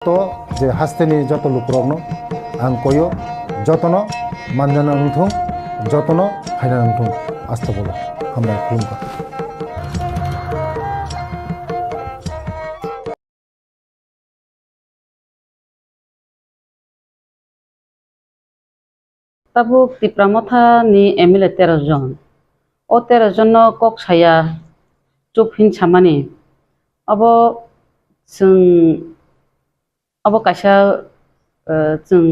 তো যে হাস্তেনি যত লোকরগ্ন আং কয় যতন মানজানা নুথুং যতন হাইনা নুথুং আস্তে বলো আমরা খুলুমকা Tabuk Tipra Motha ni MLA 13 জন o 13 জন kok saya chuphin chamani abo kaisa जों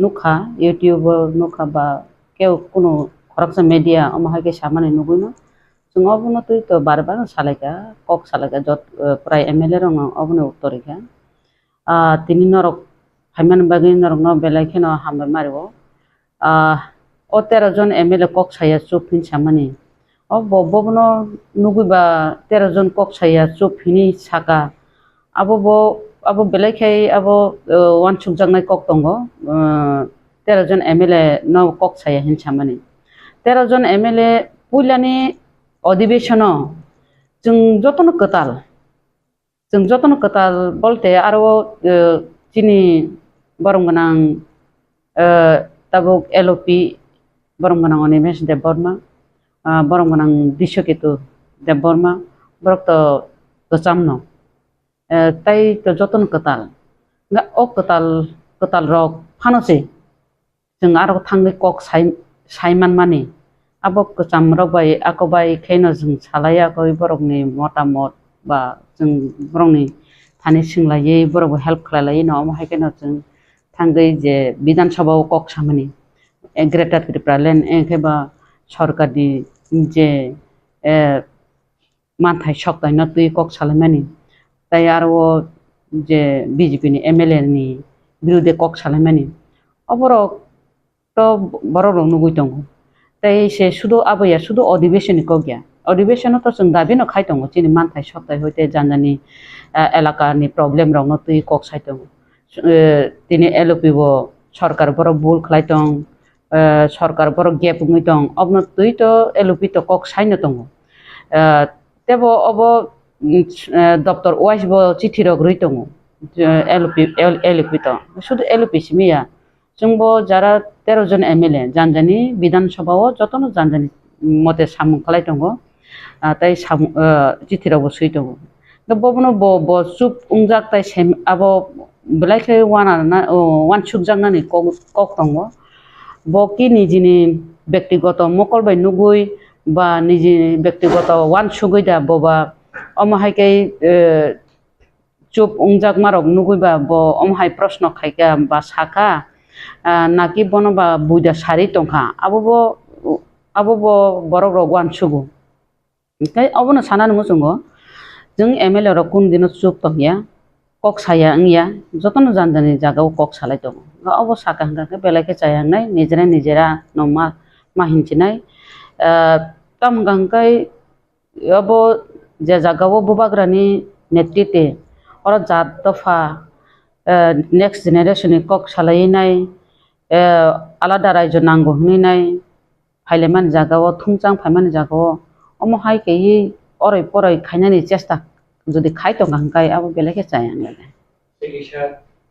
nukha YouTube nukha ba keu kuno corruption media amahage samane nuguino जों obono to barbar salaika kok salaika jot prai MLA rong obono uttorika tini norok Haiman bagin norok no belai kheno hambe maribo o 13 জন MLA kok saya chuphin chamani o bobono nuguba 13 জন kok saya chuphini saka abo belai khai abo wansuk jangnai kok tongo 13 জন MLA no kok saya hin chamani 13 জন MLA puilani অধিবেশন जों যতন kotal bolte aro chini borong ganang tabuk LOP borong ganang Onimesh de Borma borong ganang Dishokitu de Borma borok to chamno tai to joton kotal nga o kotal rok phanose जों aro thangai kok saiman mani abok kacham rok bai akobai khaino जों salaya koi borokni motamot ba जों borokni thani singlaiye borok help khlailai no amhai keno जों thangai je bidan sabha kok samani greater Tripura land enkeba sorkarni je manthai soktai no tui kok salamani tai aro je BJP ni MLA ni birude kok salamani oborok to borok nugui tongo tai se sudo abaya sudo অধিবেশন kogya অধিবেশন to जों dabi no khai tongo chini manthai soktai hoite janjani elaka ni problem rok no tui kok sai tongo tini LOP bo Sarkar borok bul khlai tong Sarkar borok gap ungui tong obno tui to LOP to kok sai no tongo tebo obo doptor wise bo chithi rok rui tongo LOP to শুধু LOP simiya जोंबो যারা 13 জন MLA janjani বিধানসভাও যতনো janjani মতে সামু খালাই tongo তাই চিঠি rock সই tongo bobono bo chup ungjak tai sem abo belaikhai wan sukjaknani kok tongo bo ki nijini ব্যক্তিগত mokol bai nugui ba niji ব্যক্তিগত wan sugui da boba omahaikai chup ungjak marok nugui ba bo omhai proshno khaika ba saka naki bono ba buida sari tongkha abo bo borok rok wan sugu tai obono sanani musungo जों MLA rok kun dino chup tongya kok saya ngya jotono janjani jagao kok salai tongo obo saka hangka belai ke chayangnai nijera no ma hinchinai tam gangkai obo je jagao bubagrani netrite oro jat dofa next generation ni kok salai nai alada raijo nango hninai phaileman jagao thungchang phaiman jagao omo hai kei orai porai khainani chesta jodi khai to gangkai abo belai ke chayangnai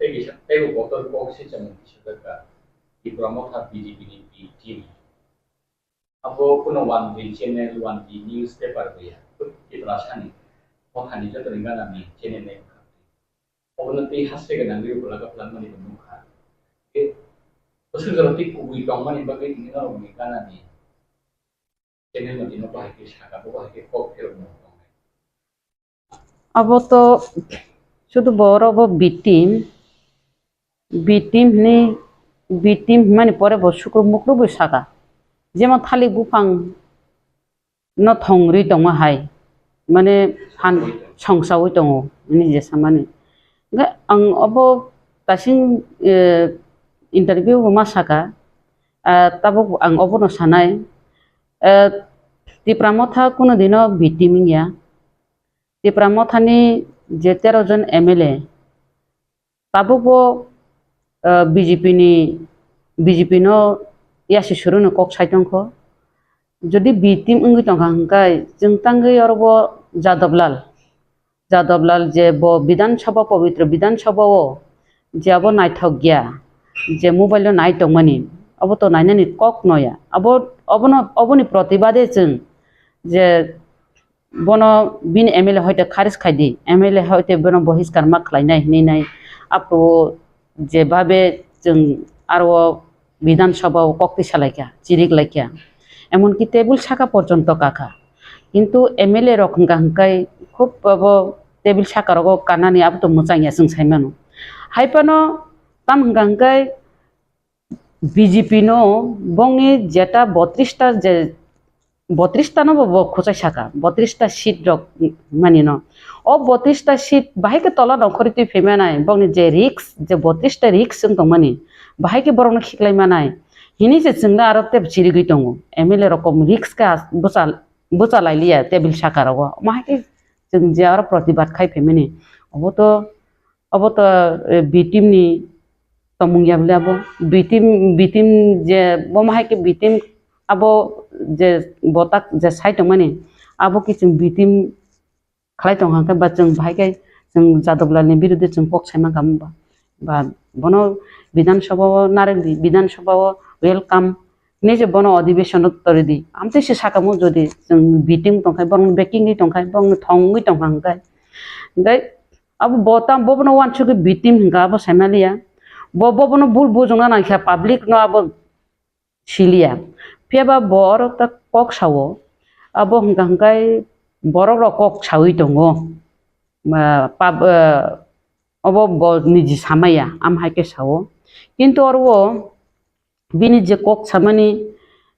Tegisa tegu botol kok si jaman disebutkan di Motha BJP ni team. Abo kuno one di channel one di newspaper ya. Itu rasanya Mothani jatuh dengan nami channel ni. Abo nanti hasil kan nanti belaga pelan mani benukha. Usul kalau ti kubui tong mani bagai ini orang ni kan nami channel nanti no pakai saka pakai kokphiroklaikha. abo to শুধু বড় B team মানে পরে শুক্র মুক্রু বৈশাখা যেমন থালি বুফাং ন থংরি দङ high মানে fun সংসাवै दङ নিজে সামানে आं अबो दासिम इन्टारभिउ मासाका ताबो आं अबोनो सानाय Tipra Motha कुनो दिनो बिटिमिया Tipra Mothani je 13 জন MLA tabubo BJP no yasi suru no kok saitongko jodi bitim ungi tongkangkai jeng tanggai orobo Jadablal Jadablal যে বিধানসভা পবিত্র বিধানসভাও যে আবো নাইথক গিয়া যে মোবাইল নাইथं माने अब तो नायनानै कक नया अबनि प्रतिबादे जों जे बनो बिन MLA हयतो खारिज खायदि MLA हयतो बनो बहिष्कार मा खालायनाय हिनाय आपो जे भाबे जों आरो বিধানসভাও kokphiroklaikha চিরিকলাইখা এমনকি টেবিল শাখা পর্যন্ত কাকা কিন্তু MLA রকম গাঙ্কাই খুব টেবিল শাখা রক কানানি আবো তো মোজাङिया जों सायमानो हायपानो ताम गांकाय BJP नो बंगनि जेटा 32टा जे 32टा नो खोचाय शाखा 32टा सीट रक मानि न ओ 32टा सीट बाहायके तला नखरिति फेमानाय बंगनि जे रिक्स जे 32टा रिक्स जों दं मानि बाहायके बरनो खिखलाय मानाय हिनि जे जोंना आरो टेब चिरिगै दङ MLA रकम रिक्स का बोचा लायलिया टेबिल शाखा रक माहायके जों जे आरो प्रतिबाद खाय फेमानि अब तो बी टीम नि तमुंगिया बले अब बी टीम जे बमाहाय के बी टीम अब जे बता जे साइट माने अब कि जों बी टीम खालाय दं हां बा जों बाहाय के जों जादबलालनि बिरुद्धे जों पक्षायमा गामबा बा बनो विधानसभा नारेंगि विधानसभा वेलकाम ने जे बनो अधिवेशन तरिदि आमते से साकामु जदि जों बी टीम दंखाय बंग बेकिंग नि दंखाय बंग थंगै दंखाय दै अब बोता बोबनो वानसु के बी टीम हिंगा अब सायमालिया बोबनो बुल बुजोंना नाखा पब्लिक न अब सिलिया फेबा बर त कक सावो अब हिंगाय बर र कक सावै दङ अब निजि सामाया आमहायके सावो किन्तु अरवो बिनि जे कक सामानि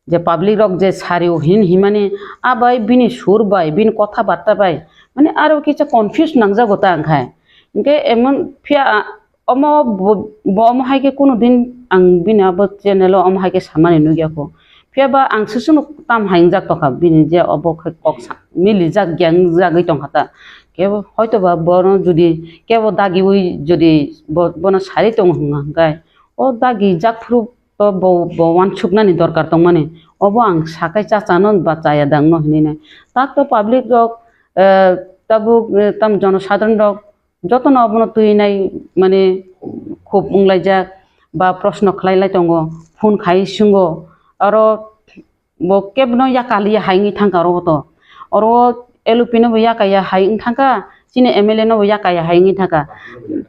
जे पब्लिक रक जे सारियो हिमानि आबाय बिनि सुर बाय बिनि कथा बार्ता बाय माने आरो किछा कनफ्यूज नांजागोता आंखाय इनके एमन फिया अमहायके कोनो दिन आं बिनि अब चेनेल अमहायके सामानि नुगियाखौ फियाबा आं सुसुनु ताम हायं जातखा बिनि जे अब कक मिलि जा ग्यां जागै दंखाता केबो हयतोबा बनो जुदि केबो दागि उइ जुदि बनो सारि दं हंगाय ओ दागि जाखफ्रु बवान सुकनानि दरकार दं माने अब आं साखाय चाचानो बाचाया दां न हिने ता तो पब्लिक रक ताबु ताम जनसाधारण रक जतन अबनो तुइनाय माने खूब उंलायजा बा प्रश्न खालायलाय दङ फन खाय सुंगो आरो बो केबनो याकालिया हायनि थांगा रबतो अरो एलुपिनो बो याकाया हायनि थांगा सिने MLA नो बो याकाया हायनि थांगा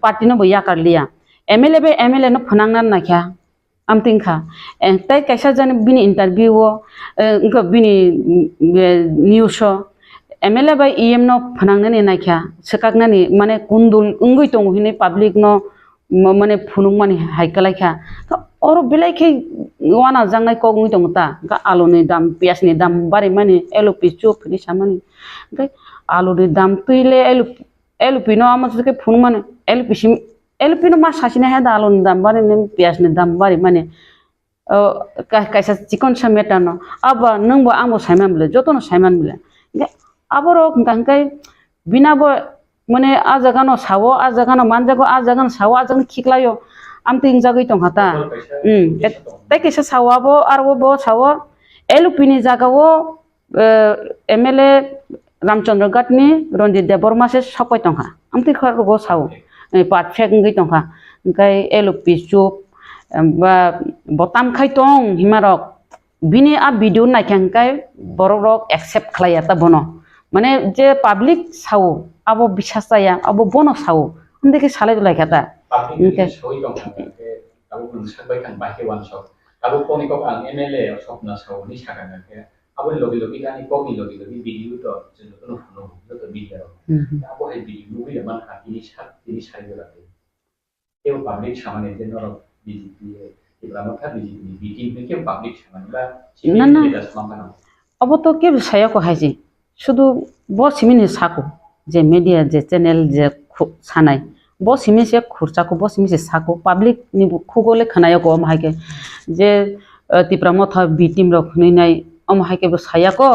पार्टी नो बो याकारलिया MLA नो फनांना नाख्या आमतिंखा तै कैसा जाने बिनि इंटरव्यू इनको बिनि न्यूज MLA बाय EM नो फनांनानै नाख्या सकागनानि माने कुंदुल उंगै दङ हिने पब्लिक नो माने फुनुं माने हायकलायखा और बेलायखे वाना जांनाय कगै दङ ता गा आलुनि दाम पियासनि दाम बारे माने एलपि चोपनि सामानि ओमफ्राय आलुनि दाम तैले एलपि नो आमसके फुनुं माने एलपि नो मा सासिना हे आलुनि दाम बारे पियासनि दाम बारे माने कैसा चिकन समेटा न अब नंबो आंबो सायमान बिले जतनो सायमान बिले आबरो गांकाय बिनाबो माने आ जागानो सावो आ जागानो मानजागो आ जागानो सावो आ जागानो खिखलायो आमतिं जागै दं हाता तै कैसा सावाबो आरो बो सावो एलपिनि जागावो MLA रामचंद्र गाटनि रंजित देबबर्मा से सकाय दं हा आमति खरगो सावो पाट फेगै दं हा ओंखाय एलपि चुप बा बटाम खाय दं हिमारक बिनि आ भिडिअ नायखांकाय बररक एक्सेप्ट खालायाता बनो माने जे पब्लिक सावो आबो बिसास जाया आबो बनो सावो हमदेके सालाय लायखाता इनके सही दं के आबो मोनसाबाय खान बाहे वान शट आबो कोनिको आं MLA सपना सावनि सागानके आबो लगे लगे दानि कोनि लगे लगे भिडिअ तो जोंनो फनो तो भिडिअ आबो हे भिडिअ नुयो मान हातिनि साइड लागे एव पब्लिक सामाने जे नर BJP Motha BJP BJP के पब्लिक सामाने बा ना अब तो के साया को हायजी शुधु बो सिमिनि साको जे मीडिया जे चैनल जे सानाय बो सिमि से खुरचाको बो सिमि से साको पब्लिक नि खुगोले खनाया को मायके जे तिप्रा Motha बी टीम रखनैनाय अमहायके बो सायाको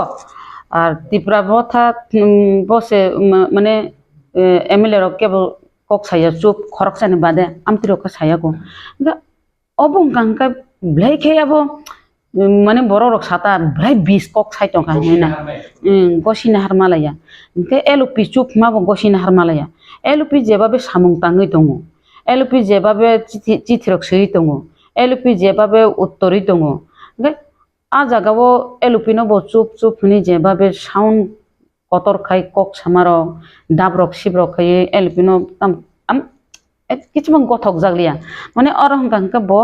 आर तिप्रा Motha बसे माने MLA रक केबो कक साया चुप खरकसानि बादे आमतिरक सायाको अब गांका ब्लाइखे अब माने बर' रक साता ब्राय बिस कक साइटं का ना गसिना हारमालाया इनके एलपि चुप माबो गसिना हारमालाया एलपि जेबाबे सामुं ताङै दङ एलपि जेबाबे चिथिरक सै दङ एलपि जेबाबे उत्तरै दङ ओमफ्राय आ जागाव एलपि न बो चुप चुप नि जेबाबे साउन्ड कतर खाय कक सामारो दाब्रक सिब्रक खाय एलपि न आम किछुमान गथक जागलिया माने अरहंका बो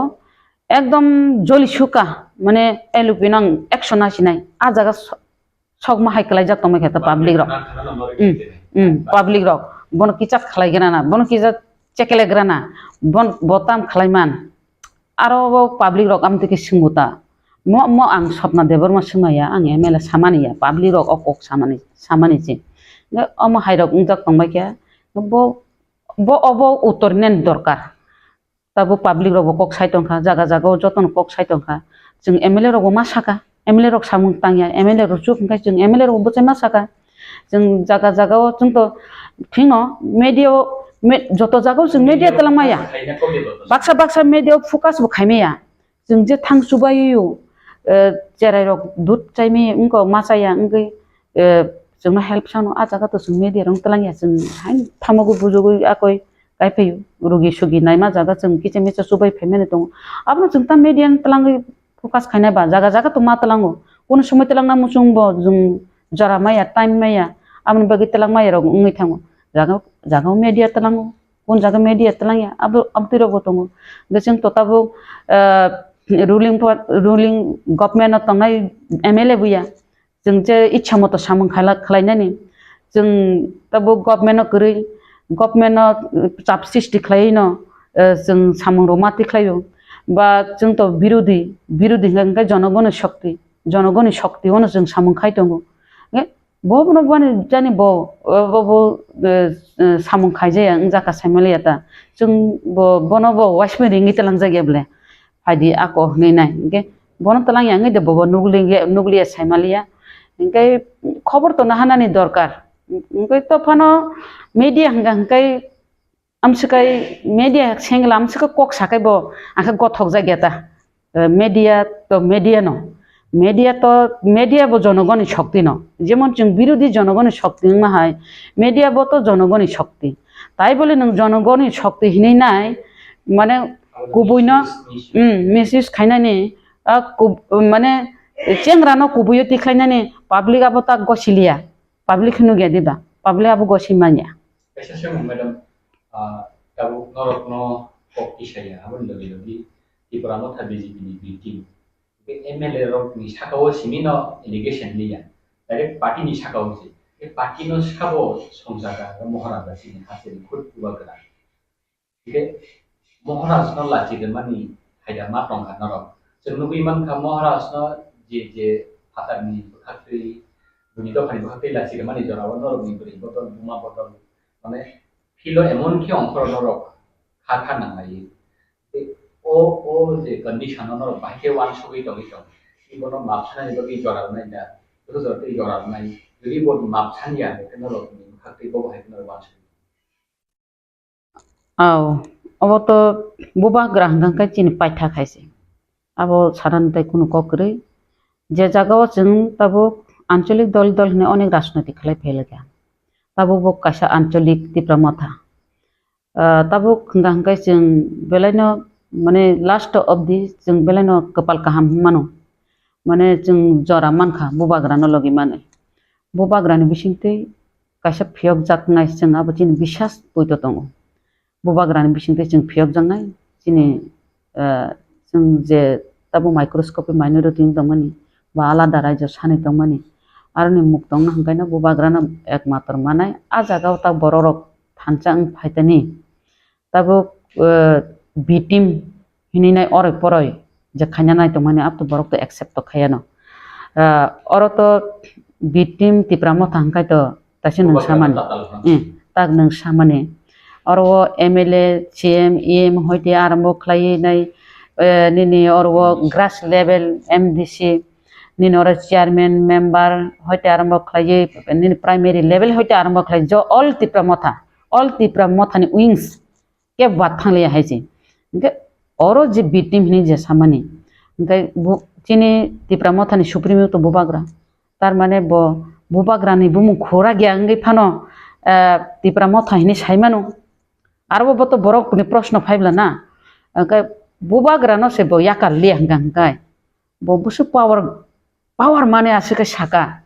एकदम जलि सुका माने एलपि नं एक्शन आसिनाय आ जागा सग माहाय कलाय जात तमे खेता पब्लिक रक पब्लिक रक बन किचा खलाय ग्राना बन किचा चेकेले ग्राना बन बोताम खलायमान आरो पब्लिक रक आम तके सिंगुता म आं सपना देबर म सिमाया आं एमएलए सामानिया पब्लिक रक अक सामानि जे अम हायरक उंजाक तंबाय के बो अबो उत्तरनेन दरकार तबो पब्लिक रक कक साइटंखा जागा जागा जतन कक साइटंखा जों एमएलए रक मा साका एमएलए रक सामुं तांया एमएलए रक चुप जों एमएलए रक बचे मा साका जों जागा जागा जोंथ फिङो मीडिया जत जागा जों मीडिया तलामाया बाक्सा मीडिया फोकस बो खायमेया जों जे थांसुबायो जेराय रक दुत चाइमे उनको मासाया उनकै जोंनो हेल्प सानो आ जागा तो जों मीडिया रंग तलांया जों हाय थामगु बुजुगु आकय गायफैयो रुगि सुगि नायमा जागा जों किचे मेचे सुबाय फेमेने दं आबनो जों ता मीडिया तलांगै फोकस खायनाय बा जागा जागा तो मा तलांगो कोन समय तलांना मुसुंबो जों जरा माया टाइम माया आमन बगै तलां माया रग उङै थाङो जागा जागा मीडिया तलांगो कोन जागा मीडिया तलांया अब तिरबो दङ जों तताबो रुलिं गभर्नमेन्ट तंनाय एमएलए बुया जों जे इच्छा मत सामुं खालायनानै जों तबो गभर्नमेन्ट गरै गभर्नमेन्ट चाप सृष्टि खालायनो जों सामुं रमाति खालायो बा जों तो विरोधी हंगा जनगण शक्ति होनो जों सामुं खाय दङ बो बनो जानि बो सामुं खाय जाया जाका सायमालिया ता जों बनो बो वासमे रिंगि तलां जायगाब्ले फायदि आको हनैनाय ओके बनो तलां यांगै दे बो नुगलिया सायमालिया ओंकै खबर तो नाहानानि दरकार ओंकै तो फानो मीडिया हंगाय आमसकाय मीडिया सेंगल आमसका कक साकाय बो आखा गथक जायगाता मीडिया तो मीडिया बो जनगण शक्ति न जेमन जों विरोधी जनगण शक्ति माहाय मीडिया बो तो जनगण शक्ति ताई बोले नों जनगण शक्ति हिनैनाय माने गुबुयनो मेसेज खायनानि माने चेंग्रानो गुबुयो तिख्लायनानि पब्लिक आबो ता गसिलिया पब्लिक नु गे दिबा पब्लिक आबो गसिमानिया ऐसा मैडम दाबो नरकनो ककपिसाया आबो लगे त्रिपुरा मथा बीजेपी नि टीम बे एमएलए रकनि साकाव सिमिनो एलिगेशन लिया डाइरेक्ट पार्टी नि साकाव जे बे पार्टी नो साकाव संजागा महाराज सिनि हासिल खुद उबागरा बे महाराज न लाजिगन मानि हायदा मा टंका नरक जों नुबैमान का महाराज न जे फातारनि खाख्रि बुनि दखानि खाख्रि लाजिगन मानि जराव नरकनि बरि बटल बुमा बटल माने फिलो एमन कि अंकर नरक खा नांलायो ओ जे कंडीशन नरक बाइके वान सगै दं इबनो मापसानाय बगै जरावनाय दा रुजरते जरावनाय जुदि बो मापसानिया बे नरकनि खाख्रि बो बाइके नरक वान अब तो बुबा ग्राहंगां का चिन पाइथा खायसे अब साधारण तय कुनु ककरै जे जागाव जों तबो आंचलिक दल ने अनेक राजनैतिक खालाय फैलगा तबो बो कासा आंचलिक त्रिपुरा मथा तबो खंगांगाय जों बेलायनो माने लास्ट अफ दि जों बेलायनो कपाल काहाम मानो माने जों जरा मानखा बुबाग्रानो लगे माने बुबाग्रानि बिसिंतै कासा फियक जाकनाय जों अब चिन बिसास बयतो दङ बुबाग्रानि बिसिंतै जों फियक जांनाय चिनि जों जे तबो माइक्रोस्कोपि माइनरिटी दंमोनि बा आलादा राज्य सानै दंमोनि आरो मुख दं हंगायना बुबाग्रानो एकमात्र मानाय आ जागाव ता बररक थानचां फायतनि तबो बी टीम हिनैनाय अरय परय जे खायनाय दंमोनि अब तो बरक तो एक्सेप्ट तो खायानो अर तो बी टीम त्रिपुरा मथा हंगाय तो तासे नों सामानि ताग नों सामानि और वो एमएलए सीएम ईएम होइते आरम्भ खालायनाय निनि और वो ग्रास लेवल एमडीसी निनि और चेयरमैन मेंबर होइते आरम्भ खालाय निनि प्राइमरी लेवल होइते आरम्भ खालाय जो ऑल त्रिपुरा मथानि विंग्स के बात थांलिया हायजे ओंके और जे बी टीम नि जे सामानि ओंके chini Tipra Mothani supreme to bubagra tar mane bo bubagra ni bumu khora gya ngai phano Tipra Motha hini saimano arbo boto borok ni proshno phaibla na kai bubagra no se bo yakar liya gangai bo busu power mane asike saka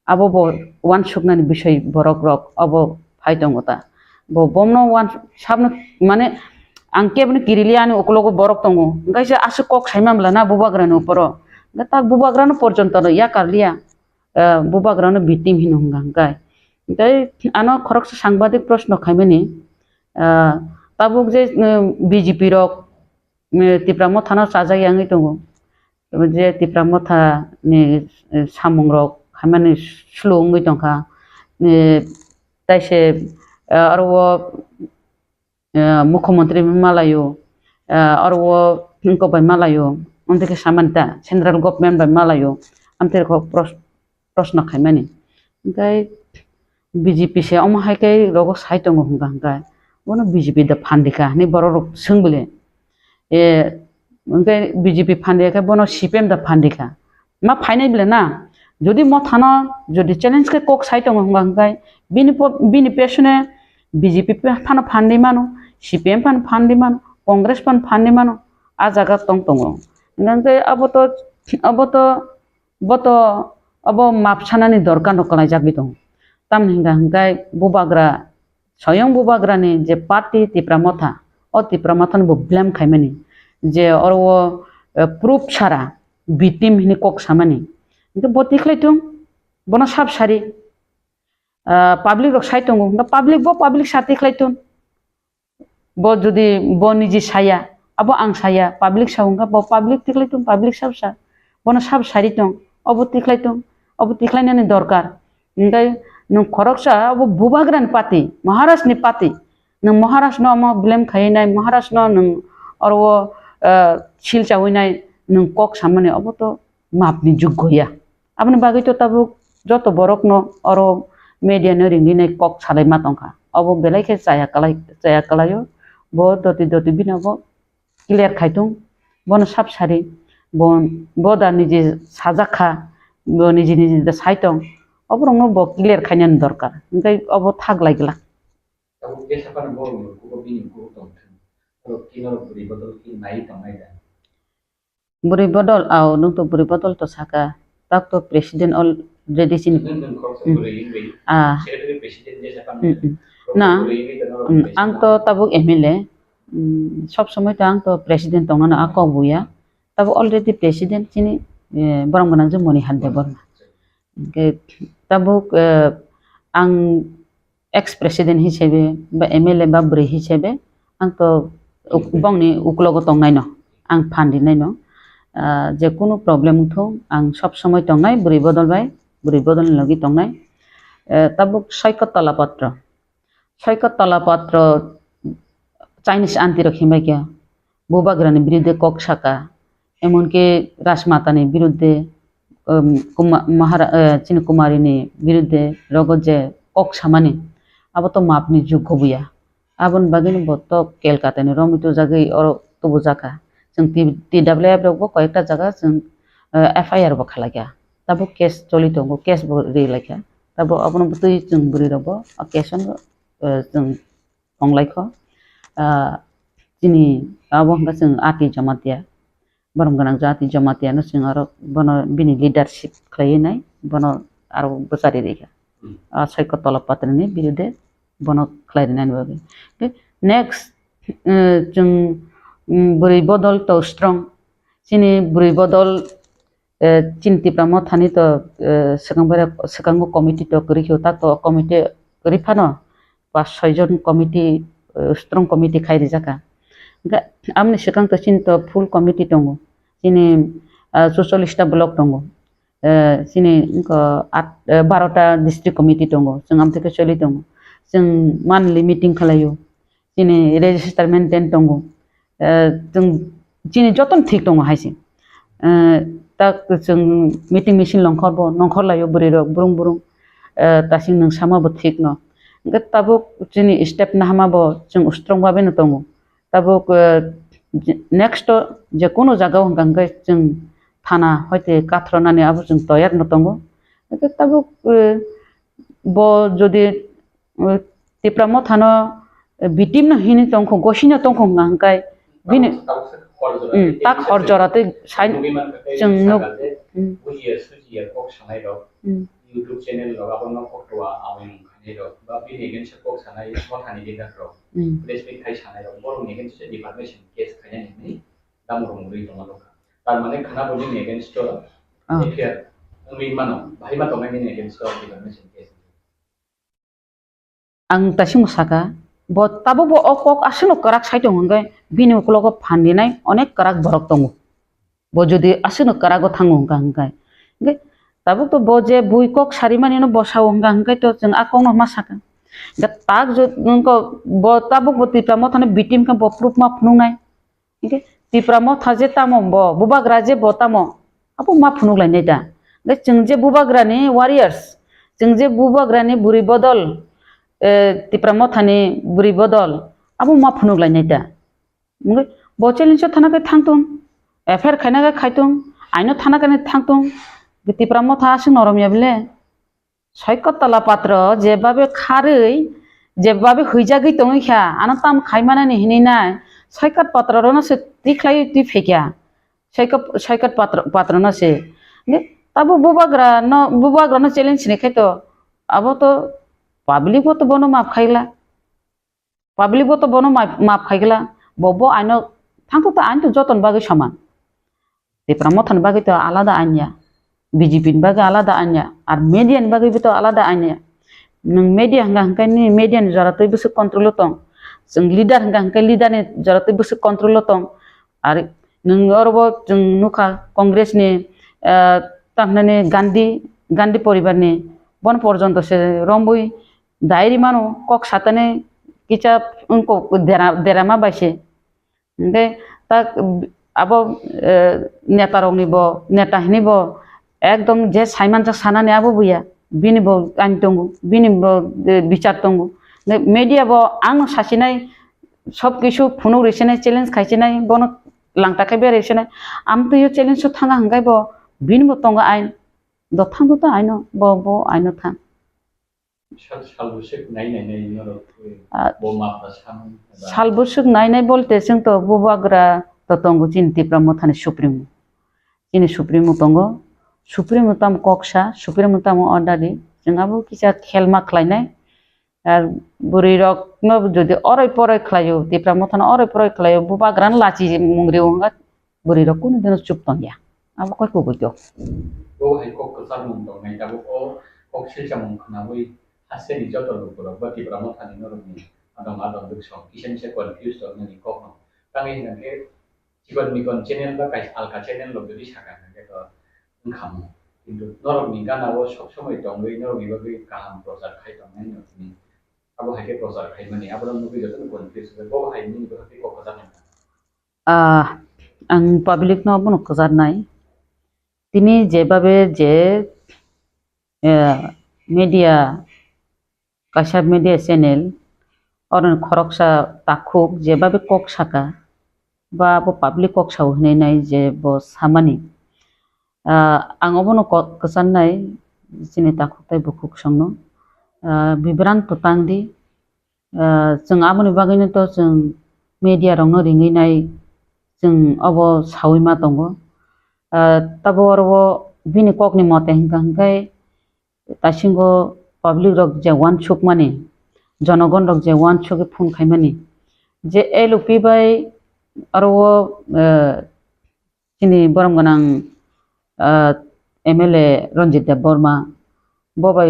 abo bo wan suknani bishoy borok rok abo phaitongota bo bomno wan sabno mane angkebni kiriliani okologo borok tongo ngai se asu kok saimamla na bubagra no poro tak bubagra no porjonto yakar liya bubagra no victim hino gangai ngai ano khoroksa সাংবাদিক প্রশ্ন খাইমেনি tabuk je BJP rok Tipra Motha no sajai angi tongo je Tipra Motha ni samung rok khamani slung ngi tongkha taise aro মুখ্যমন্ত্রী মালায়ো আর ও কবাই মালায়ো অন্তকে সামান্তা central government বাই মালায়ো আমতের প্রশ্ন খাইমানি ওমফাই বিজেপি সে অমহাইকাই রগ সাইতং হুঙ্গা হুঙ্গাই বনো বিজেপি দা ফান্ডিকা নি বড় সোংবলে ওমফাই বিজেপি ফান্ডিকা বনো সিপিএম দা ফান্ডিকা মা ফাইনাই বলে না যদি মথানো যদি চ্যালেঞ্জ কে কক সাইতং হুঙ্গা হুঙ্গাই বিনি পেছনে BJP pan fandi mano CPM pan fandi mano Congress pan fandi mano ajaga tong tongo nangke boto abo mapsanani dorkar nokalai jagbi tong tam hingai bubagra soyong bubagra ni je party Tipra Motha o Tipra Motha bo blame khaimani je orwo proof chara victim hini kok samani nge botiklai tung bono sab sari public রক সাইতঙ্গ public সাথে খাইতন bo যদি bo নিজি সায়া আবো আং সায়া public সাউঙ্গা bo public তিখলাইতন public সাবসা বনো সাব সারিতং অবো তিখলাইনানি দরকার ইংগাই নং খরকসা অবো বুবাগ্রান পাতি মহারাষ্ট্রনি পাতি নং মহারাষ্ট্র ন আমো ব্লেম খাইনাই মহারাষ্ট্র ন নং অরও শিলচাউইনাই নং কক সামনে অবো তো মাপনি যোগ্য হইয়া আপনি বাগৈ তো তাবুক যত বরক ন অরো media nering ni kok salai matongka obo belai ke saya kalayo bo doti bina bo clear khaitung bon sab sari bo da niji sajakha bo niji da saitong obrong bo clear khainan dorkar ngai obo thak laigla tabu ke sapan bo ko bini ko tong to kinor buri bodol ki nai tamai da buri bodol au nung to buri bodol to saka tak to president all jadi sini na ang to tabuk MLA sob সময় to ang to president tong na ako buya tabu already president sini borong ganang je moni hadde borna tabuk ang ex president hisebe ba MLA ba bri hisebe ang to bongni uklogo tong nai no ang phandi nai no je কোনো problem উঠো আং সব সময় টংনাই বুড়ি বদল লগি টংনাই তাবুক সৈকত তলাপত্র Chinese আন্তি রখিমাই কিয়া বুবাগ্রানি বিরুদ্ধে কক শাকা এমনকি রাজমাতানি বিরুদ্ধে চিনি কুমারিনি বিরুদ্ধে রগত যে কক সামানি আবার তো মাপনি যোগ্য বুয়া আবন বাগিনি বত কেলকাতানি রমিতো জাগাই অর তবু জাকা जों TWF रखबो कयेकटा जागा जों FIR बो खालाया ताबो केस चलि दंगो केस बो रिलाखा ताबो आपन बुतै जों बुरि रबो केसन जों संलायखो जिनि आबो हंगा जों आति जमातिया बरम गनां जाति जमातिया न जों आरो बनो बिनि लिडारशिप खालायनाय बनो आरो बसारि रेखा सैकत तलपत्रनि बिरुद्धे बनो खालायनाय बागै नेक्स्ट जों बुरै बदल तो strong sini burai bodol chin Tipra Mothani to sekango committee to kori tak to committee kori phano 5-6 jon committee strong committee khai rijaka amni sekang to chin to full committee tongo sini socialista block tongo sini 12ta district committee tongo जों am theke choli tongo जों monthly meeting khalayo sini register maintain tongo जों जिनि जतन ठीक दङ हायसि ता जों meeting मिसिन नंखर लायो बुरै रक बुरुं तासिं नों सामाबो ठीक न ताबो जिनि स्टेप नाहामाबो जों स्ट्रं भाबे न दङ ताबो नेक्स्ट जे कोनो जागाव हंगांगै जों थाना हयते काथ्रनानै आबो जों तयार न दङ ताबो ब जदि तिप्रा मथानो बिटिम न हिनि तंखौ गसिनो तंखौ हांकाय बिनो ताक हर जराते साइन जों no YouTube channel lo abon no photoa awin khani ro ba bi negen se kok sanai mothani leader ro press bi khai sanai ro bor negen se defamation case khani ni damro muri dong lo tar mane khana boli negen sto efer umi mano bhai ma tongai ni negen sto defamation case ang tasing saka bo tabo bo okok asino karak saito hanggai bini uklogo phandinai onek karak borok tongo bo jodi asino karago thango hanggai nge tabo to bo je bui kok sarimani no bosaw hanggai to jeng akong no masaka ga tak jo nko bo tabo bo Tipra mothane bitim ka bo proof ma phunungnai nge Tipra motha je tamo bo bubagra je bo tamo apo ma phununglai nei da nge jeng je bubagrani warriors jeng je bubagrani buri bodol Tipra mothani buri bodol abo ma phununglai nei da nge bo challenge thana ka thangtung affair khaina ka khaitung aino thana ka thangtung Tipra motha asing noromya bile soikotala patra jebabe kharei jebabe huijagi tongikha anatam khaimanani hininai soikat patra ro na se tiklai ti fekya soikat patra na se nge tabo bubagra no challenge ne khaito abo to public bo to bono map khaigla public bo to bono map khaigla bobo aino thangto to ain to joton bagi saman Tipra mothan bagi to alada anya BJP bagi alada anya ar media bagi to alada anya nang media hangkai ni media ni jara to bisu control tong jeng leader hangkai leader ni jara to bisu control tong ar nang orbo jeng nuka congress ni tamnani gandhi poribar ni bon porjonto se rombui dairi mano kok satane kicha unko derama baise nge tak abo neta rong ni bo neta hini bo ekdom je saiman jak sanani abo buya bini bo ain tongu bini bo bichar tongu media bo ang sasinai sob kisu phunu resinai challenge khaisinai bono langta kai be resinai am to yo challenge so thanga hangai bo bini bo tonga ain do thang to aino bo aino thang salbursuk nainai bolte sing to bubagra to tongu chin Tipra mothani supremo tongo supremo tam koksa supremo tam ordari jengabo kisa khelma khlainai ar buri rok no jodi orai porai khlayo Tipra mothana orai porai khlayo bubagran lachi mungri onga buri rok kun den chup tongya abo koi ko go bo hai kok ka sar mung dong nai da bo kok Silchajakmano khana boi haseni joto lukuro ba Tipra mothani no ro ni adongrok so kisen se confused dong ni kok no tangi nge Jikon mikon channel ba kai alka channel lo jodi saka nge to ngkham কিন্তু নরমি গানাও সব সময় দংগই নরমি বাগৈ কাহাম প্রচার খাই দংনাই নরমি আবো হাইকে প্রচার খাই মানে আবরন নবি যতন কনফিউজ বো হাইনি বহাতে ককজা না ang public no bono kazar nai tini jebabe je media kasab media channel oron khoroksa takhuk jebabe kok saka ba bo public kok sau hnei nai je bo samani ang obono kasan nai chini takhuk tai bukuk songno bibran to tangdi jeng aboni bagini to jeng media rongno ringi nai jeng obo sawi ma tongo tabo orbo bini kokni mote hingkai tasingo public rok je wan chuk mani jonogon rok je wan chuk phun khaimani je LP bai aro chini borom ganang MLA Ranjit Dev Burma bobai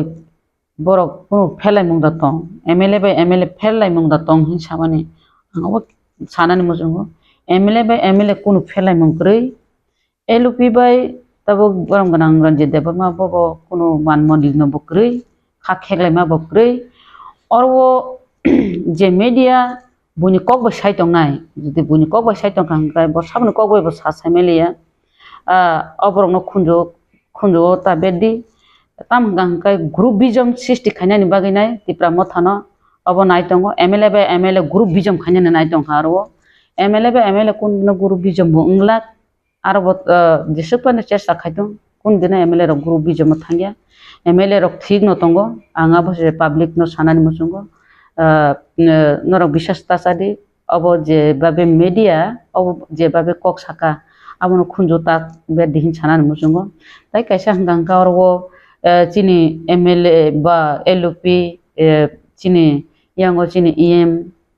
borok kuno phelai mungda tong MLA bai MLA phelai mungda tong hin samani ango sanani mujungo MLA bai MLA kuno phelai mungkrei LP bai tabo borom ganang Ranjit Dev Burma bobo kuno man mondil no bokrei khak kheglai ma bokrei orwo je media buni kok ba sai tong nai jodi buni kok ba sai tong kang bo sabno kok bo sa samelia oborok no khunjo ta beddi tam gangkai group bijom sisti khainani bagai nai Tipra mothano obo nai tongo MLA by MLA group bijom khainani nai tong haro MLA by MLA kun no group bijom bo ungla aro jesekpani chesta khaitong kun dina MLA rok group bijamo thangya MLA rok thik no tongo anga bose public no sanani musungo norok বিশ্বাস tasadi obo je babe media obo je babe kok saka abono khunjo tak be dihin sanani musungo tai kaisa hangangka oro chini MLA ba LOP chini yango chini EM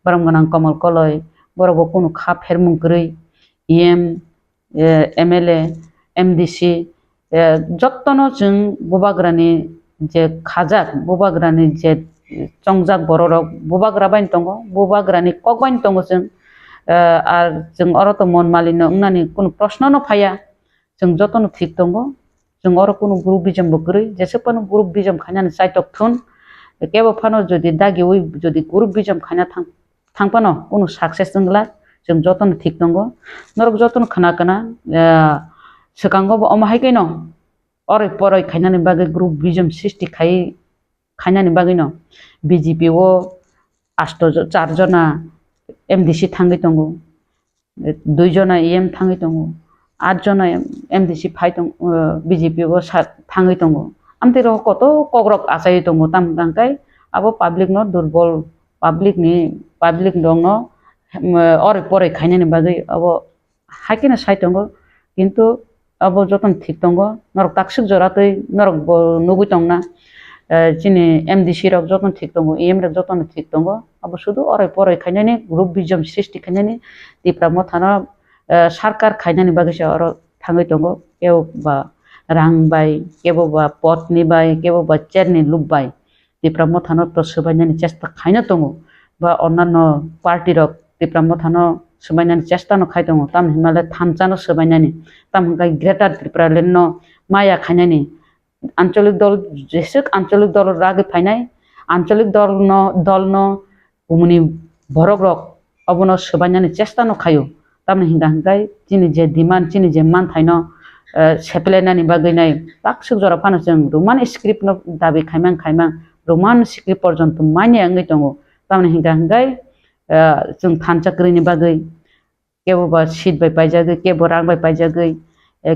baramganang kamal koloi borobo kono khap hermung gri EM MLA MDC jottono jeng bobagrani je khajak bobagrani je চংজাক বড়রক বুবাগ্রা Byne tongo বুবাগ্রানি cock Byne tongo जों আর जों অরত মন মালিনো উনানি কোনো প্রশ্ন ন ফায়া जों যতন ঠিক tongo जों অর কোনো গ্রুপ বিজম বকরি যেসেপানো গ্রুপ বিজম খানানি সাইটক থুন কেবো ফানো যদি দাগি ওই যদি গ্রুপ বিজম খানা থাংপানো কোনো সাকসেস জংলা जों যতন ঠিক tongo নরক যতন খানা কানা সেকাঙ্গ অমাহাইকাইনো অরে পরই খাইনানি বাগে গ্রুপ বিজম সৃষ্টি খাইনানি বাগিনো BJP o 4 jona MDC thangi tongo 2 jona EM thangi tongo 8 jona MDC phai tong BJP o thangi tongo amte ro koto kogrok asai tongo tam gangkai abo public no durbol public dong no ore pore khainani bagai abo hakina sai tongo kintu abo joton thik tongo norok taksik joratoi norok nugui tongna chini MDC rok joton thik tongo EM rok joton thik tongo abo শুধু অরে পরে খাইনানি group বিজম সৃষ্টি খাইনানি ত্রিপুরা মথানো সরকার খাইনানি বাগিসা or থাঙ্গই tongo কেউ বা রাং by কেউ বা পথ নি বাই কেউ বা চেরনি লুপ বাই ত্রিপুরা মথানো তো সবাইনানি চেষ্টা খাইনা tongo বা অন্যান্য পার্টি রক ত্রিপুরা মথানো সবাইনানি চেষ্টা ন খাই tongo তাম হিমালয় থানচানো সবাইনানি তাম গাই গ্রেটার ত্রিপুরা লেনো মায়া খাইনানি আঞ্চলিক দল যেসক আঞ্চলিক দল রাগে ফাইনাই আঞ্চলিক দল ন উমনি বরগ্রক অবন সবাইনানি চেষ্টা ন খায়ো তামনে হিংগাই চিনি যে ডিমান্ড চিনি যে মান থাইনো সেপলেনানি বাগৈনাই তাকসুক জরা ফানো जों রোমান স্ক্রিপ্ট ন দাবি খাইমাং রোমান স্ক্রিপ্ট পর্যন্ত মাইনে আঙ্গै tongo তামনে হিংগাই जों থানচাকরিনি বাগৈ কেববা সিট বাই পাইজাগৈ কেব রাং বাই পাইজাগৈ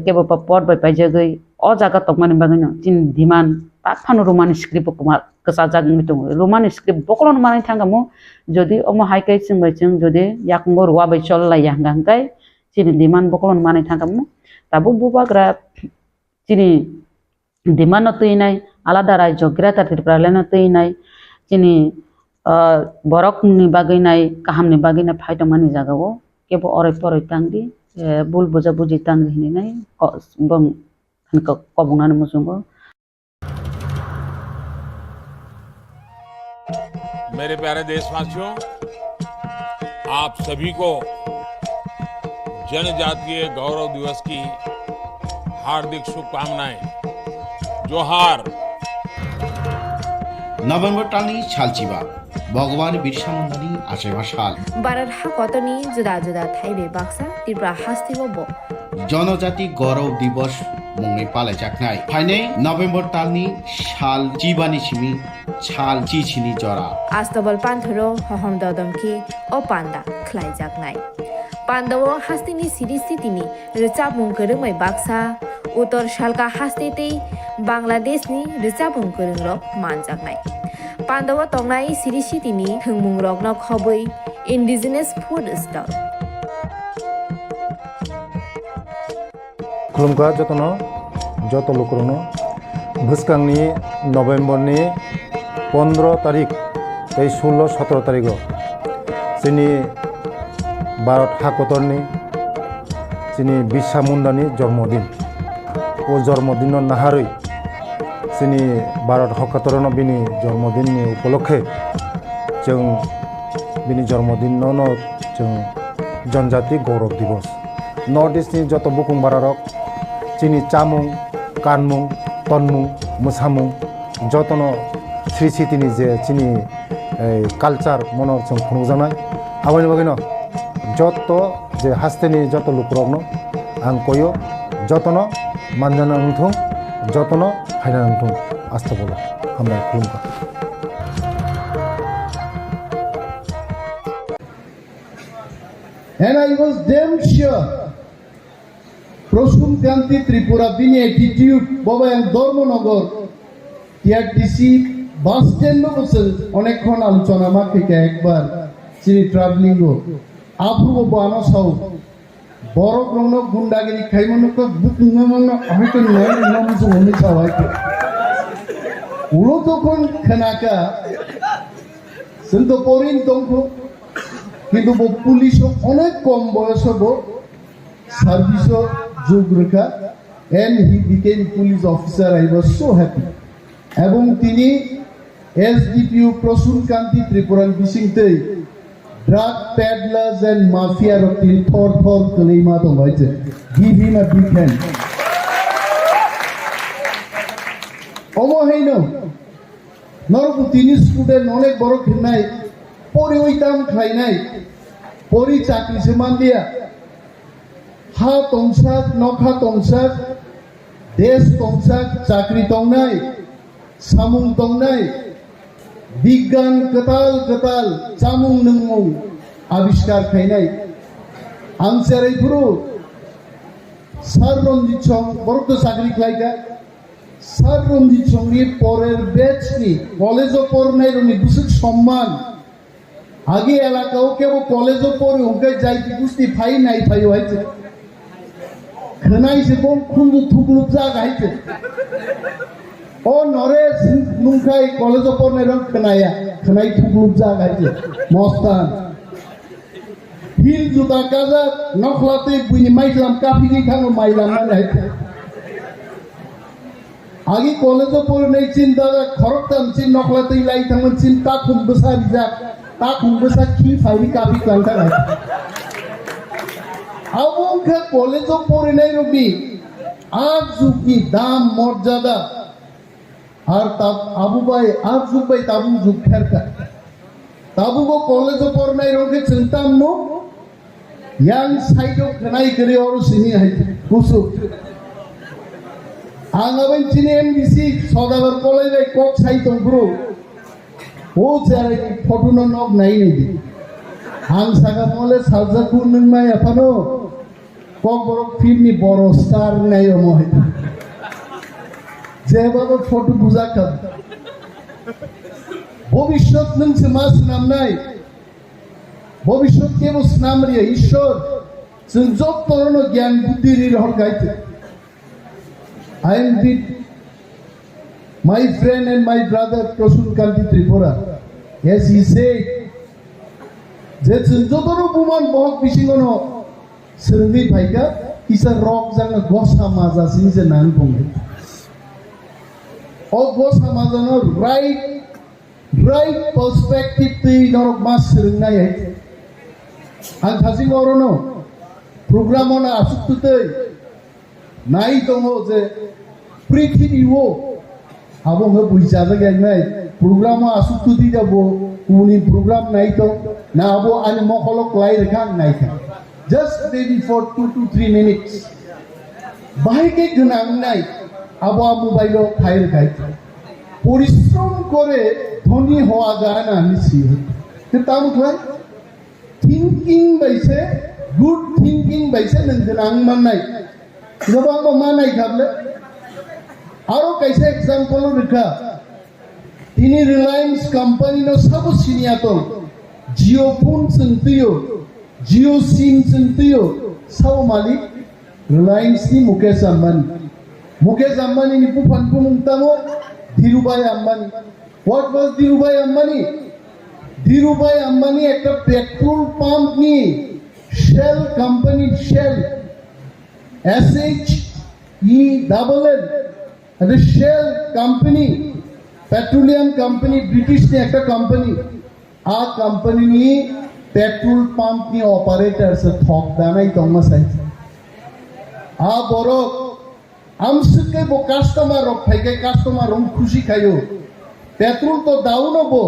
কেববা পট বাই পাইজাগৈ o jaga tokmani bagino tin diman tak phano roman script kumar kasa jagni tongo roman script bokolon mani thangamo jodi omo haikai chingbai ching jodi yakngor wa bai chollai yangangkai chini diman bokolon mani thangamo tabu bubagra chini diman no tuinai alada rajyo greater tripura leno tuinai chini borok ni baginai kaham ni baginai phaito mani jagao kebo oroi poroi tangdi bul boja buji tangdi hinai bong kobongan musungo मेरे प्यारे देशवासियों आप सभी को जनजातीय गौरव दिवस की हार्दिक शुभकामनाएं जोहार नभेम्बर टालनि सालचिबा भगवान बिरसा मुंडानि आसेबा साल बारार हा कतनि जुदा जुदा थाइबे बाक्सा त्रिपुरा हास्तिबो बो जनजाति गौरव दिवस मुंगै पालायजाखनाय फाइनै नभेम्बर टालनि साल चिबानि सिमि साल चिचिनि जरा आस्तबल पान्थरो हहम ददमखि ओ पान्दा खलायजाखनाय पान्दाव हास्तिनि सिरिस्थितिनि रिचाबुं गोरोंमै बाक्सा उत्तर सालका हास्तितै बांलादेशनि रिचाबुं गोरोंरक मानजाखनाय पान्दाव तंनाय सिरिस्थितिनि थोंमुं रकन खबै इन्डिजिनास फुड स्टल खुलुमखा जतनो जत लोकरनो भुसकांनि नभेम्बरनि 15 तारिख 16-17 तारिख जोंनि भारत हाकतरनि जोंनि बिरसा मुंडानि जन्मदिन ओ जन्मदिन नाहारै जोंनि भारत हाकतरनो बिनि जन्मदिननि उपलक्षे जों बिनि जन्मदिनावनो जों जनजाति गौरव दिवस नर्थ इस्टनि जत बुकुं बारारक जोंनि चामुं कानमुं तनमुं मोसामुं जतनो श्री सिटिनि जे जोंनि कालचार मनर जों खुंजानाय आबानि बागैनो जत जे हास्तेनि जत लुकरकनो आं कयो जतनो मानजाना नंथुं जतनो फायना नंथुं आस्था बोला हामबाय खुलुमखा And I was damn sure Prasunkanti Tripura বিনি অ্যাটিটিউড বাবা yang Dharmanagar TRTC bus stand বসে অনেকক্ষণ আলোচনা মাকে একবার চিনি ট্রাভেলিং আপ্রুব বানো সাউ বড় গ্রহণ গুন্ডাগিরি খাইমনক বুক নমন হয়তো নয় নাম জমি সাওয়াইকে উলো তখন খানাকা কিন্তু পরিন দংখ কিন্তু পুলিশ অনেক কম বয়স হব সার্ভিস যোগ রেখা and he became police officer. I was so happy. এবং তিনি এসডিপিও প্রসূনকান্তি ত্রিপুরান বিশিংতে ড্রাগ প্যাডলার্স এন্ড মাফিয়া রকলি থর থর কলেইমা দং হয়েছে give him a big hand অমহাইন নরকু তিনি স্টুডেন্ট অনেক বড় খেলনাই পরে ওইতাম খাইনাই পরি চাকরি সমান দিয়া হা তংসাক নখা তংসাক দেশ তংসাক চাকরি তংনাই সামুং তংনাই বিজ্ঞান কতাল কতাল চামুং নংমং আবিষ্কার খাইনাই আনসারাই পুরো স্যার রঞ্জিত সং বরক চাকরি খাইকা স্যার রঞ্জিত সঙ্গে পরের ব্যাচ নি কলেজও পড়নাই রনি বুঝুক সম্মান আগে এলাকাও কেবল কলেজও পড়ে ওকে যাইতে বুঝতে ফাই নাই ফাই হয়েছে খানাইছে কোন খুন্দু থুকলুক যা গাইছে ও নরে নুনখাই কলেজ পড়নে রং খানাইয়া খানাই থুকলুক যা গাইছে মস্তান হিল জুতা কাজা নখলাতে বুইনি মাইলাম কাফিনি খানো মাইলাম না গাইছে আগে কলেজ পড়নে চিন্তা খরকতাম চিন নখলাতে লাই থামন চিন তা খুমবসা রিজা তা খুমবসা কি ফাইনি কাফি কালটা গাইছে আবংখা কলেজ পড়ে নাই রবি আজ যুগি দাম মর্যাদা আর আবু ভাই আজ যুগ ভাই তাবু যুগ খেরকা তাবু গো কলেজ পড়ে নাই রোগে চিন্তাম নো ইয়াং সাইডো খানাই করে ওর সিনি হাইতে কুসু আঙ্গাবাই চিনি এমবিসি সদাগর কলেজে কক সাইতং ব্রো ও চারে ফটো নক নাই নেদি আং সাগা মলে সাজা কুনন মাই আপানো KOKBOROK ফিল্মি বড় স্টার নাই মহে যেভাবে ফটো বুঝা খাব ভবিষ্যৎ নংসে মাস নাম নাই ভবিষ্যৎ কেবল নাম রিয়া ঈশ্বর जों जब तरण ज्ञान बुद्धि हर गाइते I am with my friend and my brother Prasunkanti Tripura. Yes, he said যে যতনো বুমান বহক বিশিঙ্গনো সরবি ভাইকা ইসা রক জানা গোসা মাজা সিনসে নান পঙ্গে ও গোসা মাজানো রাইট পার্সপেক্টিভ তে নরক মাস সরনাই আইতে আন থাসিং অরনো প্রোগ্রামনা আসুকতে নাই দङ যে পৃথিবীও আবহ বুঝাবে গাইনাই প্রোগ্রামা আসুকতি যাবো উনি প্রোগ্রাম নাই তো না আবো আনি মখলক লাই রেখান নাই খা just maybe for 2 to 3 minutes বাইকে গনাং নাই আবো মোবাইল খাই রেখাই পরিশ্রম করে ধনী হওয়া যায় না নিছি তাম কয় থিংকিং বাইছে গুড থিংকিং বাইছে নং মাননাই गोबां मानाय खाबले आरो कैसे एग्जांपल रखा तिनी रिलायंस कंपनी नो सब सिनिया तो जियो फोन संतियो जियो सिम संतियो सब मालिक रिलायंस नि मुकेश अंबानी नि पुफान पुमुंतामो धीरुभाई अंबानी व्हाट वाज धीरुभाई अंबानी एक पेट्रोल पंप नि शेल कंपनी शेल SHELL একটা Shell company petroleum company British নে একটা কোম্পানি আ কোম্পানি নি পেট্রোল পাম্প নি অপারেটর সে থক দানাই তমা সাই আ বড় আমসকে বো কাস্টমার রক ফাইকে কাস্টমার রম খুশি খাইও পেট্রোল তো দাও নবো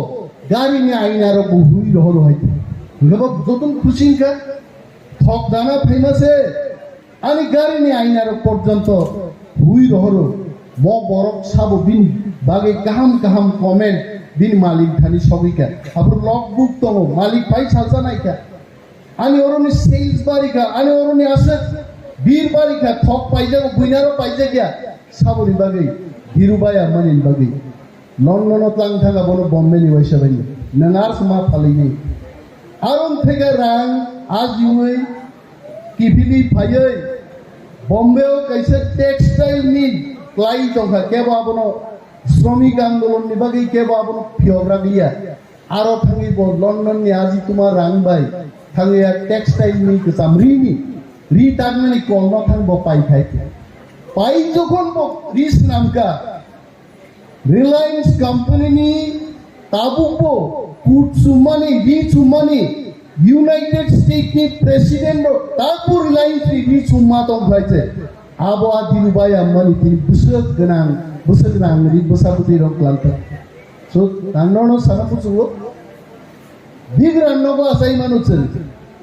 গাড়ি নি আইনার বহুই রহর হইতে গব যতন খুশি কা থক দানা ফাইমাসে আমি গাড়ি নিয়ে আইনার পর্যন্ত হুই রহর ম বরক সাবো বিন বাগে কাহাম কাহাম কমেন্ট বিন মালিক খানি সবিকা আবার লগ বুক তো মালিক পাই সালসা নাইকা আমি ওরনি সেলস বারিকা আমি ওরনি আছে বীর বালিকা ঠক পাইজা বুইনারও পাইজা গিয়া সাবরি বাগৈ ধীরুবাই আম্মানির বাগৈ লন্ডনত লাং থাকা বড় বম্বেনি বৈশা বাইনি নঙার সমা ফালিনি আরন থেকে রাং আজ ইউই কিফিলি ফাইयै বম্বেও কাইসে টেক্সটাইল নি ক্লাই দংখা কেবা আবনো শ্রমিক আন্দোলন নি বাগৈ কেবা আবনো ফিয়গ্রা গিয়া আরো থাঙ্গিব লন্ডন নি আজি তোমার রাং বাই থাঙ্গিয়া টেক্সটাইল নি কসামরিনি রি তাগমানি কলনা থাঙ্গব পাই খাইতে পাই যখন রিস নামকা রিলায়েন্স কোম্পানি নি তাবুকো কুট সুমানি রি সুমানি ইউনাইটেড স্টেট ni প্রেসিডেন্ট তারপর রিলায়েন্স রি সুমা দং খাইছে আবো দিলুবাই আম্মানি তিনি বুসক গনাং রি বসাবতি রক লালতা সো তাংননো সানাপুসু বিগ্রান্নগো আসাই মানুছেন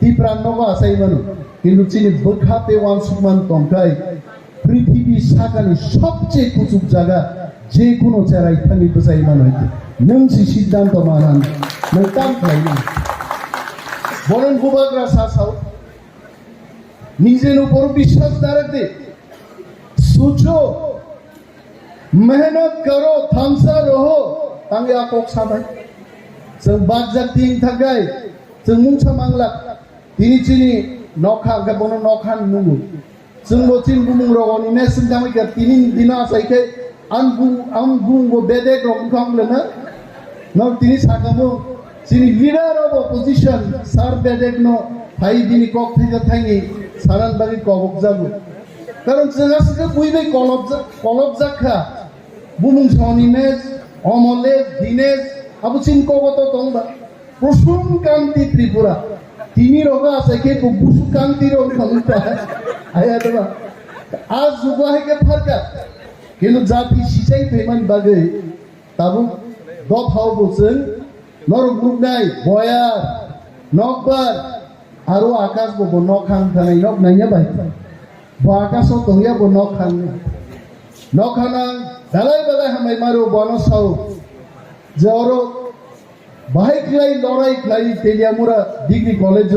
টিপ্রান্নগো আসাই মানু কিন্তু চিনি বখাতে ওয়ান সুমান তংকাই পৃথিবী সাকানি সবচেয়ে কুচুক জায়গা যে কোনো চেরাই থানি বসাই মানু হইতে নংসি সিদ্ধান্ত মানান নংতাম খাইনি বলেন বুবাগ্রা সাসাও নিজের উপর বিশ্বাস না রাখতে सोचो मेहनत करो थामसा रहो तांगे आकोक साबाय जों बागजा तिं थागाय जों मुंसा मांगला तिनि चिनि नखा गबनो नखान मुंगु जों बचिन बुमुं रगनि ने सिंदामै गा तिनि दिना साइखे आं बुंगो बेदे रंग खामलेना न तिनि सागामो चिनि लीडर ऑफ ऑपोजिशन सार बेदे नो फाइ दिनि कक थैगा थांगि सारान बागि कबक जागु কারণ জেগাসকে বুইবে কলব জাখা বুমুং সনিমেজ অমলেজ দিনেজ আবুচিন কবত তংবা প্রসুম কান্তি ত্রিপুরা তিনি রগা আছে কে বুসু কান্তি রং খামুটা আয়া দেবা আজ যুগাহেকে ফারকা কিন্তু জাতি সিসাই ফেমান বাগে তাবু দফাও বসেন নরক মুগনাই বয়ার নকবার আরো আকাশ বব নখাং থানাই নক নাইয়া বাই বাকাশো তহিয়া বো নখানা দালাই দালাই হামাই মারো বনসাও জরো বাহাই ক্লাই লড়াই ক্লাই তেলিয়ামুরা ডিগ্রি কলেজ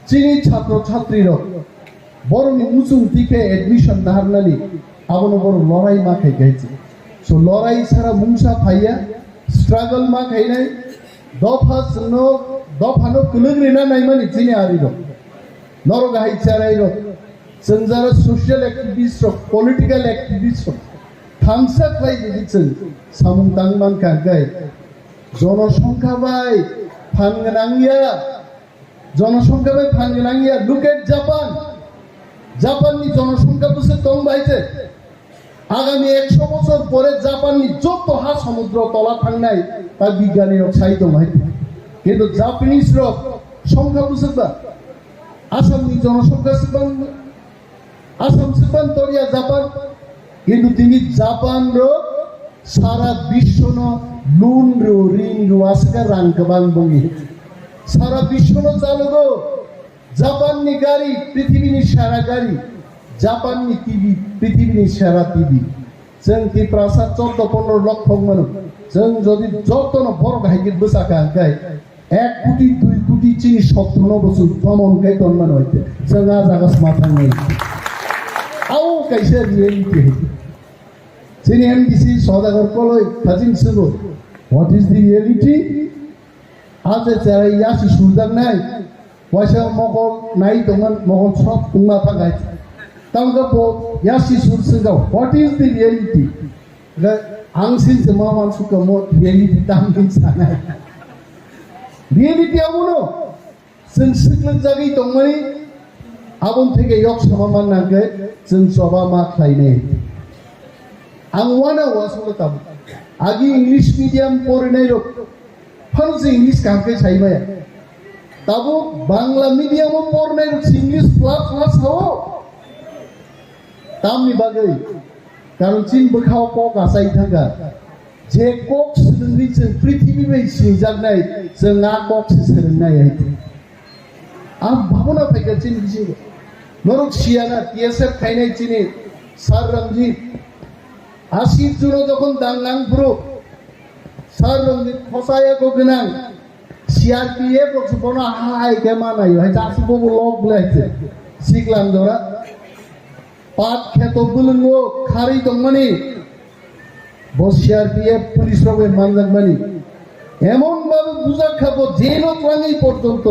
চিনি ছাত্র ছাত্রীর বড়নি উঁচুং দিকে এডমিশন নাহারনালি আবনো বড় লড়াই মা খাই গাইছে সো লড়াই ছাড়া মুংসা ফাইয়া স্ট্রাগল মা খাই নাই দফানো কুলগ্রিনা নাইমানি চিনি আরির নরগাহাই চারাইর जों যারা সোশ্যাল অ্যাক্টিভিস্ট পলিটিক্যাল অ্যাক্টিভিস্ট থামসা খাই দিছেন সামুং তাংমান কাগাই জনসংখ্যা বাই ফানগনাঙ্গিয়া লুক এট জাপাননি জনসংখ্যা বসে কম বাইছে আগামী 100 বছর পরে জাপাননি যত হা সমুদ্র তলা থাংনাই তার বিজ্ঞানীর সাই দং কিন্তু জাপানিজ রক সংখ্যা বসে আসামনি জনসংখ্যা আসাম সিপান তরিয়া জাপান কিন্তু তিনি জাপান রো সারা বিশ্ব ন লুন রো রিং রো আসকা রাং কবাং বঙ্গি সারা বিশ্ব ন চালগো জাপাননি গাড়ি পৃথিবীনি সারা গাড়ি জাপাননি টিভি পৃথিবীনি সারা টিভি जों टिप्रा 14-15 লক্ষ মানুষ जों যদি যতন বড় গাইকে বসাকা গাই 1 কোটি 2 কোটি চিনি 17 বছর ভ্রমণ গাই তন্মান হইতে जों আজ আগস মাথা নেই আও কাইসে রিয়েলিটি চিনি এমডিসি সদাগর কলই কাজিন সুগো হোয়াট ইজ দি রিয়েলিটি আজ যারা ইয়াসি সুদান নাই পয়সা মগল নাই দমান মগল সব তুমা থাকাই তাঙ্গপো ইয়াসি সুরসিগা হোয়াট ইজ দি রিয়েলিটি আংসিন জমা মানসুকা মো রিয়েলিটি তামকিন সানাই রিয়েলিটি আমনো जों सिक्लन जागै दंमोन आबन থেকে ইয়ক সমামান নাগে जों সবা মা খাইনে आं वाना वासुलो ताब आगि इंग्लिश मीडियम पढ़नाय रक फारसे इंग्लिश कांके साइबाय ताबो बांग्ला मीडियम पढ़नाय रक इंग्लिश क्लास हो तामनि बागै कारण चिन बखाव कक आसाय थांगा जे कक सोलोंनि जों पृथ्वी बाय सिजागनाय जों आ कक सोलोंनाय आं भावना फैगा चिन बिजि नरक सियाना टीएसएफ खाइनाय चिनि सार रंजीत 80 জন যখন দাঙ্গাং পুরো সার রঞ্জিত খসায়া গোগনাং সিআরপিএফ বনা হাই কেমানাই হাই জাসুবো লক বলাইছে সিকলাম জরা পাট খেত বুলুঙ্গো খারি দংমানি সিআরপিএফ পুলিশ রবে মানজানমানি এমন ভাবে বুঝা খাবো জেলও প্রাণী পর্যন্ত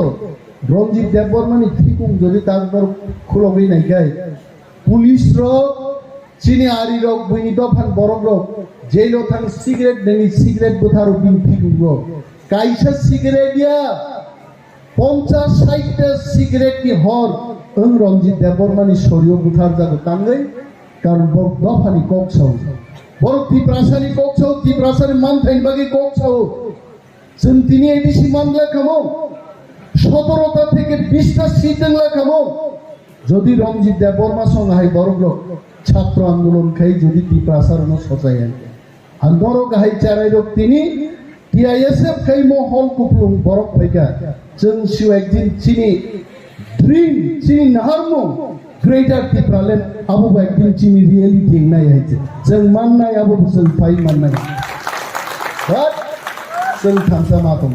রঞ্জিত দেববর্মানি ঠিকুম যদি তারপর খুলবই নাই গায় পুলিশ রক চিনি আরি রক বইনি দফান বরং রক জেলও থাং সিগারেট নেই সিগারেট বোথারও বিন ঠিকুম রক কাইসা সিগারেট ইয়া 50-60টা সিগারেট কি হর রঞ্জিত দেববর্মানি শরীয় বুথার যাবে তাঙ্গাই কারণ দফানি কক সাউ বড় ত্রিপ্রাসানি কক সাউ ত্রিপ্রাসানি মান থাইন বাকি কক সাউ जों दिनै एडिसि मामला खामो 17টা থেকে 20টা সিট খামো যদি রঞ্জিত দেববর্মা সঙ্গে বরগ্রক ছাত্র আন্দোলন খাই যদি ত্রিপ্রাসারণ সজাই আন্দোরক হাই চারাই রক তিনি টিআইএসএফ খাই মহল কুপলুং বরক ফাইকা जों सिउ একদিন চিনি ড্রিম চিনি নাহারমো গ্রেটার ত্রিপ্রালেন আবু একদিন চিনি রিয়েলিটি নাই আইছে जों মাননাই আবু जों ফাই মাননাই जों थामसा मातम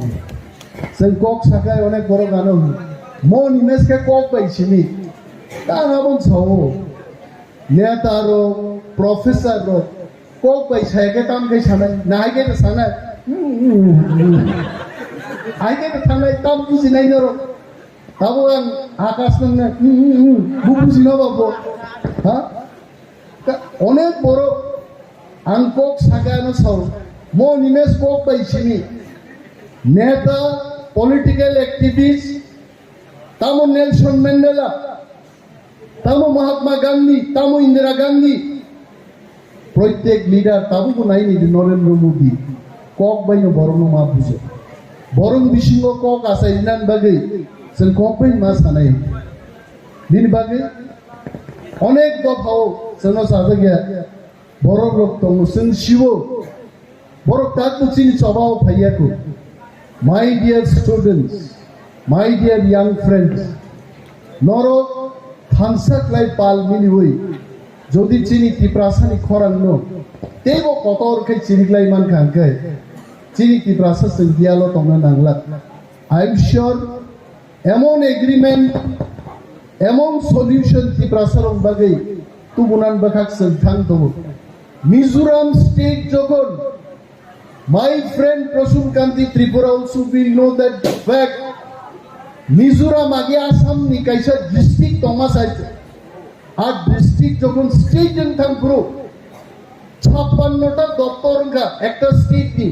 जों कक साखाय अनेक बर' गानो मन इमेज के कक बायसिनि ताङा बंसावो नेता रो प्रोफेसर रो कक बायसाय के काम के सानाय नाय के सानाय आय के थानाय काम बुजिनाय रो आबो आं आकाश नंने बुजिनो बाबो हा अनेक बर' आं कक साखायनो साव mon imes kok baisini नेता पॉलिटिकल एक्टिविस्ट तामो नेल्सन मंडेला तामो महात्मा गांधी तामो इंदिरा गांधी प्रत्येक लीडर ताबो को नाई नि नरेंद्र मोदी कक बायनो बरनो मा बुझे बरन बिसिंगो कक आसाइनान बागै जों ककबै मा सानाय बिनि बागै अनेक दफाव जोंनो साजागिया बरक रक दङ जों सिवो बरक ताकु चिनि सबाव फायाखौ My dear students, my dear young friends, noro thansa klai pal mini hui, jodi chini tiprasani khorang no, tebo kotor kai chini klai man kangkai, chini tiprasa sengdialo tongna nanglat. I am sure, among agreement, among solution tiprasa rong bagai, tu bunan bakak sengthang tobo. Mizoram state jokon. My friend Prasun Kanti Tripura also will know that fact. Mizoram age Assam ni kaisa district Thomas aise. Our district যখন state জন থাম পুরো 56টা দপ্তর কা একটা state ni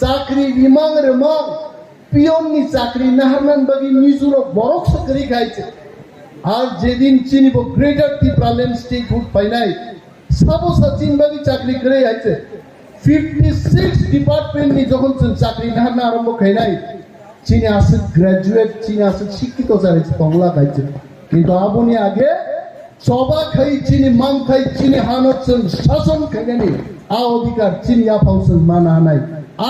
চাকরি রিমাং রেমাং peon ni চাকরি নাহারনান বাগি মিজোরাম বরক চাকরি খাইছে আর যেদিন চিনিব গ্রেটার ত্রিপুরাল্যান্ড স্টেট ফুড পাইনাই সাবো সচিন বাগি চাকরি করে আইছে 56 ডিপার্টমেন্ট নি যখন চাকরি না আরম্ভ খাইনাই চীনে আছে গ্রাজুয়েট চীনে আছে শিক্ষিত যারা বাংলা গাইছে কিন্তু আপনি আগে সবা খাই চিনি মান খাই চিনি হানছেন শাসন খাইনি আ অধিকার চিনি আপাউছেন মানা নাই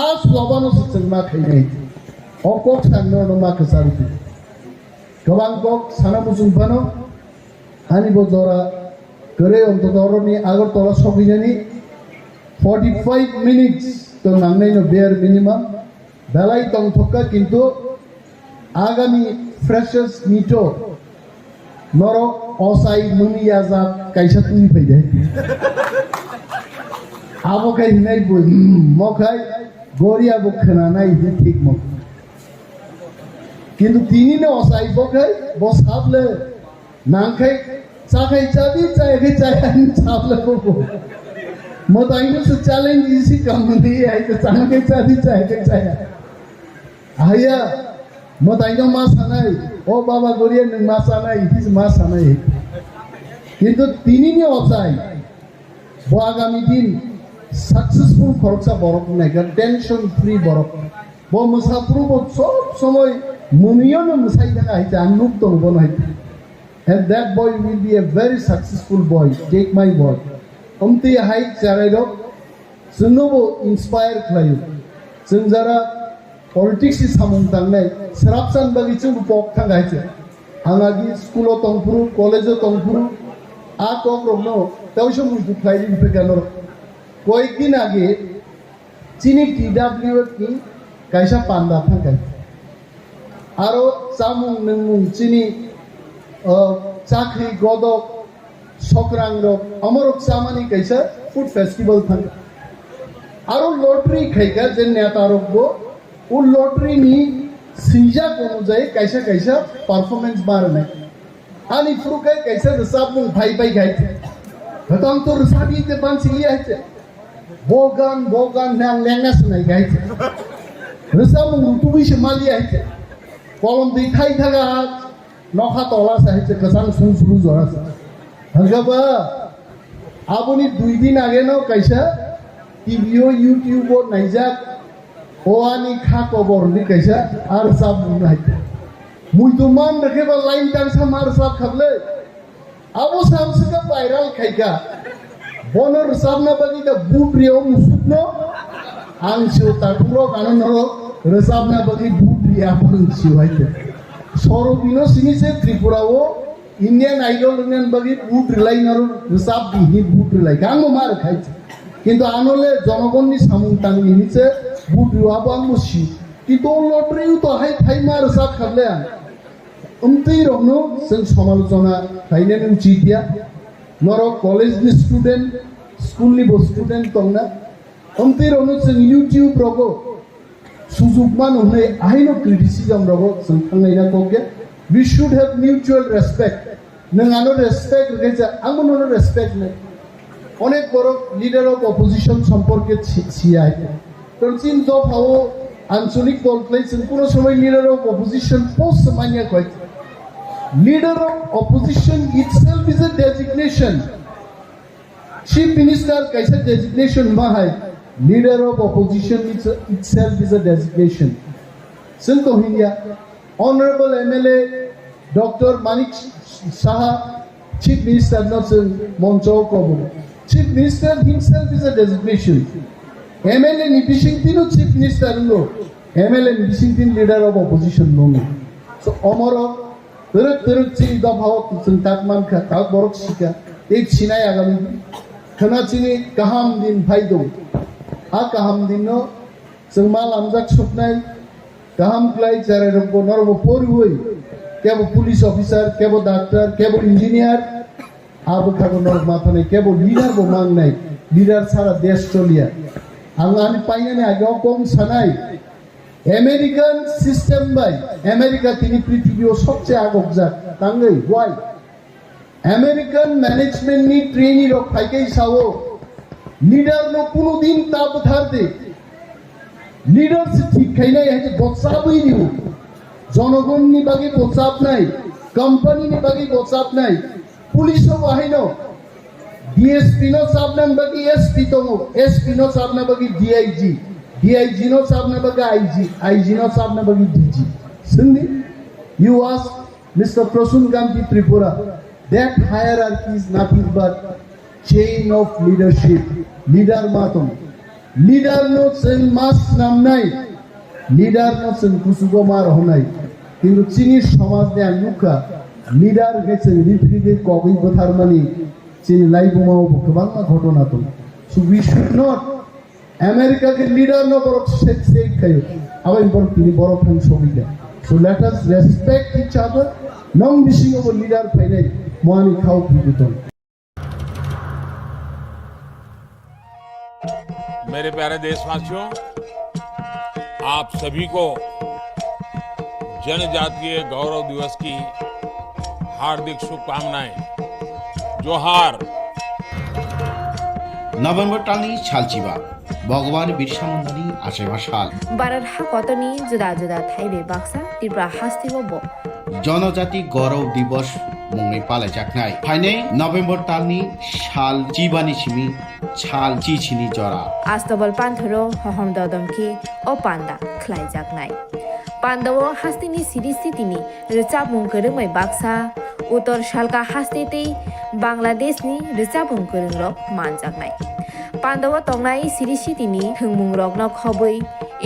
আজ লবানো সচেন মা খাইনাই অকক সান্নো মা কসারিতে গোবাং কক সানা মুসুম বানো হানি বজরা করে অন্ততরনি Agartala সবিজানি 45 minutes to nangnai no bare minimum dalai tong thokka kintu agami freshers mito noro osai muniya za kaisa tuni paide abo kai nai bol mokai goria bukhna nai hi thik mo kintu tini ne osai bokai bosable nangkai sakai chadi chai ke chai an chable ko Mothani se challenge isi company hai to sanake chadi chai ke chai aya Mothani ma sanai o baba goriya ma sanai his ma sanai kintu tini ni osai bo agami din successful khorcha borok nai ga tension free borok bo musapuru bo sob somoy muniyon musai daga hai anuk to bon hai and that boy will be a very successful boy take my word Omti hai charayro sunnobo inspire khlayo sunjara politics is samung tangnai serapsan bagi chung pok thangai che angagi school o tongpuru college o tongpuru a kok romno tawsho muju khlairi pekano koikdin age chini TWF ni kaisa panda thangai aro samung nungmung chini chakri godok सक्रंग रक अमरक सामानी कैसा food festival था आरो lottery खाइका जे नेता रक बो उ lottery नी सीजा कोनो जाय कैसा कैसा परफॉर्मेंस मारने आनी फ्रुक है कैसा रसाब मुंग भाई गाय हतंग तो रसाबी ते बन सिलिया है बोगान नांग लेंगस नहीं गाय रसाब मुंग तुबी से मालिया है कलम दै थाई थागा नखा तला साहित्य कसान सुन जरा सा हंगाबा आबुनी 2 दिन आगे न कैसा टीवीओ यूट्यूबो नाइजाक ओआनी खा खबर नि कैसा आर साब बुंनाय मुइदुमान रखेबा लाइन डांस मार साब खबले आबो सामसका वायरल खाइका बनर साबना बागी दा बुट्रियो मुसुकनो आंसो ताकुरो काननरो रसाबना बागी बुट्रिया पुन सिवाइते सरोबिनो सिनिसे त्रिपुराओ इंडियन आइडल इंडियन बागी बुट्रिलाई नरो रसाब बिहि बुट्रिलाई गांगो मार खाइते কিন্তু আনলে জনগণনি সামুং টাঙ্গি নিচে বুটুয়াবো আমসি কিন্তু লটারিও তো হাই থাই মার সাত খাবলে উমতেই রহনো जों সমালোচনা খাইনেন উচিত দিয়া নর কলেজনি স্টুডেন্ট স্কুলনি স্টুডেন্ট তংনা উমতেই রহনো जों ইউটিউব রগো সুযোগমান হনে আইনো ক্রিটিসিজম রগো जों थांनायना कोके we should have mutual respect नों आनो रेसपेक्ट रेजा आंबो नो रेसपेक्ट ने অনেক বড় লিডার অফ অপোজিশন সম্পর্কে সিআই তরচিন দ ভাও আঞ্চলিক দল প্লেছেন কোন সময় লিডার অফ অপোজিশন পোস্ট মানিয়া কয় leader of opposition itself is a designation chief minister কাইসা ডেজিগনেশন মাহাই leader of opposition itself is a designation जों तो हिंदिया honourable MLA doctor Manik Saha chief minister न जों मंचआव कबो Chief Minister himself is a designation. MLA ni bisingtino Chief Minister no. MLA ni bisingtin leader of opposition no. So omoro teruk chini da bhaw tung takman kha KOKBOROK sika ek chinai agami khana chini kaham din bhai do. A kaham din no जों मा लामजाक सपनाय गाहाम क्लाय जारे रंगो नरबो पोरुय केबो police officer केबो doctor केबो engineer आबो थागो नर माथाने केबो leader बो मांगनाय leader सारा देश चलिया आंगानि पाइनाने आगे कम सानाय अमेरिकान सिस्टम बाय अमेरिका तिनि पृथ्वीयाव सबसे आगोगजा तांगै वाइ अमेरिकान मैनेजमेंट नि ट्रेनी रक फाइकै सावो लीडर नो कुनो दिन ताब थारदे लीडर से ठीक खाइनाय है बचाबै दिउ जनगण नि बागे बचाब नाय कंपनी नि बागे बचाब नाय पुलिस बाहायनो डीएसपी नो साबनान बागे एसपी तंगो एसपी नो साबना बागे डीआईजी डीआईजी नो साबना बागे आईजी आईजी नो साबना बागे DG Sindhi you ask Mr. Prasun Gampi Tripura that hierarchy is nothing but chain of leadership leader matom leader no sen mas namnai leader no sen kusugo mar honai কিন্তু চীনের সমাজ নে আনুকা leader গেছে রিট্রিটে কবি কথার মানে চীন লাইবুমাও গোবাং ঘটনা তো so we should not America কে লিডার নো বড় সেট খায় আবার বড় তিনি বড় ফ্যান সবিকা so let us respect each other নং মিসিং অফ লিডার ফাইনাই মোয়ানি খাও পিটন मेरे प्यारे देशवासियों, आप सभी को जनजातीय गौरव दिवस की हार्दिक शुभकामनाएं। जोहार। नभेम्बर टालनि सालचिबा भगवान बिरसा मुंडानि आसेबा साल भारत हाकतनि जुदा जुदा थाइबे बाक्सा त्रिपुरा हास्तिबो जनजाति गौरव दिवस मुंगै पालायजाकनाय फाइनै नभेम्बर टालनि साल चिबानि सिमि साल चिचिनि जरा आस्तबल पान्थरो हहम ददमखि ओ पान्दा ख्लायजाकनाय पान्दाव हास्तिनि सिरिस्थितिनि रोचाबुं गोरोङै बाक्सा उत्तर सालका हास्तेतै बांलादेशनि रोचाबुं गोरोंरक मानजाकनाय पान्दाव तंनाय सिरिस्थितिनि थोंमुं रकन खबै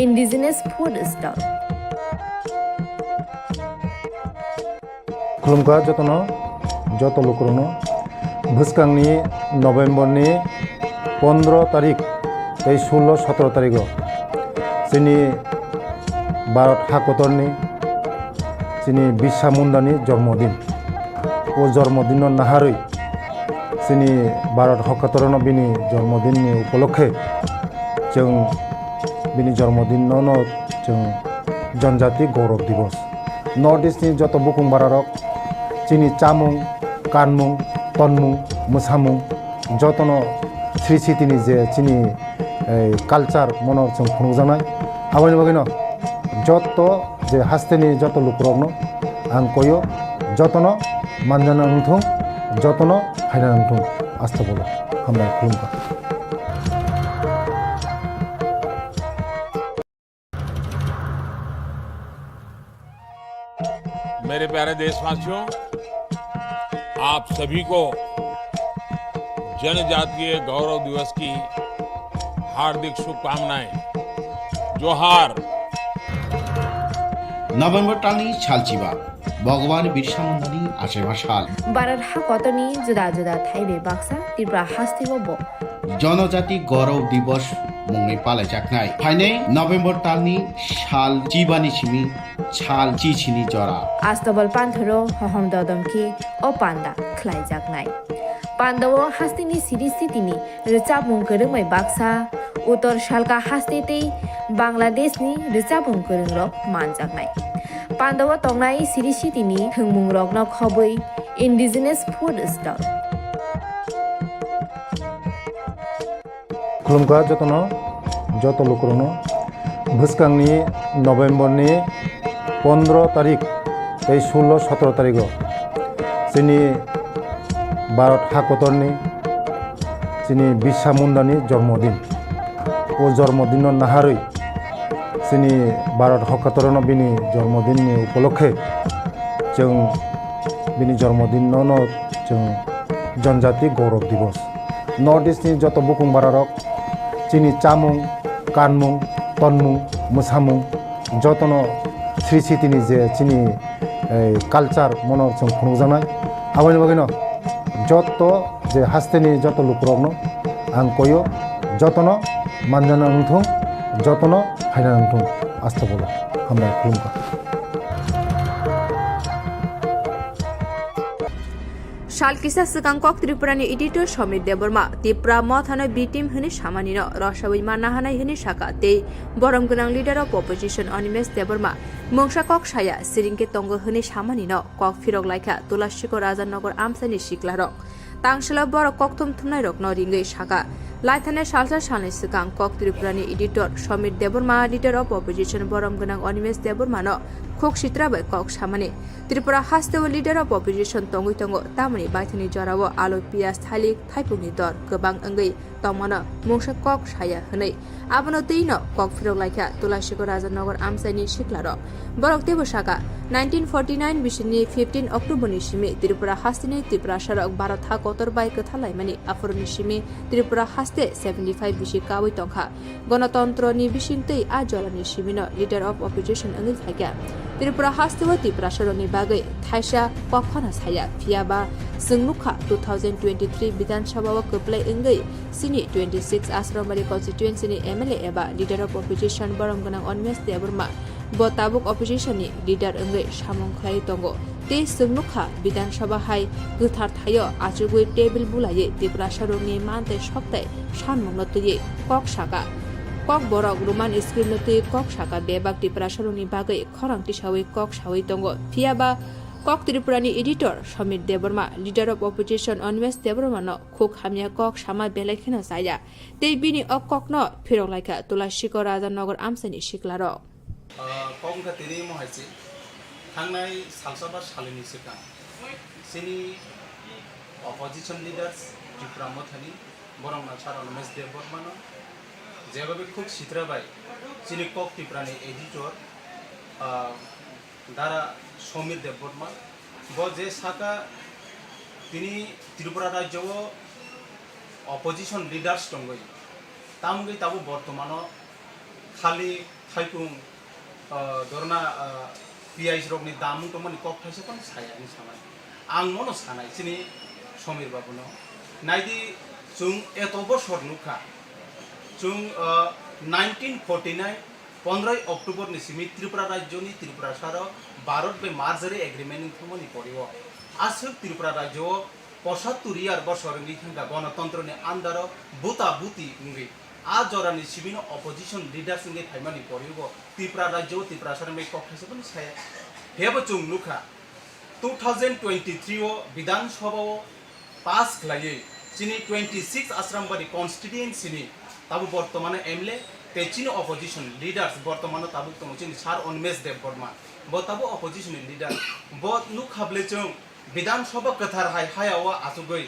इन्डिजिनास फुड स्टल खुलुमखा যত লোকরনো ভুসকাংনি নভেম্বরনি 15 তারিখ 16-17 তারিখও চিনি ভারত হাকতরনি চিনি বিরসা মুন্ডানি জন্মদিন ও জন্মদিনের নাহারই जोंनि भारत हकातरन बिनि जन्मदिननि उपलक्षे जों बिनि जन्मदिनावनो जों जनजाति गौरव दिवस नर्थ इस्टनि जत बुकुं बारारक जोंनि चामुं कानमुं तनमुं मोसामुं जतन श्री सिटिनि जे जोंनि कालचार मनर जों खुंजानाय आबानि बागैनो जत जे हास्तेनि जत लुकरकनो आं कयो जतन मानजाना नोंथुं जतन फायना नोंथुं आस्था बोलो हामबाय खुलुमबाय। मेरे प्यारे देशवासियों, आप सभी को जनजातीय गौरव दिवस की हार्दिक शुभकामनाएं। जोहार। नभेम्बर टालनि सालचिबा भगवान बिरसा मुंडानि आसेमा साल भारत हाकतनि जुदा जुदा थाइबे बाक्सा त्रिपुरा हास्तिबो जनजाति गौरव दिवस मुंनि पालायजाकनाय फाइनै नभेम्बर टालनि साल चिबानि सिमी साल चिचिनि जरा आस्तबल पान्थरो हहम ददमखि ओ पान्दा ख्लाइजाकनाय पान्दाव हास्तिनि सिरि सिटिनि रिचाबुं गोरोमै बाक्सा उत्तर सालका हास्तेतै बांलादेशनि रिचाबुं गोरोंरक मानजाकनाय पान्दाव तंनाय सिरि सिटिनि थोंमुं रकनो खबै इन्डिजिनियास फुड स्टल खुलुमगा जतन जत लुकरनो भुसकांनि नभेम्बरनि 15 तारिख 16-17 तारिख जोंनि भारत हाकतरनि जोंनि बिरसा मुंडानि जन्मदिन ओ जन्मदिन नाहारै जोंनि भारत हकातरन बिनि जन्मदिननि उपलक्षे जों बिनि जन्मदिनावनो जों जनजाति गौरव दिवस नर्थ इस्टनि जत बुकुं बारारक जोंनि चामुं कानमुं तनमुं मोसामुं जतन श्री सिटिनि जे जोंनि कालचार मनर जों खुंजानाय आबानि बागैनो जत जे हास्तेनि जत लुकरकनो आं कयो जतन मानजाना नोंथुं जतन फायना नोंथुं आस्था बोलो हामबाय खुलुमबाय। सालकिसा सिगांकक त्रिपुरानि एडिटर समित देबरमा तिप्रा मथानो बिटिम होने सामानिनो रसाबै मानना हानाय होने साका ते बरम गोनां leader of opposition Animesh Debbarma मोंसा कक साया सिरिंके तंग होने सामानिनो kokphiroklaikha तुलासिको राजानगर आमसानि सिक्लारक तांसला बर कक्थुम थुमनाय रक नरिंगै साका लाइथाने सालसा सालनि सिगां कक त्रिपुरानि editor Samit Debbarma leader of opposition बरम गोनां अनिमेश देबरमानो खोक सित्राबाय कक सामानि त्रिपुरा हास्तेव लिडार अफ अपोजिशन तंगै तंग तामनि बाइथनि जराव आलु पियाज थालिक थाइपुंनि दर गोबां अंगै तंमानो मोंसा कक साया हनै आबनो तैनो kokphiroklaikha तुलासिको राजानगर आमसानि सिक्लारक बरक तेबो साका 1949 बिसिनि 15 अक्टोबरनि सिमी त्रिपुरा हास्तेनि त्रिपुरा सरक भारत हा कतर बाय कथालायमानि आफरनि सिमी त्रिपुरा हास्ते 75 बिसि काबै तंखा गणतन्त्रनि बिसिंतै आ जरानि सिमिनो लिडार अफ अपोजिशन अंगै फाइका त्रिपुरा हास्तेव त्रिपुरा सरकनि बागै थाइसा कखना साया फियाबा जोंनुखा 2023 विधानसभा कप्लाय अंगै सिनि 26 आश्रमबारी कन्स्टिट्युएन्सीनि MLA एबा लिडार अफ अपोजिशन बरम गोनां अनिमेश देबरमा बताबुक अपोजिशननि लिडार अंगै सामुं खलाय तंगो ते जोंनुखा विधानसभा हाय गोथार थायो आजुगुइ टेबल बुलायै त्रिपुरा सरकनि मानते सप्ताह सानमुंनो तुयै कक साका KOKBOROK रोमान स्क्रिन नतुयै कक साका बेबाग त्रिपुरा सरकनि बागै खरांथि सावै कक सावै तंगो फियाबा कक त्रिपुरानि editor Samit Debbarma leader of opposition Animesh देबरमानो खोक हामिया कक सामा बेलायखिना जाया ते बिनि अ ककनो phiroklaikha तुलासिको राजानगर आमसानि सिक्लारक कमका तेरी महाइसे थांनाय सालसाबा सालिनि सिगां सिनि अपोजिशन लिडार्स त्रिपुरा मोथानि बरं नाचार अनिमेश देबरमानो जेबाबे खुब सित्राबाय सिनि कक त्रिपुरानि एडिटर दारा समित देबरमा ब जे साका तिनी त्रिपुरा राज्यव अपोजिशन लिडार्स दंगै तामगै ताबो बर्तमानो खाली थाइपुं दरना पियाज रकनि दाम दंमोन कक थाइसे कोन सायानि सामाय आं मनो सानाय सिनि समीर बाबुनो नायदि जों एत बছর नुखा जों 1949 15 अक्टोबर नि सिमी त्रिपुरा राज्यनि त्रिपुरा सारो भारत बे मार्जरी एग्रीमेंट थमनि परिव आसक त्रिपुरा राज्य 75 ইয়াर बसरनि थांगा गणतन्त्रनि आन्दाराव बुता बुति मुंगै आ जरानि सिबिनो अपोजिशन लीडर सिंगे थाइमानि परिबो त्रिपुरा राज्य त्रिपुरा सरमे कखैसबनि साया हेबो जुं नुखा 2023 विधानसभा पास खलायै चिनि 26 आश्रमबारि कन्स्टिट्युएन्सिनि ताबु बर्तमान MLA तेचिनो अपोजिशन लीडर्स बर्तमान ताबु तंग चिनि सार उन्मेष देव बर्मा ब ताबु अपोजिशन लीडर ब नुखाब्ले जों विधानसभा कथार हायावा आसुगै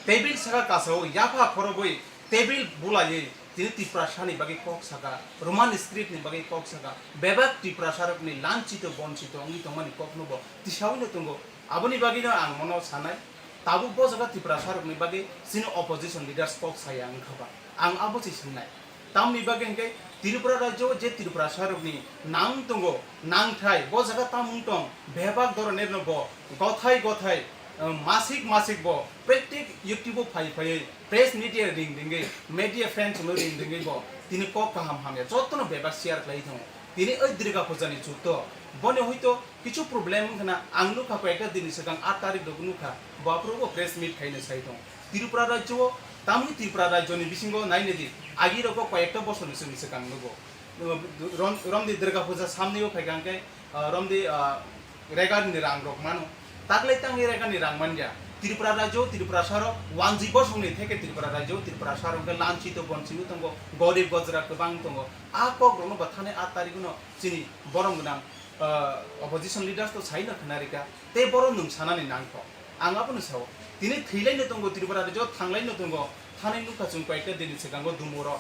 टेबिल सागा कासाव याफा खरबै टेबिल बुलायै तिनि त्रिपुरा सानि बागै कक सागा रोमान स्क्रिप्टनि बागै कक सागा बेबाक त्रिपुरा सारकनि लांचित बंचित अंगि तंमानि कक नुबो तिसावनो तंगो आबनि बागैनो आं मनो सानाय ताबु ब जागा त्रिपुरा सारकनि बागै सिनो अपोजिशन लीडर्स कक साया आंखाबा आं आबोसि सोंनाय तामनि बागै हंके त्रिपुरा राज्य जे त्रिपुरा सारकनि नां तंगो नांथाय ब जागा तामुं तं बेबाक दरनेर ब गथाय गथाय मासिक मासिक ब प्रत्येक यूट्यूब फाइ फाइ प्रेस मीडिया रिंग दिंगे मीडिया फ्रेंड्स नो रिंग दिंगे ब तिनि कक काहाम हामे जतनो बेबाक शेयर खाइ थं तिनि ओइ दुर्गा पूजानि जुतो बने हयतो किछु प्रॉब्लेम खना आंनु खा कयटा दिन सिगां 8 तारिख दगनु खा बाफ्रोबो प्रेस मीट खाइनो साइ थं त्रिपुरा राज्य तामनि त्रिपुरा राज्यनि बिसिंगो नायनेदि आगिरको कयटा बसरनि सिगां नुगो रमदि दुर्गा पूजा सामनेयाव फैगांके रमदि रेगानि रांग्रक मानो तागलै तांनि रेगानि रांमानया त्रिपुरा राज्य त्रिपुरा सारो वानजि बसंनि थेके त्रिपुरा राज्य त्रिपुरा सारो के लांचित बंचिनु तंगो गरीब गजरा गोबां तंगो आ कग्रनो बाथाने 8 तारिखनो चिनि बरम गोनां अपोजिशन लीडर्स तो साइना खनारिका ते बरो नों सानानि नांखो आंगाबो साव तिनि थैलायनो तंगो त्रिपुरा राज्य थांलायनो तंगो थानै नुखा जों कयटा दिन सिगांगो दुमरो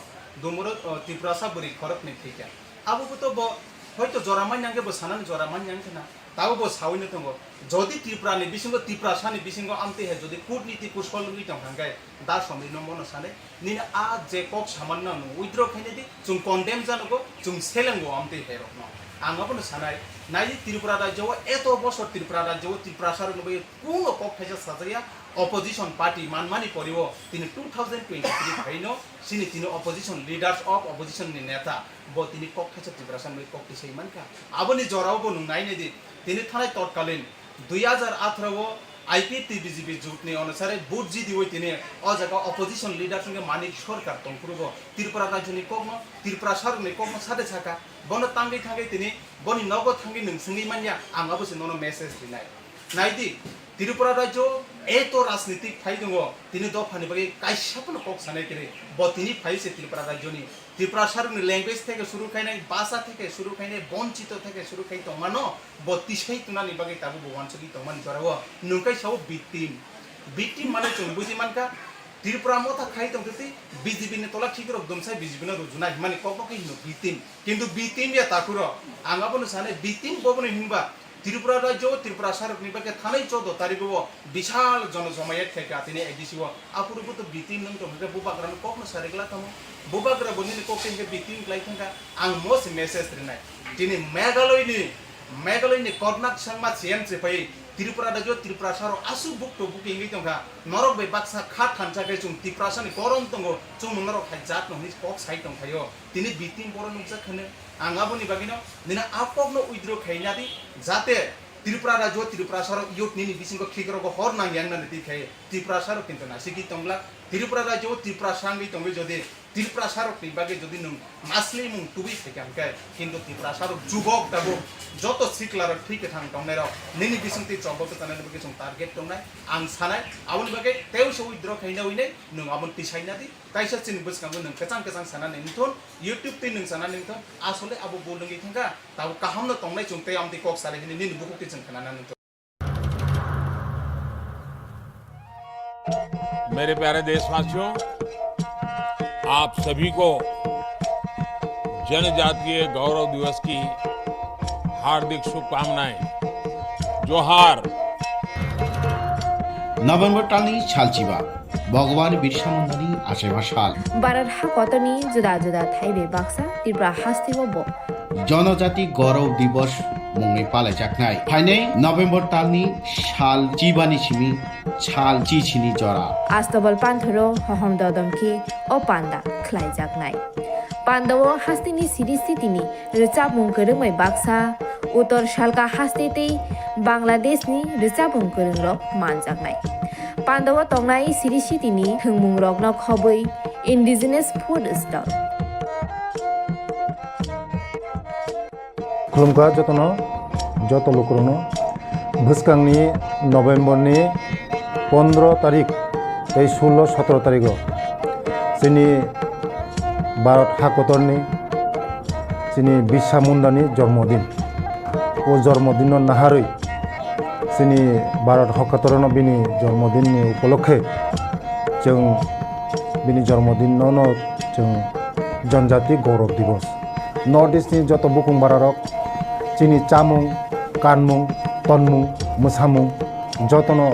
त्रिपुरा साबुरि खरपनि थैका आबो तो ब हयतो जरामान नांगे ब सानानि जरामान नांखना ताबो ब सावैनो तंगो जदि त्रिपुरानि बिसिंगो त्रिपुरा सानि बिसिंगो आमते हे जदि कूटनीति कुशलनि तंगांगाय दा समनि नमनो साने निन आ जे कक सामान्य उइद्र खाइनेदि जों कन्डेम जानगो जों सेलेंगो आमते हे रखनो आंगाबो सानाय नाय त्रिपुरा राज्य एतो बसर त्रिपुरा राज्य त्रिपुरा सारनो बे कोनो कक थाइजा साजाया opposition party manmani poribo tini 2023 bhaino sini tini opposition leaders of opposition ni neta bo tini kokhacha tibrasan mai kokti sei manka aboni jorao bo nungai ne di tini thanai totkalin 2018 wo IPT BJP jutni anusare budji dioi tini o jaga opposition leader sange manik sarkar tongkrubo Tripura rajyoni kokno Tripura sarni kokno sade chaka bono tangai thangai tini boni nogo thangai nungsungi manya angabo se nono message dinai naidi Tripura राज्य एतो राजनीतिक phi दङ तिनि दफानि बागै काइसापन कक सानाय केरे ब तिनि फाइ से त्रिपुरा राज्यनि त्रिपुरा सारनि लैंग्वेज थेके शुरू खाइनाय भाषा थेके शुरू खाइनाय वंचित थेके शुरू खाइ तमानो ब तिसै तुनानि बागै ताबु बवानसगि तमान जराव नुंकाय साव victim माने जों बुजि मानका त्रिपुरा मथा खाइ तंगति बीजेपी ने तला खिग्रो दमसाय बीजेपी ने रुजुनाय माने कककै नु victim किन्तु victim या ताकुरो आंगाबो साने victim बबने हिंबा त्रिपुरा राज्य त्रिपुरा सारकनि बागै थानै 14 तारिखो विशाल जनजमायत थेका तिनि एडिसिव आपुरबो तो victim नंग तो हगे बुबाग्रानो ककनो सारेगला तमो बुबाग्रा बनिनि कककै के victim लाइथंगा आं मोस मेसेज रिनाय तिनि मेघालयनि कर्नाटक संमा सीएम सिफाय त्रिपुरा राज्य त्रिपुरा सारो आसु बुकतो बुकिंगि तंगा नरक बे बाक्सा खा थानसाके जों त्रिपुरा सानि गरम तंगो जों नरक खाय जात ननि कक साइ तंखायो तिनि victim बर नुजा खने आंगाबोनि बागिनो दिना आपकनो उइद्रो खाइनादि जाते त्रिपुरा राज्य त्रिपुरा सारो युथ निनि बिसिंगो खिग्रगो हर नांगियाननानै दिखाय त्रिपुरा सारो किन्तु नासिगि तंगला त्रिपुरा राज्य त्रिपुरा सांगि तंगै जदि त्रिपुरा सारो नि बागे जदि नं मासलि मुं तुबि थेकामके किन्तु त्रिपुरा सारो जुबक दाबो जत सिक्लार ठीके थां तंनाय राव निनि बिसिंति चबक तानानै बागे जों टार्गेट तंनाय आं सानाय आबोनि बागे तेवसो उइद्रो खाइना उइने नं आबोन तिसाइनादि ताइसा चिनि बसकांगो नं कचां सानानै निथन YouTube ति नं सानानै निथन आसले आबो बोलंगि थंगा ताबो काहामनो तंनाय जों ते आमति कक सारे निनि बुकुति जों खानानै मेरे प्यारे देशवासियों, आप सभी को जनजातीय गौरव दिवस की हार्दिक शुभकामनाएं। जोहार। नभेम्बर टालनि सालचिबा भगवान बिरसा मुंडानि आसेबा साल भारत हाकतनि जुदा जुदा थाइबे बाक्सा त्रिपुरा हास्तिबो जनजाति गौरव दिवस मुंनि पालायजाखनाय फाइनै नभेम्बर टालनि साल चिबानि सिमि साल चिचिनि जरा आस्तबल पान्थरो हहम ददमखि ओ पान्दा ख्लायजाखनाय पान्दावो हास्तिनि सिरिस्थितिनि रोचाबुं गोरोमै बाक्सा उत्तर सालका हास्तेतै बांलादेशनि रोचाबुं गोरोंरक मानजाखनाय Pandawa tongnai siri sitini thungmung rokno khobui indigenous food stall. खुलुमखा जतनो जत लोकरनो भुसकांनि नभेम्बरनि 15 तारिख 16-17 तारिख जोंनि भारत हादरनि जोंनि बिरसा मुंडानि जन्मदिन ओ जन्मदिन नाहारै जोंनि भारत हादरनो बिनि जन्मदिननि उपलक्षे जों बिनि जन्मदिनावनो जों जनजाति गौरव दिवस नर्थ इस्टनि जत बुकुं बारारक जोंनि चामुं कानमुं तनमुं मोसामुं जतनो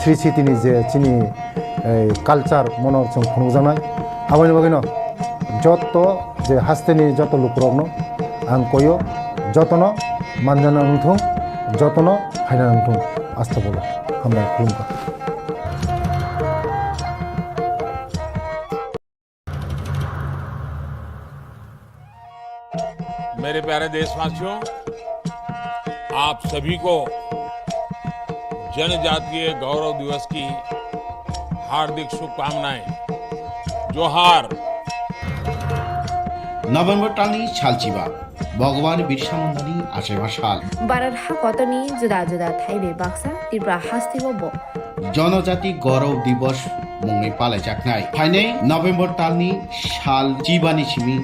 श्री सिटिनि जे जोंनि कालचार मनो जों खुंजानाय आबायनि बागैनो जत जे हास्तेनि जत लुकरकनो आं कयो जतनो मानजाना उंथुं जतनो हायना उंथुं आस्था बोलो हामबाय खुलुमखा मेरे प्यारे देशवासियों, आप सभी को जनजातीय गौरव दिवस की हार्दिक शुभकामनाएं। जोहार। नभेम्बर टालनि सालचिबा भगवान बिरसा मुंडानि आसेबा साल Barat hakotoni juda juda thaibe baksa Tipra hastibo bo. जनजाति गौरव दिवस मुङै पालायजानाय फाइनै नभेम्बर टालनि साल चिबानि सिमी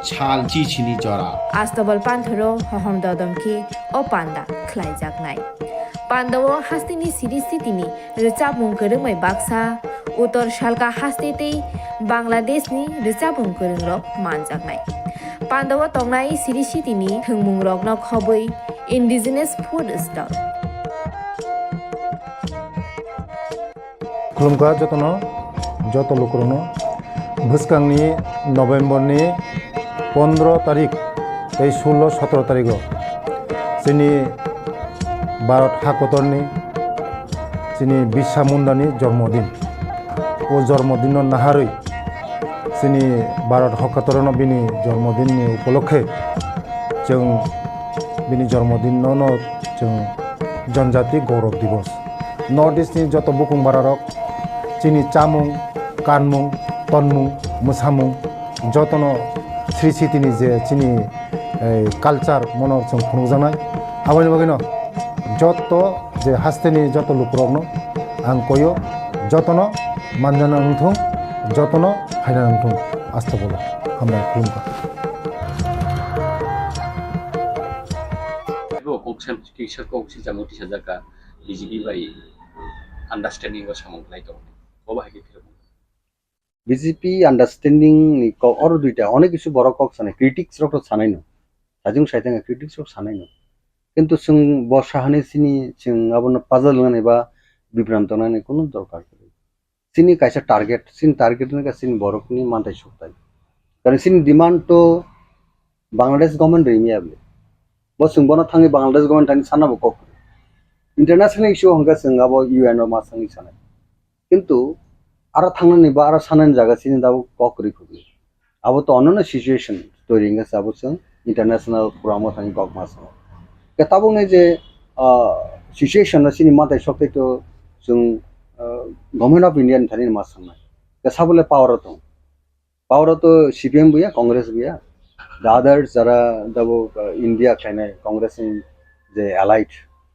साल चिचिनि जरा Astobal panthoro hohom dodamki o panda khlaijaknai. Pandawo hastini siri sitini recapmung kerengmai baksa utor salka hastitei Bangladeshni recapmung kerengrok manjaknai. Pandawo tongnai siri sitini thungmung rokno khobui indigenous food stall. खुलुमखा जतनो जत लोकरनो भुसकांनि नभेम्बरनि 15 तारिख 16-17 तारिख जोंनि भारत हादरनि जोंनि बिरसा मुंडानि जन्मदिन ओ जन्मदिन नाहारै जोंनि भारत हादरनो बिनि जन्मदिननि उपलक्षे जों बिनि जन्मदिनावनो जों जनजाति गौरव दिवस नर्थ इस्टनि जत बुकुं बारारक जोंनि चामुं कानमुं तनमुं मोसामुं जतनो श्री सिटिनि जे जोंनि कालचार मनो जों खुंजानाय आबायनि बागैनो जत जे हास्तेनि जत लुकरकनो आं कयो जतनो मानजाना उंथुं जतनो हायना उंथुं आस्था बोलो हामबाय खुलुमखा Silchajakmano BJP by understanding was among like BJP understanding ni ko or duita onek kichu boro kok sane critics rok sanai no sajung saitang critics rok sanai no kintu sung boshahani sini sung abono puzzle ngane ba bibranto nane kono dorkar sini kaisa target sin target ne ka sin borok ni mantai soktai karon sin demand to Bangladesh government remiable bo sung bono thangi Bangladesh government tani sanabo kok international issue hangga sung abo UN ma sangi sanai কিন্তু আর থাংনানি বা আর সানান জায়গা চিনি দাবো ককরি খুবই আবো তো অন্যান্য situation তৈরি গেছে আবো সং ইন্টারন্যাশনাল প্রোগ্রামও থাকি কক মাস কে তাবো নেই যে সিচুয়েশন চিনি মাথায় শক্তি তো जों गभर्नमेंट ऑफ इंडिया थानी मास साननाय কে সাবলে पावर तो सीपीएम बुया कांग्रेस बुया द अदर्स जरा दाबो इंडिया खाने कांग्रेस जे एलाइड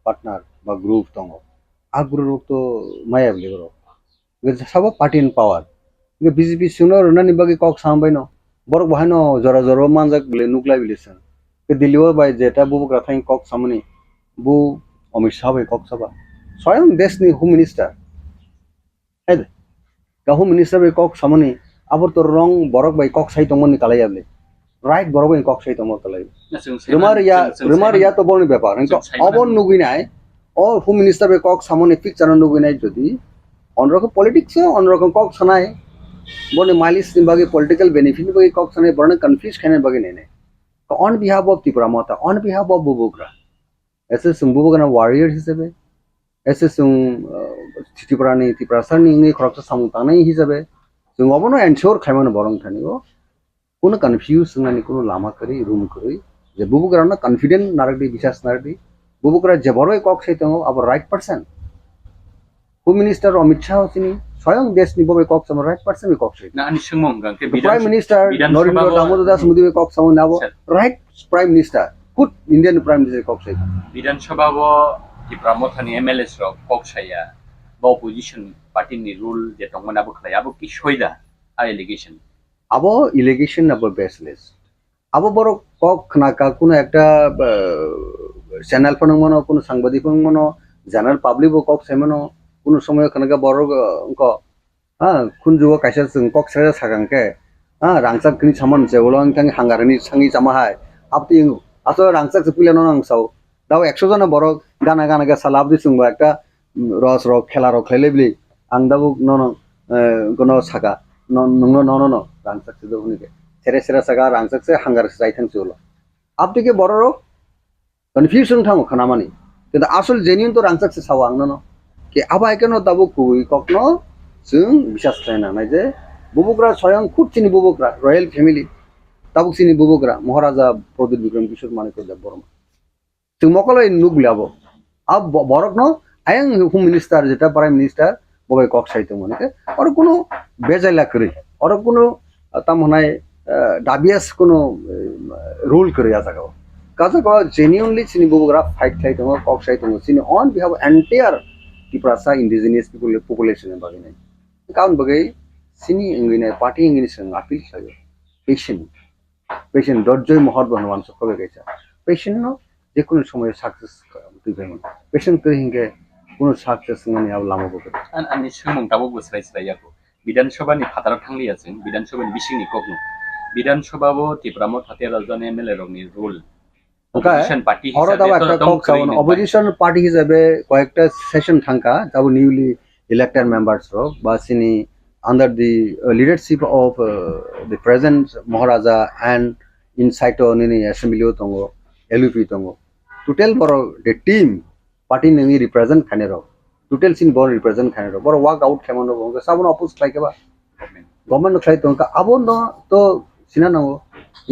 पार्टनर बा ग्रुप दङ आ ग्रुप तो मायाबले गरो सब पार्टी इन पावर बीजेपी सुनो रनानि बागी कक सामबायनो बरक बहायनो जरा जरा मानजाक बले नुक्ला बिलेसन के दिल्लीव बाय जेटा बुबुग्रा थां कक सामनि बु अमित शाह बाय कक साबा स्वयं देशनि होम मिनिस्टर है का होम मिनिस्टर बाय कक सामनि आबर तो रंग बरक बाय कक साइ तंगमनि कालायाबले राइट बरक बाय कक साइ तंगम कालाय रुमारिया तो बनि ब्यापार अबन नुगिनाय ओ होम मिनिस्टर बाय कक सामनि पिक्चर नुगिनाय जदि অন্যরকম পলিটিক্স অন্যরকম কক সানায় বনে মাইলিস নিবাগে পলিটিক্যাল বেনিফিট নিবাগে কক সানায় বনে কনফিউজ খানে বাগে নেনে on behalf of Tripura Motha on behalf of বুবুগ্রা এসে সুং বুবুগ্রা ওয়ারিয়ার হিসেবে এসে সুং ত্রিপুরানি ত্রিপুরা সারনি ইংনি খরকটা সামুতানাই হিসেবে जों অবনো এনশোর খাইমানো বরং থানিও কোনো কনফিউজ নানি কোনো লামা করি রুম করি যে বুবুগ্রা না কনফিডেন্ট নারদি বিশ্বাস নারদি বুবুগ্রা যে বড়ই কক সাইতঙ্গ আবার right person home minister Amit Shah চিনি স্বয়ং দেশ নি ববে কক সামন রাইট পারসন কক সাই না আমি সুমং গাঙ্কে প্রাইম মিনিস্টার নরেন্দ্র দামোদর দাস মোদী কক সামন নাবো রাইট প্রাইম মিনিস্টার কুট ইন্ডিয়ান প্রাইম মিনিস্টার কক সাই বিধানসভা ত্রিপুরা মথানি MLA রক কক্সাইয়া বা অপোজিশন পার্টিনি রুল যে তংমান আবো খালাই আবো কি সইদা আর এলিগেশন আবো ইলিগেশন আবো বেসলেস আবো বড় কক নাকা কোনো একটা চ্যানেল ফোন মনো কোনো সাংবাদিক ফোন মনো জেনারেল পাবলিক কক সেমনো কোনো সময় খানাকা বড় অঙ্ক হ্যাঁ খুন যুব কাইসা जों কক সেরা সাগাংকে হ্যাঁ রাংসাক কিনি সামান যেগুলো আং হাঙ্গারনি সাঙ্গি জামাহাই আপনি আসলে রাংসাক পিলানো নাংসাও দাও 100 জন বড় গানা গানা গে সালাব দি সুংবা একটা রস রক খেলা রক খেলেবলি আং দাবু নন কোনো সাকা নন নন নন রাংসাক সে দবনিকে সেরে সেরা সাগা রাংসাক সে হাঙ্গার যাইথাং চলো আপনি কে বড় রক কনফিউশন থামো খানামানি কিন্তু আসল জেনুইন তো রাংসাক সে সাও আং নন কে আবা একেনো দাবু কুই কখনো जों বিশ্বাস খাই না যে বুবুকরা স্বয়ং খুব চিনি বুবুকরা রয়্যাল ফ্যামিলি তাবুক চিনি বুবুকরা মহারাজা প্রদীপ বিক্রম কিশোর মানিক দেব বর্মা जों মকলাই নুগলাবো আব বরক ন আয়ং হোম মিনিস্টার যেটা প্রাইম মিনিস্টার ববে কক সাইতো মনেকে আর কোনো বেজাইলা করে আর কোনো তামনায় ডাবিয়াস কোনো রুল করে আজাগাও কাজা ক জেনুইনলি চিনি বুবুকরা ফাইট খাইতো কক সাইতো চিনি on behalf entire Tiprasa indigenous population বাকি নাই কারণ বাকি চিনি ইংলিনে পার্টি ইংলিশ আপিল খাইও পেশেন্ট ধৈর্যই মহৎ বহমান সকলে গেছে পেশেন্ট ন যে কোনো সময় সাকসেস তুই ভাই পেশেন্ট করে হিংকে কোনো সাকসেস মানে আব লামো বকে আমি সুমং তাবো বসরাই ইয়াকো বিধানসভানি ফাতার থাংলি আছে বিধানসভানি বিশিংনি কখনো বিধানসভা ত্রিপুরা মথাতে রাজধানী MLA রংনি rule opposition party opposition party হিসেবে কয়েকটা সেশন থাকা যাব নিউলি ইলেক্টেড মেম্বার্স বা চিনি under the leadership of the present Maharaja and insight নিনি অ্যাসেম্বলিও দङ LUP দङ টোটাল বড় দি টিম পার্টি নङি রিপ্রেজেন্ট খানে রক টোটাল সিন বড় রিপ্রেজেন্ট খানে রক বড় ওয়ার্ক আউট খেমন রক সাবন অপোজ খাইকেবা গভর্নমেন্ট খাই দङ আবো ন তো সিনা নङ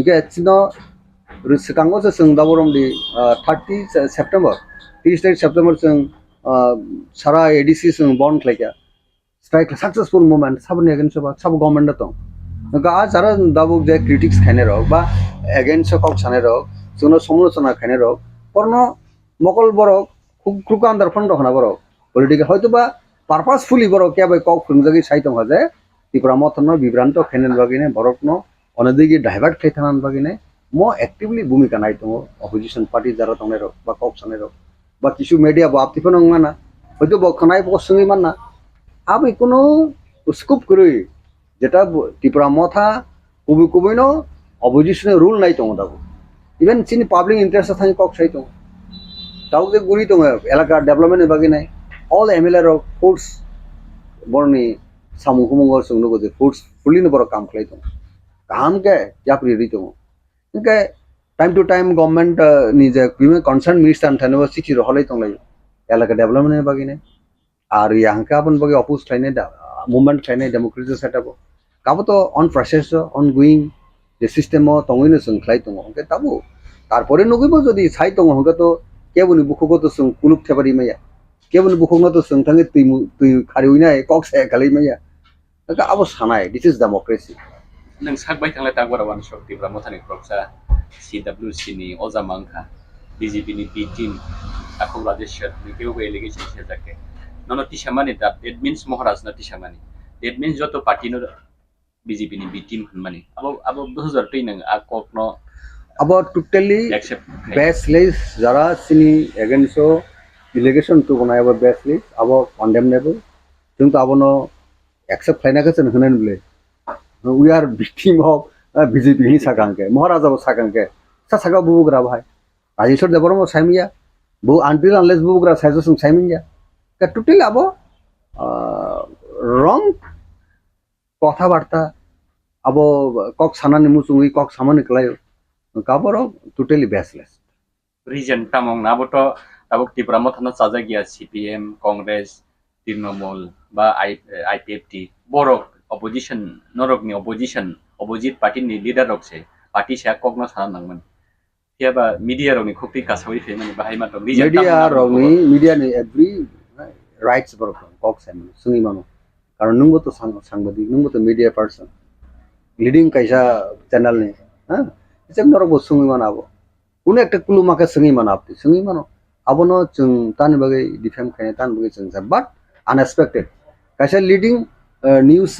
ইকে চিনো सिगाङाव जों दाबरम दि 30 सेप्टेम्बर 30 सेप्टेम्बर जों सारा ADC जों बन्द खालायगा स्ट्राइक सक्सेसफुल मुभमेंट साबन एगेन्स्ट सब गभर्नमेंट दं गा जारा दाबु जे क्रिटिक्स खाने रक बा एगेन्स्ट कक साने रक जोंनो समालोचना खाने रक परनो मकल बरक खुक आन्दार फन दखना बरक पलिटिक हयतो बा पारपासफुली बरक के बाय कक फुंजागि साइतम हाजे त्रिपुरा मथन बिभ्रान्त खेनेन बागिने बरकनो अनदिगि डाइभार्ट खायथानान बागिने मो एक्टिवली भूमिका नाय दङ अपोजिशन पार्टी जारा दंने रक बा कक साने रक बा किछु मीडिया बा आपतिफोन माना हयतो बखनाय बसङै मानना आबै कोनो स्कोप करै जेटा त्रिपुरा मथा कबि कबिनो अपोजिशन रुल नाय दङ दाबो इभेन चिनि पाब्लिक इंटरेस्ट थाङि कक साइ दङ दाउ जे गुरि दङ एलाका डेभलपमेन्ट बागि नाय ऑल MLA रक फोर्स बरनि सामु हुमंग सोंनो गजे फोर्स फुलिनो बर काम खालाय दङ काम के याप्रि रि दङ इनके टाइम टू टाइम गवर्नमेंट निजे कनसार्न मिनिस्टार थानोबा सिटी रहलै दंलायो एलाका डेभलपमेन्ट बागिने आरो याहंका बन बागि अपोज खायने मुभमेंट खायने डेमोक्रेसी सेटअप काबो तो ऑन प्रोसेस ऑन गोइंग जे सिस्टेम तंगैनो जों खाय दङ ओंके ताबो तारपरे नगैबो जदि साइ दङ होंगा तो केबुनि बुखुखो तो जों कुलुप थेबारि मैया केबुनि बुखुखो तो जों थाङै तुइ खारिउनाय कक साय खालै मैया का आबो सानाय दिस इज डेमोक्रेसी नों सागबाय थांलाय तागबारा वान शक्ति त्रिपुरा मथानि क्रक्सा CWC नि अजामांखा BJP नि बी टीम आखौ राजेश्वर निकेबो एलिगेशन से जाके ननो तिसामानि दैट मींस महाराज न तिसामानि दैट मींस जतो पार्टी न BJP नि बी टीम हनमानि अब 2003 नों आकनो अब टोटली बेसलेस जरा सिनी एगेंस्ट एलिगेशन तो बनाय अब बेसलेस अब कन्डेमनेबल जों तो अब न एक्सेप्ट खायनाखौ जों होनाय नले we are victim of BJP ni sakanke maharaja bo sakanke saka bubugra bhai rajeshwar debormo saimiya bu until unless bubugra suggestion saimiya ka totally abo wrong kotha barta abo kok sanani musungui kok samani klayo kaboro totally baseless region tamong naboto abo Tripura mothana chajagiya CPM Congress Trinamool ba IPFT borok opposition norokni opposite party ni leader rokse party sha kokno sana nangman tiaba media rokni khukti kasawi femani bahai ma media ni every rights borok kok saimano sungi mano karon nungbo to sangbadik nungbo to media person leading kaisa channel ni ha jem norok bo sungi mano abo kuno ekta kulu maka sungi mano apti sungi mano abono chung tan bagai defame khaine tan bagai chung but unexpected kaisa leading news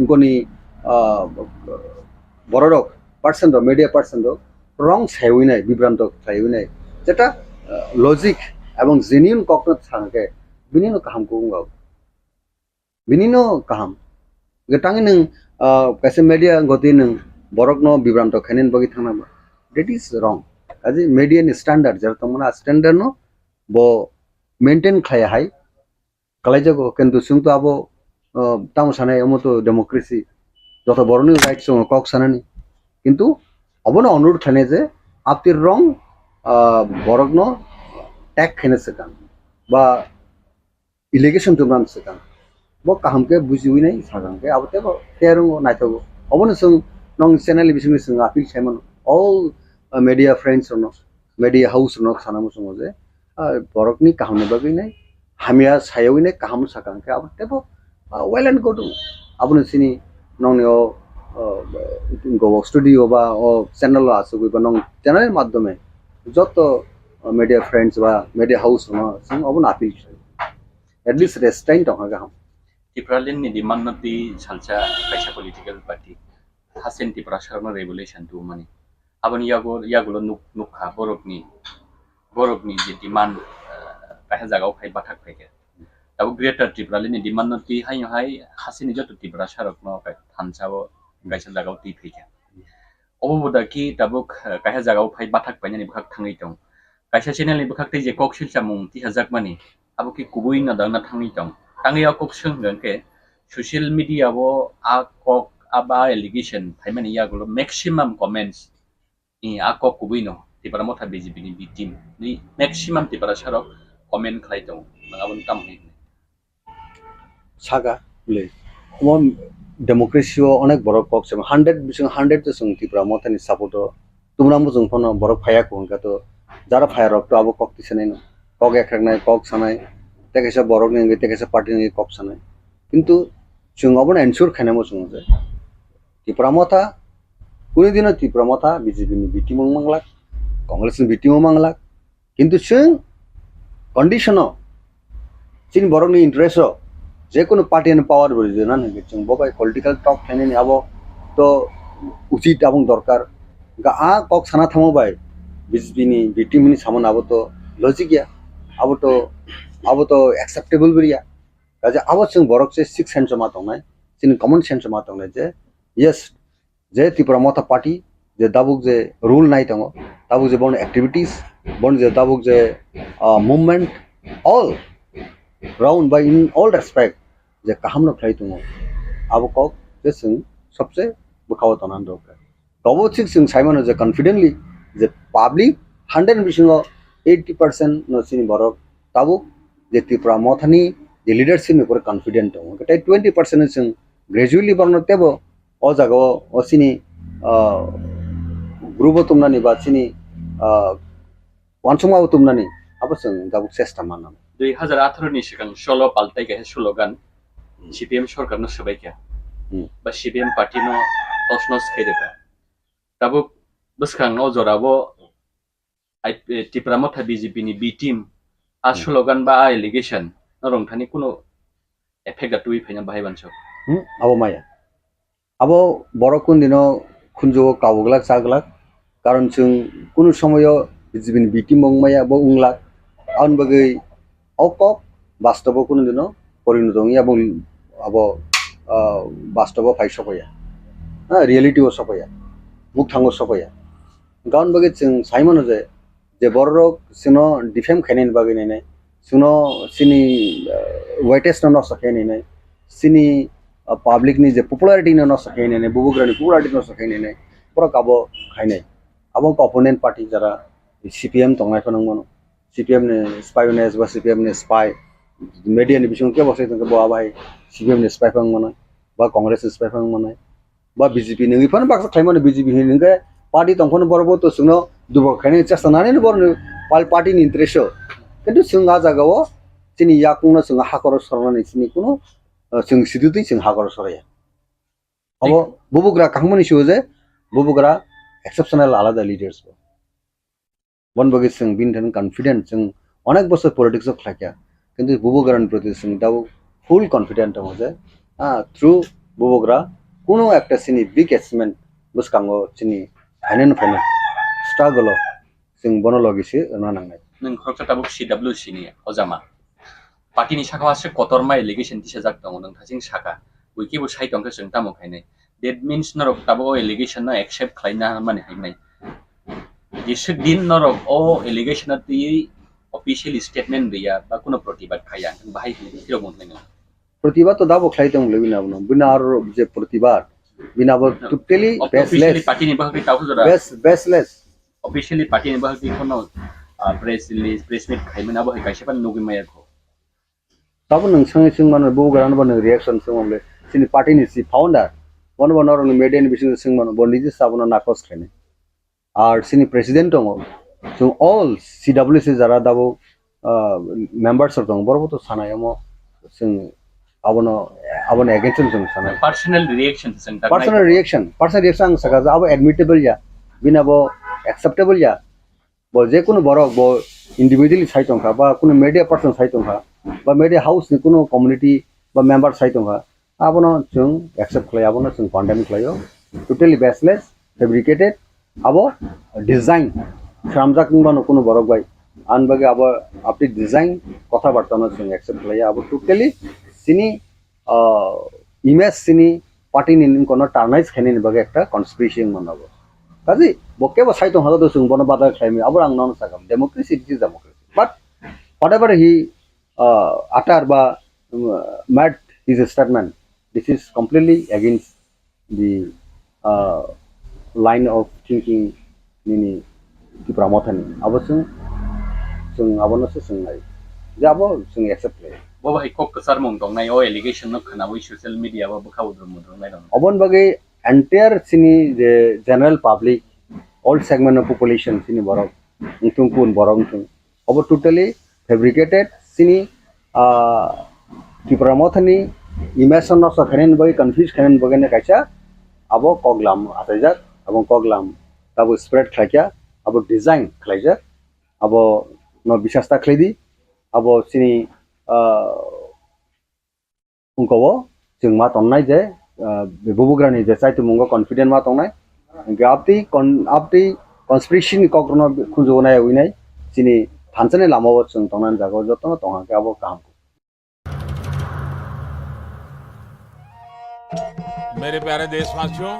ngoni borok person do media person do wrong সাইউই নাই বিভ্রান্ত সাইউই নাই যেটা logic এবং genuine ককনত সাংকে বিনিনো কাহাম কুঙ্গাও বিনিনো কাহাম গটাঙে নং কাছে media গতি নং বরক ন বিভ্রান্ত খানেন বগি থানা that is wrong আজি মিডিয়ান স্ট্যান্ডার্ড যেটা তোমরা স্ট্যান্ডার্ড ন ব মেইনটেইন খায় হাই কালাইজাগো কিন্তু সুংতো আবো তাম সানাই আমতো ডেমোক্রেসি যত বড়নি রাইটস কক সানানি কিন্তু অবন অনুরোধ খানে যে আপনি রং বরগ্ন ট্যাগ খেনে সেকান বা ইলিগেশন তোমরান সেকান ব কাহামকে বুঝিউই নাই সাগামকে আবতে তেরং নাইথাগো অবন সং নং চ্যানেল বিসমি সং আপিল সাইমন অল মিডিয়া ফ্রেন্ডস ন মিডিয়া হাউস ন সানামু সং যে বরকনি কাহামনে বাগৈ নাই হামিয়া সাইউই নাই কাহাম সাগামকে আবতে well and good আবন Sini নংনিও studio বা চ্যানেল আছে বা নং চ্যানেলের মাধ্যমে যত মিডিয়া ফ্রেন্ডস বা মিডিয়া হাউস जों অবন আপিল এটলিস্ট রেস্টাইন দং গাহাম টিপ্রালিন नि डिमान्डनति सालचा कायसा political party हासेन Tipra Sarna regulation दु माने आबन यागुलो नुखा बरकनि जे डिमान्ड काहे जागाव फाइ बाथाक फाइके दाबो ग्रेटर टिप्रालिन डिमान्डनति हाय हासेनि जत टिप्रा सरकनो थानसाबो गायसा जागाव ति फैके अबोदा कि दाबुक काहे जागाव फाइ बाथाक फाइनानि बखाक थाङै दं कायसा चेनेलनि बखाक दै जे कक सिलचामुं तिहाजाकमानि आबो कि कुबुइ ना दांना थाङै दं ताङैया कक सोंगोन के सोशल मीडिया वो आ कक आबा एलिगेशन फाइमानि यागुलो मैक्सिमम कमेंट्स इ आ कक कुबुइ न तिबारा मथा बीजेपी नि बि टीम नि मैक्सिमम तिबारा सरक कमेन्ट खालाय दं नङाबो तामनि সাগা বলে ওমন ডেমোক্রেসিও অনেক বড় কক আছে 100 বিসং 100 তো সং ত্রিপুরা মথানি সাপোর্ট তোমরা মু জং ফন বড় ফায়া কোনকা তো যারা ফায়ার রক তো আবো কক দিছে নাই কক একরাক নাই কক সানাই তেকেসা বড় নিয়ে তেকেসা পার্টি নিয়ে কক সানাই কিন্তু जों অবন এনশিওর খানামো जों যে ত্রিপুরা মথা কোন দিন ত্রিপুরা মথা বিজেপি নি বিটি মংমাংলা কংগ্রেস নি বিটি মংমাংলা কিন্তু जों কন্ডিশন চিন বড় নি ইন্টারেস্ট যে কোনো পার্টি এনে পাওয়ার বলি যে না जों ববাই পলিটিক্যাল টক খাইনি আবো তো উচিত এবং দরকার আ কক সানা থামো বাই বিজেপি নি বিটি মিনি সামন আবো তো লজিক या আবো তো অ্যাকসেপ্টেবল বলিয়া কাজে আবো जों বরক সে 6 সেন্স মা দংনাই চিন কমন সেন্স মা দংনাই যে ইয়েস যে ত্রিপুরা মথা পার্টি যে দাবুক যে রুল নাই দङ দাবুক যে বন অ্যাক্টিভিটিস বন যে দাবুক যে movement all round by in all respect जे काहम न फ्लाइ दङ आबो कक जे जों सबसे बुखाव तनान दरकार गबो थिक जों साइमन जे कॉन्फिडेंटली जे पब्लिक 100 बिसिङ 80% न सिनि बरक ताबो जे त्रिपुरा मथानि जे लीडरशिप नि पर कॉन्फिडेंट दङ गटाय 20% जों ग्रेजुअली बरन तेबो अ जागाव असिनि ग्रुप तुमनानि बा सिनि वानसुमाव तुमनानि आबो जों दाबो चेष्टा माननाम 2018 नि सिगां 16 पाल्टाय के स्लोगान सीपीएम सरकार न सबायखा बा सीपीएम पार्टी न तसनस खैदेका दाबो बसखां न जराबो टिप्रा मथा बीजेपी नि बी टीम आ स्लोगान बा एलिगेशन न रंथानि कुनो एफेक्ट तुइ फैना बाहायबानसो आबो माया आबो बरकुन दिनो खुनजो कावगलाक जागलाक कारण जों कुनो समयो बीजेपी नि बी टीम मंगमाया बो उंगला आउन बगै অকক বাস্তব কোনো দিন পরিণত এবং আব বাস্তব ফাই সফাইয়া হ্যাঁ রিয়েলিটিও সফাইয়া মুখ থাঙ্গ সফাইয়া গাউন বাগে जों সাইমন যে বড়রক সিনো ডিফেম খাইনাইন বাগে নাই সিনো সিনি ওয়েটেস্ট ন সখাই নাই সিনি পাবলিক নি যে পপুলারিটি ন সখাই নাই বুবুগ্রানি পপুলারিটি ন সখাই নাই পুরো কাবো খাইনাই আবো অপোনেন্ট পার্টি যারা সিপিএম তংনাই ফনং सीपीएम ने स्पाई ने बा सीपीएम ने स्पाई मीडिया ने बिसुं के बसे तंग बा भाई सीपीएम ने स्पाई फंग मनाय बा कांग्रेस ने स्पाई फंग मनाय बा बीजेपी ने इफान बाक्सा थाइमाने बीजेपी ने पार्टी तंखन बरबो तो सुनो दुबो खाने चेष्टा नाने बरनो पार्टी नि इंटरेस्ट किंतु जों आ जागाव sini yakungna sing hakor sornani sini kuno sing siduti sing hakor soraya abo bubugra kahmani suje bubugra exceptional alada leaders bon bagi sing bin confident sing onek bosor politics of khlakia কিন্তু বুবুগ্রান প্রতি সিং দাও ফুল confident হচ্ছে through বুবুগ্রা কোনো একটা সিনি big achievement বুসকাঙ্গো সিনি final struggle সিং বনলগিসি নানাंनाय नों खरखताबुक CWC नि अजामा पार्टीनि साखा आसे कतरमा एलिगेशन दिसा जाक दङ नों थाजिं साखा उइकिबो साइतंखौ जों तामो खायने दैट मीन्स नरक ताबो एलिगेशन ना एक्सेप्ट खायना माने हायनाय जिसु दिन नरक ओ एलिगेशन ति ऑफिशियल स्टेटमेंट दिया बा कोनो प्रतिबाद खाया बाहाय हिरो मोननाय प्रतिबाद तो दाबो खायतों लेबिना बनो बिनार जे प्रतिबाद बिनाबो टोटली बेसलेस पार्टीनि बाहागि तावखौ जरा बेसलेस ऑफिशियली पार्टीनि बाहागि कोनो प्रेस रिलीज प्रेस मीट खायमोनाबो गायसेबा नुगिमायाखौ ताबो नोंसंनि सिं माने बुबुग्रान बनो रिएक्शन सोमले सिनि पार्टीनि सि फाउंडर वन वन मेडियन बिसिन सिं माने बनिजि साबनो नाकस खायने आर सिनि प्रेसिडेंट दङ so all CWC jara dabo members of dong borobo to sanayamo sing abono against sing sanay personal reaction personal reaction saka abo admittable ya binabo acceptable ya bo je kono borok bo individually saitong kha ba kono media person saitong kha ba media house ni kono community ba member saitong kha abono sing accept khlai abono sing condemn khlayo totally baseless fabricated abo design Shamjak nungba no kono borok bai anbage abo apni design kotha barta no sing accept laya abo totally sini image sini party nin kono tarnish khani bage ekta conspiracy manabo kaji bokke ba saito hado sing bono badar khlaimi abo ang non sakam democracy is democracy but whatever he utter ba made his statement this is completely against the line of thinking nini TRIPURA Mothani abosung sung abono se sungai jabo sung accept le bo bai kok kasar mong dong nai o allegation no khana wi social media ba bukha udrum mudrum nai dong obon bage entire sini the general public all segment of population sini borok tung kun borok tung obo totally fabricated sini TRIPURA Mothani image no so kharen bage confuse kharen bage ne kaisa abo koglam atajak abong koglam tabo spread khakia abo design khlaija abo no bisasta khlaidi abo sini ungkowo jeng ma tonnai je bubugrani je chaitu mungo confident ma tongnai apti conspiracy ni kokrono khunjo nai uinai sini phanchane lamawo chung tongnan jago jotono tonga ke abo kam मेरे प्यारे देशवासियों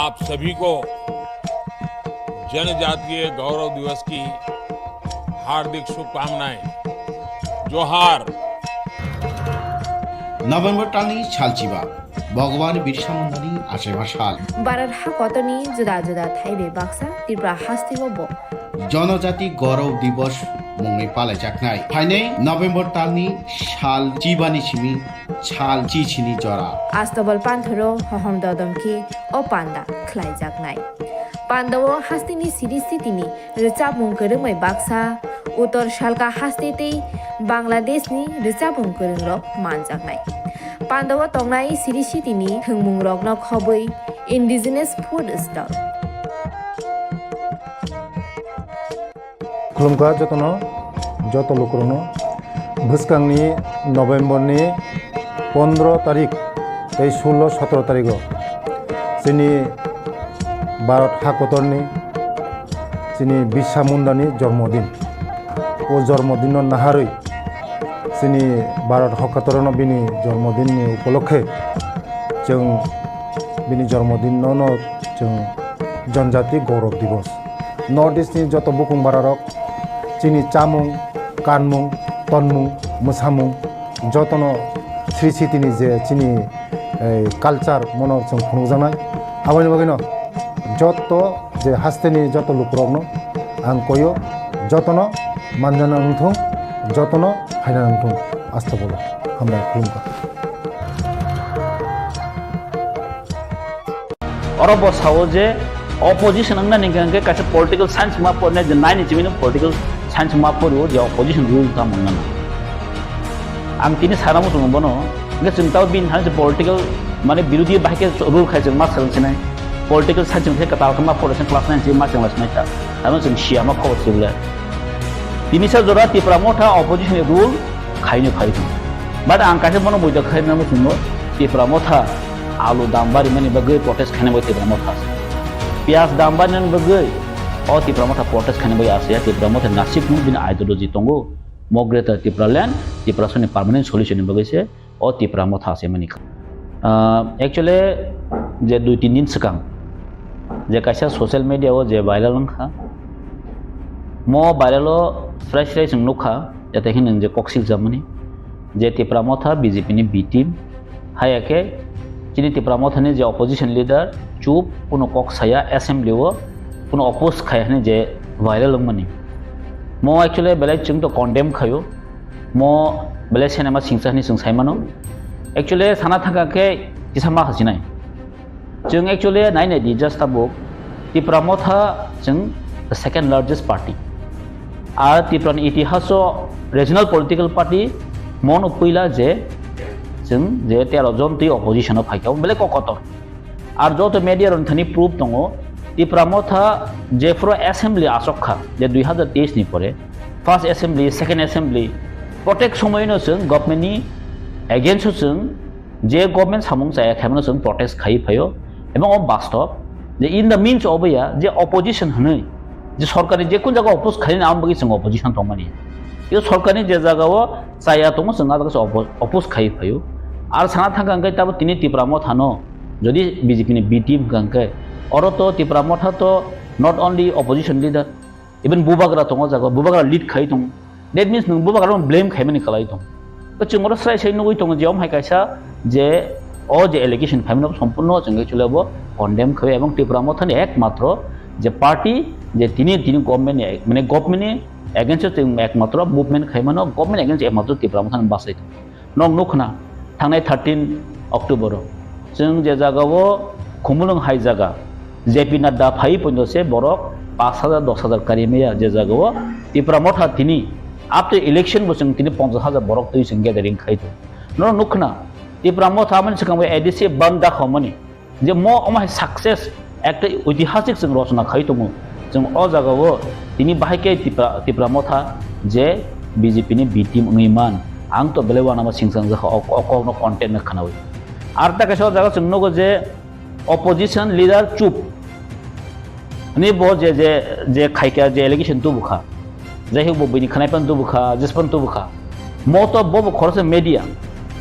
आप सभी को जनजातीय गौरव दिवस की हार्दिक शुभकामनाएं जोहार नभेम्बर टालनि सालचिबा भगवान बिरसा मुंडानि आसेमा साल भारत हाकतनि जुदा जुदा थाइबे बाक्सा त्रिपुरा हास्तिबो जनजाति गौरव दिवस मुंगै पालायजाकनाय फाइनै नभेम्बर टालनि साल चिबानि सिमि साल चिचिनि जरा आस्तबल पान्थरो हहम ददमकी ओ पान्दा ख्लाइजाकनाय पान्दावो हास्तिनि सिरिस्थितिनि रिचाबुं गोरोमै बाक्सा उत्तर सालका हास्तितै बांलादेशनि रिचाबुं गोरोंरक मानजाकनाय पान्दावो तंनाय सिरिस्थितिनि थोंमुं रकनो खबै इन्डिजिनास फुड स्टल खुलुमका जत लोकरनो भुसकांनि नभेम्बरनि 15 तारिख 16-17 तारिख जोंनि भारत हाकतरनि जोंनि बिरसा मुंडानि जन्मदिन ओ जन्मदिन नाहारै जोंनि भारत हाकतरनो बिनि जन्मदिननि उपलक्षे जों बिनि जन्मदिनावनो जों जनजाति गौरव दिवस नर्थ इस्टनि जत बुकुं बारारक जोंनि चामुं कानमुं तनमुं मोसामुं जतनो स्रिसितिनि जे जोंनि कालचार मनो जों खुंजानाय आबानि बागैनो जत जे हास्तेनि जत लुकरकनो आं कयो जतनो मानजाना उंथुं जतनो हायना उंथुं आस्था बोलो हामबाय खुलुमका अरब सावो जे opposition ang naning ke kaisa political science ma porne je nine chimino political signs मा परो जे अपोजिशन रुल का मोनना आं तिनि सारा मत मोनबनो गे जों ताव बिन हान पॉलिटिकल माने विरोधी बाहायके रुल खाय जों मा सोलोंसिनाय पॉलिटिकल साइन्स जों का ताल मा परेसन क्लास 9 जे मा जों लासनाय ता आरो जों सिया मा खबर सिबले तिनि सा जरा टिप्रा मथा अपोजिशन रुल खायनो खायदों बाट आं कासे मनो बयदा खायना मो सुनो टिप्रा मथा आलु दाम बारि माने बगै प्रोटेस्ट खाने बय टिप्रा मथा पियाज दाम बारि नन बगै अ टिप्रा मथा प्रोटेस्ट खाने बय आसे टिप्रा मथा नासिक नु बिन आइडियोलॉजी तंगो मग्रेटर टिप्रा लैंड टिप्रा सनि परमानेंट सॉल्यूशन बगै से अ टिप्रा मथा से माने एक्चुअली जे 2-3 दिन सिगां जे कासे सोशल मीडिया जे वायरल नखा मो वायरल फ्रेश जों नुखा जाते हिन जे कक्सिल जामनि जे टिप्रा मथा बीजेपी नि बी टीम हायाके चिनि टिप्रा मथानि जे अपोजिशन लीडर चुप कुनो कक्साया असेंबली वो कुनो अपोज खायने जे वायरल मनि मो एक्चुअली बेले जों तो कन्डेम खायो मो बेले सिनेमा सिंसानि जों साइमानो एक्चुअली साना थाकाके किसामा हसिनाय जों एक्चुअली नायनाय दि जस्ट बुक टिप्रा मथा जों द सेकेंड लार्जेस्ट पार्टी आर टिप्रानि इतिहासो रिजनल पॉलिटिकल पार्टी मन पहिला जे जों जे 13 जन ति अपोजिशन फाइकाव बेले ककतर आर जो तो मीडिया रनथानि प्रूफ दङ टिप्रा मथा जे फ्रो असेंबली आसखा जे 2023 नि परे फर्स्ट असेंबली सेकेंड असेंबली प्रत्येक समयनो जों गभर्नमेन्टनि एगेन्स्ट जों जे गभर्नमेन्ट सामुं जाया खामनो जों प्रोटेस्ट खाइ फायो एबं वास्तव जे इन द मीन्स अफ या जे अपोजिशन हनै जे सरकारनि जे कोन जागा अपोज खायना आम बगि जों अपोजिशन दंमानि यो सरकारनि जे जागाव जाया दङ जों आदा अपोज खाइ फायो आर साना थांगांगे ताबो तिनि टिप्रा मथानो जदि बीजेपी नि बी टीम गांके और तो टिप्रा मथा तो not only opposition leader even बुबाग्रा दङ जागा बुबाग्रा लीड खाइ दङ दैट मीन्स नों बुबाग्रा ब्लेम खायमानि खालाय दङ तो जों स्राय स्राय नुगै दङ जे हाय कायसा जे ओ जे एलिगेशन फाइमनो संपूर्ण जों एक्चुअली अब कन्डेम खाय एवं टिप्रा मथानि एकमात्र जे पार्टी जे तिनि गवर्नमेन्ट माने गवर्नमेन्टनि एगेन्स्ट जों एकमात्र मुभमेन्ट खायमानो गवर्नमेन्ट एगेन्स्ट एकमात्र टिप्रा मथानि बासाय नं नुखना थांनाय 13 अक्टोबर जों जे जागाव खुमुलुं हाय जागा जेपी नड्डा फाइ पन्दसे बरक 5000 10000 कारिमेया जे जागाव टिप्रा मथा तिनि आफ्टर इलेक्शन बो जों तिनि 50000 बरक तै जों गैदारिं खायदो न नुखना टिप्रा मथा मन सिगां एडिसि बंदा खमनि जे म अमाय सक्सेस एक ऐतिहासिक जों रचना खायदोमो जों अ जागाव तिनि बाहायके टिप्रा मथा जे बीजेपी नि बी टीम उइमान आं तो बेले वाना सिंसां जा अकनो कंटेंट खानावै आर ता कासे जागा जों नगो जे अपोजिशन लीडर चुप नि बो जे खायका जे एलिगेशन तो बुखा जे हे बो बिनि खानायपन तो बुखा जिसपन तो बुखा मो तो बो खरस मीडिया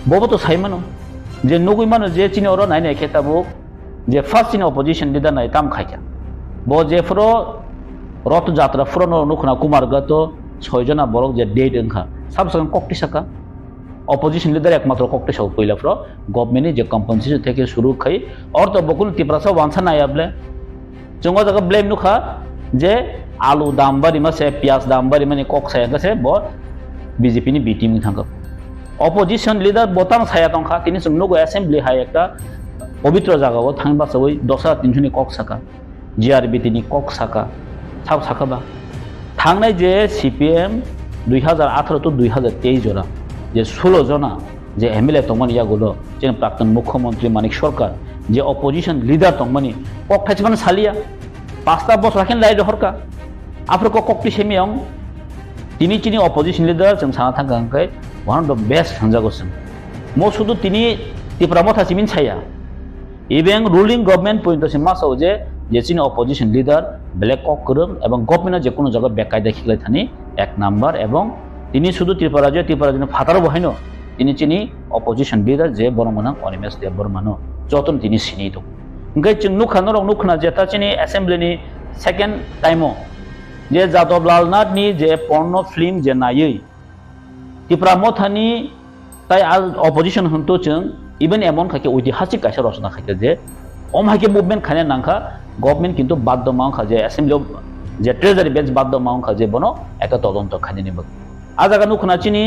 बो तो साइमानो जे नगै मानो जे चिनि और नायनाय खेताबो जे फर्स्ट इन अपोजिशन लीडर नाय काम खायका बो जे फ्रो रथ यात्रा फ्रो नुखना कुमार गतो 6 जना बरक जे डेट ओंखा सबसं कक्ति सका अपोजिशन लीडर एकमात्र कक्ति सौ पहिला फ्रो गवर्नमेन्ट जे कम्पनसेशन থেকে শুরু খাই और तो बकुल टिप्रासा वानसा नायाब्ले जोंगा जगह ब्लेम नुखा जे आलु दाम बारि मासे पियाज दाम बारि माने कक साया गसे ब बीजेपी नि बी टीम थांगो अपोजिशन लीडर बोताम साया तंखा तिनि जों नुगो असेंबली हाय एकटा पवित्र जागाव थांबा सबै 10300 नि कक साका जीआरबी तिनि कक साका साव साखाबा थांनाय जे सीपीएम 2018 तो 2023 जरा जे 16 जना जे MLA तंगमनि यागुलो जे प्राक्तन मुख्यमंत्री मानिक सरकार जे अपोजिशन लीडर तंगमनि कक थाइसमान सालिया 5टा बस राखेन लाइ हरका आफ्रको कक्ति सेमियां तिनि चिनि अपोजिशन लीडर जों साना थांगांकै वन अफ द बेस्ट हंजागोसं मो सुदु तिनि टिप्रा मथा सिमिन छाया इवें रुलिंग गवर्नमेंट पॉइंट से मासाव जे चिनि अपोजिशन लीडर ब्लैक कक करम एवं गवर्नमेंट जे कोनो जगह बेकायदा खिलाय थानि एक नम्बर एवं तिनि सुदु त्रिपुरा फातार बहायनो तिनि चिनि अपोजिशन लीडर जे बरमना अनिमेश देबबर्मानो जतन तिनि सिनि दं ओंखाय जों नुखना जेता चिनि असेंबलीनि सेकेंड टाइमो जे जादवलाल नाथनि जे पर्न फिल्म जे नायै टिप्रा मथानि ताइ अपोजिशन हंतो जों इवन एमन खाके ऐतिहासिक कासे रचना खाके जे अमहाके मुभमेंट खाने नांखा गवर्नमेंट किंतु बाध्य मांखा जे असेंबली जे ट्रेजारी बेंच बाध्य मांखा जे बनो एका तदন্ত खाने निबक आ जागा नुखना चिनि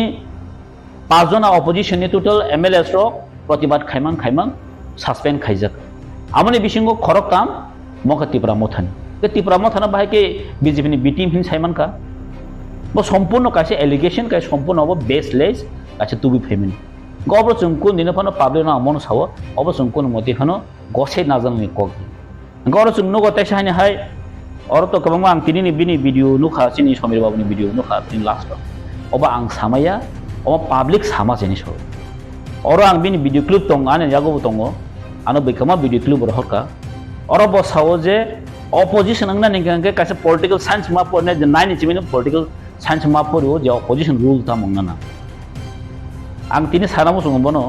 5 जना अपोजिशन नि टोटल MLA रो प्रतिबाद खाइमां सस्पेंड खाइजाक आमनि बिसिंगो खरक काम मखा टिप्रा मथानि के टिप्रा मथाना बाहायके बीजेपी नि बी टीम हिन साइमान का bo সম্পূর্ণ কাছে এলিগেশন কাছে সম্পূর্ণ অব বেসলেস কাছে তুবি ফেমিনি গবর जों কোন দিনে ফানো পাবলিক না মন সাও অব जों কোন মতে ফানো গছে নাজাননি কক গর जों নো গতে সাইনে হাই অর তো কবং আং তিনি বিনি ভিডিও নুখা চিনি সমীর বাবুনি ভিডিও নুখা তিন লাস্ট অবা আং সামায়া অবা পাবলিক সামা জিনিস হয় অর আং বিনি ভিডিও ক্লিপ দং আনে জাগো দङ আনো বেকमा ভিডিও ক্লিপ রহকা অর বসাও যে অপোজিশন আংনা নিগাঙ্গে কাছে পলিটিক্যাল সায়েন্স মা পড়নে যে নাইনি চিমিনো পলিটিক্যাল साइंस मा पड़ो जो अपोजिशन रूल था मंगना आं तीन सारा मुसुंग बनो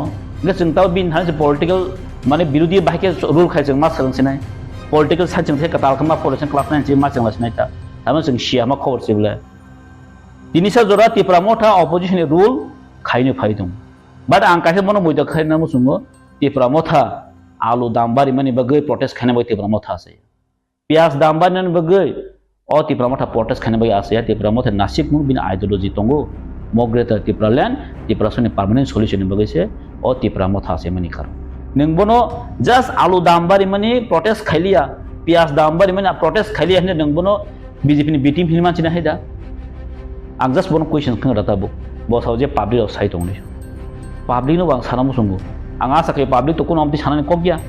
जों ताव बिन हान पॉलिटिकल माने विरोधी बाहायके रूल खाय जों मा सोलोंसिनाय पॉलिटिकल साइंस जों कताल खमा पॉलिटिक्स क्लास 9 जे मा सोलोंसिनाय ता ताम जों सिया मा खबर सिबले तिनिसा जरा तिप्रा मथा अपोजिशन रूल खायनो फायदों बाट आं काहे बनो मोयदा खायना मुसुंग तिप्रा मथा आलु दामबारि माने बगै प्रोटेस्ट खाने बय तिप्रा मथा से प्याज दामबारि माने बगै o Tipra Motha protest khane bagi Asia Tipra Motha nasib mung bin ideology tongo mogreta Tipra land Tipra sone permanent solution bagi se o Tipra Motha ase mani kar neng bono just alu dambari mani protest khailia pias dambari mani protest khailia hne neng bono BJP ni B team hilman china haida ang just bono question khang rata bu bo saw je public of site ong ni public no bang sanamu sungu ang asa ke public to kono amti sanani kokya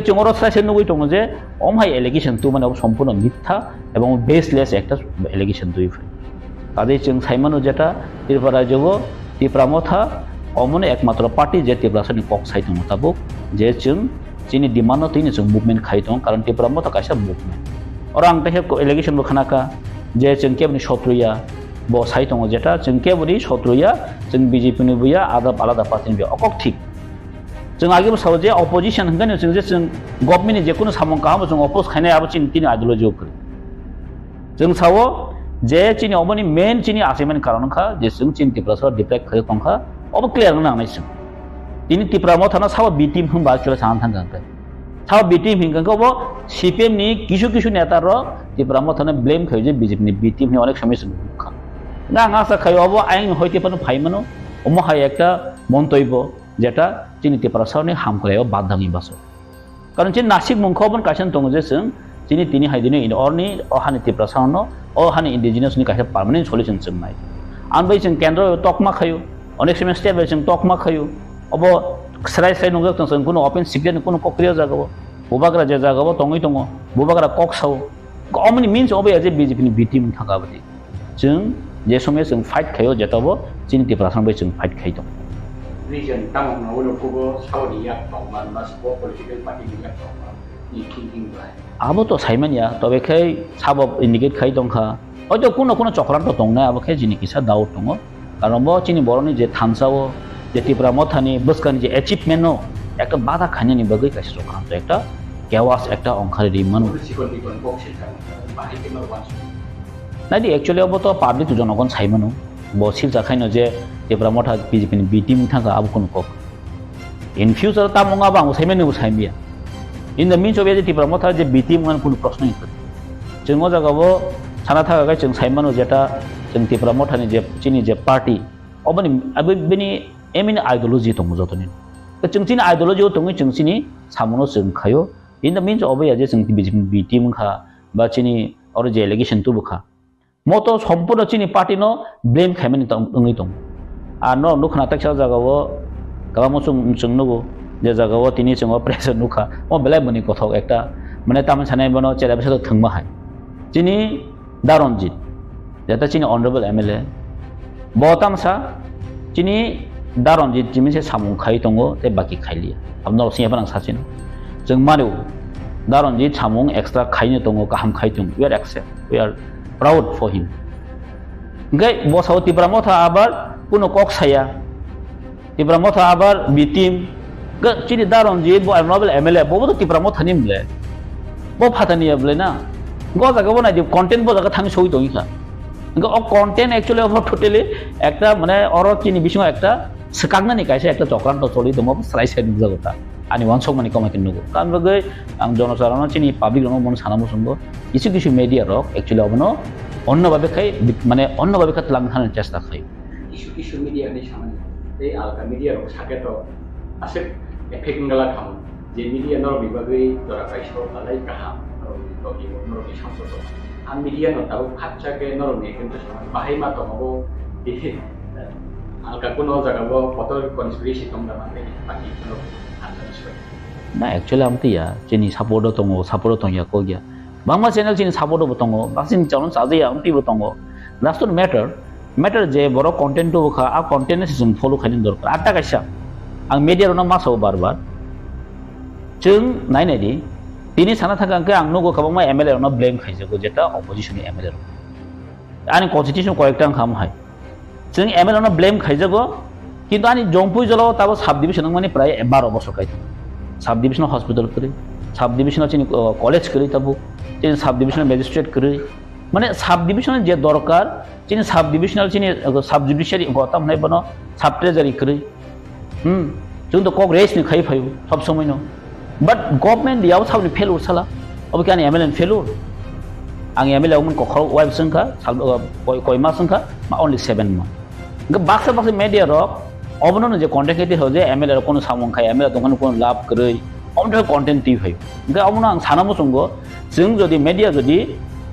চঙর সাইসে নবই দङ যে অমহাই allegation তো মানে সম্পূর্ণ মিথ্যা এবং baseless একটা allegation দুই তাদের जों সাইমানো যেটা ত্রিপুরা যোগ ত্রিপুরা মথা অমনে একমাত্র পার্টি যে ত্রিপুরাসনি কক সাইত মোতাবক যে जों চিনি ডিমান্ড তিনি जों মুভমেন্ট খাই দङ কারণ ত্রিপুরা মথা কাইসা মুভমেন্ট আর আং তাহে এলিগেশন বখানাকা যে जों কেবনি শত্রুয়া ব সাইত দङ যেটা जों কেবনি শত্রুয়া जों বিজেপি नि বুয়া আলাদা পার্টি বি অকক ঠিক जों आगे साव जे अपोजिशन हंगन जों जे जों गभर्नमेंट जे कोनो सामं काम जों अपोज खायनाय आबो चिन तिनि आइडियोलॉजी ओकर जों साव जे चिनि अमनि मेन चिनि आसेमन कारण खा जे जों चिन तिप्रास डिप्रेक्ट खय तंखा अब क्लियर न नांनाय जों तिनि तिप्रा म थाना साव बि टीम हम बाचुला सान थांगन साव बि टीम हिंगन को सीपीएम नि किछु नेता र तिप्रा म थाना ब्लेम खय जे बीजेपी नि बि टीम नि अनेक समय जों खा ना आसा खय अब आइन हयते पन फाइमानो अमो हाय एकटा मन्तब्य जेटा चिनि तिप्रासावनि हामखलायाव बादाङि बासो कारण चिन नासिक मुंखौबन कासन दङ जे जों चिनि तिनि हायदिनो इन अरनि अहानि तिप्रासावनो अहानि इन्डिजिनियासनि कासे पार्मानेन्ट सल्युशन जों नाय आन बै जों केन्द्र तकमा खायो अनेक समय स्टेट बै जों तकमा खायो अब स्राय नंगो जों कोनो ओपन सिक्रेट कोनो प्रक्रिया जागाव बुबाग्रा जे जागाव तङै दङ बुबाग्रा कक साव गभर्नमेन्ट मिन्स अबे जे बीजेपी नि बिटिम थागाबदि जों जे समय जों फाइट खायो जेताबो चिनि तिप्रासाव बै जों फाइट खायो region tamang na ulo kubo saudi yak tongman mas po political party yak tongman ni thinking bai abo to saiman ya tobe khai sabo indicate khai dongkha ojo kono chokranto tongnai abo khai jini kisa daut tongo karon bo chini boroni je thamsao je Tipra Mothani buskani je achievement no ekta bada khani ni bagai kaise chokranto ekta chaos ekta onkhari rimanu nadi actually abo to public to jonogon saimanu bo silchajakmano je Tipra Motha BJP ni B team thanga abu kono kok in future ta monga bang saimene usaimia in the means of je Tipra Motha je B team ngan kono प्रश्न नि जों जगाबो साना थागा जों साइमानो जेटा जों Tipra Motha नि जे चिनि जे party अबनि अबनि amine ideology दङ जतनि जों चिनि ideology दङ जों चिनि सामनो जों खायो in the means of je जों BJP B team खा बा चिनि और जे एलिगेशन तो बखा मतो सम्पूर्ण चिनि पार्टी नो ब्लेम खाइमानि दङै दङ ano nukhna taksa jagawo kabamo chungnugo je jagawo tini chungo pressure nukha o belai bani kothok ekta mane taman sanai bono chela besa thangma hai chini daronjit jeta chini honorable MLA botam sa chini daronjit jimi se samung khai tongo te baki khailia amno siya banang sachin jeng maru daronjit samung extra khaini tongo kaham khai tung we are accept we are proud for him gai bosaw Tipra Motha abar kuno kok saya Tipra Motha abar bitim ga chini daron je bo honorable MLA bo to Tipra Motha nim le bo phatani able na go jaga bo na je content bo jaga thang soi doi kha ga o content actually of totally ekta mane oro chini bisho ekta sekagna ni kaise ekta chokranto choli domo srai sai jagota ani wansok mani koma kinugo kan bagai ang jonosarono chini public no mon sanamu sungo কিছু media rok actually obono onno babe khai mane onno babe khat lang thanar chesta khai কিছু media ni samani ei alka media rok saketo asek effect ngala kham je media nor bibagai dora kaiso alai kaham to ki nor ki samsoto media no tahu kaca ke norme কিন্তু bahai ma to mo di alka kuno jaga bo foto conspiracy tong da mane pagi kuno anta nisoi na actually am tia chini support tong ya ko gya bangma channel chini support bo tongo basin channel sa je am ti bo tongo that's not matter je boro content to kha a content season follow khanin dor atta kaisa ang media ro na maso barbar chung nai nai di tini sana thaka angke ang nogo khabangma MLA ro na blame khaijago jeta opposition ni MLA ro ani constitution correct ang kham hai chung MLA ro na blame khaijago কিন্তু ani jongpui jolo tabo sub division mane pray 12 বছর খাইতো sub divisional hospital করে sub divisional চিনি college করে তাবো চিনি sub divisional magistrate করে মানে sub divisional যে দরকার চিনি সাব ডিভিশনাল চিনি সাব জুডিশিয়ারি গতাম নাই বনো সাব ট্রেজারি করে जों तो কক रेस नि खाइ फायो सब समय न बट गवर्नमेंट याव साबनि फेलुर साला अब के MLA फेलुर आं MLA मन कखर वाइब संखा कयमा संखा मा ओनली 7 मा बाक्सा मीडिया रक अबनो जे कन्टेक्ट हो जे MLA रो कोनो सामं खाय MLA दंगन कोनो लाभ करै अमथो कन्टेन्ट ति फायो गा अबनो आं सानामो संगो जों जदि मीडिया जदि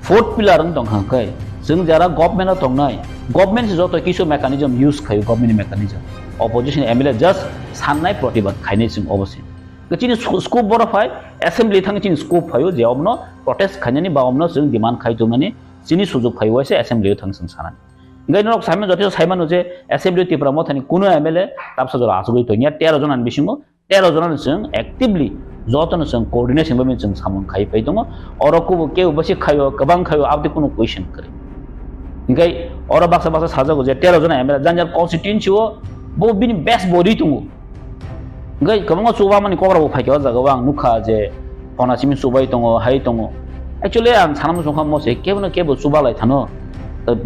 फोर्थ पिलार दं हांखाय जों जारा गवर्नमेन्ट दंनाय गवर्नमेन्ट जत किसु मेकानिजम यूज खायो government mechanism opposition MLA just साननाय प्रतिबाद खायनाय जों अबसे गचिनि स्कोप बरफाय एसेम्बली थांनि चिनि स्कोप फायो जे अबनो प्रोटेस्ट खायनायनि बा अबनो जों डिमान्ड खायतो माने चिनि सुजुग फायो एसे एसेम्बली थांसन साना गाइनरक साइमन जति साइमन जे एसेम्बली तिप्रा मथानि कुनो MLA ताबसा जरा आसुगै तो निया 13 जन बिसिङो 13 जन जों एक्टिवली जतन जों कोअर्डिनेशन बमे जों सामन खाय फाय दङ अरको के बसे खायो गोबां खायो आबदि कुनो क्वेश्चन करे गाइ अर बाक्सा साजागो जे 13 जन MLA जानजार constituency bo bini best body tungu gai kamang suba mani kokra bo phaikiwa jaga wang nukha je pona simi subai tongo hai tongo actually ang sanam songkha mo se kebno kebo suba lai thano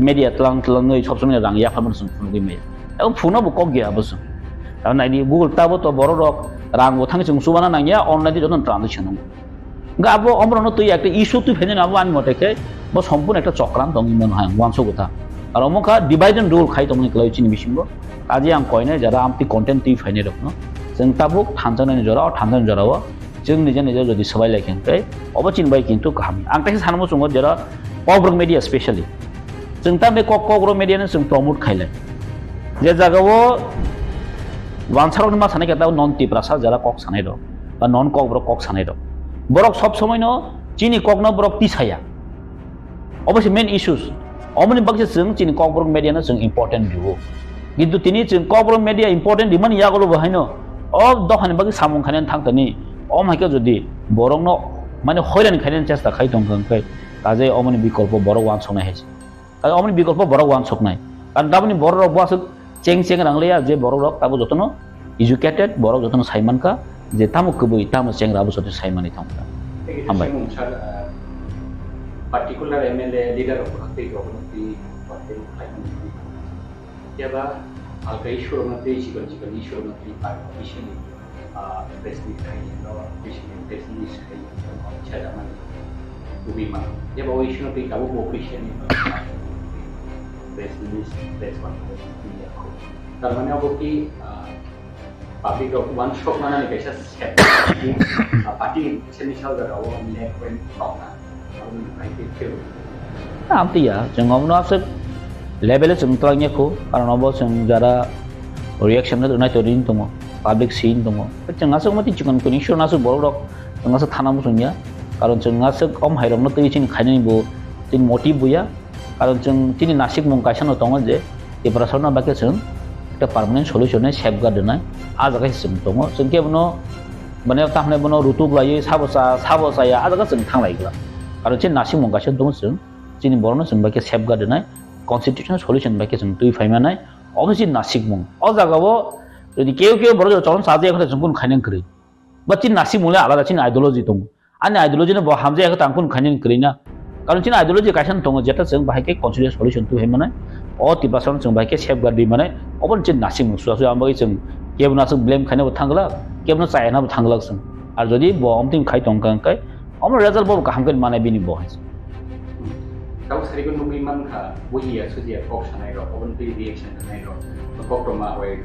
media tlang ngai sob somne rang ya khamon sung phunu gi me ang phuna bo kok gya bos ta nai ni google ta bo to boro rok rang bo thang sung suba na nang ya online di joton transaction ga bo omrono tu একটা issue তুই ফেনে নাবো আমি মতেকে bo সম্পূর্ণ একটা চক্রান্ত দঙ্গি মন হয় ওয়ানসো কথা আর অমুকা ডিভাইড এন্ড রুল খাই তমনি ক্লাই চিনি বিসিংবো আজি आं कयने जरा आमति कन्टेन्ट ति फाइने रखनो जों ताबुक थानजानानि जरा थानजान जराव जों निजे निजे जदि सबाय लायखेनकै अबचिन बाय किन्तु गाहामि आं ताके सानमो संग जरा कोकब्रोक मीडिया स्पेशली जों ता बे कोकब्रोक मीडियानो जों प्रमोट खायलाय जे जागावो वानसारनि मा सानै केता नन टिप्रासा जरा कक सानै दं बा नन कोकब्रोक कक सानै दं बरक सब समय न चिनि ककना बरक तिसाया अबसे मेन इश्यूज अमनि बाक्से जों चिनि कोकब्रोक मीडियानो जों इम्पोर्टेन्ट दिउ কিন্তু তিনি कोकब्रोक मीडिया इम्पोर्टेन्ट दिमान यागलो बहायनो अब दखान बाकी सामं खानेन थांतनि अमाइके जदि बरंनो माने हयरान खानेन चेष्टा खाय दंखै काजे अमनि विकल्प बरक वान संनाय हैसे काजे अमनि विकल्प बरक वान सकनाय कारण दाबनि बरक बासो चें रांगलिया जे बरक ताबो जतनो एजुकेटेड बरक जतनो साइमानका जे तामु कबुइ तामु चेंग्राबो जतनो साइमानि थांता हामबाय particular MLA leader of the Java alka issue matri chikan issue matri partition president kai no president kai chadaman ubima jaba o issue matri kabu cooperation president one tar mane abo ki public of one shop mana ni kaisa set party cheni chal gara o ne point top na I think amti ya jengom no afse level जों तलांगे को कारण अब जों जरा reaction न नाय तो दिन दङ पब्लिक सीन दङ जोंहासो मति चिकन को इश्यू नासो बरक जोंहासो थाना मुसुनिया कारण जोंहासो कम हाइरम न तै चिन खाइनि बो चिन मोटिव बुया कारण जों चिनि नासिक मुं कायसन दङ जे एप्रासना बाके जों একটা পার্মানেন্ট সলিউশনে সেফগার্ড নাই আজাga जों दङ जों केबनो माने ताहने बनो रुतुक लायै साबसा आजाga जों थांलायग्ला कारण चिन नासिक मुं कायसन दङ जों चिनि बरनो जों बाके सेफगार्ड নাই constitutional solution बाके जों दुइ फाइमानाय अबसे नासिक मुं अ जागावो जदि केउ बरो चलन साजे एखा जों कुन खाइनेन करै बच्ची नासिक मुले आलादा चिन आइडियोलॉजी दङ आनि आइडियोलॉजी ने ब हामजे एखा तांकुन खाइनेन करैना कारण चिन आइडियोलॉजी कायसन दङ जेटा जों बाहायके constitutional solution दुइ फाइमानाय अ तिबासन जों बाहायके सेफगार्ड दै माने अबन चिन नासिक मुं सुआसु आमबागै जों केबनासो ब्लेम खाइनाबो थांगला केबनो चायनाबो थांगला जों आरो जदि ब अमथिं खाइ दंकांकाय अमर रिजल्ट ब काहामगन माने बिनि बहाय Kau sering kan mengiman kah, wujia sudia kok sana itu, open the reaction sana itu, kok rumah awal,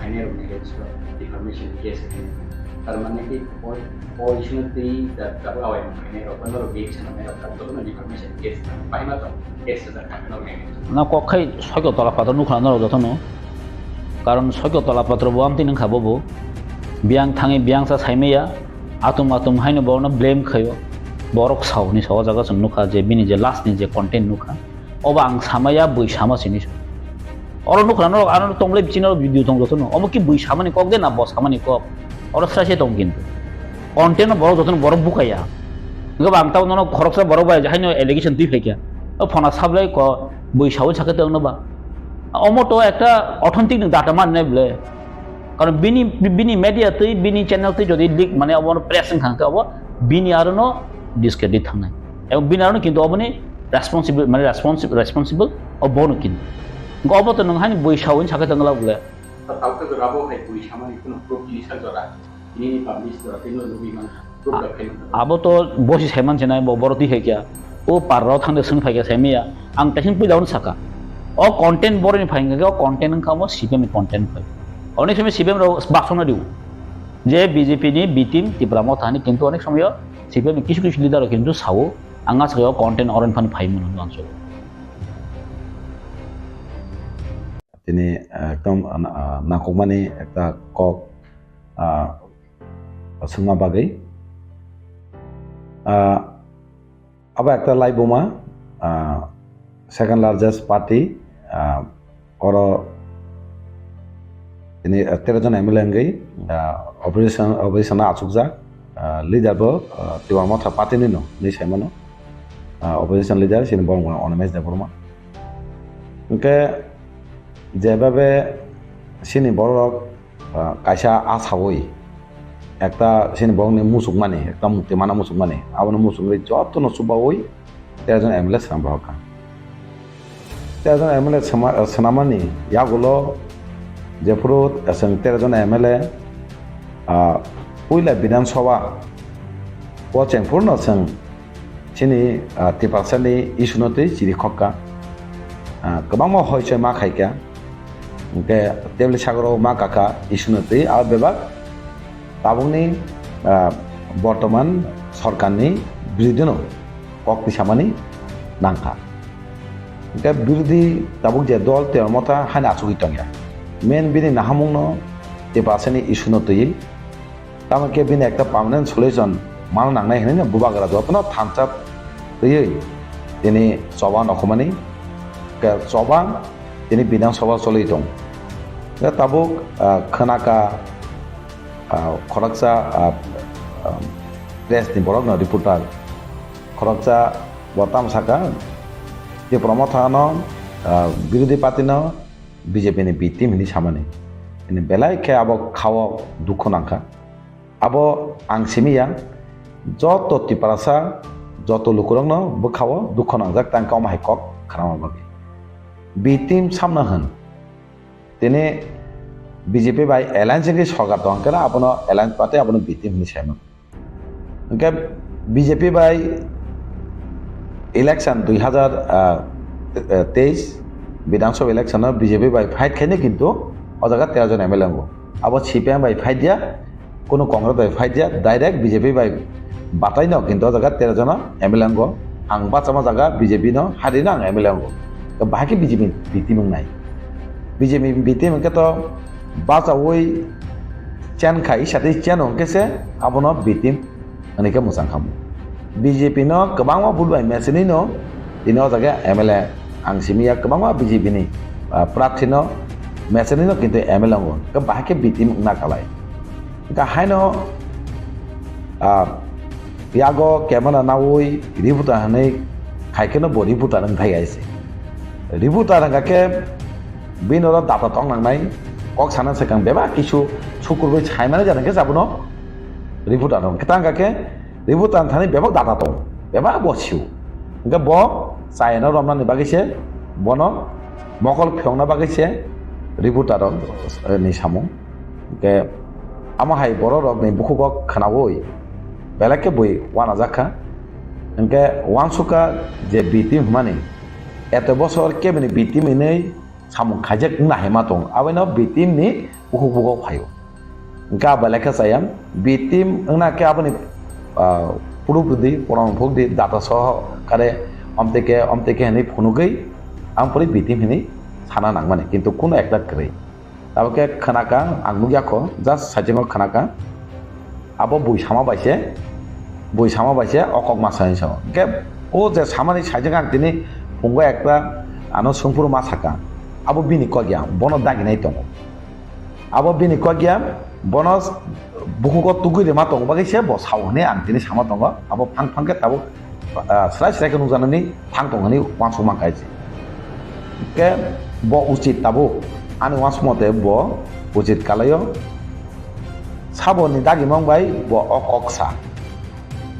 ini rumah itu, information case ini, tamarne ki position ti dapat awal ini open baru big sana mereka kan tu nanti information case pakai macam case sedang kan orang না কক্ষাই ছয় তলা পাত্র নুখানো যথন কারণ ছয় তলা পাত্র বাম তিন খাবো বিয়াং থাঙে বিয়াং সা সাইমেয়া আতুম আতুম হাইনো বর্ণ ব্লেম খায় বরক সাউনি সাওয়া জায়গা সং নুখা যে বিনি যে লাস্টনি যে কন্টেন্ট নুখা অবা আং সামায়া বই সামাসিনি অর নুখানো আর তংলে বিচিনার ভিডিও তং যথন অম কি বই সামানি কক দে না বস সামানি কক অর সাসে তং কিন্তু কন্টেন্ট বড় যথন বড় বুকাইয়া গবা আং তাও নন খরকসা বড় বাই হাইনো এলিগেশন তুই ফেকিয়া ফনা সাবলাই ক বই সাও ছাকে তং নবা অমটো একটা অথেন্টিক ডাটা মান নাই বলে কারণ বিনি মিডিয়াতে বিনি চ্যানেলতে যদি লিক মানে অবন প্রেসিং থাকতে অব বিনি আরনো ডিসক্রেডিট থাকনাই এবং বিনি আরনো কিন্তু অবনি রেসপন্সিবল অবনো কিন্তু গবত নং হানি বই সাউন ছাকে তংলা বলে tahu ke berapa hai pui sama ni pun proof ni saja ini publish dah tino lebih mana proof dah kena আবো তো বসি সাইমান চেনাই বড়তি হেকিয়া ও পাররাও থাকতে শুন ফাইকা সাইমিয়া আং তাহিন পুই দাউন সাকা ও কন্টেন্ট বড়নি ফাইঙ্গা ও কন্টেন্ট খামো সিপিএম কন্টেন্ট ফাই অনেক সময় সিপিএম বাসনা দিও যে বিজেপি নি বি টিম ত্রিপুরা মথানি কিন্তু অনেক সময় সিপিএম কিছু কিছু লিডারও কিন্তু সাও আঙ্গা সাও কন্টেন্ট অরেন ফান ফাই মন অঞ্চল তিনি একদম নাককমানি একটা কক সোংনা বাগৈ আবার একটা লাইবোমা সেকেন্ড লার্জেস্ট পার্টি और ini 13 জন MLA ngai operation achukjak leader bo Tipura Motha party ni no ni saimano opposition leader sini bong onemes de borma nke যেভাবে সিনি বড় কাইসা আছাওই একটা সিনি বংনি মুসুক মানে একটা মুক্তি মানা মুসুক মানে আবার মুসুক যত নসুবা ওই 13 জন MLA সামরাকা 13 জন MLA সানামানি ইয়াগুলো যেপুরো 13 জন MLA পয়লা বিধানসভা ও চেংপুরন जों সিনি 30% नि इशुनते जिरि खक्का गोबां हयसे मा खायका के टेबल सागराव मा काका इशुनते आ बेबाग ताबुंनि बर्तमान सरकारनि बिरुद्धनो ककनि सामानि नांखा के बिरुद्धि ताबुक जे दल Tipura Motha हानि आसुगि तंगिया मेन बिनि नाहामुंनो 30% इशुनते तामके बिनि एकटा पार्मानेंट सल्यूशन मान नांनाय होनो बुबागरा जतनो थानसाब होयै दिनै सभा नखमानि के सभा दिनै बिधानसभा चलै दं दा ताबुक खोनाका खरकसा प्रेस नि बरक न रिपोर्टार खरकसा बताम साका Tipura Motha no बिरोधी पार्टी no बीजेपी नि बि टीम नि सामानि ini belai ke abo khawa dukho nangka abo angsimia joto Tiprasa joto lukurang no bo khawa dukho nangjak tang kaum hai kok khrama bagi bi team samna han tene BJP by alliance ke sorkar dong kara abono alliance party abono bi team ni saima ke BJP by election 2023 বিধানসভা election BJP by fight khene kintu o jaga 13 জন MLA ngo abo CPM by fight dia kono Congress by fight dia direct BJP by batai no kintu o jaga 13 জন MLA ngo ang bachama jaga BJP no hari nang MLA ngo to bahaki BJP bitim nai BJP bitim ke to bacha oi chan khai sate chan ong ke se abono bitim ani ke musang kham BJP no kebang ma bulbai mesini no dino jaga MLA ang simia kebang ma BJP ni prathi no meseni no kintu MLA ngo ke bahake bitim na kalai ka haino yago kemana na oi ributa hanai khaike no bori buta nang thai aise ributa nang ke binora data tong nang nai kok sana sekang beba kisu sukurbai chai mana jana ke jabuno ributa nang ketang ke ributa thani beba data tong beba bosiu ke bo sai no romna ni bagise bono mokol phongna bagise ributa rok ni samung ke ama hai boro rok ni buku kok khanawoi belake boi wana jakha enke wansuka je bitim mani eto bosor kebini bitim nei samung khajak na hema tong abaino bitim ni buku buku phayo engka balaka sayam bitim engna ke abani purupudi porang phogdi data soh kare omteke hani phunugai ampori bitim hini sana nangmani kintu kuno ekta krei taboke khanaka angnugya just sajingo khanaka abo buisama baise okok masani so ke o je samani sajinga tini phunggo ekta ano sungpuru masaka abo bini kogya bono daginai tongo abo bini kogya bonos bukugo tugui ma tongo bagi se bo sawne ang tini sama tongo abo phang ke tabo slai ke nungjanani phang tongani wansuma kaisi ke bo ucit tabo ani wansmote bo ucit kalayo saboni dagi mongbai bo okoksa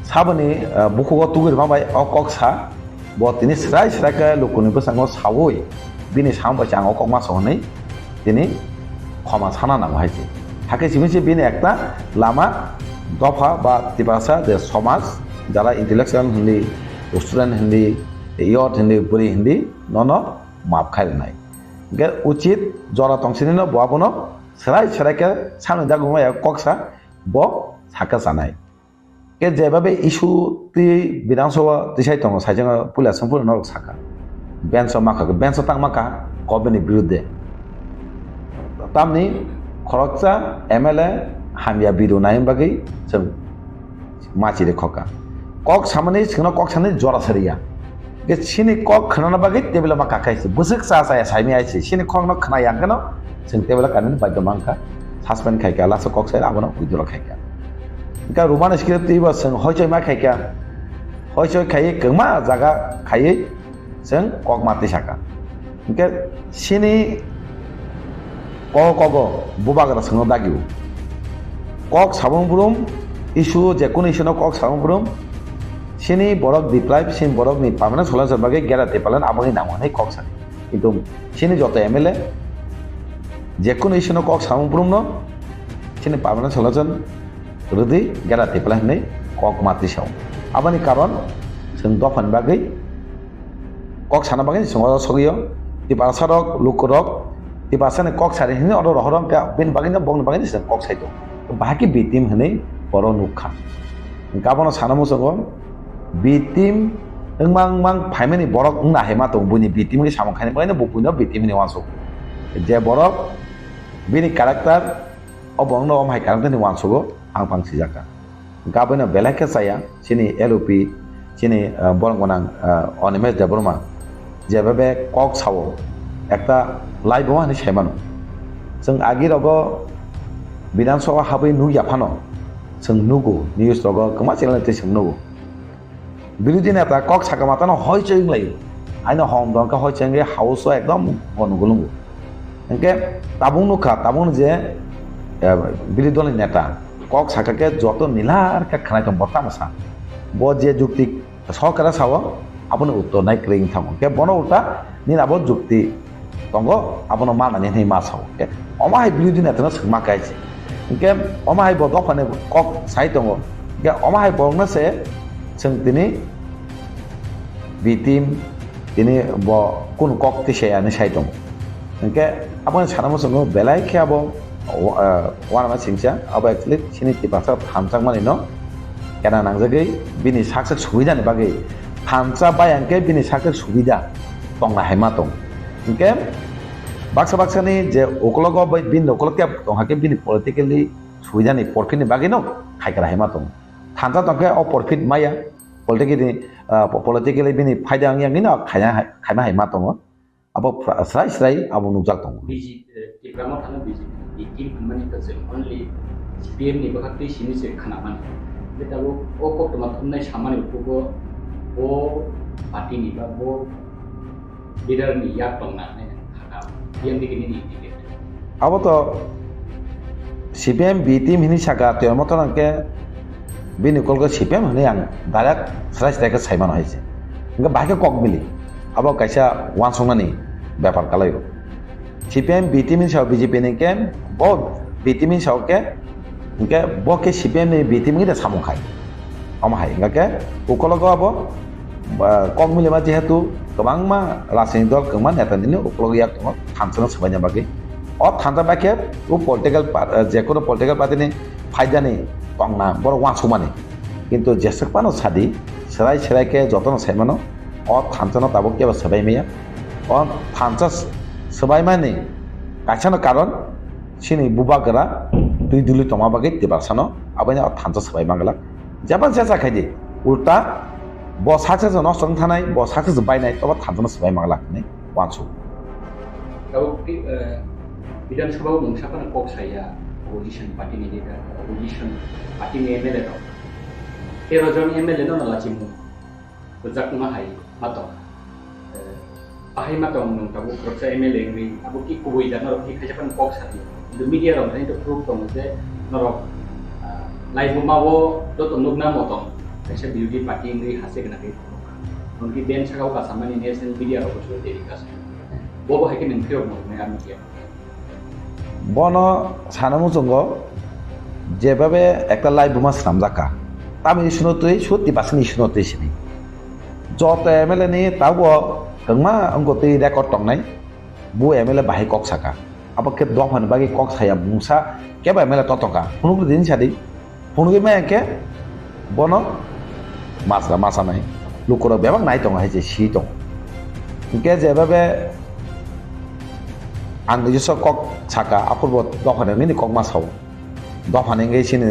saboni bukugo tugui ma bai okoksa bo tini slai ke lukuni besango sawoi bini sampai cang okok masuk nih ini koma sana nama haji hakai sih bini ekta lama dofa ba tipasa de somas jala intelektual hindi student hindi youth hindi puri hindi nono maaf khai nai ge ucit jora tongsini no boabono serai ke samne dagu ya koksa bo saka sanai ke jebabe isu ti bidangshawa tisai tongo sajang pula sempurna norok saka benso tang maka kobini birude tamni khoroksa MLA hamya bidu naim bagi sem machi de khoka kok samani singno kok sani jora saria ge sini kok khana bagi tebela maka kaisi busuk sa saimi aisi sini kok no khana yang kano sing tebela kanin bagga mangka suspend khaika lasa kok sai abono withdraw khaika ka ruman script ti ba sing hoichoi ma khaika hoichoi khai kema jaga khai sing kok mati saka ke sini kogo bubagara sing dagiu kok sabung burum isu je kun isu no kok sabung burum sini borok deprive sin borok ni permanent solution bage gera te palan abang ni namone kok sani কিন্তু sini joto MLA je kun isu no kok sabung burum no sini permanent solution rudi gera te palan ni kok mati saw abani karon sing dofan bage kok sana bagi semua sogiyo di pasarok lukurok di pasane kok sari ini orang orang ka bin bagi na bong bagi ni kok sai to bahaki bitim hene poro nukha kabono sana musogo bitim mang phaimani borok na hema to buni bitim ni samong khani bagi na bupuno bitim ni wanso je borok bini karakter obong no omhai karakter ni wanso go pang sijaka kabono belake saya sini LOP sini borong gonang onimes de borma যেভাবে cock ছাও একটা live মানে সেমানো जों आगि रगो बिधानसभा हाबै नुयाफानो जों नुगो news रगो कमा channel ते जों नुगो बिरोधी नेता কক साका मातानो हयचों लायो आइनो हम दंका हयचों गे हाउस एकदम गनुगुलुंगो एंके ताबुं नुखा ताबुं जे बिरोधी दलनि नेता কক साकाके যত नीलार का खानाय दं बर्तामसा ब जे जुक्ति सरकारा सावो आपनो उत्तर नाय क्रेइं थांगो के बनो उल्टा नि आबो जुक्ति तंगो आपनो मानानि नै मासाव के अमाय बिरोधी नेतानो समा कायसे के अमाय बदो फने कक साइ दंगो के अमाय बंगना से जों दिनै बिटिम दिनै ब कुन कक तिसेयानो साइ दं के आपन सानामो जों बेलाय खेयाबो वाना सिंसा अब एक्चुअली सिनि तिबासा थामजांमानि न केना नांजागै बिनि साक्सेस सुबिदानि बागै थामजा बायांके बिनि साक्सेस सुबिदा दंना हायमा दं के बाक्सा जे ओकलग बिन ओकलके दंहाके बिनि पलिटिकली सुबिदानि परफिटनि बागै न खायग्रा हायमा दं थामजा दंके अ परफिट माया पलिटिकली बिनि फायदा यांनि न खायमा हायमा दं अब स्राय अब नुजाक दं Tipra Mothani BJP tim hamani ka जों only CPM ni bakati sini se khanaman beta wo okok to mathumnai samani upugo o party ni ba bo leader ni yak tongna ne khaka yang dikini ni tiket abo to CPM B team hini saka to motan ke bini kolgo CPM hini yang darak srai ka saiman hoise inga bahake kok mili abo kaisa wan songani ব্যাপার কালাyo CPM B team saw BJP ni ke bo B team saw ke inga bo ke CPM ni B team ni da samukhai amahai inga ke ukologo abo kok mili ma jehetu kebang ma rasani dol keman eta dini ukologo yak tong thansana sabanya bagi ও থানতা বাকে ও political যে কোনো political পার্টিনি ফায়দানি টংনা বড় ওয়ানসুমানি কিন্তু যেসেকপানো সাদি সেরাই সেরাইকে যতন সাইমানো ও থানসানো তাবো কেবা সবাই মেয়া ও থানসা সবাই মানে কাছানো কারণ সিনি বুবাগরা দুই দুলি টমা বাকে টিপারসানো আবাইনা ও থানসা সবাই মাগলা যাবা যেসা খাইদি উল্টা ব সাকসেস নষ্ট থানাই ব সাকসেস বাইনাই তবে থানসানো সবাই মাগলা নে ওয়ানসু বিধানসভাও নংসাফানা কক সাইয়া অপোজিশন পার্টিনি লিডার অপোজিশন পার্টিনি MLA ro 13 জন MLA no nalachimu jakma hai matong ahai matong nung tabu proksa MLA ngi abu ki kuboi dan ro ki khajapan kok sati the media ro tani to proof tong je norok live mawo dot nugna motong kaisa beauty party ngi hase kana ke unki ben chagau ka samani national media ro ko deri kas bobo hai ke ning phiro mo me ami ke বন সানামু জঙ্গ যেভাবে একটা live বোমা সামজাকা তামি ইসুনতই সত্যি পাসনি ইসুনতই সিনি যত MLA ni tawo kengma angkoti record tongnai bu MLA bahai kok saka apa ke dohan bagi kok saya bungsa ke ba MLA totoka hunu din sadi hunu ge ma ke bono masa nai lukoro bebang nai tong hai je si tong ke jebabe ang নিজস্ব cock ছাকা অপূর্ব দফানে নিনি cock মাছ হব দফানে গেছিনি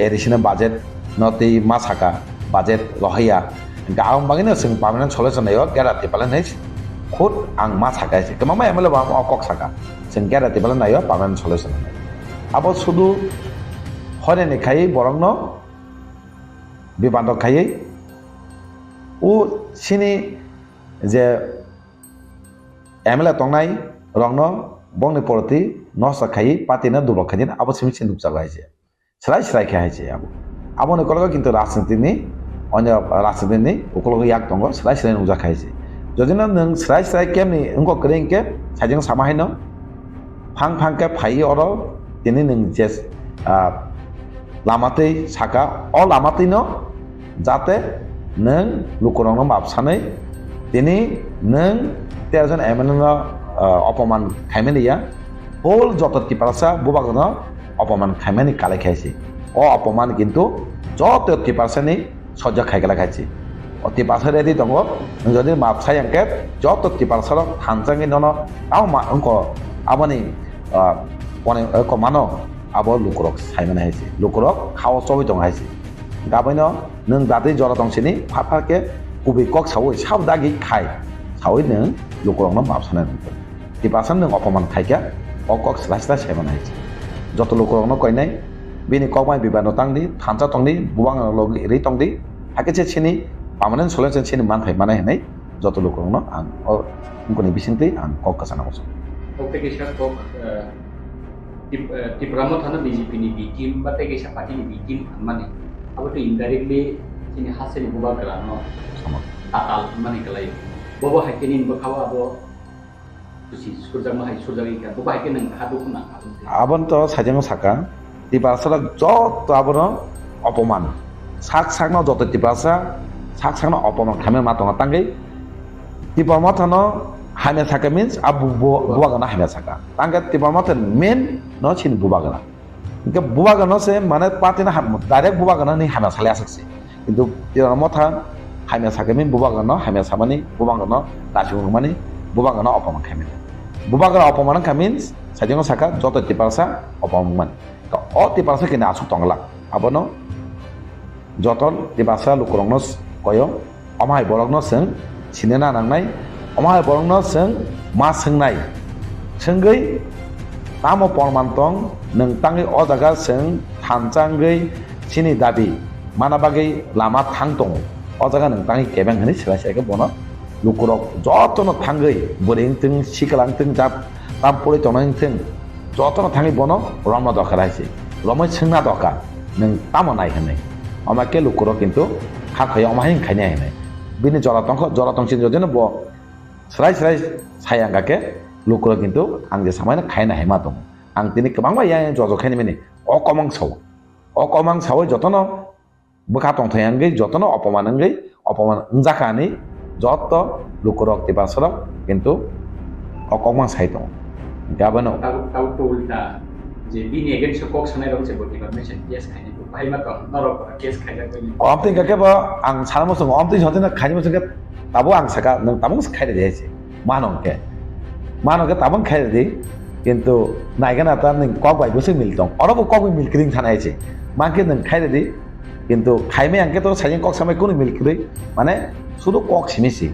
additional budget নতি মা ছাকা budget লহাইয়া গাঁও বাগিনো जों permanent solution নাইও guarantee পালে নাই খুদ আং মা ছাকাইছে কেমন MLA বা কক ছাকা जों গ্যারান্টি পালে নাইও পার্মানেন্ট সলিউশন নাই আবার শুধু হরে নি খাই বরং বিবাদ খাই ও সিনি যে MLA tongnai rongno bongni poroti nosa khai patina dublo khadin abo simi sinduk jaga haise srai khai haise abo ne kologo kintu rajniti ni onya rajniti ni ukologo yak tongo srai nuja khaise jodina nang srai kemni ungko krengke sajeng samahaino phang ke phai oro tini nang jes lamatei saka o lamatei no jate nang lukorongno mapsanai tini nang 13 জন MLA অপমান খাইমেনি ইয়া whole যত টিপারসা বুবাগন অপমান খাইমেনি কালে খাইছে ও অপমান কিন্তু যত টিপারসানি সহ্য খাইগলা খাইছে ও টিপারসা রেডি দङ যদি মাপসাই আঙ্কে যত টিপারসা থানজাঙ্গি নন আও মা অঙ্ক আবনি পনে কমানো আবো লুকরক সাইমেন হাইছে লুকরক খাও সবই দङ হাইছে গাবैनो नों दादै जरा दंसिनि फाफाके कुबि कक सावै सावदागि खाय सावै नों लुकरंनो मापसाना टिपासान नों अपमान खायका अकक स्लास्ला साइमान हाइছে যত लुकरंनो कयनाय बिनि कमाय बिबानो तांदि थानसा तंदि बुबां लग रै तंदि हाकेचे सिनि पार्मानेंट सलिउशन सिनि मानथाय माने हनै যত लुकरंनो आं उनकोनि बिसिंतै आं कक कासाना बस ओके के साथ कक Tipra Mothani BJP ni bikin bate ke sa party ni bikin mane abo to indirectly sini hasil buba kalano sama atal mane kalai bobo hakenin bakawa abo tusi surjang hai surjang ka bobo hakenin hadu kuna abon to sajang saka tipasara jot abono অপমান সাকসাকনো যত টিপাসা সাকসাকনো অপমান খামে মাতনা তাঙ্গै Tipra Mothani হামে থাকা means Abu বুবাগানা হামে থাকা তাঙ্গে Tipra Mothani মেন no chin bubagana ke bubagana se mane patina direct bubagana ni hama sale asakse কিন্তু Tipra Mothani হামে থাকে মিন bubagana হামে সামানি bubagana লাজুং মানে bubagana অপমান খামে bubagana অপমান খামিন্স সাজং সাকা যত টিপাসা অপমান ও টিপাসা কিনা আসু তংলা আবনো যত টিপাসা লুকরংনস কয় অমাই বরংনো जों सिनेना नांनाय अमाय बरंनो जों मा सोंनाय सोंगै तामो परमान्तं नोंतांनि अ जागा जों थानजांगै सिनि दाबि मानाबागै लामा थां दङ अ जागा नोंतांनि केबें होनि सिलायसायखौ बनो लुकुरक जतनो थांगै बोरेंथों सिकलांथों जाब ताम परि तनांथों जतनो थाङै बनो रमना दरकार हायसे रमै सोंना दरकार नों तामो नाय होनै अमाके लुकुरक किन्तु हाखै अमाहिं खायनाय होनै बिनि जरातंसिन जदिनो ब स्राय सायांगाके लुकुर किन्तु आं जे सामायना खायना हेमा दङ आं दिनै गोबांबा या जजखायनि माने अकमां सावै जतनो बोखा तंथायांगै जतनो अपमानंगै अपमान जाखानि जत लुकुरक टिपासरक किन्तु अकमां साइ दङ Gabano. Tahu ulta je bini against kok sanai rok cebo department yes khaini ko bhai ma kam norok case khaina ko ni Omting kakeba ang salamo sung omting hotina khani mo sung tabo ang saka nang tabong khaire deise. Manongke tabong khaire di কিন্তু নাইগানা তার ning kok bai bosing miltong orobo kok milkring thanaiche mangke nang khaire di কিন্তু Jaime আঙ্কে তো sign cock সামাই কোন মিলক্রি মানে শুধু cock সিমিসি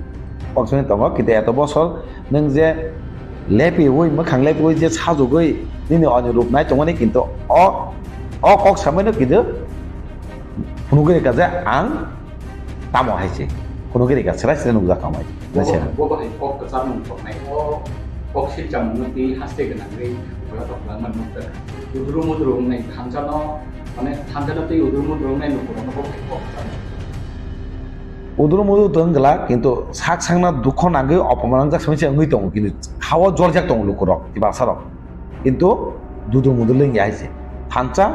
cock Simi তঙ্গ কিন্তু এত বছর নং যে লেপি ওই মোখাং লেপি ওই যে সাজুগই নিনি অনুরূপ নাই তঙ্গনি কিন্তু অ কক সামাইনো কিন্তু ফুনুগের কাজে আং তামো হাইছে ফুনুগের কাছে সেরা সেরা নুজা কামাই নেছে bo bahai kok ka samung kok nai o kok si jam no ti haste gana ngai bola tok lan man mutta udru nai thanjano মানে ঠান্ডাটাতেই উদুরমুদুর নাই নকরনো কক উদুরমুদুর দংগলা কিন্তু সাক সাংনা দুঃখ নাগে অপমান যা সমস্যা হই দং কিন্তু খাওয়া জল যাক দং লুকরক কিবা সারক কিন্তু দুদুমুদুর লই আইছে থানচা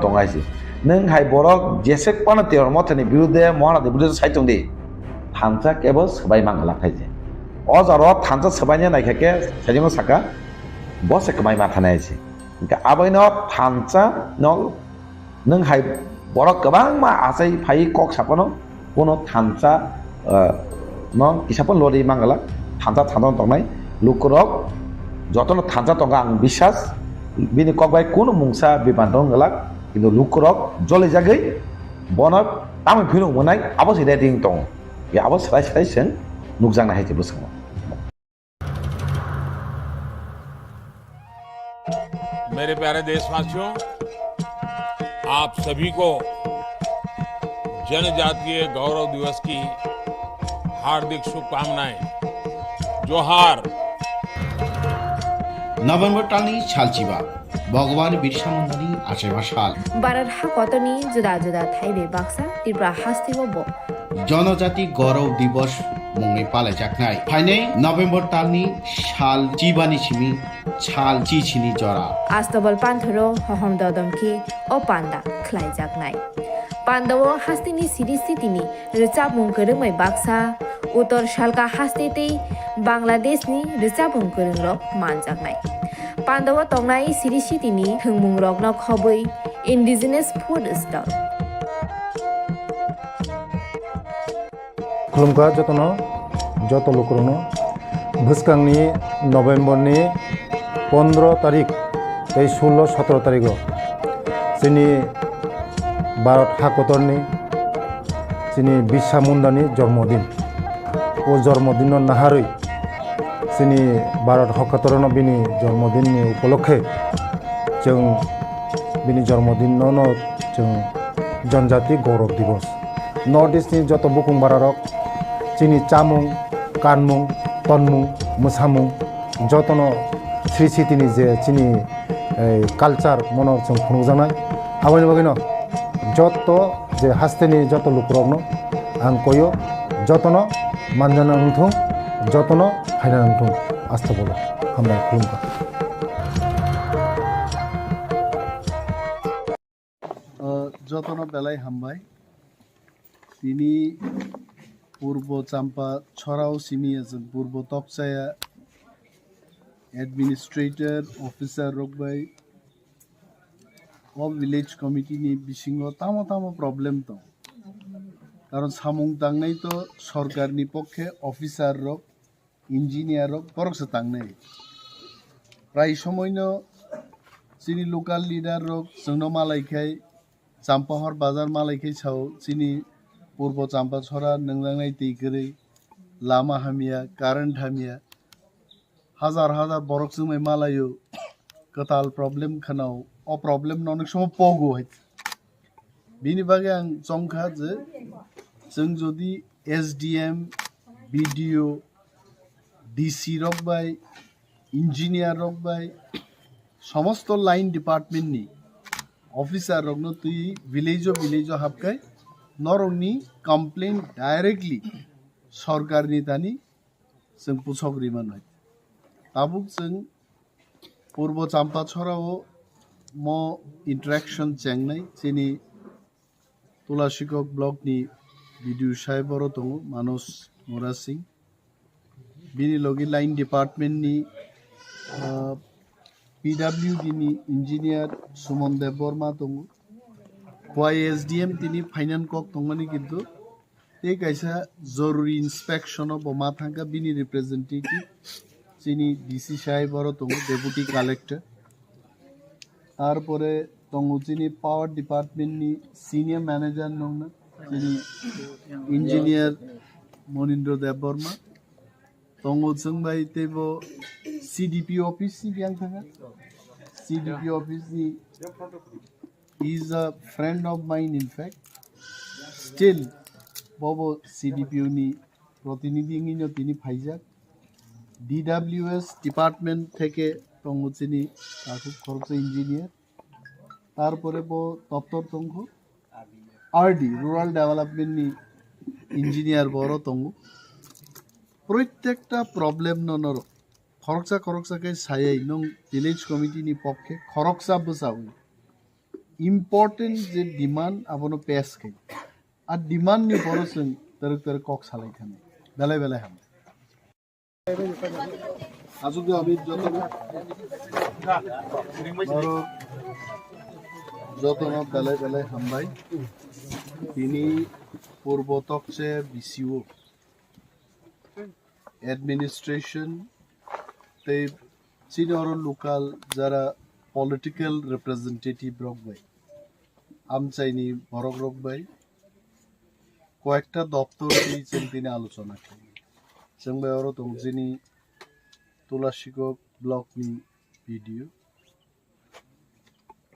দং আইছে নং হাই বরক যেসে পানা তের মথনি বিরুদ্ধে মহারাজের বিরুদ্ধে সাইতং দি থানচা কেবল সবাই মাংলা খাইছে অজার থানচা সবাইনে নাইখাকে সাইজং সাকা বসে কমাই মাথা নাইছে আবাইন থানচা নল नों हाय बरक गोबां मा आसाय फाय कक सापनो कोनो थानसा न किसापन लरि मांगला थानसा दंनाय लुकरक जतन थानसा दंगा आं বিশ্বাস बिनि कक बाय कोनो मुंसा बिबान दंगला किन्तु लुकरक जले जागै बनक तामै फिनो मोनाय आबो सिदा दिं दं बे आबो स्राय जों नुकजांना हायजे बोसों मेरे प्यारे देशवासियों, आप सभी को जनजातीय गौरव दिवस की हार्दिक शुभकामनाएं। जोहार। नभेम्बर टालनि सालचिबा भगवान बिरसा मुंडानि आसेबा साल भारत हाकतनि जुदा जुदा थाइबे बाक्सा त्रिपुरा हास्तिगबो जनजाति गौरव दिवस मुंनि पालायजाखनाय फाइनै नभेम्बर टालनि साल चिबानि सिमि साल चिचिनि जरा आस्तबल पान्थरो हहम ददमखि ओ पान्दा ख्लाइजाखनाय पान्दाव हास्तिनि सिरिस्थितिनि रोचाबुं गोरोङै बाक्सा उत्तर सालका हास्तेतै बांलादेशनि रोचाबुं गोरोंरक मानजाखनाय पान्दाव तंनाय सिरिस्थितिनि थोंमुं रकन खबै इन्डिजिनास फुड स्टल खुलुमखा जत लुकरनो भुसकांनि नभेम्बरनि 15 तारिख 16-17 तारिख जोंनि भारत हाकतरनि जोंनि बिरसा मुंडानि जन्मदिन ओ जन्मदिन नाहारै जोंनि भारत हाकतरनो बिनि जन्मदिननि उपलक्षे जों बिनि जन्मदिनावनो जों जनजाति गौरव दिवस नर्थ इस्टनि जत बुकुं बारारक जोंनि चामुं कानमुं तनमुं मोसामुं जतनो स्रिसितिनि जे जोंनि कालचार मनर जों खुंजानाय आबानि बागैनो जत जे हास्तेनि जत लुकरकनो आं कयो जतनो मानजाना नंथुं जतनो हायना नंथुं आस्था बोलो हामबाय खुलुमखा जतनो बेलाय हामबाय তিনি পূর্ব চাম্পা ছড়াও সিমিয়াছেন পূর্ব তপচায়া এডমিনিস্ট্রেটর অফিসার রকবাই ও ভিলেজ কমিটিনি বিসিঙ্গ তামো প্রবলেম তো কারণ সামুং তাংনাই তো সরকারনি পক্ষে অফিসার রক ইঞ্জিনিয়ার রক পরকসে তাংনাই প্রায় সময়ন চিনি লোকাল লিডার রক जोंनो मालायखाय চাম্পাহর বাজার মালাইখাय সাও চিনি पूर्व चाम्पा छरा नंगलांनाय दैगोरै लामा हामिया कारेन्ट हामिया हाजार बरक जोंनाय मालायो कताल प्रब्लेम खानाव अ प्रब्लेम ननेक समाव पगो है बिनि बागै आं चंखा जे जों जदि एसडीएम बीडीओ डीसी रक बाय इंजिनियर रक बाय समस्त लाइन डिपार्टमेंटनि अफिसार रकनो तुई विलेजो हाबखाय नरंनि कमप्लेन डायरेक्टली सरकारनि दानि जों पुछग्रिमान है ताबुक जों पूर्व चाम्पा छराव म इंटरेक्शन चेंगनाय जोंनि तुलासिकक ब्लकनि बिडिउ साहेबर दङ मानस मुरा सिंह बिनि लगे line डिपार्टमेंटनि PWD ni engineer Sumon Deborma tongo YSDM tini finance kok tongmani kintu এই কাইসা জরুরি ইন্সপেকশন অফ মাথাঙ্কা বিনি রিপ্রেজেন্টেটিভ চিনি ডিসি সাহেব বড় তঙ্গু ডেপুটি কালেক্টর তারপরে তঙ্গু চিনি পাওয়ার ডিপার্টমেন্ট নি সিনিয়র ম্যানেজার নং না চিনি ইঞ্জিনিয়ার মনীন্দ্র দেববর্মা তঙ্গু जोंबाय তেব সিডিপি অফিস নি গ্যাং থাকা সিডিপি অফিস নি is a friend of mine in fact still ববো সিডিপিও নি প্রতিনিধি ইঞ্জিনিয়ার তিনি ফাইজাক ডিডব্লিউএস ডিপার্টমেন্ট থেকে তঙ্গু চিনি খুব খরচ ইঞ্জিনিয়ার তারপরে বো দপ্তর তঙ্গু আরডি রুরাল ডেভেলপমেন্ট নি ইঞ্জিনিয়ার বড় তঙ্গু প্রত্যেকটা প্রবলেম ননর খরকসাকে সায়াই নং ভিলেজ কমিটি নি পক্ষে খরকসা বসাও ইম্পর্টেন্ট যে ডিমান্ড আবনো পেস খাই আর ডিমান্ড নি বড় जों तर কক সালাই থানে বেলায় বেলায় হাম আজকে আমি যতন বেলায় বেলায় হামবাই তিনি পূর্বতক সে বিসিও অ্যাডমিনিস্ট্রেশন তে সিনিয়র লোকাল যারা পলিটিক্যাল রিপ্রেজেন্টেটিভ রকবাই আমচাইনি বরক রকবাই কয়েকটা দপ্তর দিয়েছেন তিনি আলোচনা করেন जोंबाय आरो दंजिनी तुलासिকক ब्लक नि भिडियो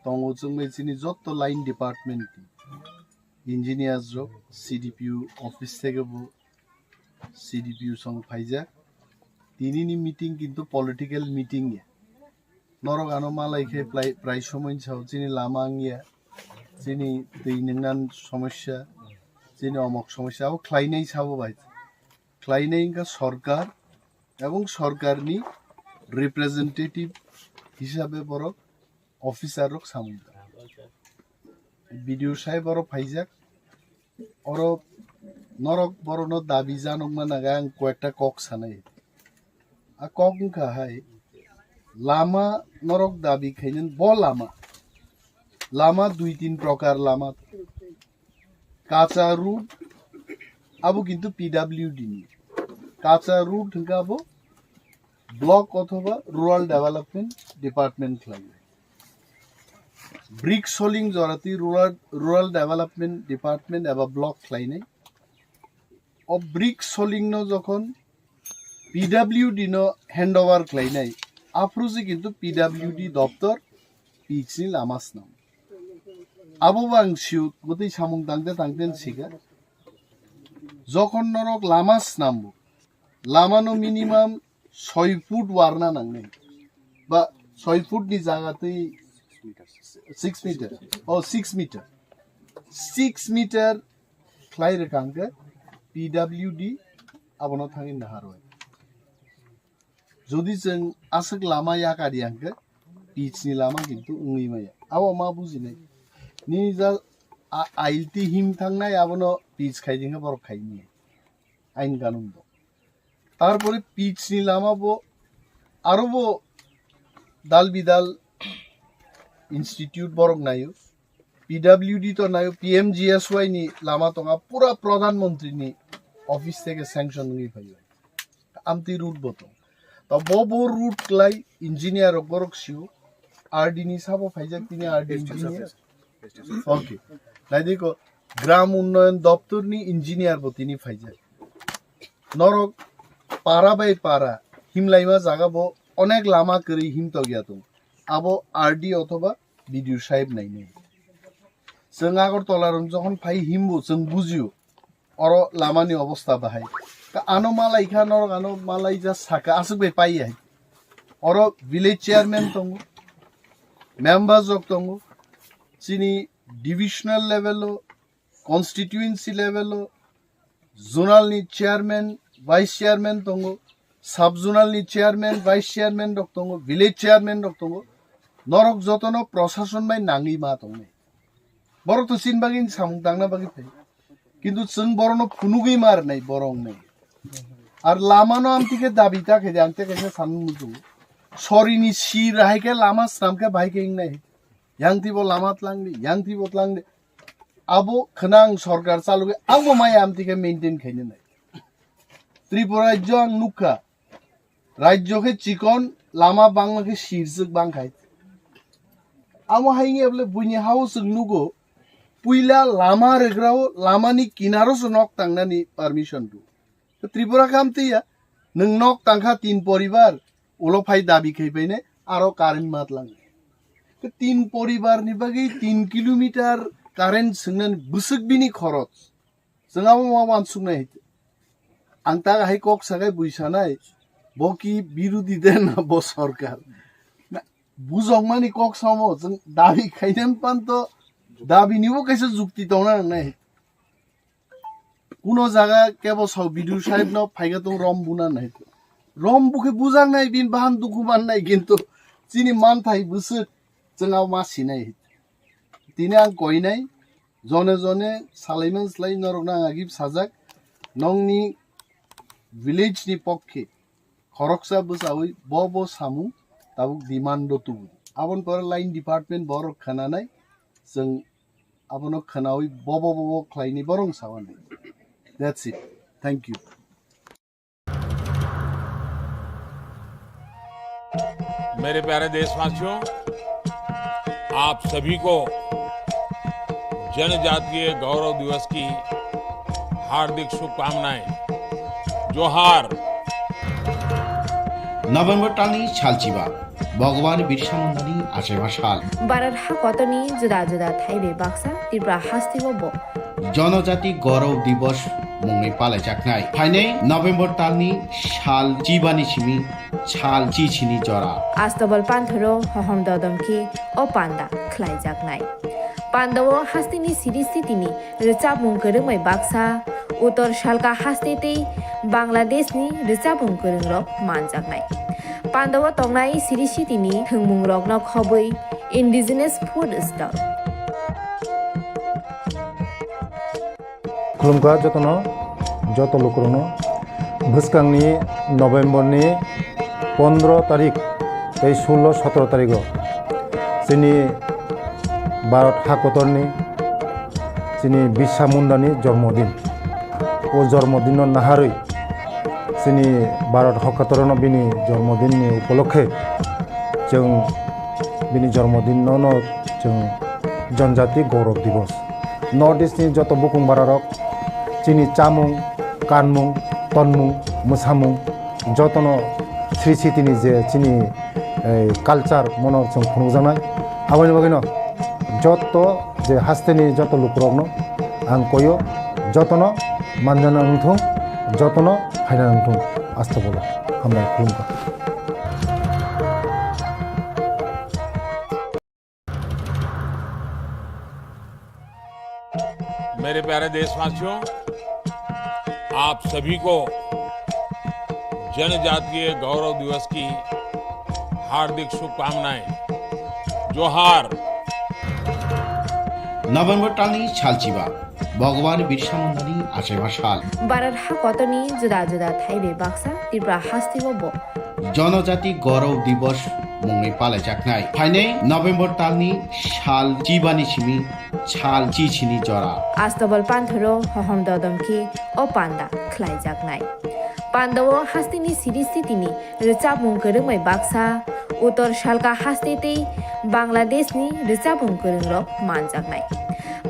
तंगो जोंबाय जिनी जत्त लाइन डिपार्टमेंट इंजिनियार्स रक सीडीपीयू ऑफिस থেকে सीडीपीयू संग फाइजा तिनिनि मीटिंग किन्तु पलिटिकल मीटिंग नरक आनो मालायखे प्राय समय साव जिनी लामा आंगिया जिनी दैनंगान समस्या जिनी अमक समस्या आबो ख्लाइनाय साबो बाय ख्लाइनायगा सरकार एवं सरकारनि रिप्रेजेंटेटिव हिसाबै बरक अफिसार रक सामुदा भिडियो साहेब बरक फाइजाक और नरक बरन दाबि जानक मानागा आं कयेकटा कक सानाय आ कक हाय लामा नरक दाबि खायन ब लामा दुई तीन प्रकार लामा काचा रूट अब किन्तु पीडब्ल्यूडी नि काचा रूट हिंगाबो ब्लक अथवा रूरल डेवलपमेंट डिपार्टमेंट खालायो ब्रिक सोलिंग जराती रूरल डेवलपमेंट डिपार्टमेंट एबा ब्लक खालायनाय अब ब्रिक सोलिंग न जखन पीडब्ल्यूडी न हैंडओवर खालायनाय आफ्रुजे किन्तु पीडब्ल्यूडी दफ्तर पिचनि लामास नाम आबो बांसिउ गतै सामुं तांते सिगा যখন নরক লামাস নামবো লামানো মিনিমাম 6 ফুট ওয়ারনা নাংনে বা 6 ফুট নি জায়গাতেই 6 মিটার ও 6 মিটার ফ্লাই রেখাঙ্কে পিডব্লিউডি আবনো থাকি নাহার হয় যদি जों আসক লামা ইয়াকারি আঙ্কে পিচনি লামা কিন্তু উঙ্গি মায়া আবো মা বুঝি নাই নি যা आइलती हिम थांनाय आबनो पिच खाइदिंगा बरक खाइनि आइन कानुन दो तारपरे पिचनि लामाबो आरोबो दाल बिदाल इंस्टीट्यूट बरक नायो पीडब्ल्यूडी तो नायो पीएमजीएसवाई नि लामा तंगा पूरा प्रधानमंत्री नि ऑफिस থেকে सैंक्शन नि फाइयो आमति रूट बतो तो बो रूट लाई इंजीनियर बरक सिउ आरडी नि साबो फाइजा तिनि आरडी इंजीनियर ओके নাই দেখো গ্রাম উন্নয়ন দপ্তর নি ইঞ্জিনিয়ার বতিনি ফাইজা নরক পারা বাই পারা হিমলাইমা জাগাবো অনেক লামা করি হিম তো গিয়া তো আবো আরডি অথবা বিডিও সাহেব নাই নেই जों আগরতলার যখন ফাই হিমবো जों বুঝিও অর লামানি অবস্থা বাহাই আনো মালাইখা নরক আনো মালাই যা সাকা আসবে পাই আই অর ভিলেজ চেয়ারম্যান তঙ্গ মেম্বার জক তঙ্গ চিনি divisional level constituency level zonal नि चेयरमैन वाइस चेयरमैन दंगो सब जोनल नि चेयरमैन वाइस चेयरमैन दंगो विलेज चेयरमैन दंगो नरक जतन प्रशासन बाय नांगि मा दंगो बरक तो सिन बागिन सामुं दांना बागि फै किन्तु जों बरनो फुनुगि मार नै बरं नै आर लामानो आमतिके दाबिता खेदे आंते केसे सानु मुजु सरिनि सि राहायके लामा स्रामके बाइके इंनाय यांतिबो लामात लांदि यांतिबो लांदि आबो खनांग सरकार चालुके आंबो माय आमतिके मेंटेन खायनो नाय त्रिपुरा राज्य आं नुखा राज्यके चिकन लामा बांलाके सिरजोक बांखाय आमो हायनि एबले बुनि हाउस नुगो पुइला लामा रेग्राव लामानि किनारोसो नक तांनानि पारमिशन दु त्रिपुरा कामतिया नों नक तांखा 3 परिवार उलो फाइ दाबि खैबायने आरो कारेन्ट मात लांगे 3 परिवारनि बागै 3 किलोमिटार कारेन्ट सोंनानै बुसुक बिनि खरच जोंहाबो मा वानसुंनाय आं ता हाय कक सागाय बुइसानाय बकि बिरोधी देन ब सरकार बुजंमानि कक सामो जों दाबि खायनेन पान्त दाबिनिबो कैसे जुक्ति दंना नाय कुनो जागा केबो साव बिदु साहेब न फाइगा तो रम बुना नाय रम बुखे बुजां नाय बिन बाहान दुखु मान नाय किन्तु चिनि मान थाइ बुसु जोंआव मासि नाय दिने आं कइनाय जने जने सालायमन स्लाय नरना आगिब साजाक नंनि विलेज नि पक्षे खरकसा बसावै बबो सामु ताबुक डिमान्ड तु आबन पर लाइन डिपार्टमेंट बर खानानाय जों आबनो खानावै बबो ख्लायनि बरं सावानाय दैट्स इट थैंक यू मेरे प्यारे देशवासियों, आप सभी को जनजातीय गौरव दिवस की हार्दिक शुभकामनाएं। जोहार। नभेम्बर टालनि सालचिबा भगवान बिरसा मुंडानि आसेबा साल भारत हाकतनि जुदा जुदा थाइबे बाक्सा त्रिपुरा हास्तिबो जनजाति गौरव दिवस मुङै पालायजानाय फाइनै नभेम्बर टालनि साल चिबानि सिमी साल चिचिनि जरा आस्तबल पान्थरो हहम ददमकी ओ पान्दा ख्लाइजागनाय पान्दाव हास्तिनि सिरिस्थितिनि रिचाबुं गोरोङै बाक्सा उत्तर सालका हास्तेते बांलादेशनि रिचाबुं गोरोंरक मानजागनाय पान्दाव तंनाय सिरिस्थितिनि थोंमुं रगन खबै इन्डिजिनास फुड स्टल खुलुमका जतन जत लोकरनो भुसकांनि नभेम्बरनि 15 तारिख 16-17 तारिख जोंनि भारत हाकतरनि जोंनि बिरसा मुंडानि जन्मदिन ओ जन्मदिन नाहारै जोंनि भारत हाकतरनो बिनि जन्मदिननि उपलक्षे जों बिनि जन्मदिनावनो जों जनजाति गौरव दिवस नर्थ इस्टनि जत बुकुं बारारक जोंनि चामुं कानमुं तनमुं मोसामुं जतन श्री सिटिनि जे जोंनि कालचार मनर जों खुंजानाय आबानि बागैनो जत जे हास्तेनि जत लुकरकनो आं कयो जतन मानजाना नंथों जतन हायना नंथों आस्था बोलो हामबाय खुलुमका मेरे प्यारे देशवासियों, आप सभी को जनजातीय गौरव दिवस की हार्दिक शुभकामनाएं। जोहार। नभेम्बर टालनि सालचिबा भगवान बिरसा मुंडानि आसेबा साल भारत हाकतनि जुदा जुदा थाइबे बाक्सा त्रिपुरा हास्तिबो जनजाति गौरव दिवस मुङै पालायजानाय फाइनै नभेम्बर टालनि साल चिबानि सिमी साल चिचिनि जरा आस्तबल पान्थरो हहम ददमकी ओ पान्दा ख्लाइजागनाय पान्दाव हास्तिनि सिरिस्थितिनि रिचाबुं गोरोङै बाक्सा उत्तर सालका हास्तेते बांलादेशनि रिचाबुं गोरोंरक मानजागनाय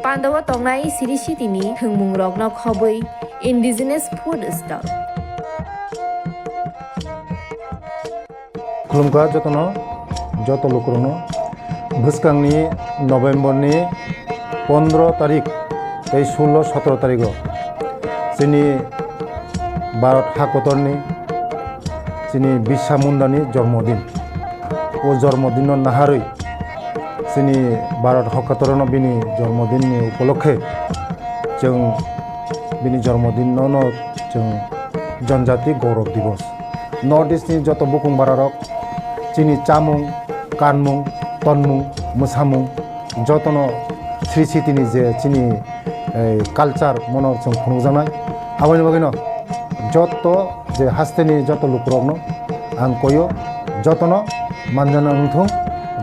पान्दाव तंनाय सिरिस्थितिनि थोंमुं रगन खबै इन्डिजिनास फुड स्टल खुलुमका जतन जत लोकरनो भुसकांनि नभेम्बरनि 15 तारिख 16-17 तारिख जोंनि भारत हाकतरनि जोंनि बिरसा मुंडानि जन्मदिन ओ जन्मदिन नाहारै जोंनि भारत हाकतरनो बिनि जन्मदिननि उपलक्षे जों बिनि जन्मदिनावनो जों जनजाति गौरव दिवस नर्थ इस्टनि जत बुकुं बारारक जोंनि चामुं कानमुं तनमुं मोसामुं जतन श्री सिटिनि जे जोंनि कालचार मनर जों खुंजानाय आबानि बागैनो जत जे हास्तेनि जत लुकरकनो आं कयो जतन 만자나 응통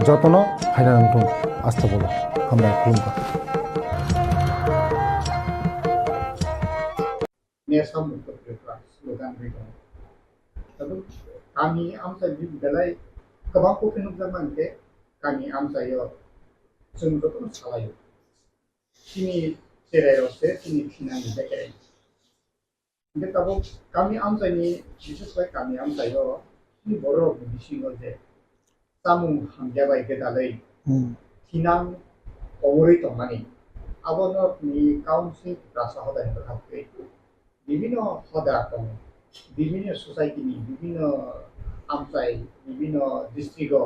저토너 하이나 응통 아스타볼로 함나 군가 नेशनल मुक्तफ्रा स्लोगान बेदों तब कामी आमसा बिदालाय गोबां कफिन जामानके कामी आमसायो जों जतन सालायो सिनि सेरायरसे सिनि खिनानि बेकेरे 근데 तब कामी आमसानि बिसेसलाय कामी आमसायो नि बर' बिसिङो जे सामुं हामजाबाय गेदालै खिनां अमरै दंमानि आबननि काउन्सिल रासा हदाय हाबखै বিভিন্ন হদা দं বিভিন্ন সোসাইটিनि বিভিন্ন आमसाय বিভিন্ন डिस्ट्रिक्टआव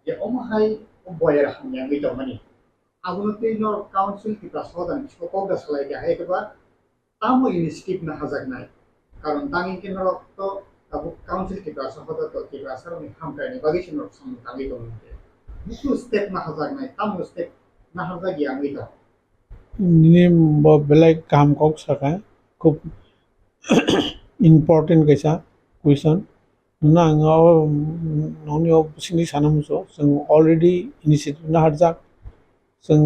जे अमहाय बयर हामयाङै दं माने आबुनते नर काउन्सिल की प्रासहदान छिको दा सलायगा हेकबा तामो इनिशिएटिभ ना हाजागनाय कारण तांगि के नर तो अब काउन्सिल की प्रासहदा तो की प्रासरनि खामकायनि बागै नर सम तांगि दं बुसु स्टेप ना हाजागनाय तामो स्टेप ना हाजागि आङै दं नि बेलेग काम कक सका खूब इम्पर्टेन्ट कैसा कुइसन ना न'नि सिंनि सानामुसो जों अलरेडि इनिशिएटिभ ना हारजाक जों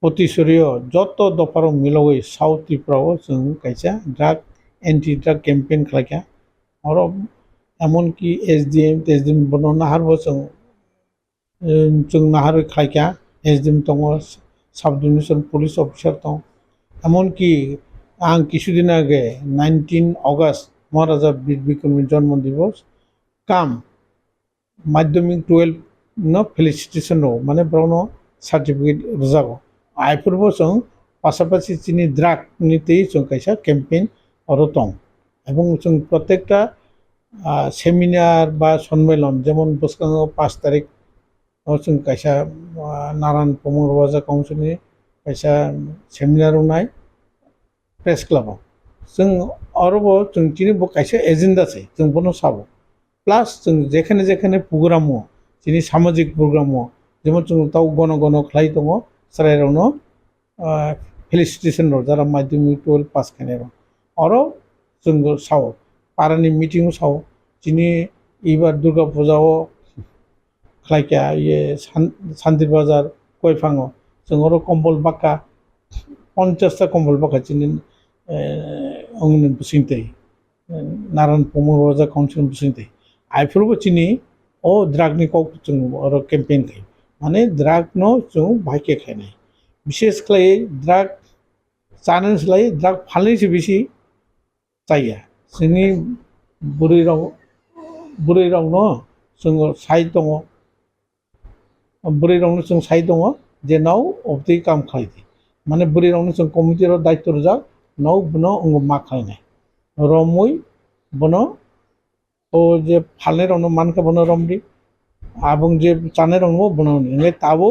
पतिसरियो जत दफाराव मिलावै साउथ त्रिपुराव जों कैसा ड्राग एन्टी ड्राग कैम्पेन खालायखा और एमनकि एसडीएम बनो नाहारबो जों नाहार खालायखा एसडीएम दङ साब डिभिजन पुलिस अफिसार दं एमनकि आं किछुदिन आगे 19 अगस्त महाराजा बीर बिक्रमनि जन्म दिवस काम माध्यमिक 12 न फेलिसिटेशन रो माने ब्राउनो सार्टिफिकेट रजागो आइफोरबो जों पासापासि चिनि ड्राग निते जों कैसा कैम्पेन और दं এবং जों प्रत्येकटा सेमिनार बा सम्मेलन जेमन बसकाङो 5 तारिख जों कैसा नारायण प्रमोद राजा काउन्सिलनि कैसा सेमिनार नाय प्रेस क्लाब जों आरोबाव जों दिनै कैसे एजेन्डा छै जों बनो साबो प्लास जों जेखाने जेखाने प्रग्राम दिनै सामाजिक प्रग्राम जेमन जों ताव गन गन खालाय दङ सरायरावनो फेलिसिटेशन रो जारा माध्यमिक 12 पास खानाय आरो जों साव पारानि मिटिं साव दिनै इबार दुर्गा पूजाव खालायका ये शान्ति बाजार गयफाङो जों आरो कम्बल बाक्का 50टा कम्बल बाक्का दिनै अंगन बुसिंते नारायण प्रमोद राजा काउन्सिल बुसिंते आइफोरबो दिनै ओ ड्रागनि कक जों आरो कैम्पेन खायो माने ड्राग नो जों बाइके खायनाय विशेष खालाय ड्राग जानो सोलाय ड्राग फाननायसो बेसि जाया जोंनि बुरै रावनो जों साइड दङ बुरै रावनो जों साइड दङ जे नाव अबदि काम खालायदि माने बुरै रावनो जों कमिटिर दायित्व रजाक नाव बनो अंग मा खालायनाय रमुई बनो ओ जे फालनाय रावनो मानका बनो रमदि आबुं जे जानाय रावनो बनो ने ताबो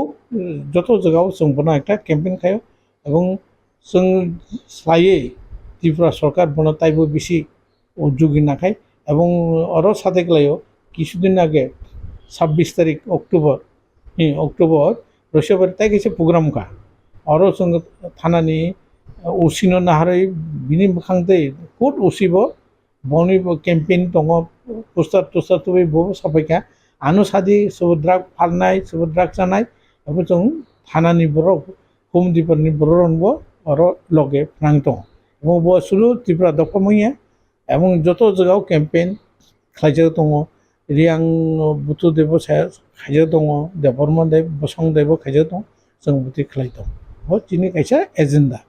जत जगाव जों बनो एकटा कैम्पेन खायो এবং जों स्लायै त्रिपुरा सरकार बनो ताइबो बेसि उद्योगी नाखाय এবং आरो साथे गलायो কিছুদিন आगे 26 तारिख अक्टोबर रशियाबारि ताइ कैसे प्रग्राम का और जों थानानि उसिनो नाहारै बिनि मोखांदै खुद उसिबो बनि कैम्पेन दङ पोस्टार टस्टार तो बो साफायखा आनु सादि सब ड्राग फाननाय सब ड्राग जानाय अब जों थानानि बर हुमदिफोरनि बर रनबो और लगे नां दङ এবং बसुलु त्रिपुरा दफामैया এবং যত জায়গাও कैम्पेन खालायजा दङ रियां बुथु देव खायजा दङ देबर्मा देव बसं देव खायजा दं जों बुथि खालाय दं हो दिनै कैसा एजेन्डा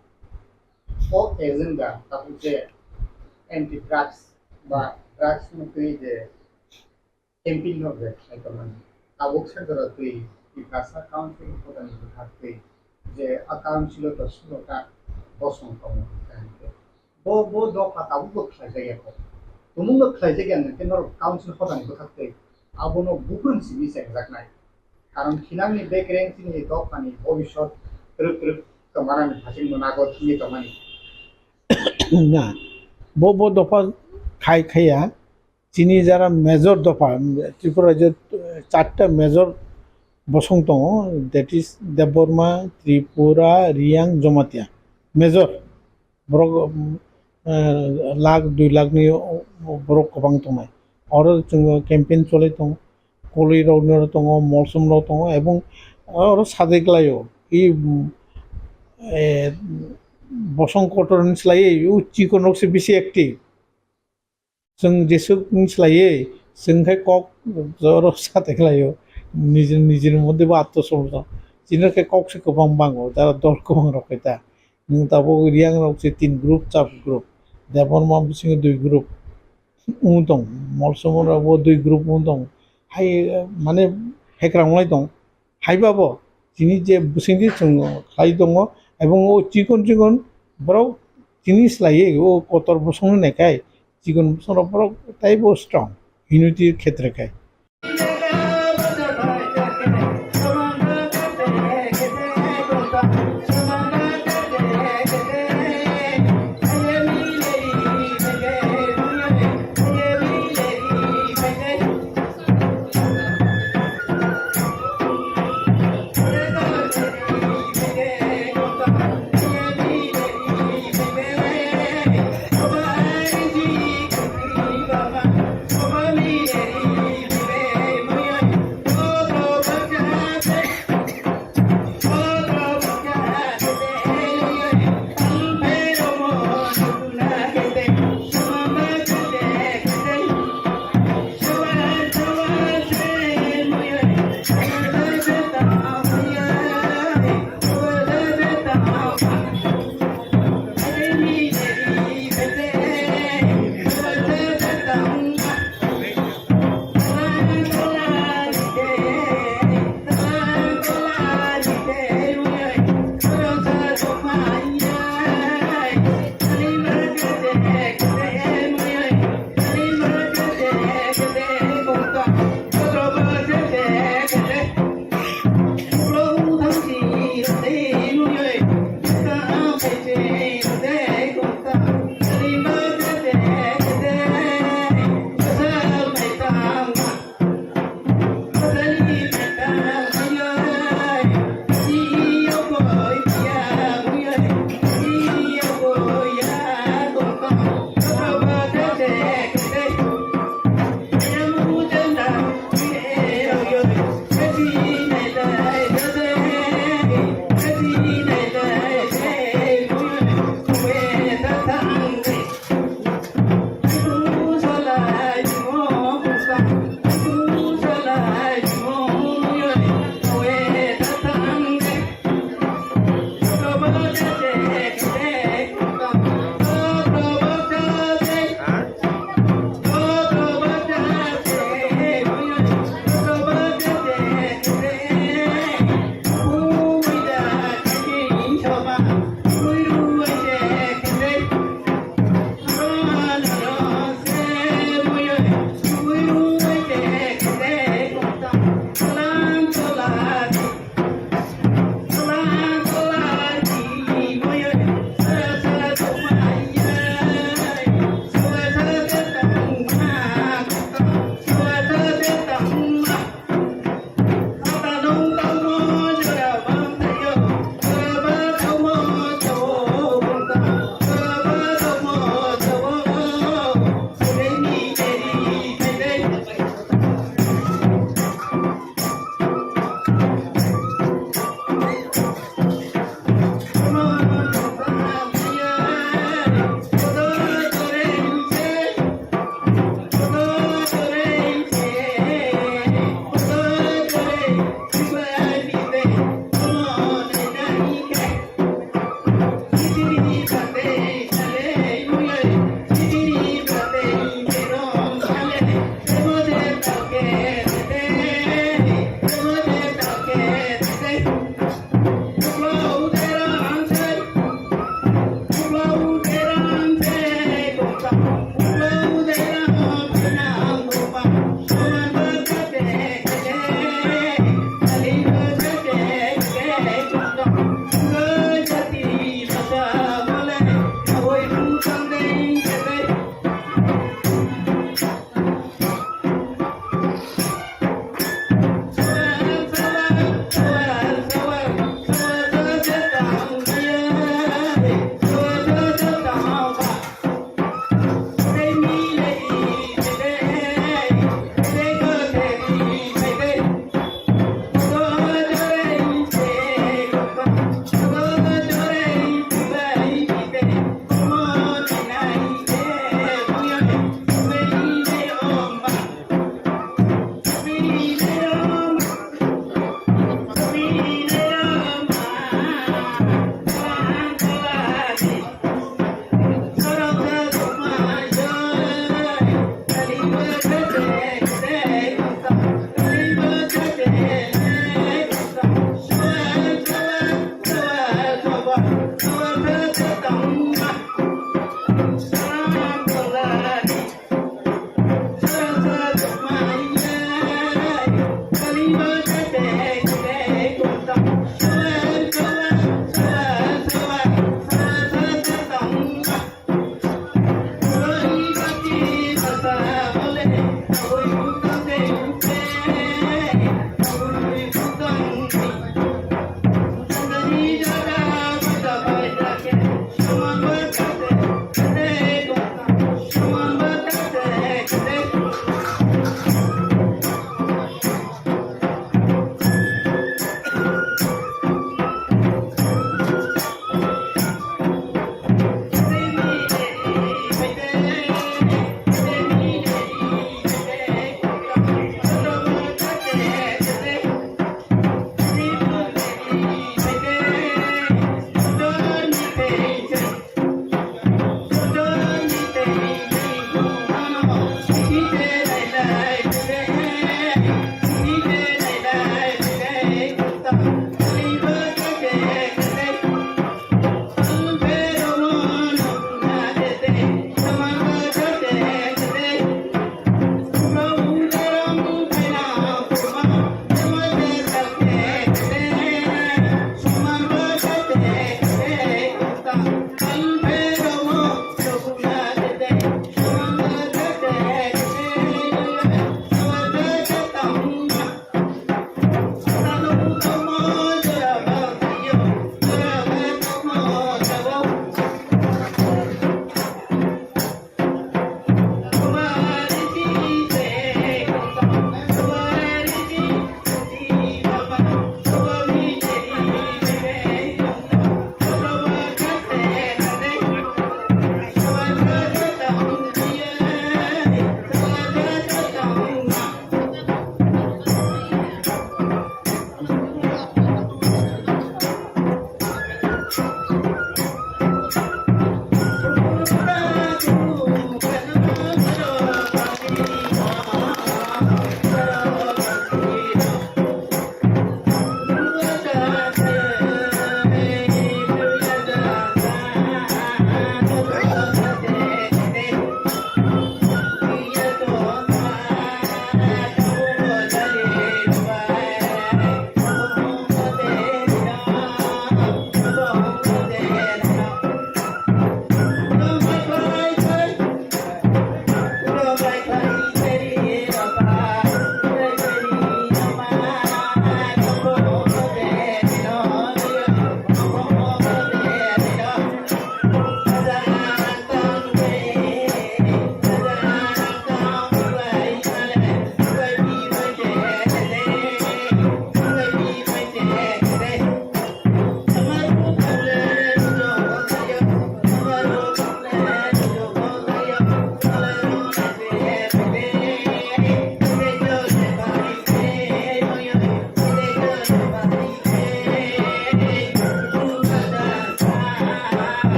ओ एजेन्डा ताबु जे एन्टी ड्राग्स बा ड्राग्स मुक्ति जे कैम्पेन होबे खायतमान आबुक सेंटर तुई की भाषा काउन्सिल पदानि हाथै जे काउन्सिल तो सुनोका बसं दङ बो दफा ताबु खायजायाखौ तुमुंग खायजायानो केनर काउन्सिल पदानि हाथै आबनो गुबुन सिबि सेंजाकनाय कारण खिनांनि बेकरेंसिनि दफानि भबिष्यत रुक कमारानि भासिं मोनागो थिनि कमानि ना बो दफा खाया चिनी जारा मेजर दफा त्रिपुरा जे 4टा मेजर बसं दङ that is Debbarma Tripura Reang Jamatia major ब्रक लाख 2 लाखनि ब्रक गोबां दंनाय आरो जों कैम्पेन चलाय दं कलैराव दङ मलसुमराव दङ এবং आरो सादेग्लायाव इ बसंकटरनि स्लायै चिकनकसो बेसे एक्टिभ जों जेसुकनि स्लायै जोंखाय कक जर सादेग्लायाव निजेर मध्येबो आत्मसमर्पण जिनके कक से गोबां बाङो दा दर गोबां रखाय दा नों दाबो रियां रावसे 3 ग्रुप चाप ग्रुप देबरमा बिसिङो 2 ग्रुप दं मलसुमरावबो 2 ग्रुप दं हाय माने हेक्रांलाय दं हायबाबो जिनि जे बिसिङि जों खाय दङ এবং ও চিকন বড় জিনিস লাগে ও কতর বসং নেখায় চিকন বসর বড় তাইবো স্ট্রং ইউনিটির ক্ষেত্রে খায়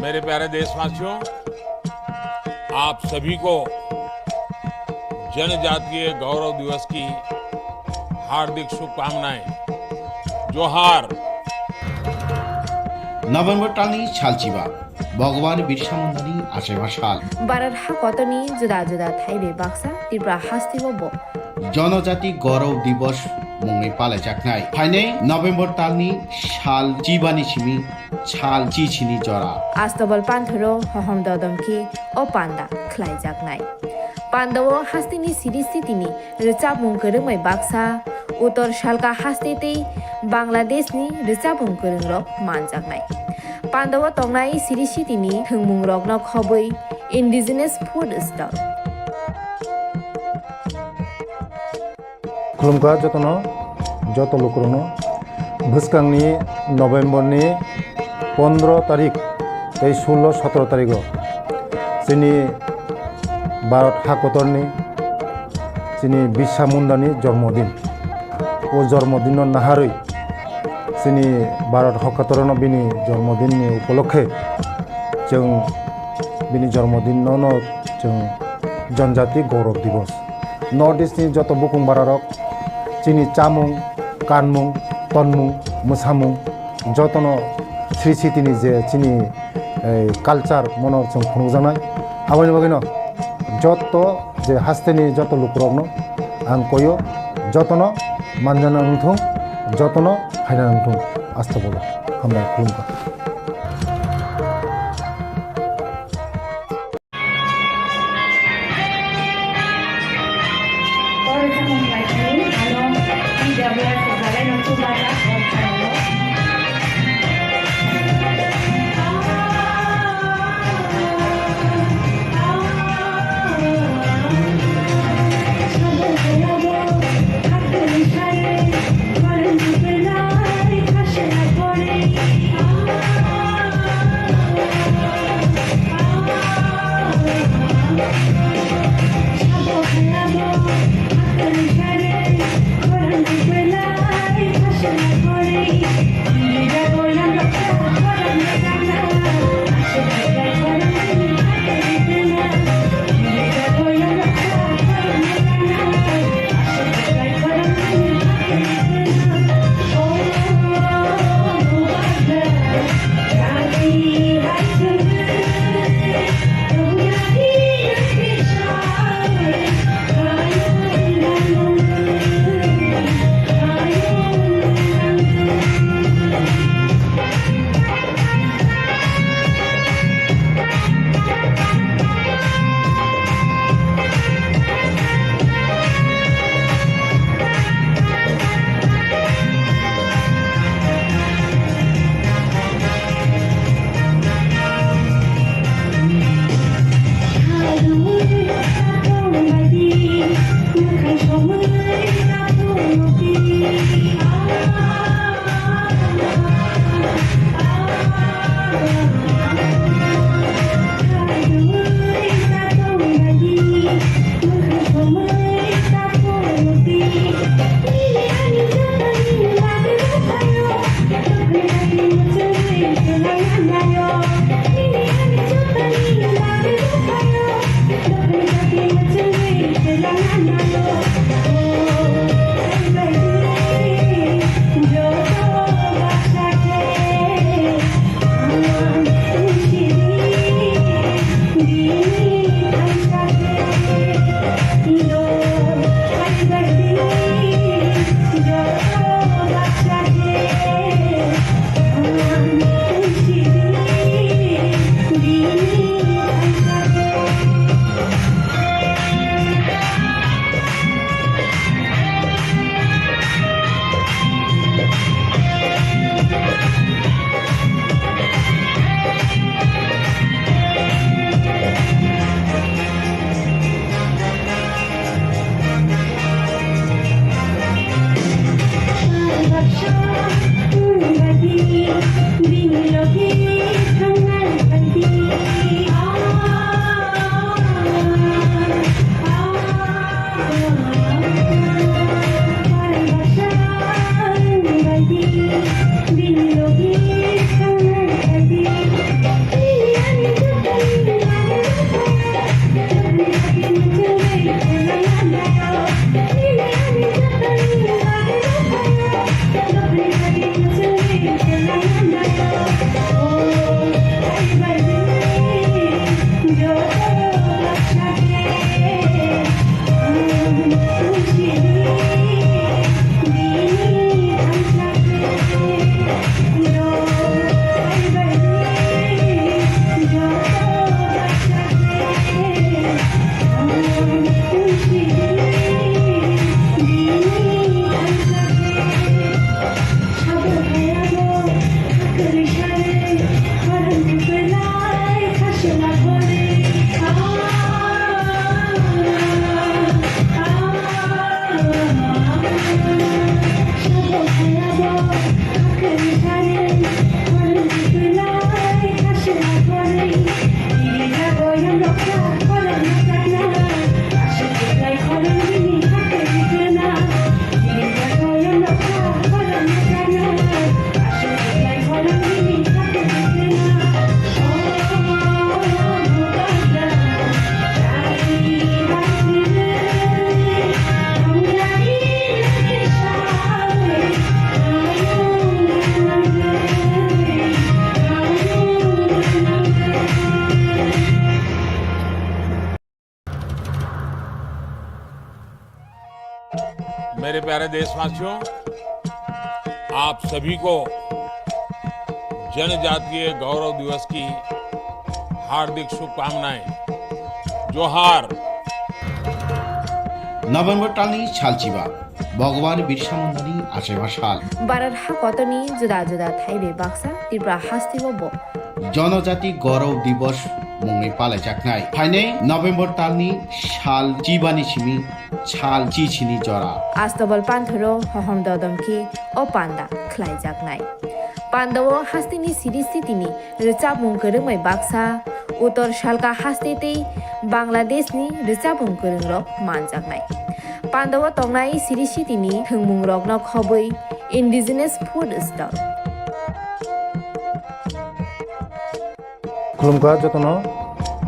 मेरे प्यारे देशवासियों, आप सभी को जनजातीय गौरव दिवस की हार्दिक शुभकामनाएं। जोहार। नभेम्बर टालनि सालचिबा भगवान बिरसा मुंडानि आशेबा साल भारत हाकतनि जुदा जुदा थाइबे बाक्सा त्रिपुरा हास्तिबो बो जनजाति गौरव दिवस मुंगै पालायजाखनाय फाइनै नभेम्बर टालनि साल चिबानि सिमि साल चिचिनि जरा आस्तबल पान्थरो हहम ददमखि ओ पान्दा ख्लाइजाखनाय पान्दाव हास्तिनि सिरि स्थितिनि रिचाबुं गोरोंमै बाक्सा उत्तर सालका हास्तेतै बांलादेशनि रिचाबुं गोरोंरक मानजाखनाय पान्दाव तंनाय सिरि स्थितिनि थोंमुं रकन खबै इन्डिजिनास फुड स्टल खुलुमका जतन जत लोकरनो भुसकांनि नभेम्बरनि 15 तारिख 16-17 तारिख जोंनि भारत हाकतरनि जोंनि बिरसा मुंडानि जन्मदिन ओ जन्मदिन नाहारै जोंनि भारत हाकतरन बिनि जन्मदिननि उपलक्षे जों बिनि जन्मदिनावनो जों जनजाति गौरव दिवस नर्थ इस्टनि जत बुकुं बारारक जोंनि चामुं कानमुं तनमुं मोसामुं जतन श्री सिटिनि जे जोंनि कालचार मनर जों खुंजानाय aboni bagino joto je hasteni joto lukrogno ang koyo jotono manjana nungthung jotono haina nungthung asta bolo hamna khulumka मेरे प्यारे देशवासियों, आप सभी को जनजातीय गौरव दिवस की हार्दिक शुभकामनाएं। जोहार। नभेम्बर टालनि सालचिबा भगवान बिरसा मुन्डानि आसेबा साल भारत हाकतनि जुदा जुदा थाइबे बाक्सा त्रिपुरा हास्तिबो बो जनजाति गौरव दिवस मुङै पालायजानाय फाइनै नभेम्बर टालनि साल चिबानि सिमी साल चिचिनि जरा आस्तबल पान्थरो हहम ददमखि ओ पान्दा ख्लाइजागनाय पान्दाव हास्तिनि सिरिस्थितिनि रोचाबुं गोरोङै बाक्सा उत्तर सालका हास्तेतै बांलादेशनि रोचाबुं गोरोंरक मानजागनाय पान्दाव तंनाय सिरिस्थितिनि थोंमुं रकन खबै इन्डिजिनास फुड स्टल खुलुमखा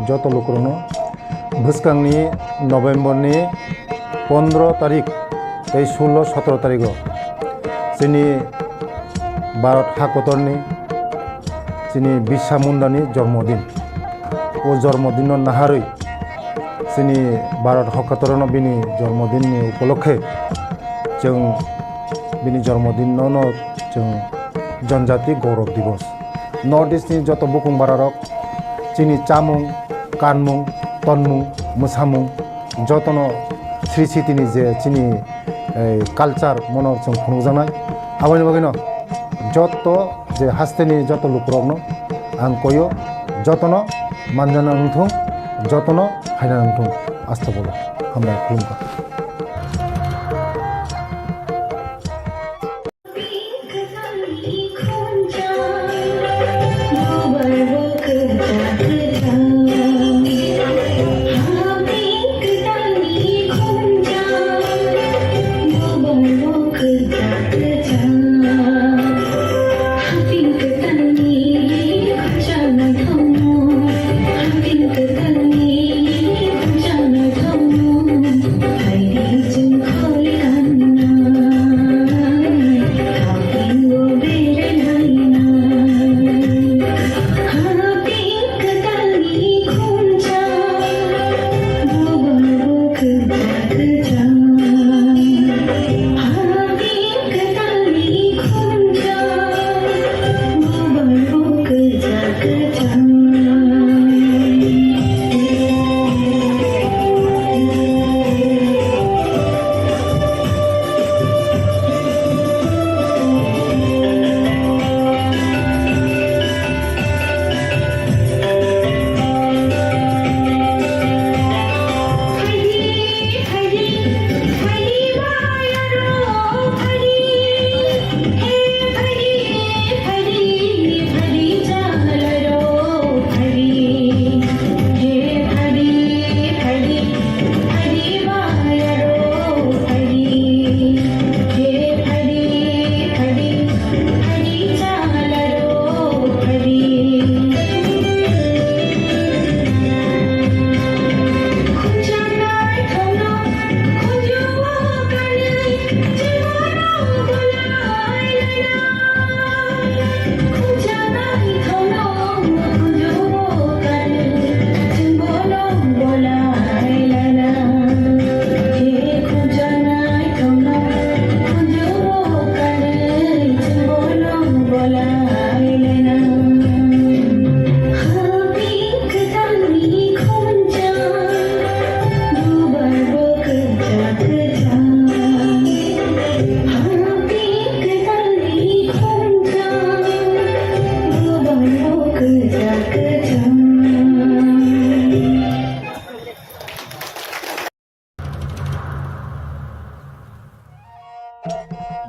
जत लोकरनो भुसकांनि नभेम्बरनि 15 तारिख 16-17 तारिख जोंनि भारत हाकतरनि जोंनि बिरसा मुन्डानि जन्मदिन ओ जन्मदिन नाहारै जोंनि भारत हाकतरनो बिनि जन्मदिननि उपलक्षे जों बिनि जन्मदिनावनो जों जनजाति गौरव दिवस नर्थ इस्टनि जत बुकुं बारारक जोंनि चामुं कानमुं तनमुं मोसामुं जतनो श्री सिटिनि जे जोंनि कालचार मनर जों खुंजानाय आबानि बागैनो जत जे हास्तेनि जत लुकरकनो आं कयो जतनो मानजाना नंथों जतनो हायना नंथों आस्था बोलो हामबाय खुलुमखा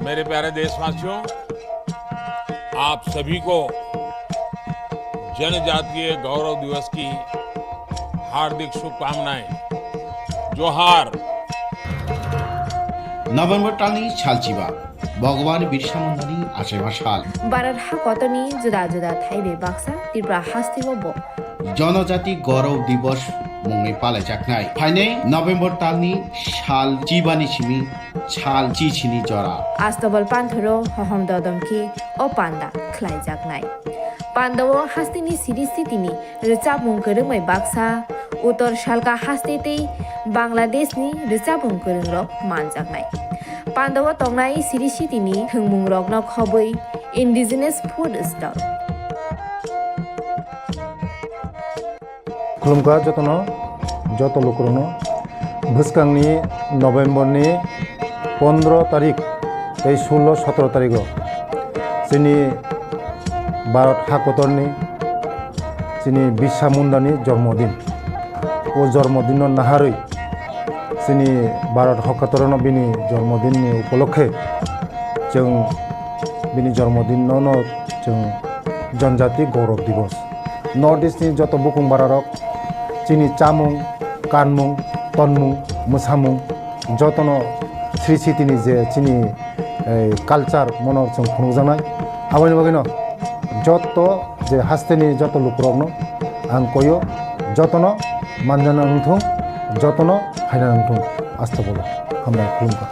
मेरे प्यारे देशवासियों, आप सभी को जनजातीय गौरव दिवस की हार्दिक शुभकामनाएं। जोहार। नभेम्बर टालनि सालचिबा भगवान बिरसा मुन्डानि आसेबा साल भारत हाकतनि जुदा जुदा थाइबे बाक्सा त्रिपुरा हास्तिबो बो जनजाति गौरव दिवस मुङै पालायजानाय फाइनै नभेम्बर टालनि साल चिबानि सिमी साल चिचिनि जरा आस्तबल पान्थरो हहम ददमखि ओ पान्दा ख्लाइजागनाय पान्दाव हास्तिनि सिरिस्थितिनि रोचाबुं गोरोङै बाक्सा उत्तर सालका हास्तेतै बांलादेशनि रोचाबुं गोरोंरक मानजागनाय Pandawa tongnai siri sitini thungmung rokno khobui indigenous food stall. खुलुमखा जतनो जत लोकरनो भुस्कांनि नभेम्बरनि 15 तारिख 16-17 तारिख जोंनि भारत हादरनि जोंनि बिरसा मुंडानि जन्मदिन ओ जन्मदिन नाहारै जोंनि भारत हादरनो बिनि जन्मदिननि उपलक्षे जों बिनि जन्मदिनावनो जों जनजाति गौरव दिवस नर्थ इस्टनि जत बुकुं बारारक जोंनि चामुं कानमुं तनमुं मोसामुं जतनो श्री सिटिनि जे जोंनि कालचार मनो जों खुंजानाय आबानि बागैनो जत जे हास्तेनि जत लुकरकनो आं कयो जतनो मानजाना नंथों जतनो हायना नंथों आस्था बोलो हामबाय खुलुमखा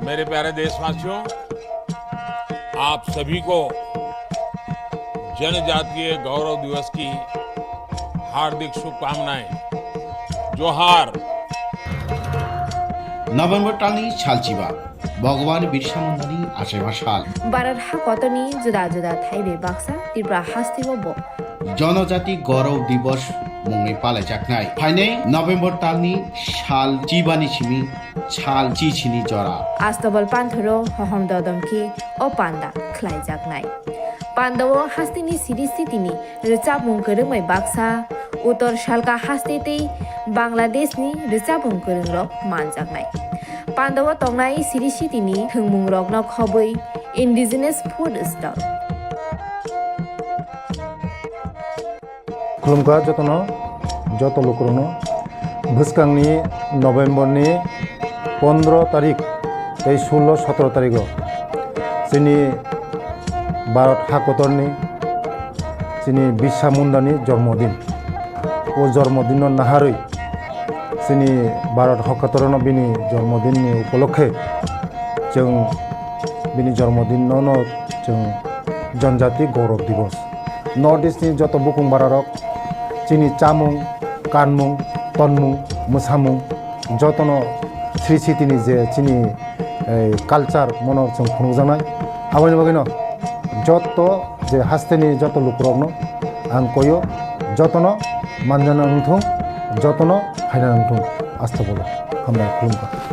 मेरे प्यारे देशवासियों, आप सभी को जनजातीय गौरव दिवस की हार्दिक शुभकामनाएं। जोहार। नभेम्बर टालनि सालचिबा भगवान बिरसा मुन्डानि आशेमा साल भारत हाकतनि जुदा जुदा थाइबे बाक्सा त्रिपुरा हास्तिबो जनजाति गौरव दिवस मुङै पालायजानाय फाइनै नभेम्बर टालनि साल चिबानि सिमी साल चिचिनि जरा आस्तबल पान्थरो हहम ददमखि ओ पान्दा ख्लाइजागनाय पान्दावो हास्तिनि सिरिस्थितिनि रोचाबुं गोरोमै बाक्सा उत्तर सालका हास्तेतै बांलादेशनि रोचाबुं गोरोंरक मानजागनाय पान्दावो तंनाय सिरिस्थितिनि थोंमुं रगन खबै इन्डिजिनास फुड स्टल खुलुमगा जत लोकरनो भुसकांनि नभेम्बरनि 15 तारिख 16-17 तारिख जोंनि भारत हाकतरनि जोंनि बिरसा मुन्डानि जन्मदिन ओ जन्मदिन नाहारै जोंनि भारत हाकतरनो बिनि जन्मदिननि उपलक्षे जों बिनि जन्मदिनावनो जों जनजाति गौरव दिवस नर्थ इस्टनि जत बुकुं बारारक जोंनि चामुं कानमुं तनमुं मोसामुं जतनो श्री सिटिनि जे जोंनि कालचार मन जों खुंजानाय आबानि बागैनो जत जे हास्तेनि जत लोकरनो आं कयो जतनो मानजाना नंथों जतनो फायना नंथों आस्था बोलो हामबाय खुलुमबाय।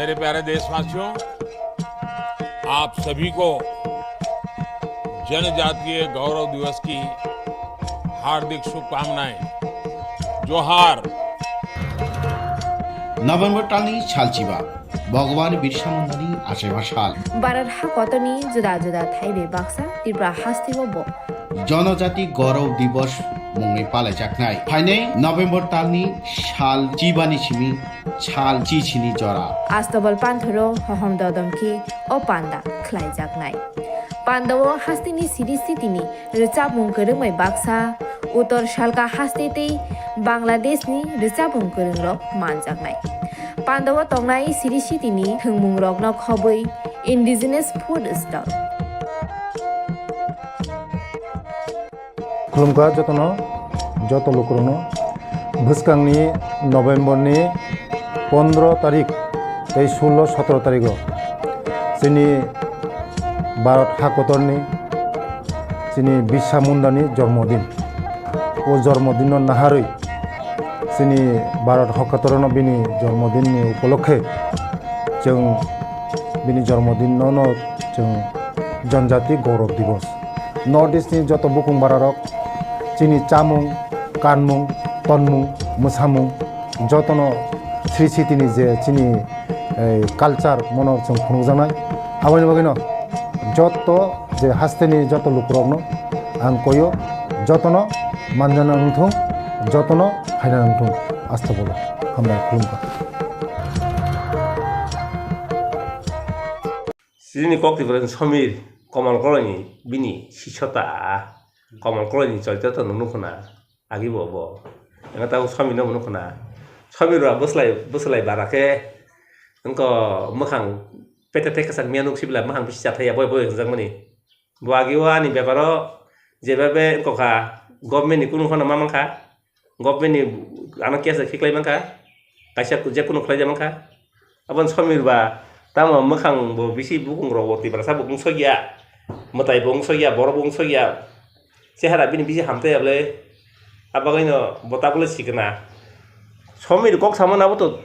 मेरे प्यारे देशवासियों, आप सभी को जनजातीय गौरव दिवस की हार्दिक शुभकामनाएं। जोहार। नभेम्बर टालनि सालचिबा भगवान बिरसा मुन्डानि आसेमा साल भारत हाकतनि जुदा जुदा थाइबे बाक्सा त्रिपुरा हास्तिबो बो जनजाति गौरव दिवस मुङै पालायजानाय फाइनै नभेम्बर टालनि साल चिबानि सिमी साल चिचिनि जरा आस्तबल पान्थरो हहम ददमखि ओ पान्दा ख्लाइजागनाय पान्दावो हास्तिनि सिरि स्थितिनि रोचाबुं गोरोङै बाक्सा उत्तर सालका हास्तेतै बांलादेशनि रोचाबुं गोरोंरक मानजागनाय पान्दावो तंनाय सिरि स्थितिनि थोंमुं रगन खबै इन्डिजिनास फुड स्टल खुलुमगा जत लोकरनो भुसकांनि नभेम्बरनि 15 तारिख 16-17 तारिख जोंनि भारत हाकतरनि जोंनि बिरसा मुन्डानि जन्मदिन ओ जन्मदिन नाहारै जोंनि भारत हाकतरनो बिनि जन्मदिननि उपलक्षे जों बिनि जन्मदिनावनो जों जनजाति गौरव दिवस नर्थ इस्टनि जत बुकुं बारारक जोंनि चामुं कानमुं तनमुं मोसामुं जतनो श्री सिटिनि जे जोंनि कालचार मन जों खुंजानाय आबानि बागैनो जत जे हास्तेनि जत लोकरकनो आं कयो जतनो मानजाना नंथों जतनो हायना नंथों आस्था बोलो हामबाय खुलुमबाय Sini kok tiba-tiba samir komal koloni bini sisota komal koloni cerita tu nunu kena agi bobo yang tahu samir nunu kena samir lah beslai barake engkau makan PTT kesan mianuk sih bila makan bisa cahaya boy kesan mani buagi wani beparo JBB engkau kah government ni kunu kena mamang kah government ni anak kiasa kiklai mangka kasih kerja kunu kerja mangka abang samir ba tama makhang bo bisi bukung roboti berasa bukung soya matai bukung soya boro bukung soya sehara bini bisi hamte able abagaino botabule sikna somir kok samana boto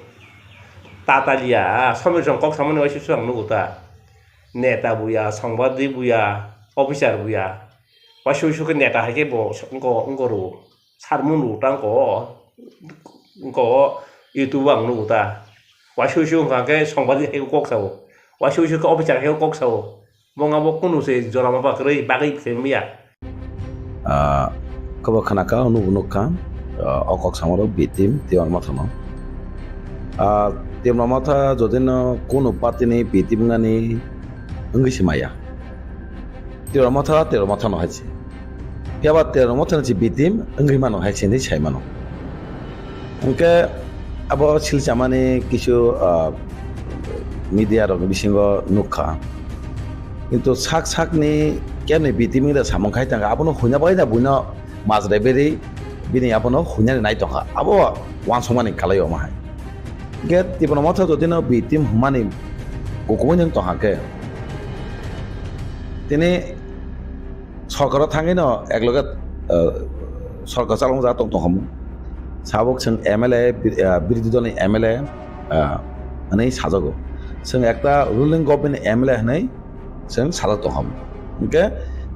tatalia somir jong kok samana wasi suang nuguta neta buya sangbadi buya officer buya wasi ke neta hake bo engko ru sarmun ru tangko engko YouTube ang nuguta Washu ngake songbadi heo kok sawo washu ke obicara heo kok sawo mo ngabo kunu se jorama ba krei bagi semia kaba khanaka nuka okok samaro bitim tiwan mathano tiwan matha jodino kono patini bitim ngani ngisi maya tiwan matha no hachi yaba tiwan matha ni bitim ngi mano hachi ni chai mano engke abo Silchajakmano কিছু media rok bisingo nukha কিন্তু sakni kene bitimira samongkhai tanga abono hunya baina buino majrai beri bini abono hunya nai tanga abo wan somani kalayo mahai get tipono motha jodino bitim humani kokbon tanga ke tini সরকার Than ন একলগে সরকার চালং যা তং তং sabuk sing MLA বিরোধী দলের MLA মানে সাজাগো sing একটা ruling government MLA হনাই sing সাজা তহম ওকে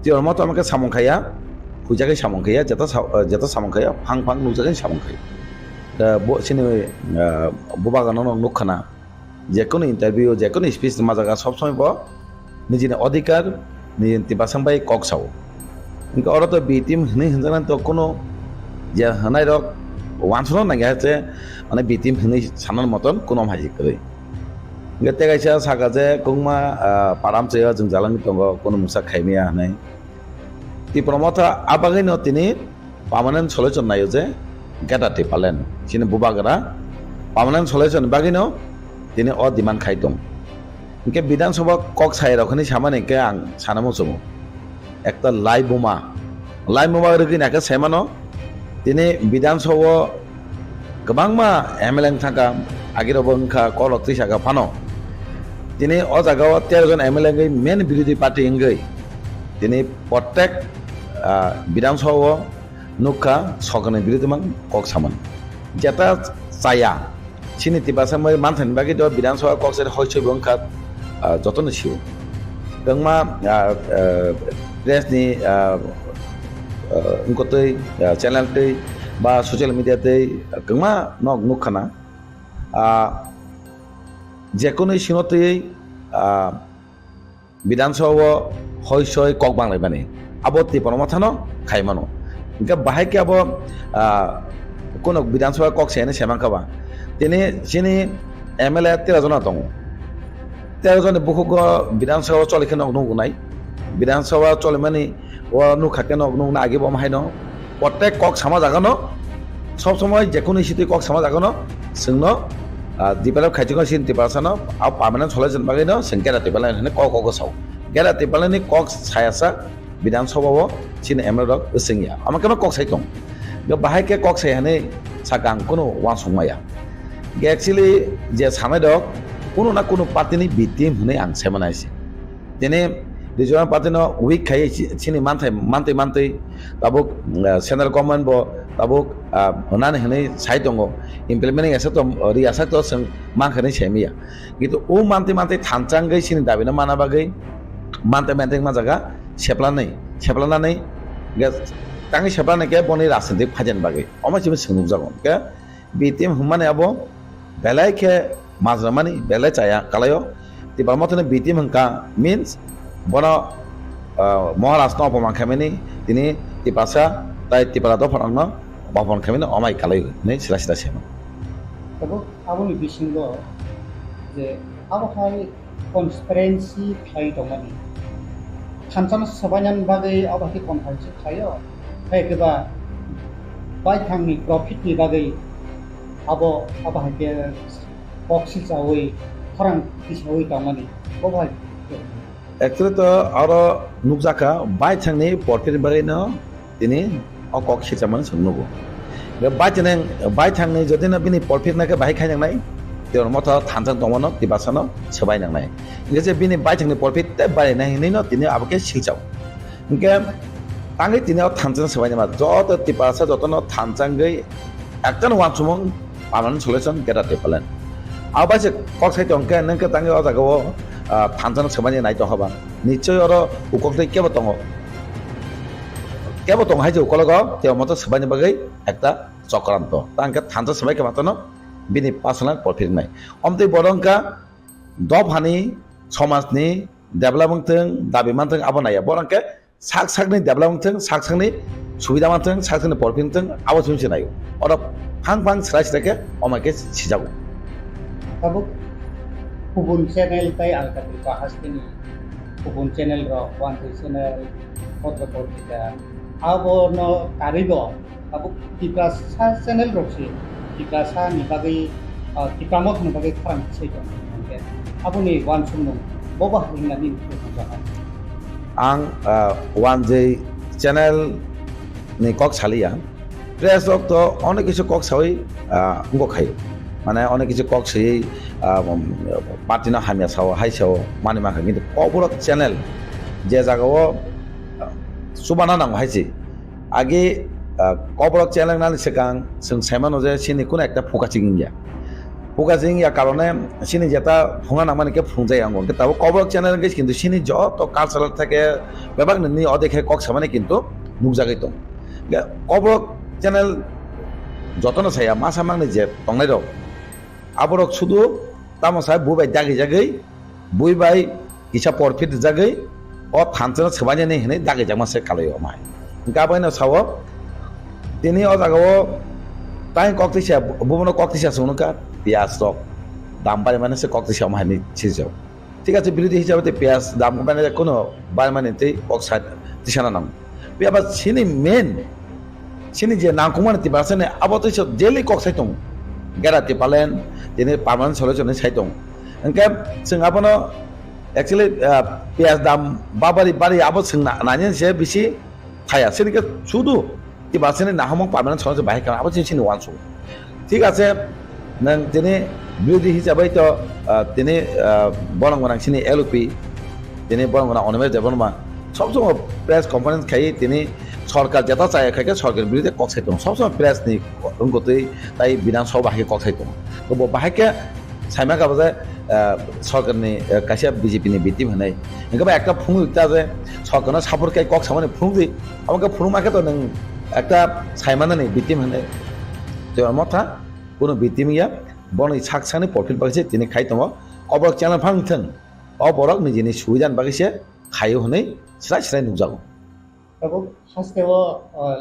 তিওর মত আমাকে সামংখায়া হুজাকে সামংখায়া যেটা সামংখায়া ফাং ফাং নুজাকে সামংখায়া दा सिनि बुबागानो नुखाना जेकोनो इंटरव्यू जेकोनो स्पीच माजागा सब समय बो निजिनि अधिकार निजिनि तिबासंबाय कक्साव इनका और तो बीटीम हनै हनजाना तो कोनो जे हनाय रक वानसनो नागाचे माने बीटीम हनै सानन मतन कोनो हाजि करे गते गायसा सागाजे कुंगमा पारामचे जों जालांनि दङ कोनो मुसा खायमिया हनै ति प्रमथा आबागैनो तिनि पार्मानेंट सल्युशन नायो जे Gadati palen, sini bubagara, paman solution bagino, ini all demand kaitung. Mungkin bidan soba kok saya rokoni sama nih ke ang sana musumu. Ekta live boma begini agak sama no. Ini bidan soba kebang ma MLA thangka agiro bangka kolok tris agak pano. Ini all jagawa tiada MLA gay main biruti party enggay. Ini protect bidan soba Nuka sokane biru teman kok saman. Jata saya sini tipasa mai mantan bagi do bidansaba kok se hoichoi bongkat jotoni siu tengma press ni ungkotoi channel tei ba social media tei kengma nok nukhana যে কোনো সিনতেই বিধানসভা হইসই cock বাংলাই মানে আবো Tripura মথানো খাইমানো Inca বাহাইকে আবো কোনো বিধানসভা cock সেনে সেমাংকাবা তিনি সিনি MLA 13 জন দङ 13 জন বুকুক বিধানসভা চলিখে নক নুগুনাই বিধানসভা চলে মানে ও নুখাকে নক নুগুনা আগে বম হাইনো প্রত্যেক কক সামা জাগানো সব সময় যে কোনো ইস্যুতে কক সামা জাগানো जोंनो दिपालाव खाइथिखौ सिन तिपासानो आ पार्मानेन्ट सलायजन बागैनो जों गेला तिपाला होनो क गोसाव गेला तिपालानि कक सायासा बिधानसभाव सिन MLA ओसिंया आमाकनो कक साइ दं बे बाहायके कक सायहाने सागां कोनो वान संमाया एक्चुअली जे सानाय दं कोनो ना कोनो पार्टीनि बिटिम होने आं सेमनायसि दिनै रिजनाल पार्टीनो उइक खाइ सिनि मानथै ताबुक सेन्ट्रेल गभर्नमेन्ट बो ताबुक होनानै होनै साइ दङ इमप्लिमेन्टिं एसे तो रियासा तो जों मानखौनो सेमिया किन्तु ओ मानथै थानचांगै सिनि दाबिना मानाबागै मानथै मा जागा सेप्लानानै तांनि सेप्लानायके बनि राजनीतिक फाजेन बागै अमासिबो सोंनुक जागोन के बिटिम हुमाने आबो बेलायके माज्रामानि बेलाय चाया कालायो तिबामथने बिटिम हंका मीन्स बनो महाराष्ट्र अपमान खामानि दिनै तिपासा ताइ तिपारा दो फरांनो अपमान खामानि अमाय कालायो नै सिला सेमो तब आबोनि बिसिंग जे आबहाय कन्सपेरेन्सि खाइ दंमानि थानचान सबायनान बागै आबहाय कन्फारेन्सि खायो खायकेबा बायथांनि प्रफिटनि बागै आबो आबहायके बक्सिल जावै फरां किसावै दंमानि बहाय एक्चुअली तो आरो नुकजाका बायथांनि प्रफिट बागैनो दिनै अकक सिचामन सोंनुगो बायथांनि जदिनो बिनि प्रफिट नाके बाहाय खायनांनाय देर मथा थानचान दंमोनो तिबासानो सबाय नांनाय जे बिनि बायथांनि प्रफिट बारायनायनो दिनै आबके सिलचाव इनके तांगै दिनै थानचान सबायनामा जत तिबासा जतनो थानचांगै एकटन वानसुमं पार्मानेन्ट सल्युशन गेटा तिपालन आबासे कक साइ दंके नंके तांगै अजागो थानचान सबायनि नाय दहबा निश्चय अरो उककदै केबो दङ हाइजो उकलग ते मत सबायनि बागै एकटा चक्रान्त तांके थानचान सबायके मातनो बिनि पार्सोनाल प्रफिट नाय अमते बरंका दफानि समाजनि डेभलपमेन्टजों दाबिमानजों आबनाया बरंके साकनि डेभलपमेन्टजों साकनि सुबिदा मानजों साकनि प्रफिटजों आबसुनसे नायो अर फां स्राइसके अमाके सिजागो तब गुबुन चेनेल ताइ आलकाति बाहासनि गुबुन चेनेल र वान चेनेल पत्रपत्रिका आबोनो कारिगो अब टिप्रासा चेनेल रछि टिप्रासा नि बागै टिप्रामत नि बागै खरां सैदो आबोनि वान सुनो बबा हिंनानि जाहा आं वान जे चेनेल नि कक सालिया प्रेस तो अनेक किछु कक सावै उंगो खायो माने अनेक किछु कक सै पार्टीना हामिया साव हाइसाव माने माखा किन्तु ककबोरक चेनेल जे जागाव सुबाना नांग हाइसि आगे ककबोरक चेनेल नानि सिगां जों साइमानो जे सिनि कुन एकटा फोकासिं या कारणे सिनि जेता फुङा नामानिके फुंजाय आंगो ताबो ककबोरक चेनेल गेस किन्तु सिनि ज तो कालचाराल थाके बेबाग ननि अदेखे कक सामाने किन्तु नुकजागै दं ककबोरक चेनेल जतन साया मा सामांनि जे तंनाय दं आबरक सुदु तामसाय बुबाय दागै जागै बुइबाय किसा प्रफिट जागै अ थानचन सबायने नै हनै दागै जामासे कालायो माय गाबायनो सावो दिनै अ जागाव ताइ कक्तिसा बुबनो कक्तिसा सुनुका पियाज रक दाम बारे माने से कक्तिसा माने छिजौ ঠিক আছে বিরোধী হিসাবে পেঁয়াজ দাম মানে কোনো বারে মানে অক্সাইড দিশানা নাম পেঁয়াজ সিনি মেন সিনি যে নাম কুমার তিবাসনে আবতো ডেলি কক্সাইড দं गेराति पालेन दिनै पार्मानेन्ट सल्युशन साइ दं ओंके जों आबनो एक्चुअली पेंयाज दाम बाबारि आबो जों नानि से बिसि थाया सिनिके सुदु तिबासने नाहमं पार्मानेन्ट सल्युशन बाहाय खाना आबो सिनि वानसु ठीक আছে नों दिनै বিরোধী হিসাबै तो दिनै बरंगनां सिनि एलपि दिनै बरंगना अनमेर देबनमा सब समय प्रेस कन्फारेन्स खायो दिनै सरकार जेता चाहे खायके सरकार बिरुद्धे कक्साइ दं सब समय प्रेसनि रोंगौथि ताइ बिधानसभा बाहाय कक्साइ दं bo bahake saima ka baje সরকারনি কাছে বিজেপিনি বিটিম হনাই ইনকা একটা ফুং ইটা যে সরকারনা সাপোর্ট কাই কক সামানে ফুং দি আমাকে ফুং মাকে তো নং একটা সাইমানানি বিটিম হনাই তো মথা কোনো বিটিম ইয়া বনি সাকসানি প্রফিট বাগিছে তিনি খাই দङ অবরক channel ফাংথों অবরক নিজিনি সুবিধাन বাগিছে খাयो হनै স্রাই স্রাই नुजागौ Tapi hasil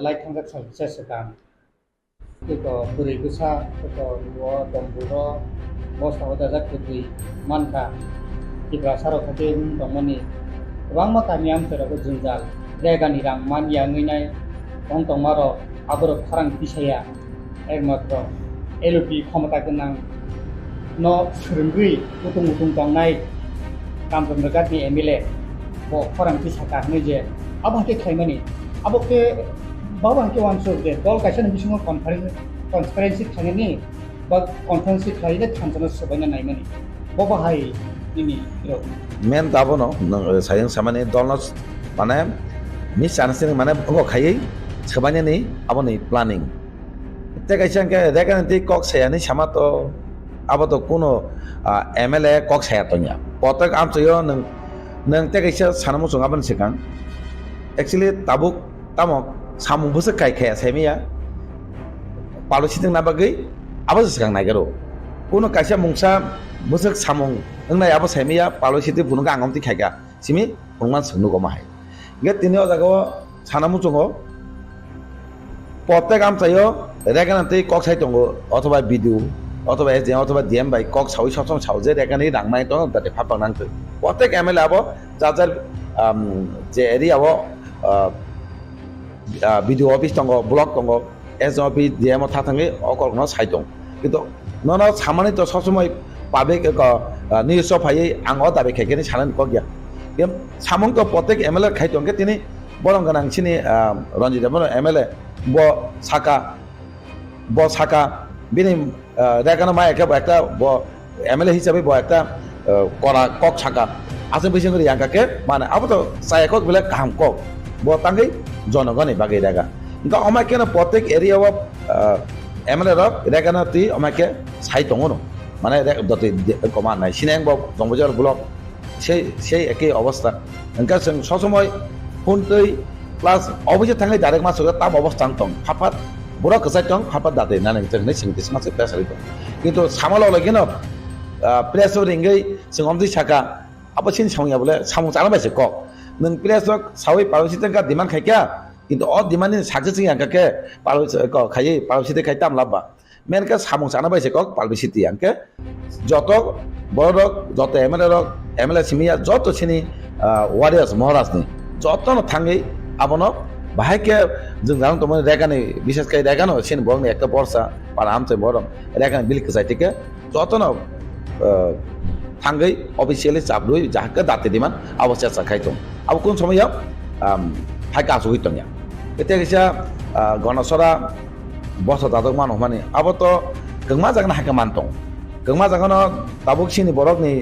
light transaksi saya sedang itu beri besar itu dua domburo bos tahu dah jadi manka di pasar hotel domani bang mata niam terlalu jenjal jaga nirang man yang ini tong maro abrok karang pisaya makro elupi komata kenang no serengui utung tongnai kampung dekat di MLA bo karang pisaka ni je abang ke khaimani abo ke babang ke wan sur de dol kaisen bisingo conference khangeni ba conference khaide thanjana sabana naimani boba hai ini ro men dabono sayang samane dolnos mane mis chanasing mane ngo khayai sabanya ni aboni planning te kaisen ke dekan ti kok sayani sama to abo to kuno MLA kok saya to nya potak am toyo nang te kaisa sanamu sungaban sekang actually tabuk tamok samung busa kai kaya semia palu siting nabagai apa sekarang naikero kuno kaisa mungsa busa samung ngai apa semia palu siting punuga angom ti kaya simi pungman sunu ko mahai get tini jago sanamu chungo potek am tayo reganante kok sai tongo অথবা video অথবা এজেন অথবা DM by cock সাউই সবসময় সাউজে রেখানি রাংমাই তো তাতে ফাপাং নাংতো প্রত্যেক MLA আবো যার যে এরিয়া আবো বিডিও অফিস দङ ব্লক দङ এজেন অফিস ডিএম থাথাङै অকলनो সাই दं কিন্তু নন সামানি তো সবসময় পাবে নিউজ ফাইयै আং অ দাবে খেকেনি সানানি ক গিয়া এম সামং তো প্রত্যেক এমএলএ খাই দङ তিনি বরং গোনাंसिनि রঞ্জিত এমএলএ ব সাকা বিনি দেখানো মা একটা এমএলএ হিসাবে একটা করা কক ছাকা আসে বেশি করে ইয়াঙ্কাকে মানে আবো তো চাই কক বেলে কাহাম কক তাঙ্গই জনগণে বাগে দেখা কিন্তু আমাকে না প্রত্যেক এরিয়া অফ এমএলএ রক দেখানো তুই আমাকে সাই দङ ন মানে কমা নাই সিনাং জংবজার ব্লক সেই একই অবস্থা ওনকা जों সবসময় ফোন তুই প্লাস অফিসে থাকলে ডাইরেক্ট মাছ তাপ অবস্থা দं ফাফাত বড় কসাই দं ফাফাত দাতে না जोंनो सिंटिस मासे प्रेसार दं কিন্তু সামালো লাগে না প্রেসার রিঙ্গै जों অমদি সাকা আবছিন সাউয়া বলে সামু চালাবাইছে কক नों প্রেসার সাউই পালসিতেনকা ডিমান্ড খাইকা কিন্তু অ ডিমান্ডনি সাকসেস ইয়াঙ্কাকে পালস খাইयै পালসিতে খাইতাম লাভবা মেনকা সামু চালাবাইছে কক পালবিসিতি ইয়াঙ্কে যত বড় যত এমএলএ সিমিয়া যত সিনি ওয়ারিয়ার্স মহারাজনি যত থাঙ্গै আবনো বাহাইকে जों জানো তোমার রেগানি বিশেষ করে রেগানো সিন বংনি একটা বর্ষা পার আমতে বড় রেগানি বিলকে যাইতেকে যত না থাঙ্গै অফিসিয়ালি চাপলুই যাহাকে দাতে দিমান অবস্থা চাখাই দं আবো কোন সময় হাইকা আসুই দं या এতে গিসা গণসরা বসা দাদক মান হমানি আবো তো গংমা জাগনা হাইকা মান दं गंमा जागनो ताबुक सिनि बरकनि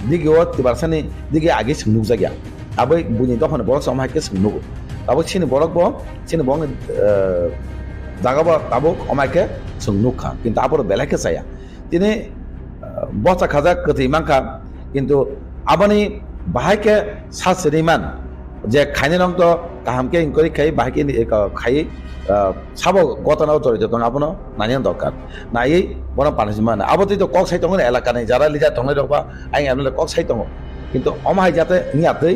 दिगेव तिबारसानि दिगे आगे सोंनुग जागिया आबै बुनि दफान बरक समायके सोंनुग ताबुक सिनि बरक बो सिनि बंग जागाबो ताबुक अमायके सोंनुखा किन्तु आबर बेलाके जाया तिनि बचा खाजा कथि मांका किन्तु आबानि बाहायके सासरिमान जे खाइने रंग तो काहामके इनकरि खाइ बाहायके खाइ साबो गतना जरित दं आपनो नानियान दरकार नायै बना पानिसमान आबोति तो कक साइ दङ एलाकानि जारा लिजा दङ दबा आइ आमले कक साइ दङ किन्तु अमाय जाते नियातै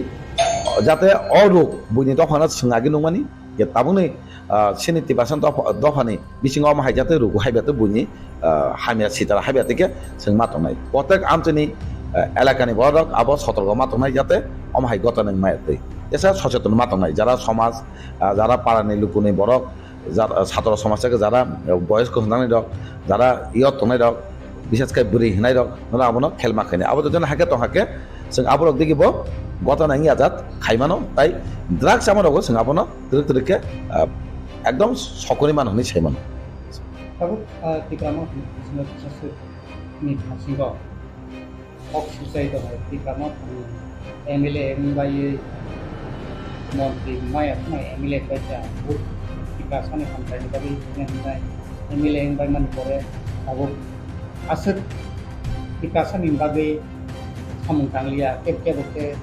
जाते अरु बुनि दफाना सोंगागि नंमानि के ताबुनि 70% दफानि बिसिङ अमाय जाते रुगु हाइबाते बुनि हामिया सितारा हाइबातेके जों मातनाय प्रत्येक आमचनि एलाकानि बरक आबो सतर्क मातनाय जाते अमाय गतनाय मायतै एसा सचेतन मातनाय जारा समाज जारा पारानि लुकुनि बरक যারা ছাত্র সমাজ থেকে যারা বয়স্ক হনানি রক যারা ইয়ত তনাই রক বিশেষ করে বুড়ি হিনাই রক নলা আবনো খেল মাখাইনি আবো যেন হাকে তো হাকে जों আবরক দেখিব গত নাঙি আজাদ খাইমানো তাই ড্রাগস আমার রক जों আবনো তৃকে একদম সকরি মান হনি ছাইমানো তাবো তিকামো বিজনেস সাসে নি ফাসিব অক সুসাই তো তিকামো এমএলএ এমবাই মন্ত্রী মায়া এমএলএ কইতা Kasane sampai tadi dengan MLA yang baik man kore, aku asuk dikasan imbagai samung tanglia kebke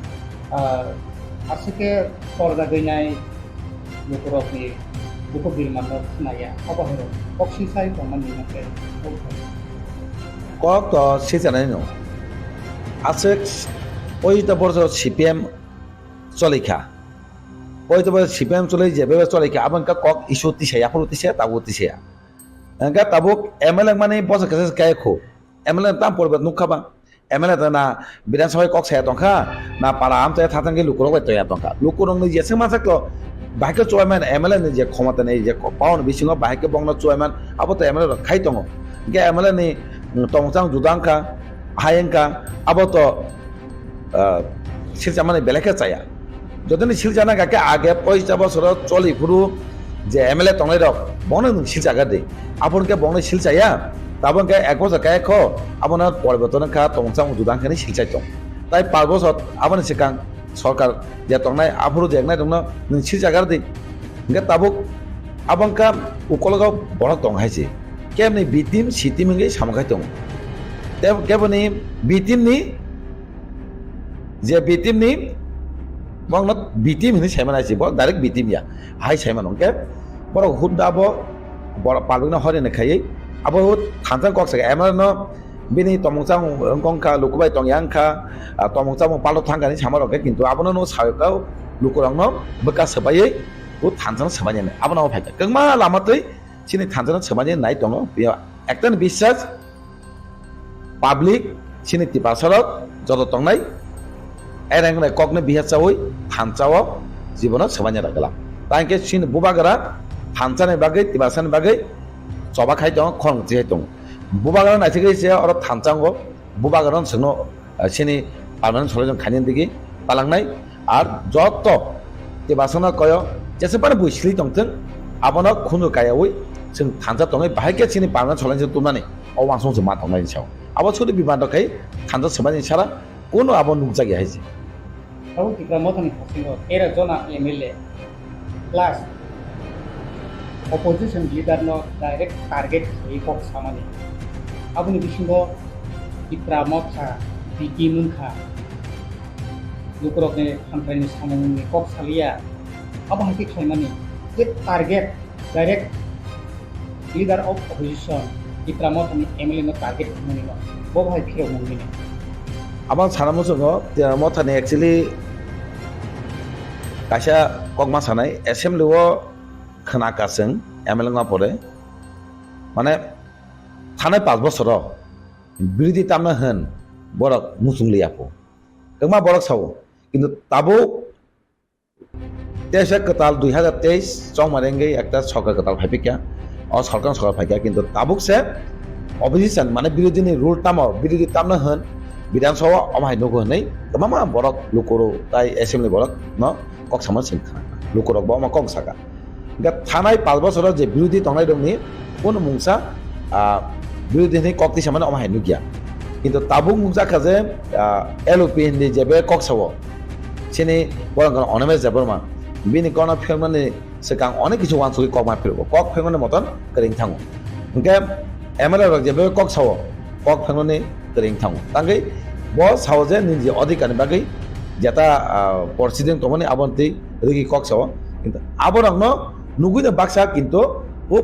asuke korda gainai lukurok ni buku birmanok naya apa hero oksisai pemandi nake kok to sijanai no asik ওই তো বড় CPM চলিখা ওই তো CPM চলে যাবে চলিখা আবার cock issue তিসে আপন তিসে তাবো তিসে এনকা তাবুক এমএলএ মানে বসে কাছে কায় খো এমএলএ তাম পড়বে নুখাবা এমএলএ না বিধানসভায় কক সায়া টঙ্কা না পাড়া আমতে থাকাঙ্গে লুকুরং বাই তয়া টঙ্কা লুকুরং ni jese masaklo bahike choiman MLA ni je ক্ষমতা nei je pawn bisingo bahike bongno choiman abo to MLA খাই tongo ge MLA ni tongchang judangka hayengka abo to Silchajakmano beleke chaya যদি Silchajakmano আগে 50 বছর চলি পুরো যে MLA তংলাই rock বনে Silchaga দে আপনকে বনে Silchaya তাবনকে 1 বছর কায় খ আপনার পরিবর্তন খা তংচাং জুদাংখানি Silchai তং তাই 5 বছর আপন সিকাং সরকার যে তংনাই আফুরু জেগনাই দং Silchaga দে গে তাবুক আপনকা উকলগাও বড় তং হাইছে কেমনি বিটিম সিটিমঙ্গে সামখাই তং তে কেবনি বিটিমনি যে B team ni bong not bitim ini saya mana sih bong direct bitim ya hai saya mana oke borok hudda bo borok palung na hori na khai abo hud thanjang kok sa emar no bini tomongchang engkongka lukubai tongyangka tomongchang palo thangani samar oke kintu abono no sayokau lukurang no bekas sebaye hud thanjang sebanya ne abono phaika kengma lamatoi sini thanjang sebanya nai tongo biya ektan বিশ্বাস public sini tipasarok joto tongnai এরাঙ্গনে ককনে বিহাচাওই থানচাও জীবন সবাইনে রাখলাম তাইকে scene বুবাগরা থানচানে বাগৈ তিবাসানে বাগৈ চবা খাই দং খং জিহাই দং বুবাগরা নাইছে গেছে আর থানচাঙ্গো বুবাগরা সনো সিনি permanent সলিজন খাইন দিকে পালাংনাই আর যত তিবাসনা কয় যেসেপারে বুইসলি দংথং আবনো খুনু কায়াওই जों थानजा दङै बाहायके सिनि पार्मानेन्ट सलायजों तुमनानै अवांसं मा दंनायनि सायाव आबो सुदि बिबान दखाय थानजा सबानि सारा কোনো আবন নুকজাগি হাইছে Tahu Tipra Mothani Hasingo era zona MLA plus opposition leader no direct target ei kok samani abuni bisingo Tipra Motha biki munkha lukurokne hamprani samani kok salia abahaki khaimani je target direct leader of opposition Tipra Mothani MLA no target muni no bo bhai phiro muni abang sanamo jongo Mothani actually kaisa kokma sanai assembly o khana kaseng MLA nga pore mane thanai 5 বছর বিরোধী তামনা হন বড়ক মুসুংলি আপো কমা বড়ক Sao কিন্তু তাবো 23 কাতাল 2023 চং মারেঙ্গে একটা সরকার কাতাল ভাইপিকা ও সরকার ভাইকা কিন্তু তাবুক সে opposition মানে বিরোধী নি রুল তামো বিরোধী তামনা হন বিধানসভা অমাই নগো নাই কমা বড়ক লুকরো তাই অ্যাসেম্বলি বড়ক ন কক সামা সিংখা লুকরক বা মা কক সাকা গা থানাই 5 বছর যে বিরোধী তংলাই দংনি কোন মুংসা বিরোধী নি ককতি সামনে অমাই নুগিয়া কিন্তু তাবুক মুংসা কাজে এলওপি নি যেবে কক সাবো সিনি বড় অনমেজ যাবরমা বিনি কোন ফেরমানে সেকাং অনেক কিছু ওয়ানসুই কক মা ফেরবো কক ফেরমানে মতন করিং থাঙ্গো ওকে এমএলএ রক যেবে কক সাবো কক ফেরমানে kering thango tangai bo sauje ninji odikani bagai jata president tomani abonti rigi kok sawo kintu aborang no nugui baksa kintu o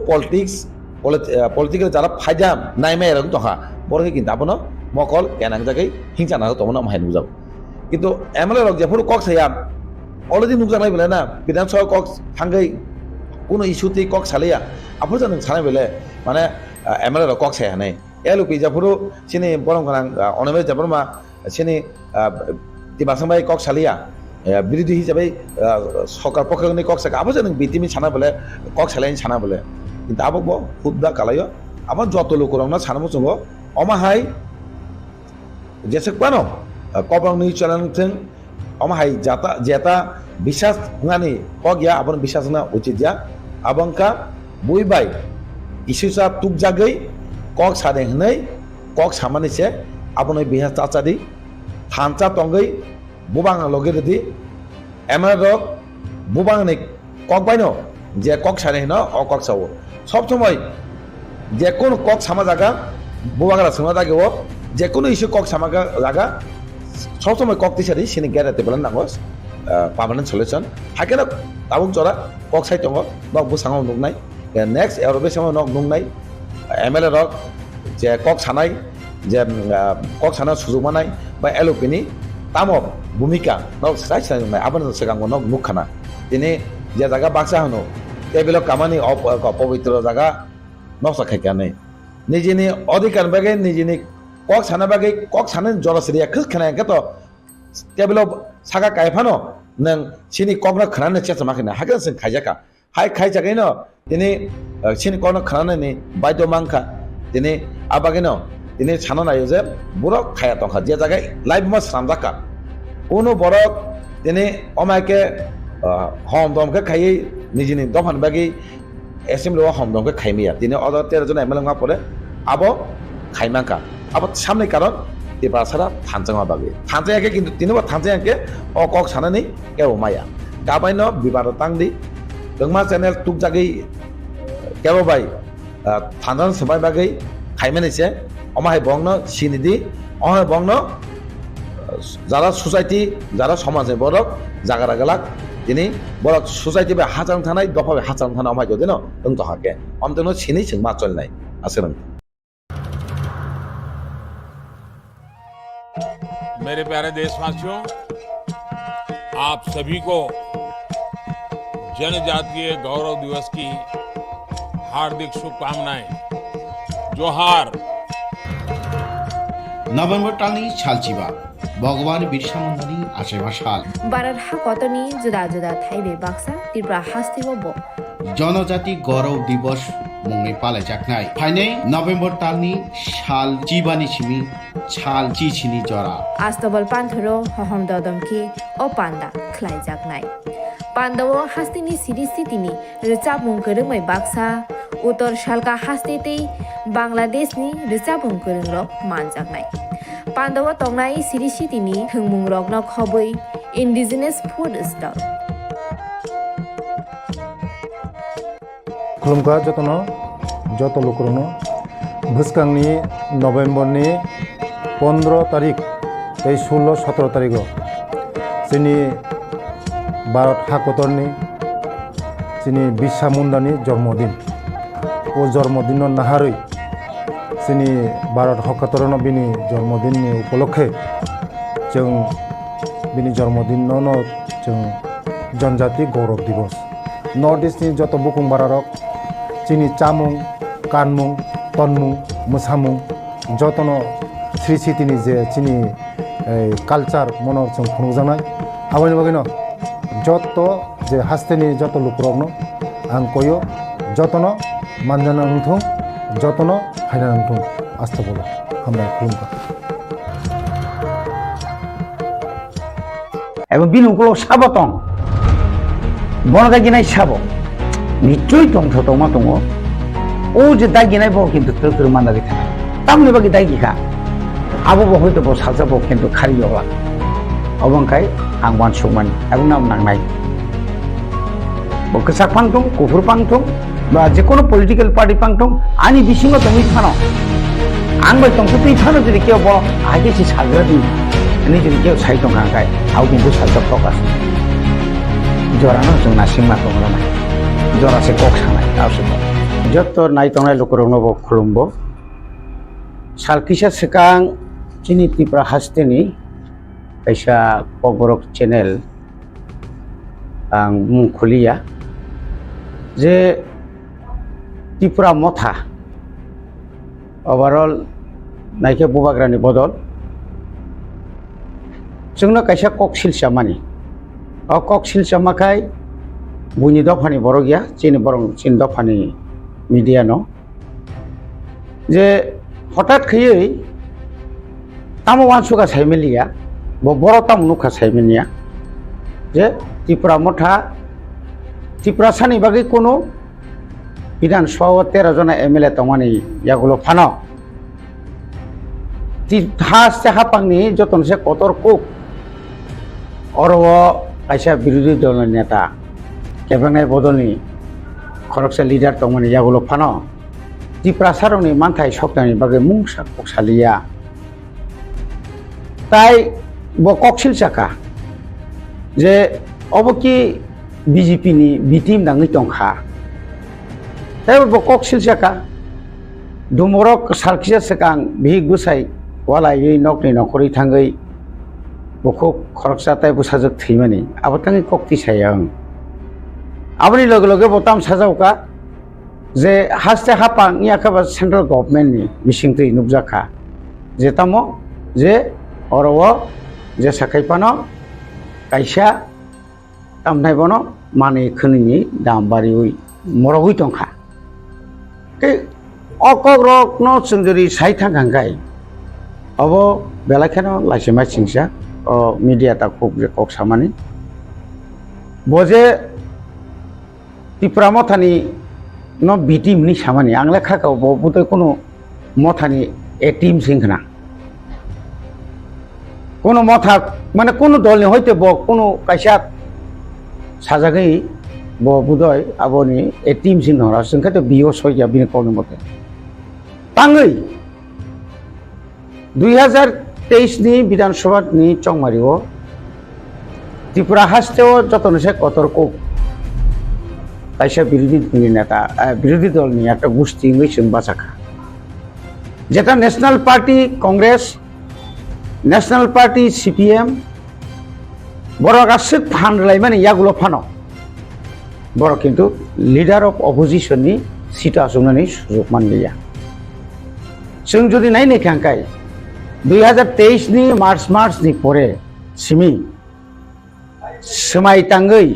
political jara phaida naimai rang toha borge kintu abono mokol kenang jagai hingsa na tomana mahai nujau kintu MLA rok jefur kok saya already nugjanai bele na bidan saw kok thangai kono issue te kok salia apur janang sanai bele mane MLA rok kok saya nai LOP জাফুরো সিনি বরং গান অনমে জাবরমা সিনি তিবাসংবাই cock সালিয়া বিরোধী হিসাবে সরকার পক্ষে cock সাকা আবো জানো বিটিমি সানা বলে কক সালাইনি সানা বলে কিন্তু আবো ব হুদ্দা কালাইও আমার যত লোক রংনা সানামো চঙ্গ অমাহাই যেসকপানো কবরংনি চলানথেন অমাহাই জাতা জেতা বিশ্বাস হুঙানি হগিয়া আবন বিশ্বাস না উচিত যা আবংকা বইবাই ইস্যুসা তুক জাগৈ kok sadeng hnai kok samani se abonoi biha chachadi thancha tongai bubang loge di MLA rok bubang ni kok baino je kok sadeng no o kok sawo sob সময় যে কোন কক সামা জায়গা বুবাগারা সোনা দাগে ও যে কোনো ইস্যু কক সামাগা লাগা সবসময় কক তিসারি সিনি গ্যারাতে বলেন নাগস পার্মানেন্ট সলিউশন হাকে না তাবুক জরা কক সাইট দङ নক বুসাङाव नुनाय नेक्स्ट एरो बे समाव नक नुनाय MLA रक जे কক सानाय जे কক साना सुजुग मानाय बा एलओपिनि तामो भूमिका नक साइ साइ नुनाय आबन सिगाङाव नक नुखाना दिनै जे जागा बाक्सा होनो टेबिल खामानि पवित्र जागा नक्सा खायखानै निजेनि अधिकार बागै निजेनि কক साना बागै কক सानो जरासरिया खोखानायखा तो टेबिलाव सागा कायफानो नों सिनि ककनो खानानै चेसा माखिना हागोन जों खायजाखा हाय खायजाखैनो दिनै सिनि ककनो खानानै बायद मांखा दिनै आबागैनो दिनै साना नायो जे बरक खाया दंखा जे जागाय लाइफ मा सामजाखा कोनो बरक दिनै अमायके हम दमके खायै निजिनि दफान बागै एसेम्बलिआव हम दमके खायमिया दिनै अदर 13 जन MLA मा परे आबो खायमांखा आबो सामनै कारण Tipra थांजोंमा बागै थांजोंयाखै किन्तु तिनोबा थांजोंयाखै अ কক सानानै केव माया गाबायनो बिबार तांदि दोंमा चेनेल तुक जागै केव बाय थांजों सबाय बागै खायमेनैसे अमाय बंनो सिनिदि अहाय बंनो जारा सोसाइटी जारा समाजनि बरक जागारा गलाक दिनै बरक सोसाइटी बे हाजां थानाय दफा हाजां थानाय अमाय जदेनो दंत हाके अमतनो सिनि सिं मा चलनाय आसरन मेरे प्यारे देशवासियों, आप सभी को जनजातीय गौरव दिवस की हार्दिक शुभकामनाएं। जोहार। नभेम्बर टालनि सालचिबा भगवान बिरसा मुंडानि आसेमा साल भारत हाकतनि जुदा जुदा थाइबे बाक्सा त्रिपुरा हास्तिबो जनजाति गौरव दिवस मुङै पालायजानाय फाइनै नभेम्बर टालनि साल चिबानि सिमी साल चिचिनि जरा आस्तबल पान्थरो हहम ददमखि ओ पान्दा ख्लाइजाकनाय पान्दावो हास्तिनि सिरि सितिनि रिचाबुं गोरोङै बाक्सा उत्तर सालका हास्तेतै बांलादेशनि रिचाबुं गोरोंरक मानजाकनाय पान्दावो तंनाय सिरि सितिनि थोंमुं रगन खबै इन्डिजिनियास फुड स्टल खुलुमखा जतनो जत लोकरनो भुसकांनि नभेम्बरनि 15 तारिख 16-17 तारिख जोंनि भारत हाकतरनि जोंनि बिरसा मुंडानि जन्मदिन ओ जन्मदिन नाहारै जोंनि भारत हाकतरनो बिनि जन्मदिननि उपलक्षे जों बिनि जन्मदिनावनो जों जनजाति गौरव दिवस नर्थ इस्टनि जत बुकुं बारारक जोंनि चामुं कानमुं तनमुं मोसामुं जतनो श्री सिटिनि जे जोंनि कालचार मनर जों खुंजानाय आबायनि बागैनो जत जे हास्तेनि जत लुकरकनो आं कयो जतनो मानजाना नंथों जतनो फायना नंथों आस्था बोलो हामबाय खुलुमखा এবং বিনুগুলো সাবতং বনদাগিনাই সাব নিশ্চয়ই তংথ তমা দङ ও যে দাগিনাই ব কিন্তু তোর মানদাগি থাকা তামনি বাকি দাগিখা আবো হয়তো ব সাজাবো কিন্তু খারিয়লা অবংখাই आं वानसुमान এবং নাম নাংনাই বকসাক পাংথং কুফুর পাংথং বা যে কোনো পলিটিক্যাল পার্টি পাংথং আনি বিসিঙ্গ তুমি থানো आं बाय तंखौ तुइ थानो যদি কেউ ব আগে সে সাজরা দি नि যদি কেউ সাইতং হাঙ্গাই আও কিন্তু সাজা ফকাস জরানো जों नासिमा दङ जरासे कक सानाय आवश्यक जत नायतंनाय लोकरनबो खुलुमबो सालकिसा सिगां जोंनि त्रिपुरा हास्तेनि कैसा ककबरक चेनेल आं मुं खुलिया जे त्रिपुरा मथा ओभारअल नायखे बुबाग्रानि बदल जोंनो कैसा कक सिलचामानि अ कक सिलचामाखाय बुनि दफानि बर गैया चिनि बर चिन दफानि मिडिया न जे हठात खैयै तामो वानसुगा साइमेलिया बर ताम नुखा साइमेनिया जे त्रिपुरा मथा त्रिपुरा सानि बागै कोनो विधानसभा 13 जना MLA तमानि यागुलो फानो हास्ते हापांनि जतनसे कतर कुक अरव कैसा विरोधी दल नेता केब्रांनाय बदलनि खरकसा लिडार तंमानि यागुलो फानो ত্রিপুরা সারनि मानथाय सक्तानि बागै मुंसा ककसालिया ताई ब ककसिलचाका जे अबकि बीजेपी नि बिटिम दाङै दंखा ताई ब ककसिलचाका दुमरक सालखिया सेकां भि गुसाय वालायै नकनि नखरै थाङै बखौ खरकसाताय बुसाजक थैमानि आबताङै कक्ति सायां आबनि लगे लगे बताम साजावका जे हास्ते हापां याखाबा सेंट्रल गभर्नमेंट नि मिसिंथै नुबजाखा जे तामो जे अरव जे साखायपानो कायसा तामनाय बनो माने खनिनि दामबारि मरगै दंखा के अकग्रक न जोंजोरि साइथां गांगाय अब बेलाखेनो लाइसेमा सिंसा मीडिया ता खूब जे कक सामानि बजे त्रिपुरा मथानि न बिटिम नि सामानि आंले खाकाव बबुते कोनो मथानि ए टीम सिंखना कोनो मथा माने कोनो दलनि हयते ब कोनो कायसा साजागै बबुदय आबनि ए टीम सिंहरा संखाते बियो सयया बिनि कोनो मते ताङै 2023 नि विधानसभा नि चंमारिओ त्रिपुरा हास्तेओ जतनसे कतरको कायसा विरोधी नेता विरोधी दल नि एक गोष्ठी जों बाचाखा जेटा national party Congress national party CPM बर गासै फानलाय माने यागुलो फानो बर किन्तु लीडर ऑफ अपोजिशन नि सीट आसुंनानै सुजुग मानलिया जों जुदि नायनो खांखाय 2023 नि मार्च नि परे सिमी समाय ताङै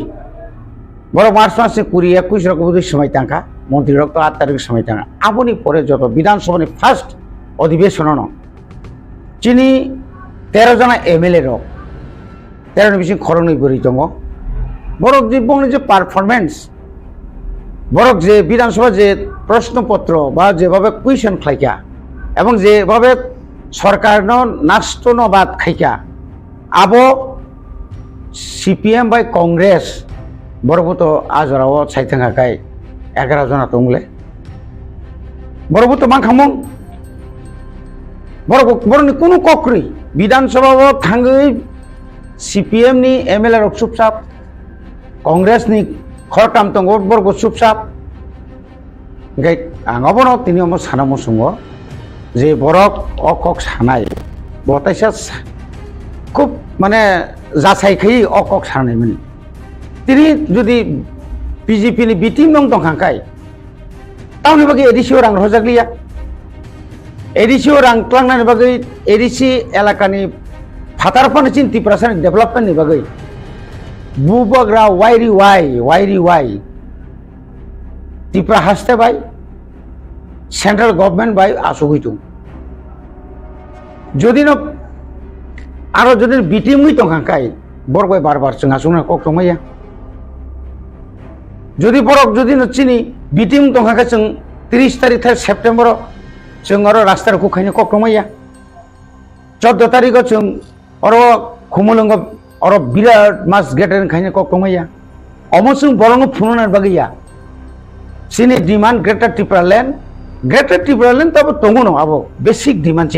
बर मार्च नि 20-21 रकम समय तांखा मंत्री रक तो 8 तारिख समय ताङा आबनि परे जत विधानसभा नि फर्स्ट अधिवेशन न चिनी 13 जना MLA रक 13 नि बिसिं खरंनि बोरै दङ बरक जे बंनि जे पारफरमेंस बरक जे विधानसभा जे प्रश्नपत्र बा जेभाबे कुइशन खायका এবং যেভাবে সরকার নাস্ত নবাদ খাইকা আবো সিপিএম বাই কংগ্রেস বরবত আজরাও সাইথাঙ্গাকাই 11 जना दंले बरबत मांखामं बरनि कोनो कक्रि विधानसभाव थाङै सीपीएम नि MLA रक सुपसाप कांग्रेस नि खरताम दंगो बरग सुपसाप गाय आंगाबनो तिनि अम सानामो संगो जे बरक अकक सानाय बताइसा खूब माने जासायखै अकक सानाय माने तिनि जुदि बीजेपी नि बिटिम दं दंखांखाय तावनि बागै एडिसिओ रां रजागलिया एडिसिओ रां क्लांनानि बागै एडिसि एलाकानि फातारफानि चिन त्रिपुरानि डेभलपमेन्टनि बागै बुबग्रा वाइरि वाइ त्रिपुरा हास्तेबाय सेंट्रल गवर्नमेंट बाय आसुगैतु যদি ন आरो যদি बिटिमै दंखांखाय बरबाय बार जों आसुना कक्टमाया যদি बरक যদি न चिनि बिटिम दंखांखाय जों 30 तारिख सेप्टेम्बर जों आरो रास्ताखौ खायनो कक्टमाया 14 तारिख जों आरो खुमलंग आरो बिराट मास गेटेन खायनो कक्टमाया अमसुं बरंग फुनना बागैया चिनि डिमांड ग्रेटर त्रिपुरा लैंड तब दङ न आबो बेसिक डिमांड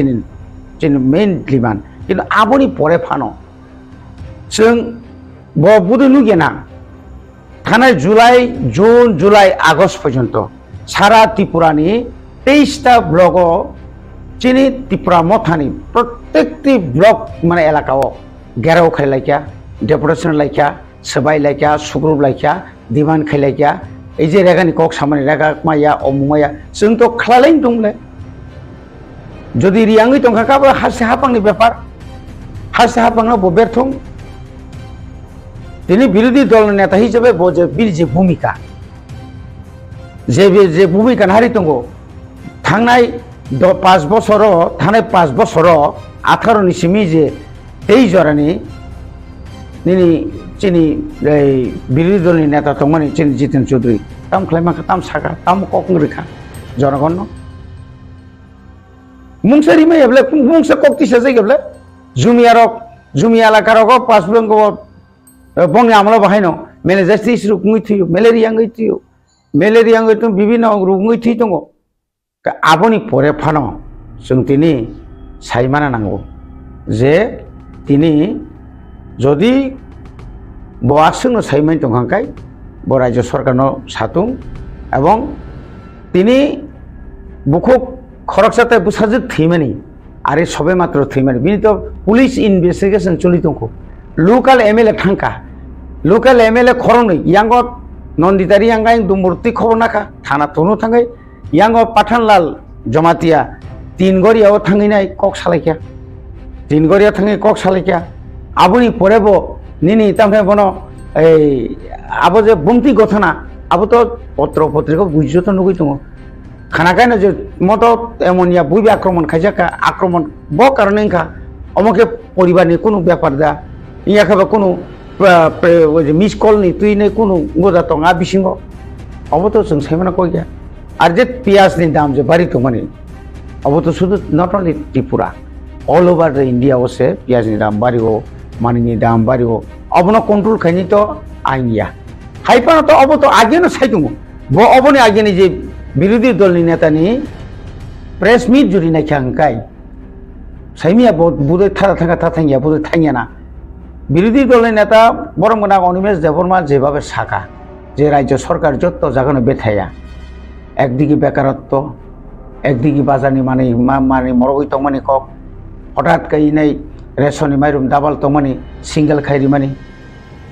चिनि मेन डिमांड किन्तु आबोनि परे फानो जों बुदु नुगेना थानाय जून जुलाई आगस्ट पर्यंत सारा त्रिपुरानि 23टा ब्लक चिनि त्रिपुरा मथानि प्रत्येकटी ब्लक माने एलाकाओ घेराव खायलायखा डेपुटेशन लायखा सबाय लायखा सुग्रुब लायखा डिमांड खायलायखा এই যে রেগানি কক সামনে রেগা মাইয়া অমুমাইয়া जों তো খালাইন दंले যদি রিয়াङै दंखाकाबो हारसे हापांनि ব্যাপার हारसे हापांनो बेरथं তিনি বিরোধী দল নেতা হিসেবে বিল যে ভূমিকা যে ভূমিকা হারি दङ थांनाय 5 বছর थानाय 5 বছর 18 नि सिमी जे 23 जरानि निनि चिनि विरोधी दल नेता तंमानि चिनि जितेन चौधरी ताम खालायमाखा ताम साका ताम ककंग्रेखा जनगण मुंसारि मै हेबले मुंसा कक्तिसा जायगेबले जुमिया एलाकारक पासबुंग बंनि आमला बाहायनो मेलेजास्ति रुगङै थैयो मेलेरिया तो विभिन्न रुगङै थै दङ aboni pore phano जों তিনি সাইমানা নাঙ্গো যে তিনি যদি বয়াসংনো সাইমাই দंखांखाय ब राज्य सरकारनो सातुं এবং তিনি বুকু খরকসাতে বুসাজে থিমানি আরে সবে মাত্র থিমানি বিনি তো পুলিশ ইনভেস্টিগেশন চলি দंखो লোকাল এমএলএ থাঙ্কা লোকাল এমএলএ খরनै ইয়াঙ্গ নন্দিতারি ইয়াঙ্গাই দুমূর্তি খবর নাকা থানা তनु थांगाय ইয়াঙ্গ পাঠানলাল জমাতিয়া তিনগড়িয়াও थांगिनाय कक सालायखा তিনগড়িয়া थांगे कक सालायखा आबुनि परेबो निनि तामफ्राय बनो এই আবো যে বংতি ঘটনা আবো তো পত্র পত্রিকা বুঝছো তো নুগুই দङ খানাকায়নো যে মত এমনিয়া বুইবে আক্রমণ খাইজাকা আক্রমণ ব কারণে খা অমকে পরিবারনি কোনো ব্যাপার দা ইয়া খাবে কোনো মিস কল নি তুই নে কোনো গোজা টঙা বিসিङ অবো তো जों সাইমানা কই গিয়া আর যে পিয়াজনি দাম যে বাড়ি তো মানে অবো তো শুধু not only Tripura all over India ওসে পিয়াজনি দাম বাড়িও মানিনি দাম বাড়িও অবনো কন্ট্রোল খাইনি তো আইনিয়া হাইপানো তো অব তো আগে না সাইতুম ব অবনি আগে নি যে বিরোধী দলনি নেতানি প্রেস মিট জুরি না খাঙ্কাই সাইমিয়া বুদে থাকা থাকা থাথাঙ্গিয়া বুদে থাঙ্গিয়া না বিরোধী দলের নেতা বরমগনা অনিমেষ দেববর্মা যেভাবে শাখা যে রাজ্য সরকার যত জাগানো বেথাইয়া একদিকে বেকারত্ব একদিকে বাজানি মানে মানে মরগই তমানি কক হঠাৎ কাই নাই রেশনি মাইরুম দাবাল তমানি সিঙ্গেল খাইরি মানি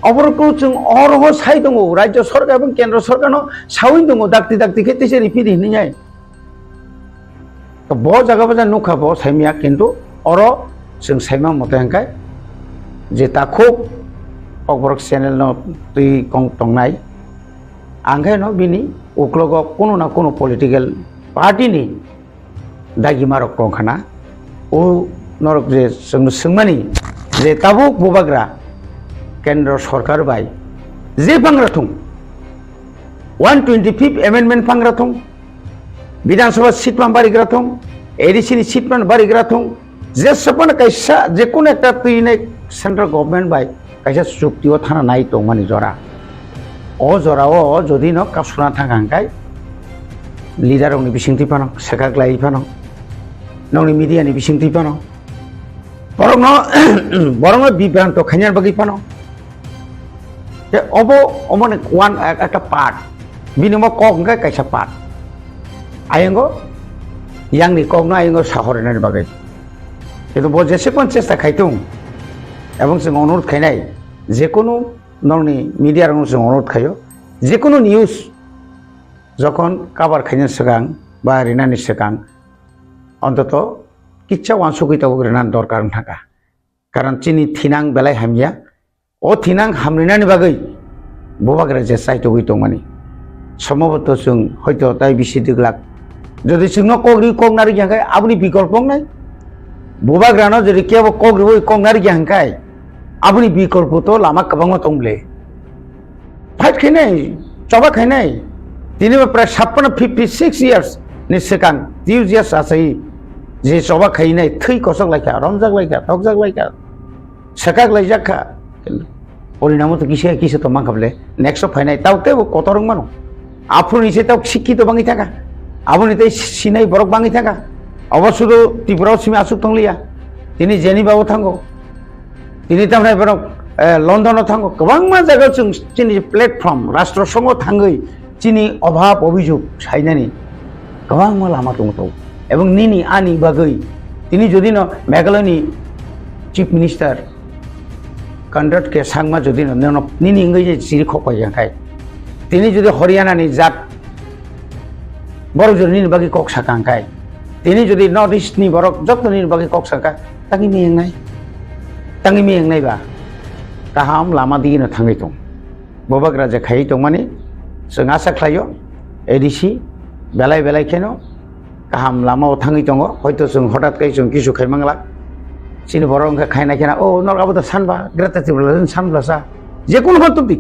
অবরকও जों অরহ সাই दङ রাজ্য সরকার এবং কেন্দ্র সরকারनो সাউই दङ দাক্তি দাক্তি খেতেছে রিপিট হিনিয়াই তো ব জায়গা বাজা নুখা ব সাইমিয়া কিন্তু অর जों সাইমা মতে হাঙ্কাय যে তা খুব kokborok চ্যানেল ন তুই কং টংনাই आंखाय न बिनि उक्लग कोनो ना कोनो पलिटिकल पार्टी नि दागि मारक टंखाना ओ नरक जे जों सोंमानि जे ताबुक बुबाग्रा केंद्र सरकार बाय जे फांग्रा थं 125 एमेंडमेंट फांग्रा थं विधानसभा सीट मान बारिग्रा थं एडीसी नि सीट मान बारिग्रा थं जे सपन कैसा जे कोन एकटा तुइने सेंट्रल गवर्नमेंट बाय कैसा चुक्तिओ थाना नाय तो मानि जरा ओ जराओ जदि न कासुना थांगांखाय लिडार नि बिसिंथि फानो सेकाग्लाय फानो नंनि मीडिया नि बिसिंथि फानो बरं बिभ्रांत खाइनार बागै फानो যে অব অমনে ওয়ান একটা পার্ট বিনিময় কক গায় কাইসা পার্ট আইঙ্গ ইয়াংনি কক না আইঙ্গ সাহরেনের বাগে কিন্তু ব যেসেপন চেষ্টা খাইতুম এবং जों অনুরোধ খাইনাই যে কোনো নংনি মিডিয়ার जों অনুরোধ খাইও যে কোনো নিউজ যখন কাবার খাইনের সিগাং বা রিনানি সিগাং অন্তত কিচ্ছা ওয়ানসুকিতাও রিনান দরকার থাকা কারণ চিনি থিনাং বেলায় হামিয়া ও থিনাং হামরিনানি বাগै ববাগ্রা যে সাইটো গই দंमानि সম্ভবত जों হয়তো তাই বিসি দিগলাক যদি जोंनो कग्रि कगनारि गयांखाय आबुनि बिकल्प নাই ববাগ্রানো যদি কেব कग्रि कगनारि गयांखाय आबुनि बिकल्प तो लामा कबांमा दंले फाइट खाइनाय चबा खाइनाय दिनै प्राय 56 ইয়ার্স नि सिगां 30 ইয়ার্স आसै जे चबा खाइनाय थै कसकलायखा रमजागलायखा थकजागलायखा सेकागलायजाखा परिणाम तो किसे किसे तो मांगबले नेक्स्ट फाइनाय ताउते कतरं मानो आफुनि से ताउ शिक्षित बाङि थाका आबुनि तै सिनाय बरक बाङि थाका अवश्य त्रिपुरा सिमे आसुक तंलिया तिनि जेनिबाव थांगो तिनि तामनाय बरक लंडनाव थांगो गोबां मा जायगायाव जों तिनि प्लेटफर्म राष्ट्र संघ थांगै तिनि अभाब अभियोग साइनानि गोबां मा लामा दङ तो एवं निनि आनि बागै तिनि जदि न मेघालयनि चीफ मिनिस्टार कन्ट्राक्ट के सांगमा जदि न निनि इंगै जे सिरि खपायखाय तिनि जदि हरियाणानि जात बरक जदि बागै कक साकांखाय तिनि जदि नर्थ इस्टनि बरक जतनि बागै कक साका तांगि मेंनाय बा गाहाम लामा दिनो थाङै दं बबाग्रा जे खायै दं माने जों आसा खालायो एडीसी बेलाय बेलाय खेनो गाहाम लामायाव थाङै दङ हयतो जों हठाৎ जों किसु खायमांला सिनि बरं खायनाय खेना ओ नरगाबो तो सानबा ग्रेटार त्रिपुरा सानब्लासा जे कोनो हतबि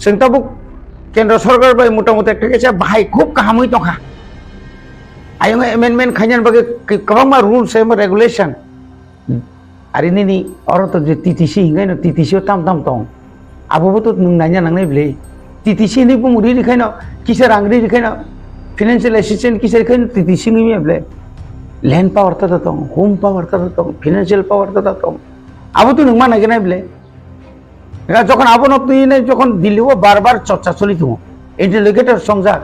जों ताबो केंद्र सरकार बाय मोटामोटी একটা কেছে বাহাই খুব কাহামই দখা आयंग एमेंडमेंट खाइनान बागै गोबां मा रुल्स एम रेगुलेशन आरो निनि अर तो जे टीटीसी हिंगाय न टीटीसी ताम ताम दं आबोबो तो नों नायना नांनाय ब्ले टीटीसी नि बुमुरि रिखायनो किसे रांग्रि रिखायनो financial assistance kisar kan titi singi mi able land power ta tong home power ta tong financial power ta tong abo tu nang mana gena able এরা যখন আবনত নিয়ে যখন দিল্লিও বারবার চর্চা চলিত ইন্টেলিগেটর সংজাক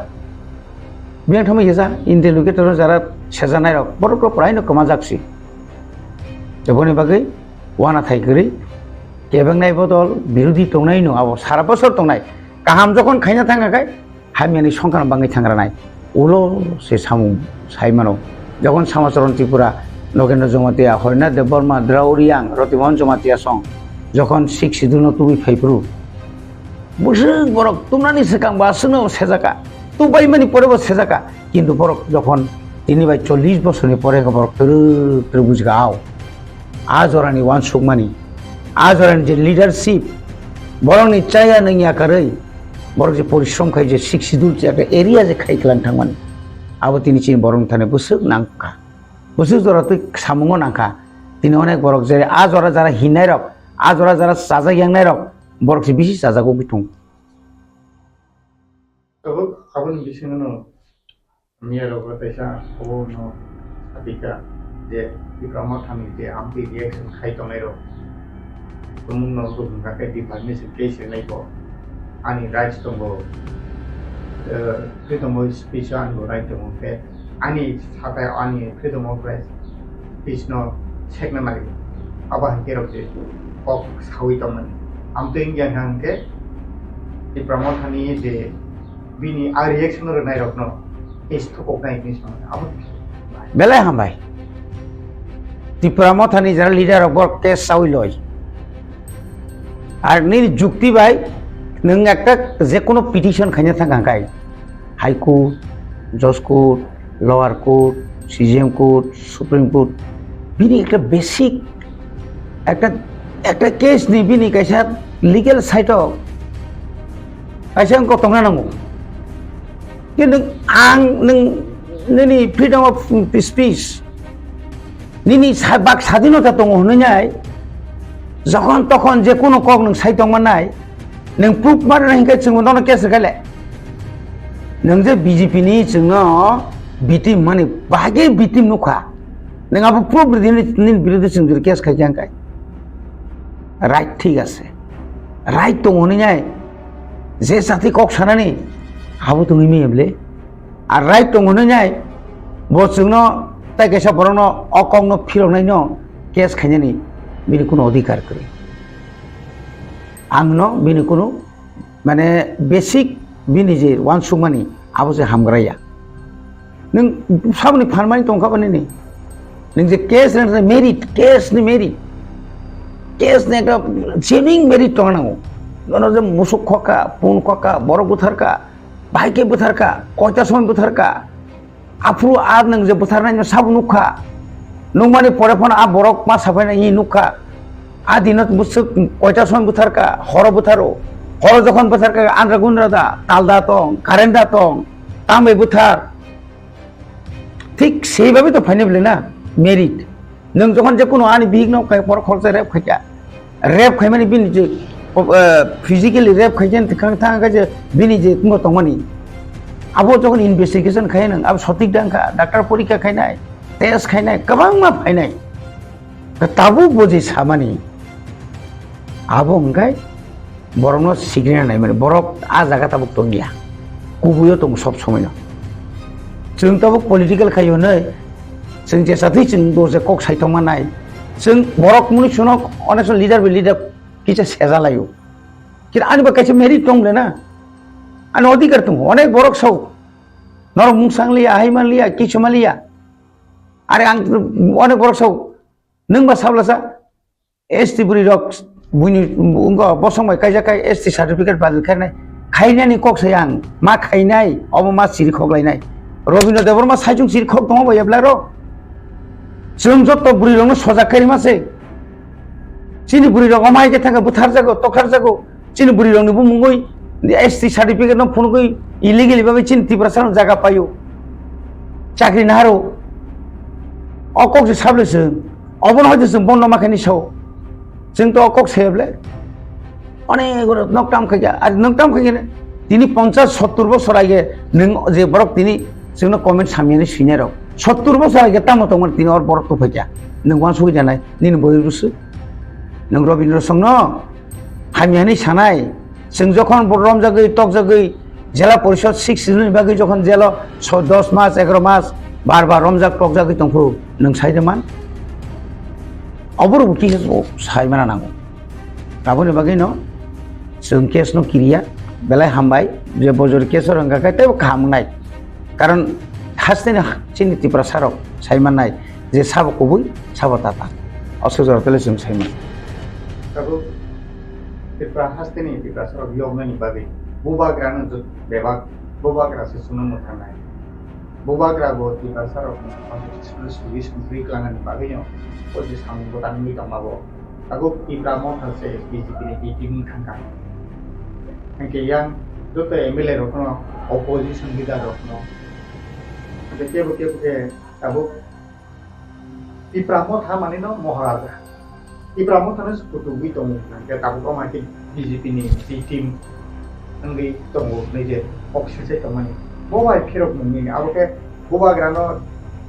বিয়াং থামি হেসা ইন্টেলিগেটর যারা সেজানাই রক বড় প্রায় কমা যাচ্ছি যেবনি বাকি ওয়ানা থাইকরি কেবেংনাই বদল বিরোধী টংনাই নো আবো সারা বছর টংনাই কাহাম যখন খাইনা থাঙ্গাকাই হামিয়ানি সংখ্যান বাঙাই থাঙ্গা নাই উলো সে সামু সাইমানো যখন সামাচরণ ত্রিপুরা নগেন্দ্র জমাতিয়া হরিনা দেববর্মা দ্রাউরিয়াং রতিমোহন জমাতিয়া সং যখন শিখ সিধুন তুমি ফাইপ্রু বসে বরক তোমরা নি সেকাং বাসনো সেজাকা তো বাই মানে পরে সেজাকা কিন্তু বরক যখন তিনি বাই 40 বছরের পরে বরক তরু বুঝগাও আজ ওরানি ওয়ান সুকমানি আজ ওরানি যে লিডারশিপ বরং নি চাইয়া নইয়া করে বরং যে পরিশ্রম খাই যে শিখ সিধুর যে একটা এরিয়া যে খাইখলান থাকমানি আবার তিনি চিন বরং থানে বসে নাঙ্কা বসে তোরা তুই সামুঙ্গ নাঙ্কা তিনি অনেক বরক যে আজ ওরা যারা হিনাই রক আজ ওরা যারা সাজা ইয়াংনাই রক বরকসি বেশি সাজাগো বিথুং তবে খাবন বিছিনো মিয়ার অবতাইসা ওনো সাদিকা যে বিক্রম থামি যে আমটি রিঅ্যাকশন খাইতনাই রক তুমুন নরকো গাকে ডিপার্টমেন্ট কেস নাইবো আনি রাইটস দंगो फ्रीडम अफ स्पीच आंगो राइट दंगो के आनी साथाय आनी फ्रीडम अफ स्पीच नो सेकना मारि आबा हेरक जे কক সাউই তমন আমতো ইংগান হাংকে এই প্রমোথানি যে বিনি আর রিঅ্যাকশনের নাই রকনো এস্থ কোকনাই নিস আব বেলা হামবাই ত্রিপুরা মথানি যারা লিডার অফ কেস সাউই লয় আর নির যুক্তি ভাই নং একটা যে কোনো পিটিশন খাইনা থাকাঙ্কাই হাইকোর্ট জজ court lower court CGM court supreme court বিনি একটা বেসিক একটা কেস নি বিনি কাইসা লিগেল সাইট কাইসা আंखौ तंना नांगौ কিন্তু आं नोंनि फ्रीडम अफ स्पीच नोंनि बाक স্বাধীনতা दङ होननाय যখন তখন যে কোনো কক नों সাইট मानाय नों प्रुफ मारनो हिंखै जों नों केस गाले नों जे बीजेपी नि जोंनो बिटिम माने बागे बिटिम नुखा नों आबो प्रुफ नि बिरुद्धে जों केस खाइजांखाय राइट ठीक আছে राइट दङ होननाय जे साथी কক सानानि हाबो दङ मियेबले আর राइट दङ होननाय बो जोंनो ताइकेसा बरनो अकंनो फिरनायनो केस खाइनानि बिनि कोनो अधिकार करे आंनो बिनि कोनो माने बेसिक बिनि जे वान सुमानि आबो जे हामग्राया नों साबनि फानमानि दंखाबानि नि नों जे केस नि मेरिट केस नि मेरिट केस ने একটা জেনুইন মেরিট টানাও নন যে মুসুক খকা পুন খকা বড় বুথারকা ভাইকে বুথারকা কয়টা সময় বুথারকা আফু আর নং যে বুথারনাই সাব নুখা নং মানে পরে ফোন আ বড়ক মা সাফাইনা ই নুখা আ দিনত বুসুক কয়টা সময় বুথারকা হর বুথারো হর যখন বুথারকা আন্দ্রা গুন্দ্রাদা তালদা তং কারেন্ডা তং তামে বুথার ঠিক সেইভাবে তো ফাইনাবলে না মেরিট नों যখন যে কোনো আনি বিঘ্ন খাই পর খরচা রেপ খাইমানি বিনি যে ফিজিক্যালি রেপ খাইছেন থাকা যে বিনি যে তুমি তমানি আবো যখন ইনভেস্টিগেশন খাই নং আবো সঠিক ডাঙ্কা ডাক্তার পরীক্ষা খাইনাই টেস্ট খাইনাই गोबां मा फाइनाय ताबो बुझि सामानि आबो ओंखाय बरनो सिग्रिना नाय माने बरफ आ जागा ताबो तंगिया कुबुयो दं सब समय जों ताबो पलिटिकल खायो नै जों जे साथै जों दसे কক साइथमानाय जों बरक मुनि सुनो अनेक लिडार किसे सेजालायो कि आनिबा काइसे मेरिट दंले ना आनि अधिकार दं अनेक बरक साव नर मुंसांलिया हाइमालिया किसुमालिया आरे आं अनेक बरक साव नोंबा साब्लासा एसटी बुरि रक बुनि उंग बसंबाय काइजाकाय एसटी सार्टिफिकेट बाजल खारनाय खाइनानि কক साय आं मा खाइनाय अब मा सिरि खगलायनाय रबिन्द्र देबरमा साइजुं सिरि खग दङ बायब्ला र जों जत बुरि रंनो सजाखारि मासे चिनि बुरि रंग माइके थांगा बुथार जागो तखार जागो चिनि बुरि रंनो बुमुंगै एसटी सार्टिफिकेट न फुनगै इलिगेलि बाबे चिनि तिब्रासान जागा पायो चाकरि नारो अকক जे साबलेसो अबन हयतो जों बन्द माखानि साव जों तो अকক सेबले अनेक नकटाम खाइया आरो नकटाम खाइया তিনি 50-70 বছর আগে নং যে বরক তিনি जोंनो कमेन्ट सामियानि सिनियर 70 বছর আগে তামো তোমার তিনি ওর বড় তো ফেকা नों वान सुबिदा नाय निन बयरुसु नों रबिन्द्र संग हामियानि सानाय जों जखन बरम जागै टक जागै जिला परिषद 6 सिजननि बागै जखन जेल 10 मास 11 मास बार बार रमजाक टक जागै तंखौ नों साइदमान अबरो बुकी साइमाना नांगौ गाबोनि बागै न जों केस न किरिया बेलाय हामबाय जे बजर केस रंगाखाय ते खामनाय कारण हास्तेनि चिनि त्रिपुरा सारक साइमानाय जे साबकबो साबताता असुजरतले जों साइमान Kabu Tipra hasteni Tipra sarok yomnani bagai bubagrana jo bebak bubagra se sunan Mothani bubagra bo Tipra sarok solution free klangan bagai yo oje sang botan mi kamabo kagu Tipra Motha se BJP ni team khangka hangke yang joto MLA rokno opposition leader rokno ke kabu Tipra Motha manino Maharaja Tipra Motha nes kutu bitong ke kabu ko mati BJP ni team ngi tongo neje option se tomani bobai phirok muni abuke bubagrano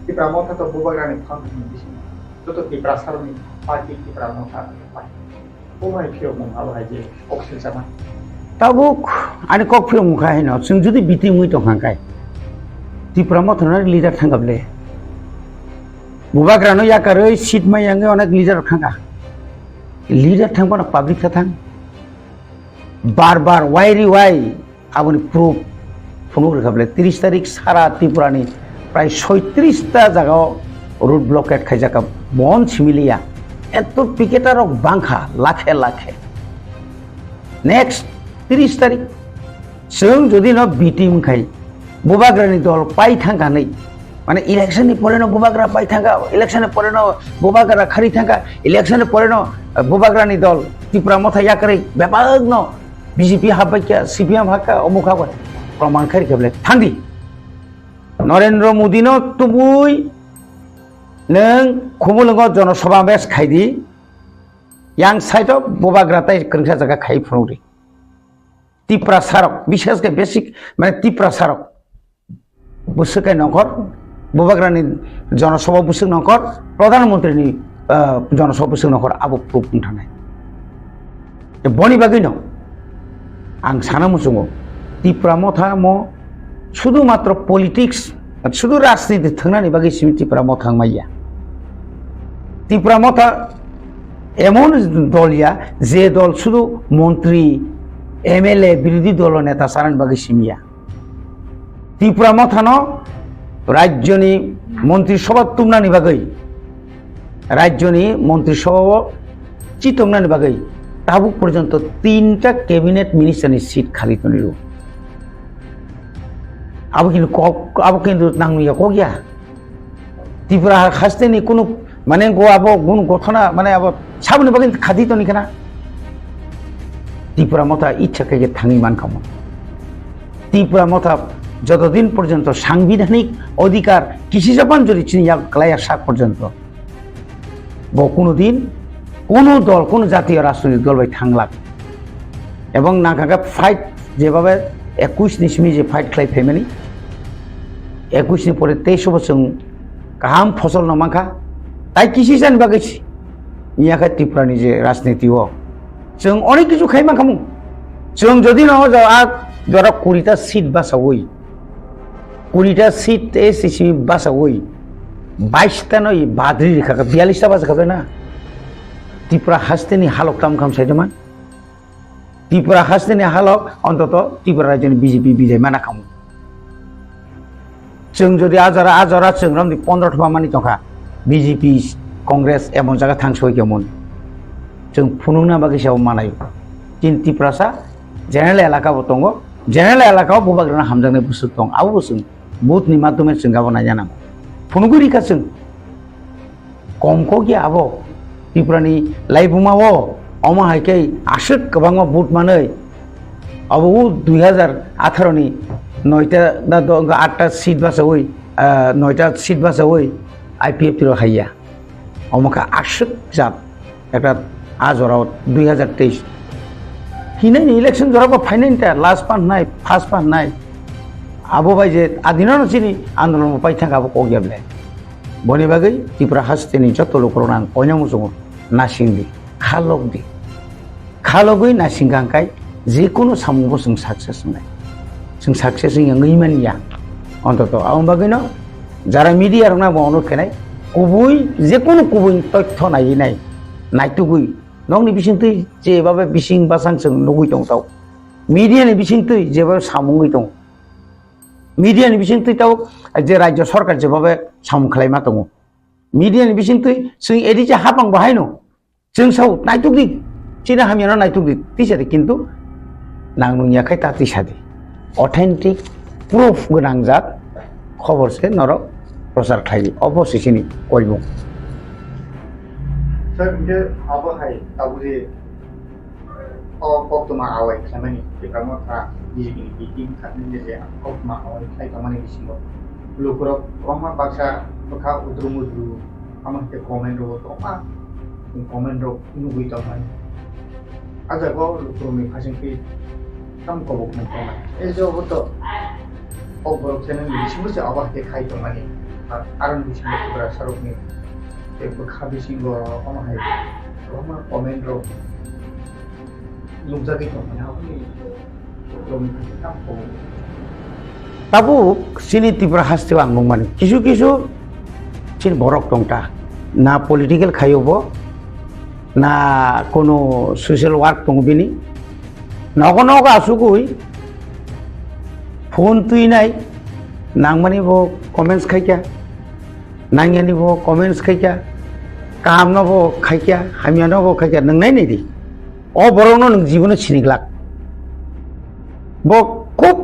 Tipra Motha to bubagrani phang ni bisi joto Tipra sarni party Tipra Motha bobai phirok mung abai je option sama tabuk ani kokphiro mukha hino जों जुदि बिथिं मुइ तंखांखाय Tipra Motha na leader thangable bubagrano yakaroi seat mai yange onek leader khanga leader thangbana public ta thang bar bar wairi wai aboni proof phonok rekable 30 তারিখ সারা ত্রিপুরানি প্রায় 36 টা জায়গা road blockade খাইজাকা বন similia এত পিকেটারক বাংখা লাখে লাখে নেক্সট 30 তারিখ जों যদি ন বিটিম খাই বুবাগ্রানি দল পাই থাঙ্গাनै মানে ইলেকশননি পরে ন বুবাগ্রা পাই থাঙ্গা ইলেকশনে পরে ন বুবাগ্রা খারি থাঙ্গা ইলেকশনে পরে ন বুবাগ্রানি দল Tipra Motha yakare ব্যাপক ন বিজেপি হাবাইকা সিপিএম হাকা অমুক হাবা প্রমাণ খারি কেবলে থাঙ্গি নরেন্দ্র মোদি ন তুবুই नों खुमुलंग जनसमावेश खायदि yang साइड ऑफ बुबाग्रा ताई कृंसा जगह खाई फुंगरि Tipra सारक विशेष के बेसिक माने Tipra सारक बुसुकै नखर बुबाग्रानि जनसभा बुसुक नखर प्रधानमन्त्रीनि जनसभा बुसुक नखर आबो प्रुफ थानाय बनि बागै न आं साना मुसुङो Tipra Motha म शुधु मात्र पलिटिक्स शुधु राजनीति थांनानै बागै सिमि Tipra Motha माइया Tipra Motha এমন দলিয়া যে দল শুধু মন্ত্রী MLA বিরোধী দল নেতা সারান বাগি সিমিয়া Tipra Motha ন রাজ্যনি মন্ত্রিসভা তুমনানি বাগৈ রাজ্যনি মন্ত্রিসভা চিতমনানি বাগৈ তাবুক পর্যন্ত 3টা ক্যাবিনেট মিনিস্টারনি সিট খালি তনিরু আবো কিন্তু নাংনিয়া কগিয়া Tipra হাসতেনি কোনো মানে গো আবো গুণ ঘটনা মানে আবো সামনে বাগৈ খাদি তো নিখানা Tipra Motha ইচ্ছা কে থাঙ্গি মান কাম Tipra Motha যতদিন পর্যন্ত সাংবিধানিক অধিকার কৃষি জাপান যদি চিনিয়া ক্লায়া শাক পর্যন্ত কোনোদিন কোনো দল কোনো জাতীয় রাজনৈতিক দল বাই থাংলাক এবং নাগাগা ফাইট যেভাবে 21 নিসমি যে ফাইট ক্লাই ফ্যামিলি 21 नि পরে 23 বছর কাম ফসল নমাখা তাই কৃষি জান বাগৈছি ইয়াকা Tiprani যে রাজনীতিও जों अनेक কিছু খাইমা খামু जों যদি ন আর ধরা 20টা সিট বাসাওই 20টা সিট এসিসি বাসাওই 22টা নই বাদরি রেখা 42টা বাজা খাবে না Tipra হাসতেনি হালক কাম সাইদমান Tipra হাসতেনি হালক অন্তত Tipra রাজ্যনি বিজেপি বিজয় মানা খামু जों যদি আজরা जों রামদি 15 মানি তখা বিজেপি কংগ্রেস এমন জায়গা থাংসই কেমন जों फुनुंना बागिसाव मानायो किन Tipra सा जेनेरेल एलाका बतंगो जेनेरेल एलाका बुबाग्राना हामजांनाय बुसु दं आबो बुसु बुथनि माध्यमे जों गाबो नायजाना फुनुगुरि का जों कमको कि आबो Tiprani लाइबुमावो अमा हायकै आसुक गोबाङा बुथ मानै आबो 2018 नि 9टा ना 8टा सीट बासावै 9टा सीट बासावै IPF तिरो हाइया अमाका आसुक जात একটা আজরাও 2023 হিনাইনি ইলেকশন জরাবো ফাইনাইনটা লাস্ট পান নাই ফার্স্ট পান নাই abo bai je adinano sini andolon pai thang abo kogyable boni bagai Tipura haste ni joto lokrong konya musung nasingdi khalogui nasingangkai jekono samubo sing success nai sing success ing ngaiman ya অন্তত আম বাগিনো যারা মিডিয়ার না অনুরোধ খেনাই কুবুই যে কোনো কুবুই তথ্য নাই নাইটুগুই নংনি বিসিং তুই যেভাবে বিসিং বাসাং जों নুগুই দं তাও মিডিয়ানি বিসিং তুই যেভাবে সামুই দं মিডিয়ানি বিসিং তুই তাও যে রাজ্য সরকার যেভাবে সামু খালাইমা দं মিডিয়ানি বিসিং তুই जों এডি যে হাপাং বাহাইনো जों সাও নাইটুগি চিনা হামিয়ানো নাইটুগি তিসারে কিন্তু নাংনুনিয়াখাই তা তিসাদে authentic proof gonangjak khobor se norok prochar khlai opposition koibo sir je abo hai taburi o koptoma awai khamani Tipura Motha BJP ni team khatni je kopma awai khai kamani bisingo lukurok roma baksa bakha udrumudru amante comment ro toma comment ro nugui tamai aja go lukurumi phasingki tam kobok na toma ejo boto KOKBOROK channel ni bisingo se abah ke khai tomani aron bisingo Tipura sarok ni bekha bisingo amahai roma comment ro lungjagi tomani apni lomi tam kobok tabu sini Tipura haste angmung mani kisu sin borok tongta na political khayobo na kono social work tongbini nogo asugui phone tui nai nangmani bo comments khaikya nangyani bo comments khaikya kam no bo khaikya hamya no bo khaikya nangnai nei di o borok no nang jibono chiniglak bo খুব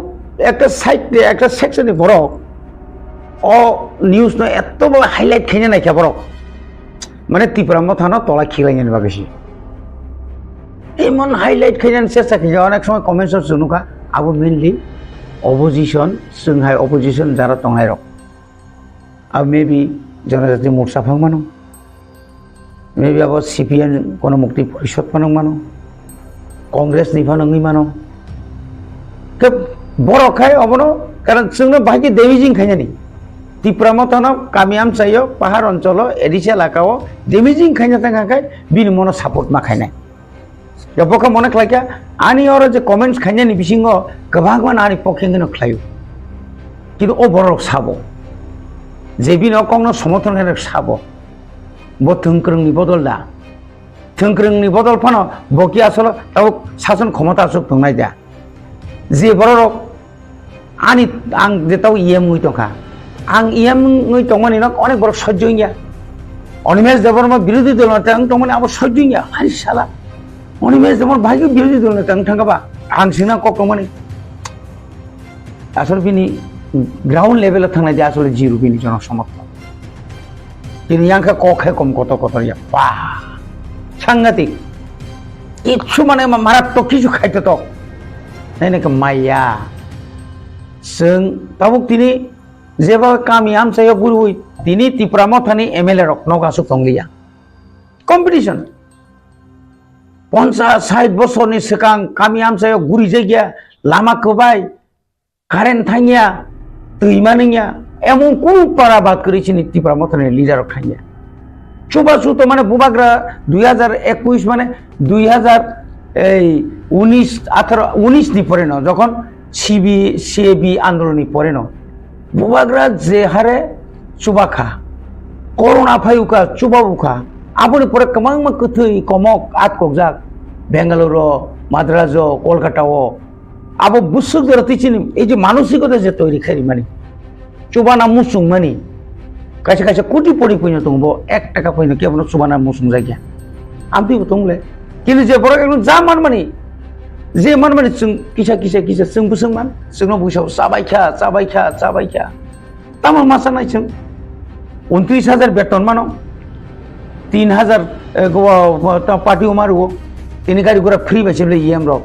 একটা side একটা সেকশনে borok o news no etto bol highlight khaina naikha borok মানে Tipura Motha no tola khilaini ba beshi emon highlight khaina chesta khaina onek সময় comments junuka abo mainly opposition sunghai opposition jara tongnai rok ab maybe জনজাতি মোর্চা phangmano maybe abo CPN kono mukti porishod panangmano congress ni phanangui mano ke borok khai obono karon जोंनो बाहायके damaging khainani Tipura Motha no kamiam chayo pahar অঞ্চল edisha lakao damaging khaina tangkai bini mono support ma khainai Yopokha mone khlaikya ani oro je comments khainani bisingo gobangman ani pokhengeno khlayo kintu o borok sabo je bino kongno সমর্থন hene sabo bo thungkrungni bodolda thungkrungni bodol phano boki asolo tao শাসন ক্ষমতা আসুক tongnai da je borok ani ang je tao ngui tongkha ang ngui tongmani no onek borok sojjoiya Animesh Debbarma বিরোধী দল নেতা tongmani abo sojjoiya ai shala Animesh Debbarma ভাইকে বিরোধী দল নেতা থাঙ্গাবা আং সিনা kokmani আসলে বিনি গ্রাউন্ড লেভেলে থাংনাই যে আসলে জিরো বিনি জনক সমর্থন তিনি ইয়াংখা কখে কম কত ইয়া বা সাংঘাতিক কিছু মানে মারাত্মক কিছু খাইতে তো নাই নাকি মাইয়া जों tabuk tini যেভাবে কামি আমসায় গুরুই তিনি Tipura Mothani MLA রক নগাসু তংলিয়া কম্পিটিশন 50-60 বছরনি সিগাং কামি আমসায় গুরি জায়গা লামা কবাই কারেন্ট থাইয়া তৈমানিয়া এমন কোন পারাবাদ করেছিনি Tipura Mothani লিডার খাইয়া চুবাসু তো মানে বুবাগ্রা 2021 মানে 2019 নি পরে না যখন সিবি আন্দোলনী পরে ন বুবাগ্রা যে হারে চুবাখা করোনা ফাইউকা চুবাবুখা আপনি পরে কমাংমা কথৈ কমক আতকজাক বেঙ্গালুরু মাদ্রাজ কলকাতাও আবো বুসুক ধরতেছিনি এই যে মানসিকতা যে তৈরি খাই মানে চুবানা মুসুং মানে কাছে কাছে কোটি পড়ি পইনা তংবো 1 টাকা পইনা কেবল চুবানা মুসুং জায়গা আমি তংলে কিন্তু যে বড় একদম যা মানে যে মানে जों কিসা जों বুসংমান जोंनो বুসাव চাবাইখা তামার মাসা নাই जों 29,000 বেতন মানো 3,000 পার্টি মারবো তিনি গাড়ি ঘোড়া ফ্রি বেসে ইএম রক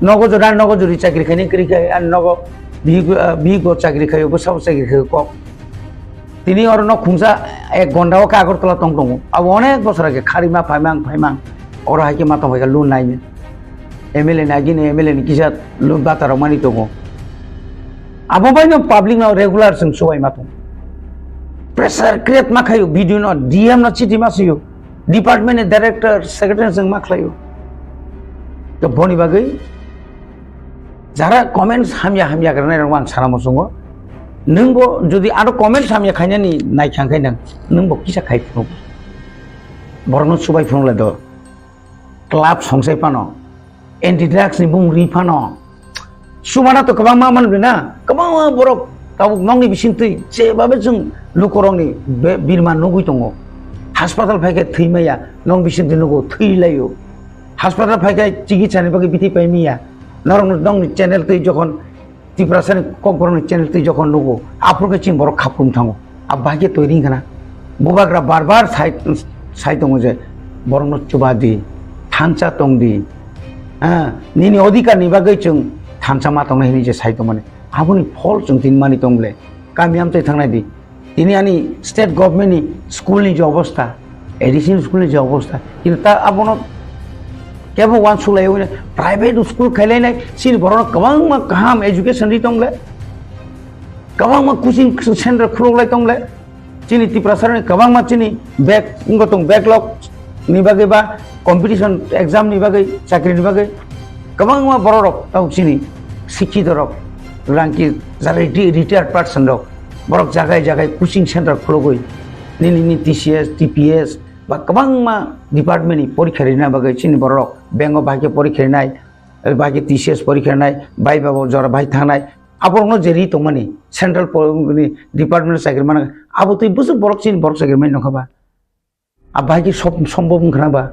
নগজরি চাকরি খাই করি খাই আর বিগ চাকরি খাই বসাও চাকরি খাই কক তিনি ওর খুঁজা 1 ঘন্টাও আগরতলা টং আর অনেক বছর আগে খারিমা ফাইমাং ওরা হাইকে মাথা হয়ে লোন নাইনে MLA ni agini MLA ni kisat lu bata romani tongo abo bai no public no regular sing subai matung pressure create makhayo video no DM no chithi masiyo department ni director secretary sing makhlayo to boni bagai jara comments hamya karna rang sana mosungo nungbo jodi aro comments hamya khainani nai khangkai nang nungbo kisa khai phunu borno subai phunu la do club songsai pano anti drugs ni bung ri pano sumana to kabang ma man bina kabang ma borok tabuk nongni bisingtui jebabe jeng lukorongni birman nugui tongo hospital phaike thimaya nong bisingtui nugo thilayo hospital phaike chikitsani bagi bithi paimiya norong nongni channel tui jokhon Tipra sani kokborok channel tui jokhon nugo aproke ching borok khapum thango abbaike toiri kana bubagra barbar sai tongo je borno chubadi thancha tongdi nini odhikar ni bagai chung thancha ma tongnai hini je sai tongmane aboni phol chung tinmani tongle kamiam tai thangnai di ini ani state government ni school ni je obostha additional school ni je obostha কিন্তু তা abono kebo wan sulai hoine private school khailai nai sin borno kabang ma kaham education ri tongle kabang ma coaching center khulai tongle chini Tipra sarani kabang ma chini back ngotong backlog ni bagai ba competition exam ni bagai chakri ni bagai kabang ma borok tau chini শিক্ষিত rock রাঙ্কি যারা retired person rock বরক জায়গায় জায়গায় coaching centre খুলগই নিনি TCS TPS বা kabang ma department ni পরীক্ষা রিনা বাগে চিনি বরক বেঙ্গ বাগে পরীক্ষা নাই বাগে TCS পরীক্ষা নাই বাই বাবু জরা ভাই থানাই আবরনো জেরি তমানি সেন্ট্রাল ডিপার্টমেন্ট চাকরি মানে আবু তুই বুঝু বরক চিনি বরক চাকরি মাই নখাবা আর বাকি সব সম্ভব খানাবা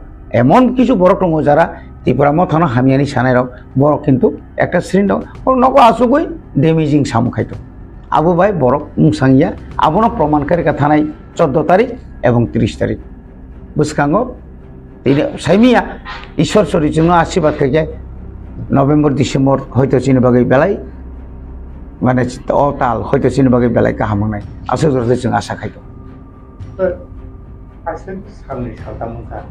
এমন কিছু বরক দङ যারা Tipra Mothano hamiani sanai rok borok kintu ekta srin dong noko asugoi damaging samu khaito abu bai borok mungsangia abono proman kari ka thanai 14 tarik ebong 30 tarik buskango tine saimia ishwar sori jino ashirwad khaike November December hoito chini bagai belai mane otal hoito chini bagai belai ka hamangnai asugorde jing asa khaito asal samne saltamungka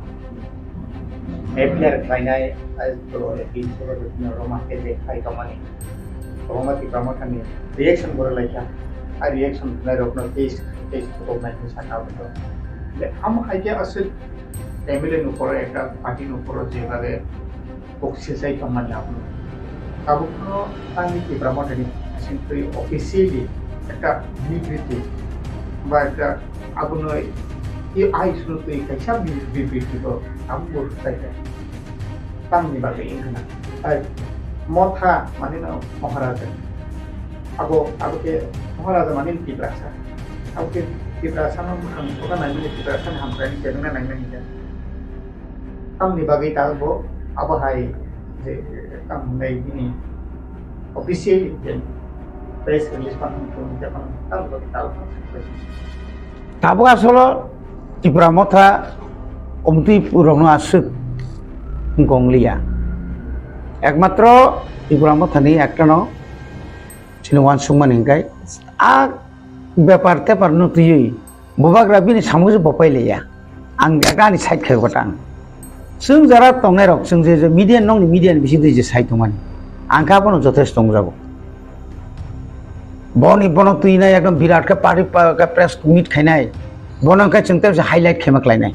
Epiar kainai as to insur no Roma ke dekhai kamani Roma Tipra Mothani reaction kokphiroklaikha a reaction na rokno case to na sakha to le am haike asel MLA no pore ekta party no pore je bhabe oxisai kamani apno abukno ani Tipra Mothani simply officially ekta bibriti ba ekta abuno ये आई सुनो तो एक अच्छा भी तो हम बोल सकते हैं तम नहीं बात ये करना मोथा माने ना महाराजा अब के महाराजा माने Tipra सा अब के Tipra सा हम उसका नाम नहीं Tipra सा हम कहीं चलना नहीं क्या तम नहीं बात ये ताल वो अब हाई जे तम नहीं भी ऑफिशियली प्रेस रिलीज पाने को जब Tabo asolo Tipra Motha omti purongno asuk gonglia ekmatro Tipra Motha ni একটা no chini wan sungman hingkai a ব্যাপার তেপার নতুই ববাগ্রা বিনি সামুজে বপাইলেয়া আং গানি সাইড খাই গটাং जों যারা তংনাই রক जों যে মিডিয়া নং মিডিয়া বেশি দুই যে সাইড মানে আংকা বনো যথেষ্ট দং যাব বনি বনো তুই নাই একদম বিরাট কা পার্টি প্রেস মিট খাইনাই বনংকা চিন্তা যে হাইলাইট খেমাকলাইনাই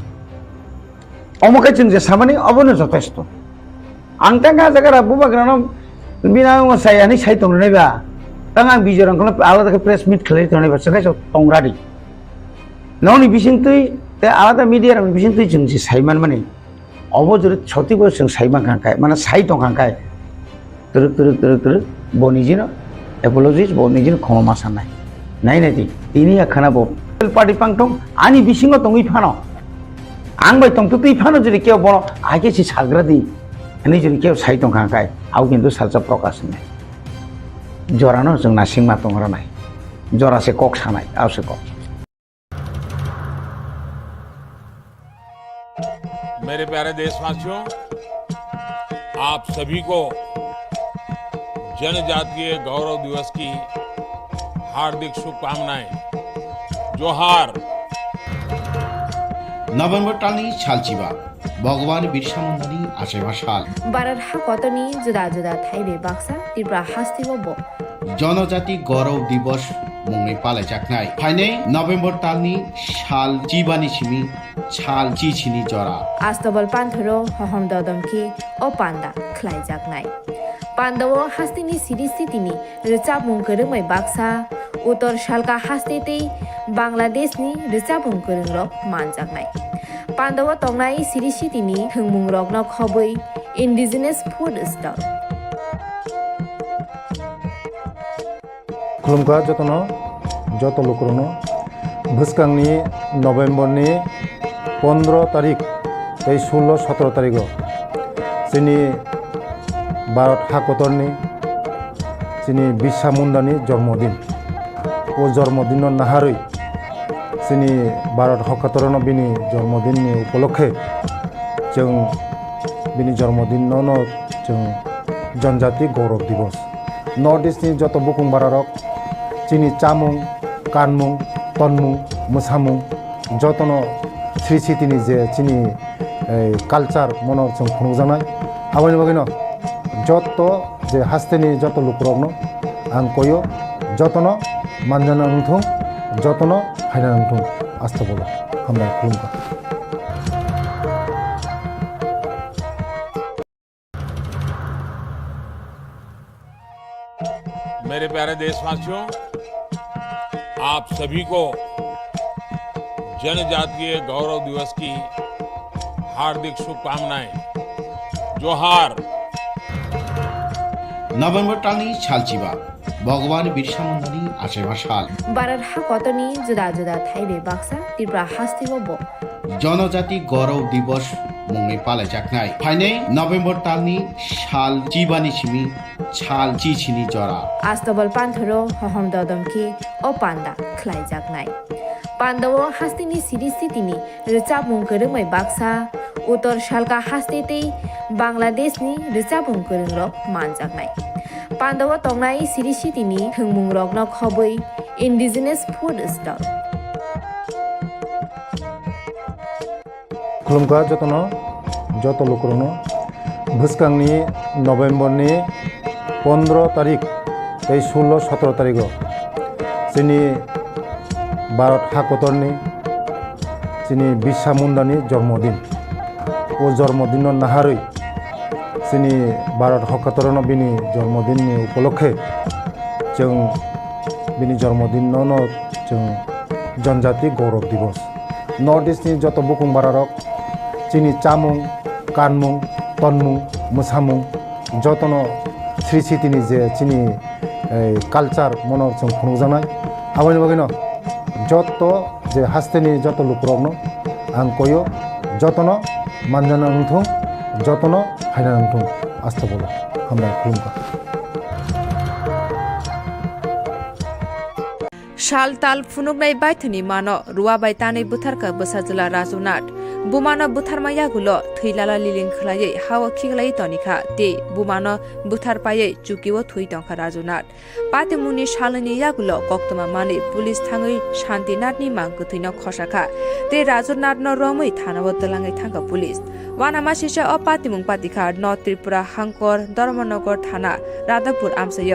অমকে চিন যে সামানি অবনো যথেষ্ট আংটা গা জায়গা বুবাগ্রানো বিনা সাইয়ানি সাই তংনাইবা তাং আং বিজরংকনো আলাদা প্রেস মিট খেলাই তংনাইবা সাই তংরাদি ননি বিসিংতুই তে আলাদা মিডিয়ার বিসিংতুই जों যে সাইমান মানে অবজরে ছতি বয় जों সাইমান খাঙ্কায় মানে সাই তংখাঙ্কায় তুরুক বনিজিন এপোলজিস বনিজিন ক্ষমা সানাই নাই নাই তিনি আখানা ব party pangtong ani bisingo tongi phano ang bai tong tutui phano jeri keu bono age si sagradi ani jeri keu sai tong khangkai au kintu salsa prakash nai jorano जों nasing ma tongra nai jora se kok sanai au se kok मेरे प्यारे देशवासियों आप सभी को जनजातीय गौरव दिवस की हार्दिक शुभकामनाएं जोहार नभेम्बर टालनि सालचिबा भगवान बिरसा मुन्डानि आसेबा साल बारार हा कतनी जुदा जुदा थाइबे बाक्सा Tipra हास्तिबो जनजाति गौरव दिवस मुङै पालायजानाय फाइनै नभेम्बर तालनि साल जिबानि सिमी साल चिचिनि जरा आस्तबल पान्थरो हहम ददमखि ओ पान्दा ख्लाइजागनाय पान्दावो हास्तिनि सिरि सितिनि रोचाबुं गोरोङै बाक्सा उत्तर सालका हास्तेतै बांलादेशनि रोचाबुं गोरोंरक मानजागनाय पान्दावो तंनाय सिरि सितिनि थोंमुं रकनो खबै इन्डिजिनास फुड स्टल खुलुमखा जतनो जत लोकरनो भुसकांनि नभेम्बरनि 15 तारिख 16-17 तारिख जोंनि भारत हाकतरनि जोंनि बिरसा मुंडानि जन्मदिन ओ जन्मदिन नाहारै जोंनि भारत हाकतरनो बिनि जन्मदिननि उपलक्षे जों बिनि जन्मदिनावनो जों जनजाति गौरव दिवस नर्थ इस्टनि जत बुकुं बारारक जोंनि चामुं कानमुं तनमुं मोसामुं जतनो श्री सिटिनि जे जोंनि कालचार मनो जों खुंजानाय आबानि बागैनो जत जे हास्तेनि जत लुकरकनो आं कयो जतनो मानजाना नंथों जतनो हायना नंथों आस्था बोलो हामबाय खुलुमखा मेरे प्यारे देशवासियों, आप सभी को जनजातीय गौरव दिवस की हार्दिक शुभकामनाएं। जोहार। नभेम्बर तालनि सालचिबा भगवान बिरसा मुंडानि आसेमा साल भारत हाकतनि जुदा जुदा थाइबे बाक्सा त्रिपुरा हास्तेगो बो जनजाति गौरव दिवस मुङै पालायजानाय फाइनै नभेम्बर तालनि साल जिबानि सिमी साल चिचिनि जरा आस्तबल पान्थरो हहम ददमखि ओ पान्दा ख्लाइजागनाय पान्दावो हास्तिनि सिरि सितिनि रोचाबुं गोरोङै बाक्सा उत्तर सालका हास्तेतै बांलादेशनि रोचाबुं गोरोंरक मानजागनाय पान्दावो तंनाय सिरि सितिनि थोंमुं रकनो खबै इन्डिजिनास फुड स्टल खुलुमखा जतनो जत लोकरनो भुसकांनि नभेम्बरनि 15 तारिख 16-17 तारिख जोंनि भारत हाकतरनि जोंनि बिरसा मुंडानि जन्मदिन ओ जन्मदिन नाहारै जोंनि भारत हाकतरनो बिनि जन्मदिननि उपलक्षे जों बिनि जन्मदिनावनो जों जनजाति गौरव दिवस नर्थ इस्टनि जत बुकुं बारारक जोंनि चामुं कानमुं तनमुं मोसामुं जतनो श्री सिटिनि जे जोंनि कालचार मनो जों खुंजानाय आबानि बागैनो जत जे हास्तेनि जत लुकरकनो आं कयो जतनो मानजाना नंथों जतनो हायना नंथों आस्था बोलो हामबाय खुलुमखा शाल ताल फुनुगनाय बायथनि मानो रुवा बायतानै बुथारका बसाजला राजुनाथ बुमानो बुथारमा यागुलो थैलाला लिलिं खलायै हावा खिगलायै तनिखा ते बुमानो बुथार पायै चुकिवो थुइ टंका राजुनाथ पातेमुनि शालनि यागुलो कक्तमा माने पुलिस थाङै शान्तिनाथनि मांगथैन खसाखा ते राजुनाथनो रमै थानाव तलाङै थांका पुलिस वानामा सिसा अपातिमुं पातिखा न त्रिपुरा हांकर धर्मनगर थाना राधापुर आमसय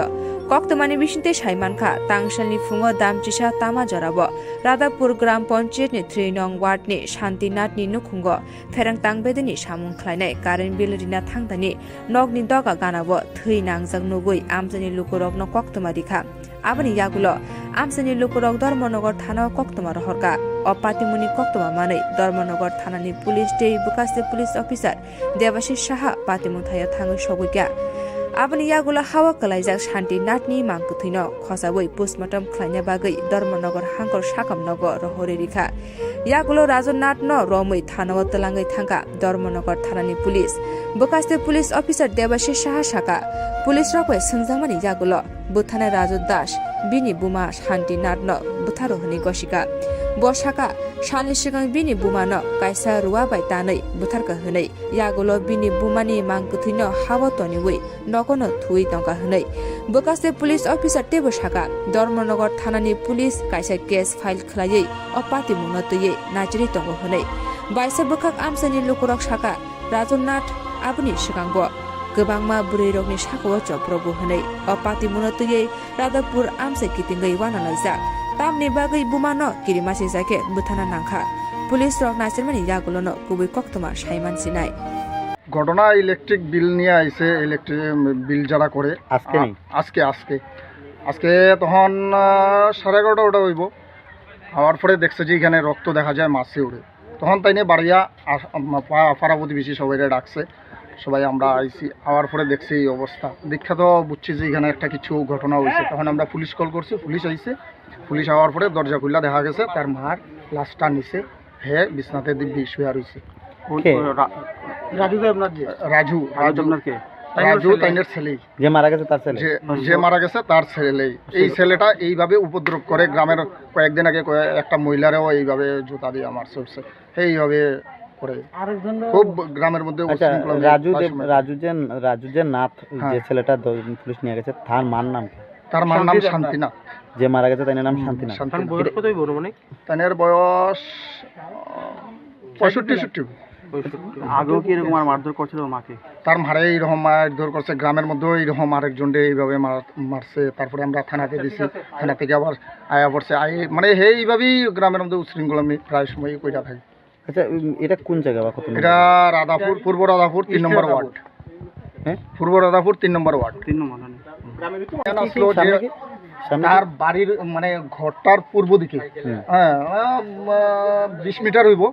कक्तमानि बिसिन्ते साइमानखा तांसलनि फुङो दामचिसा तामा जराब राधापुर ग्राम पञ्चायतनि 3 नं वार्डनि शान्तिनाथनि नुखुंग फेरां तांबेदनि सामुं ख्लायनाय कारेन्ट बिल रिना थांदानि नगनि दगा गानाबो थै नांजाग नुगै आमजनि लुकुरकनो कक्तमा दिखा आबनि यागुलो आमजनि लुकुरक धर्मनगर थाना कक्तमा रहरका अपातिमुनि कक्तमा मानै धर्मनगर थानानि पुलिस दै बुकासे पुलिस अफिसार देवाशिष साहा पातिमुथाय थाङै सगैका आबनि यागुला हावा कलाइजाक शान्तिनाथनि मांगथैन खसाबै पोस्टमार्टम ख्लायना बागै धर्मनगर हांकर साकाम नगर रहरे रिखा यागुलो राजुनाथ न रमै थानाव तलाङै थांका धर्मनगर थानानि पुलिस बकास्ते पुलिस अफिसार देवाशिष साहा साका पुलिस रकय सोंजामानि यागुलो बुथाना राजु दास बिनि बुमा शान्तिनाथ न बुथारो हने गसिका बसाका साननि सिगां बिनि बुमानो कायसा रुवा बायतानै बुथारका हनै यागुलो बिनि बुमानि मांगथैन हावा तनिवै नगनो थुइ टंका हनै बकास्ते पुलिस अफिसार तेबो साका धर्मनगर थानानि पुलिस कायसा केस फाइल खलायै अपाति मुनतयै नाचरि टंगो हनै बायसा बकाक आमसानि लुकुरक साका राजुनाथ आबनि सिगांबो गोबांमा बुरै रगनि साखौ चप्रबो हनै अ पातिमुनो तुयै रादापुर आमसे कितिंगै वाना लाइजाक तामनि बागै बुमानो किरिमासि जाके बुथाना नांखा पुलिस रक नासिरमानि यागुलोनो गुबै कक्तमा साइमान सिनाय ঘটনা ইলেকট্রিক বিল নিয়ে আইছে ইলেকট্রিক বিল যারা করে আজকে আজকে তখন 11:30 ওটা হইব হওয়ার পরে দেখছে যে এখানে রক্ত দেখা যায় মাছে উড়ে তখন তাই নিয়ে বাড়িয়া পাড়া প্রতিবেশী সবাই ডাকছে সবাই আমরা আইছি আওয়ার পরে দেখছি এই অবস্থা দেখা তো বুঝছি যে এখানে একটা কিছু ঘটনা হয়েছে তখন আমরা পুলিশ কল করছি পুলিশ আইছে পুলিশ আওয়ার পরে দরজা খুললা দেখা গেছে তার মার লাশটা নিচে হে বিছনাতে দিব্যি শুয়ে রয়েছে রাজু তাইনের ছেলে যে মারা গেছে তার ছেলে এই ছেলেটা এইভাবে উপদ্রব করে গ্রামের কয়েকদিন আগে একটা মহিলারও এইভাবে জুতা দিয়ে মারছে উঠছে এইভাবে করে খুব গ্রামের মধ্যে রাজু যে নাথ যে ছেলেটা পুলিশ নিয়ে গেছে তার মার নাম কি তার মার নাম শান্তিনাথ যে মারা গেছে তাইনের নাম শান্তিনাথ তাইনের বয়স 65-60 আগেও কি এরকম মারধর করছিল মাকে তার মারে এইরকম মারধর করছে গ্রামের মধ্যেও এইরকম আরেকজনকে এইভাবে মারছে তারপরে আমরা থানাতে দিছি থানা থেকে আবার আয়া পড়ছে মানে এইভাবেই গ্রামের মধ্যে উশৃঙ্খলা আমি প্রায় সময় কইরা থাকি আচ্ছা এটা কোন জায়গা বা কত এটা রাধাপুর পূর্ব রাধাপুর 3 নম্বর ওয়ার্ড হ্যাঁ পূর্ব রাধাপুর 3 নম্বর ওয়ার্ড 3 নম্বর তার বাড়ির মানে ঘরটার পূর্ব দিকে হ্যাঁ 20 মিটার হইব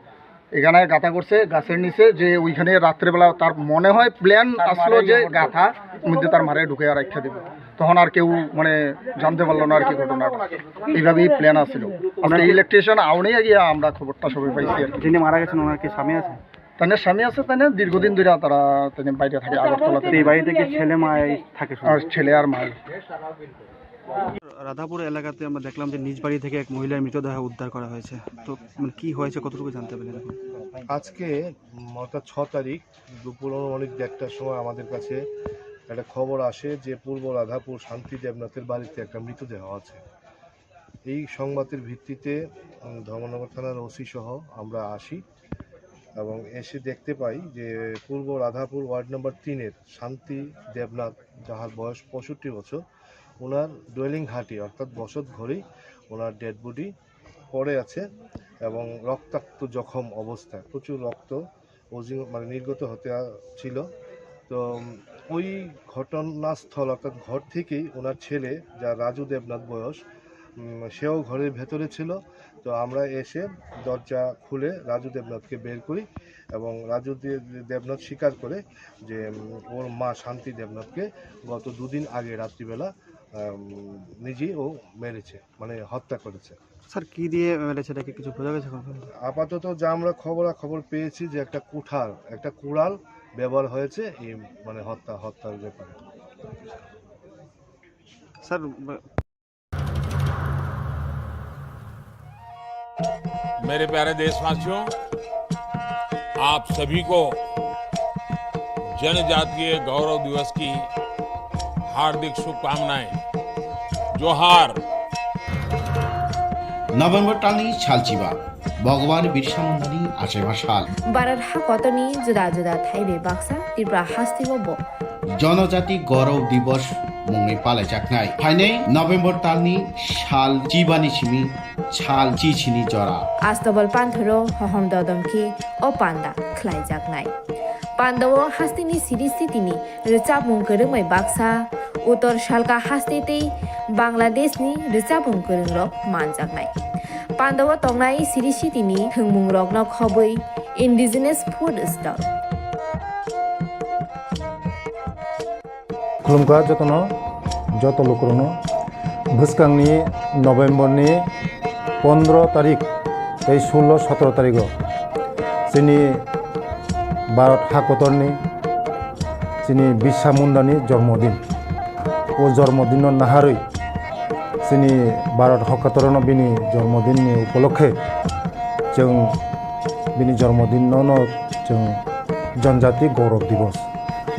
এখানে গাথা করছে গাছের নিচে যে ওইখানে রাত্রেবেলা তার মনে হয় প্ল্যান আসলো যে গাথা মধ্যে তার মারে ঢুকে আর রাখা দেবে তখন আর কেউ মানে জানতে পারলো না আর কি ঘটনাটা এইভাবেই প্ল্যান আসছিল আমরা ইলেকট্রিশিয়ান আউনেই গিয়ে আমরা খবরটা সবাই পাইছি আর যিনি মারা গেছেন ওনার কি স্বামী আছে তাদের স্বামী আছে তাদের দীর্ঘদিন ধরে তারা তাদের বাইরে থাকে আগরতলাতে এই বাড়ি থেকে ছেলে মা থাকে ছেলে আর মা রাধাপুর এলাকাতে আমরা দেখলাম যে নিজ বাড়ি থেকে এক মহিলার মৃতদেহ উদ্ধার করা হয়েছে তো মানে কি হয়েছে কতটুকু জানতে পারলেন আজকে মতা 6 তারিখ দুপুর অনেক 1টার সময় আমাদের কাছে একটা খবর আসে যে পূর্ব রাধাপুর শান্তি দেবনাথের বাড়িতে একটা মৃতদেহ আছে এই সংবাদের ভিত্তিতে ধর্মনগর থানার ওসি সহ আমরা আসি এবং এসে দেখতে পাই যে পূর্ব রাধাপুর ওয়ার্ড নম্বর 3-এর শান্তি দেবনাথ যাহার বয়স 65 বছর ওনার ডোয়েলিং ঘাটি অর্থাৎ বসত ঘরেই ওনার ডেড বডি পড়ে আছে এবং রক্তাক্ত জখম অবস্থায় প্রচুর রক্ত মানে নির্গত হতে ছিল তো ওই ঘটনাস্থল অর্থাৎ ঘর থেকেই ওনার ছেলে যা রাজু দেবনাথ বয়স সেও ঘরের ভেতরে ছিল তো আমরা এসে দরজা খুলে রাজু দেবনাথকে বের করি এবং রাজু দেবনাথ স্বীকার করে যে ওর মা শান্তি দেবনাথকে গত 2 দিন আগে রাত্রিবেলা নিজেই ও মেরেছে মানে হত্যা করেছে স্যার কি দিয়ে মেরেছে এটা কি কিছু বোঝা গেছে আপাতত যা আমরা খবর পেয়েছি যে একটা কুড়াল ব্যবহার হয়েছে এই মানে হত্যার ব্যাপারে স্যার मेरे प्यारे देशवासियों आप सभी को जनजातीय गौरव दिवस की हार्दिक शुभकामनाएं जोहार नवेम्बर टालनी सालचिबा भगवान बिरसा मुंडानि आशेमा साल बारार हा कतनी जुदा जुदा थाइबे बाक्सा त्रिपुरा हास्तिबो जनजाति गौरव दिवस मुंगै पालायजाकनाय फाइनै नवेम्बर टालनि साल चिबानि सिमि साल चिचिनि जरा आस्तबल पान्थरो हहम ददमखि ओ पान्दा ख्लाइजाकनाय पान्दावो हास्तिनि सिरिस्थितिनि रिचाबुं गोरोङै बाक्सा उत्तर सालका हास्तेतै बांलादेशनि रिचाबुं गोरोंरक मानजाकनाय पान्दावो तंनाय सिरिस्थितिनि थोंमुं रकनो खबै इन्डिजिनास फुड स्टल खुलुमगा जतनो जत लोकरनो भुसकांनि नवेम्बरनि 15 तारिख 16-17 तारिख जोंनि भारत हाकतरनि जोंनि बिरसा मुंडानि जन्मदिन ओ जन्मदिन नाहारै जोंनि भारत हाकतरनो बिनि जन्मदिननि उपलक्षे जों बिनि जन्मदिनावनो जों जनजाति गौरव दिवस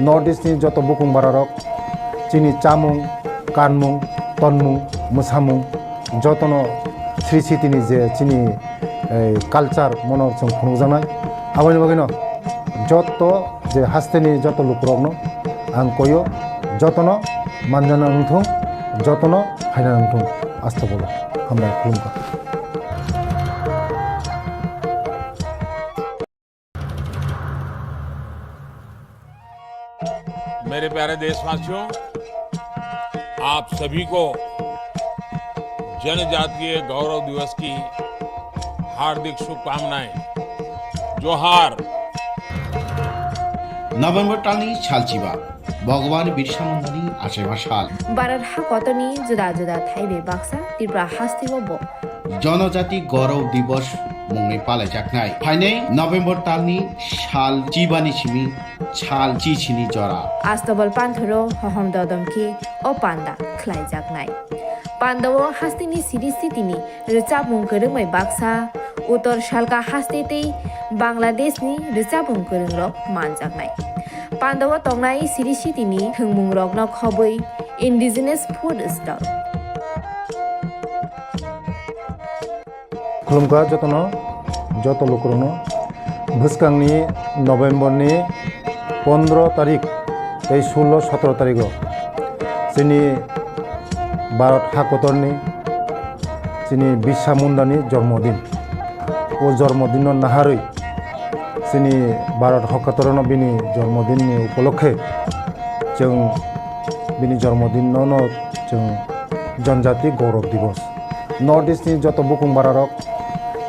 नर्थ इस्टनि जत बुकुं बारारक जोंनि चामुं कानमुं तनमुं मोसामुं जतनो श्री सिटिनि जे जोंनि कालचार मनर जों खुंजानाय आबानि बागैनो जत जे हास्तेनि जत लोकरकनो आं कयो जतन मानजाना उंथुं जतन फायना उंथुं आस्था बोलो हामबाय खुलुमबाय। मेरे प्यारे देशवासियों, आप सभी को जनजातीय गौरव दिवस की हार्दिक शुभकामनाएं। जोहार। नभेम्बर टालनि सालचिबा भगवान बिरसा मुंडानि आसेमा साल भारत हाकतनि जुदा जुदा थाइबे बाक्सा त्रिपुरा हास्तिबो बो जनजाति गौरव दिवस मुंनि पालायजाकनाय फाइनै नभेम्बर टालनि साल चिबानि सिमि साल चिचिनि जरा आस्तबल पान्थरो हहम ददमखि ओ पान्दा ख्लाइजाकनाय पान्दावो हास्तिनि सिरि सितिनि रिचाबुं गोरोंमै बाक्सा उत्तर सालका हास्तेतै बांलादेशनि रिचाबुं गोरोंरक मानजाकनाय पान्दावो तंनाय सिरि सितिनि थोंमुं रकनो खबै इन्डिजिनियास फुड स्टल खुलुमगा जतन जत लोकरनो भुसकांनि नभेम्बरनि 15 तारिख 16-17 तारिख जोंनि भारत हाकतरनि जोंनि बिरसा मुंडानि जन्मदिन ओ जन्मदिन नाहारै जोंनि भारत हाकतरनो बिनि जन्मदिननि उपलक्षे जों बिनि जन्मदिनावनो जों जनजाति गौरव दिवस नर्थ इस्टनि जत बुकुं बारारक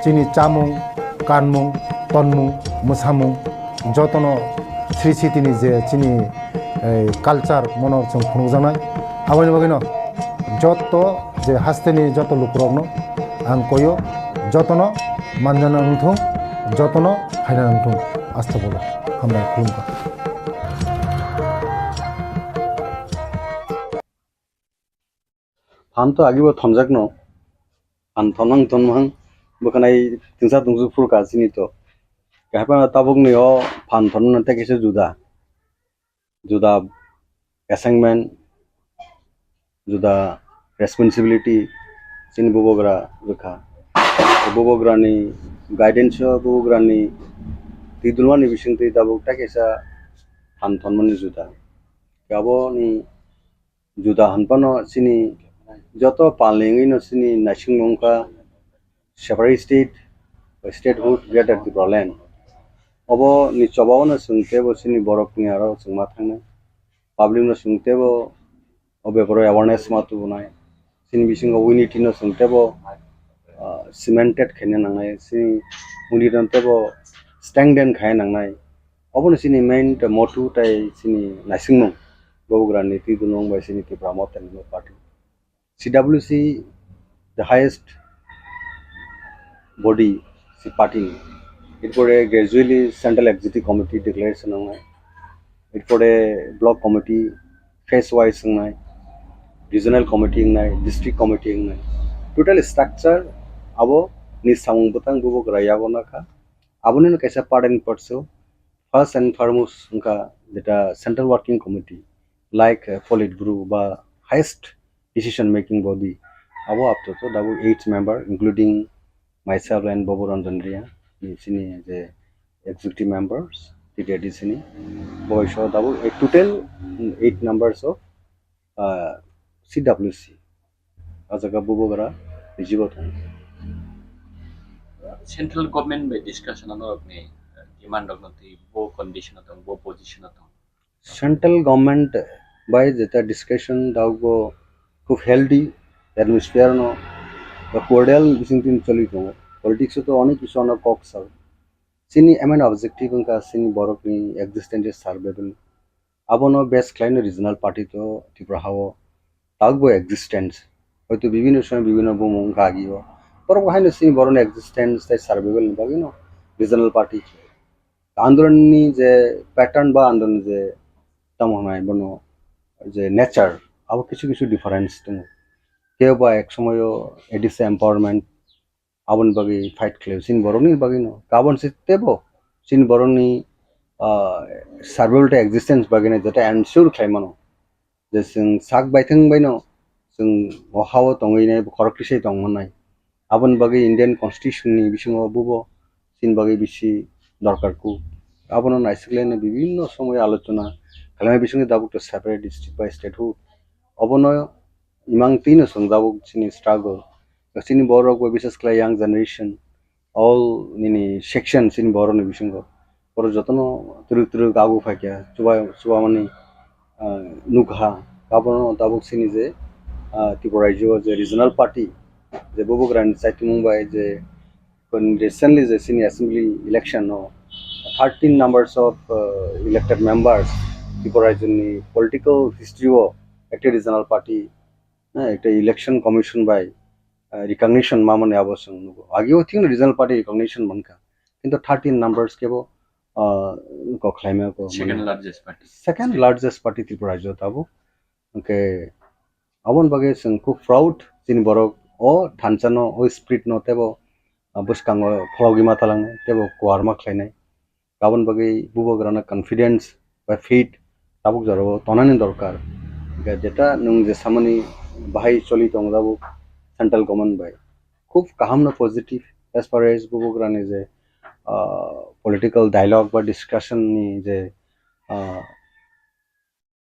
जोंनि चामुं कानमुं तनमुं मोसामुं जतन श्री सिटिनि जे जोंनि कालचार मनर जों खुंजानाय आबानि बागैनो जत जे हास्तेनि जत लुकरकनो आं कयो जतन मानजाना उंथुं जतन फायना उंथुं आस्था बोलो हामबाय खुलुमबाय। फानथ' आगिबो थनजाकनो फान थनहां थनहां बोखानाय तिंसा तुंसु फुरका सिनिथ' कहपा ताबुकनियो फान थननाते किसे जुदा जुदा असाइनमेंट जुदा रेस्पॉन्सिबिलिटी सिन बुबोग्रा रखा बुबोग्रानि गाइडेंस बुबोग्रानि तिदुलवानि बिसिंति ताबुक ताकेसा फान थनमनि जुदा गाबोनि जुदा हनपानो सिनि जत पालेंगिनो सिनि नासिंगंका separate statehood greater Tripura land अब नि चबावनो सोंतेबो सिनि बरफनि आरो सोंमा थांनो पाब्लिकनो सोंतेबो अबे बरो अवेयरनेस मातुनाय सिनि बिसिंगो यूनिटीनो सोंतेबो सिमेंटेड खेने नांनाय सिनि उनिदनतेबो स्टैंडेन खाय नांनाय अबनो सिनि मेन मोटु ताई सिनि नासिंगं बौग्रानि तिदुनंग बाय सिनि त्रिपुरा मोथानि party CWC the highest body si party it for a gradually central executive committee declaration ngai it for a block committee phase wise ngai regional committee ngai district committee ngai total structure abo ni samung butang bubo graya bonaka abone no kaisa part and parts first and foremost unka that central working committee like politburo ba highest decision making body abo up to double 8 member including myself and Bobo Ranjandria sini the executive members the sini boy show double a total 8 numbers of CWC ajaga Bobo gara jibotan central government में discussion अपने demand अपने वो condition आता वो position आता central government by the discussion dago खूब healthy atmosphere नो cordial बिसिंतिन चलितो पॉलिटिक्स तो अनेक किछु अनेक कॉक सर सिनी एमएन ऑब्जेक्टिव उनका सिनी बरकनि एक्जिस्टेंस सर्वेबल अबनो बेस्ट क्लाइन रीजनल पार्टी तो त्रिपुरा हाव तागबो एक्जिस्टेंस হয়তো বিভিন্ন সময় বিভিন্ন বুমুং কাগিও पर वहायनो सिनी बरन एक्जिस्टेंस ताई सर्वेबल बागिनो रीजनल पार्टी आंदोलननि जे पैटर्न बा आंदोलन जे तमनाय बनो जे नेचार अब किछु डिफरेंस दङ केवबा एक समय एडिस एम्पावरमेंट आबन बागै फाइट खालायो सिन बरनि बागैनो गाबन सितेबो सिन बरनि सर्वाइवल एक्जिस्टेंस बागैनो जता एनश्योर खालामनो जे जों साग बायथों बायनो जों हाव दङैनाय करक्टिसै दंमोननाय आबन बागै इंडियन कन्स्टिट्यूशननि बिसिङाव बुबो सिन बागै बिसि दरकारखौ आबन नायसिगलायनो विभिन्न समय आलोचना Kalamai bisungi dabuk to separate district by statehood. Obono imang tino sung dabuk sini struggle. Sini borok by business clay young generation. All nini section sini boro ni bisungo. Boro jotono turu gabu fakya. Chuba mani nukha. Kabono dabuk sini je Tipura je regional party. Je bobo grand site Mumbai je recently the senior assembly election no 13 numbers of elected members Tipura political history of a regional party a election commission by recognition mamane abosung agio thing regional party recognition manka into 13 numbers kebo ko claim ko second largest party Tipura jo tabo okay abon bage sung ku proud tin borok o thanchano o spirit no tebo buskango phlogi matalang tebo kwarma khlainai gabon bagi bubo confidence by faith tabuk jaro tonani dorkar jeta nung je samani bahai choli tong dabu central government by khub kaham na positive as far as bubo grane je political dialogue বা discussion ni je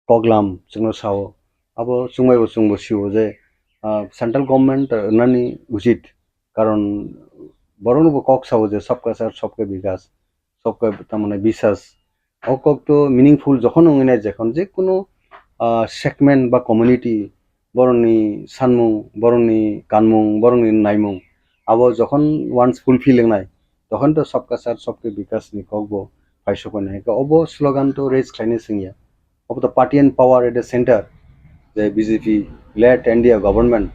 program jungno sao abo sungbai bo sungbo siwo je central government nani uchit karon বরং cock সাবো যে সবকা সার সবকে বিকাশ সবকে তার বিশ্বাস অকক তো meaningful যখন ওঙিনাই যখন যে কোনো সেগমেন্ট বা কমিউনিটি বরংনি সানমুং বরংনি কানমুং বরংনি নাইমুং আবো যখন ওয়ান্স ফুলফিলিং নাই তখন তো সবকা সার সবকে বিকাশ নি ককবো পাইছো কোনে অবো স্লোগান তো রেজ খাইনে সিংয়া of the party and power at the centre the BJP led India government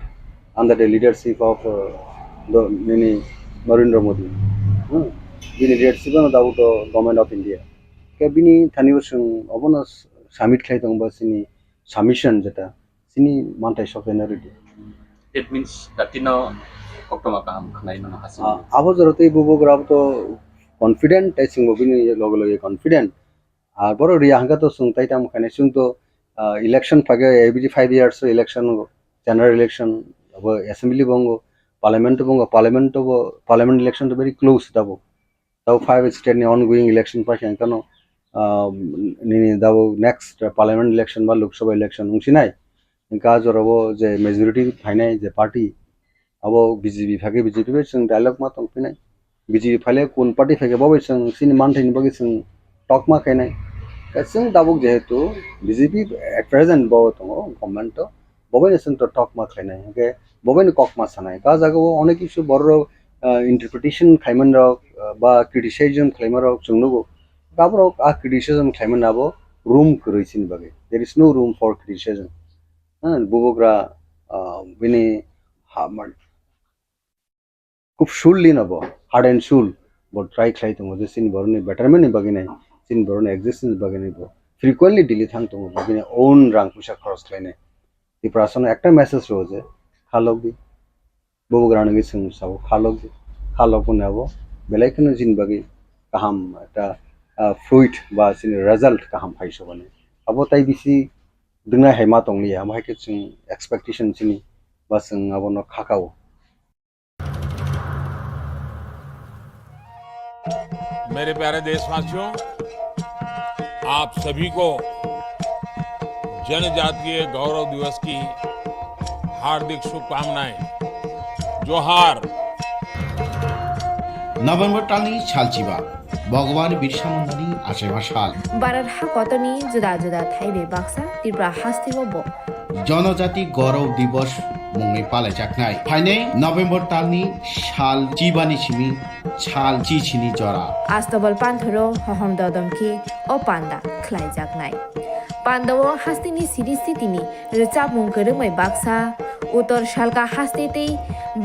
under the leadership of the many Narendra Modi. Bini leadership na daw to government of India. Kaya bini thaniyo sung obono summit khlai tong ba sini submission jeta sini mantai sokena ready. It means that tino koktoma kaham khnai no hasin. Abo jarote bubo grab to confident I sing bini logo confident. Ar boro riya hanga to sung tai tam khane sung to election page every 5 years election general election assembly bongo parliament election to very close dabo 5 state ni ongoing election pa kano ni dabo next parliament election ba lok sabha election ungsinai inka jorabo je majority phainai je party abo BJP phage BJP be sing dialogue ma tong pinai BJP phale kun party phage bobai sing sin man thain bagi sing talk ma khainai kasing dabuk jehetu BJP at present bo tongo government to bobai sing to talk ma khainai okay bobai ni kok ma sanai ka jago onek kichu borro interpretation khaiman rok ba criticism khaiman rok chungnugo gabro a criticism khaiman abo room kroisin bage there is no room for criticism bubogra bini hamar খুব শুললি নব hard and শুল বট try খাই তো মজে scene বরনি betterment বাকি নাই scene বরনি existence বাকি নাই ফ্রিকোয়েন্টলি দিলি থাং তো বাকি নাই ওন রাং পুষা খরচ খাইনে এই প্রাসন একটা মেসেজ রোজে খালক দি ববু গ্রানে গি সিং সাব খালক দি খালক নেব বেলাইখনো জিন বাকি কাহাম একটা ফ্রুইট বা সিন রেজাল্ট কাহাম ফাইছো বনে আবো তাই বিসি দুনা হেমা তংলি আমাকে সিং এক্সপেক্টেশন সিনি বা সিং আবনো খাকাও मेरे प्यारे देशवासियों, आप सभी को जनजातीय गौरव दिवस की हार्दिक शुभकामनाएं। जोहार। नवेम्बर टालनी सालचिबा भगवान बिरसा मुंडानि आसेबा साल भारत हाकतनि जुदा जुदा थाइबे बाक्सा त्रिपुरा हास्तिबो जनजाति गौरव दिवस मुंगै पालायजाखनाय फाइनै नवेम्बर टालनि साल चिबानि सिमि साल चिचिनि जरा आस्तबल पान्थरो हहम ददमखि ओ पान्दा ख्लाइजाखनाय पान्दाव हास्तिनि सिरिस्थितिनि रिचाबुं गोरोमै बाक्सा उत्तर सालका हास्तेतै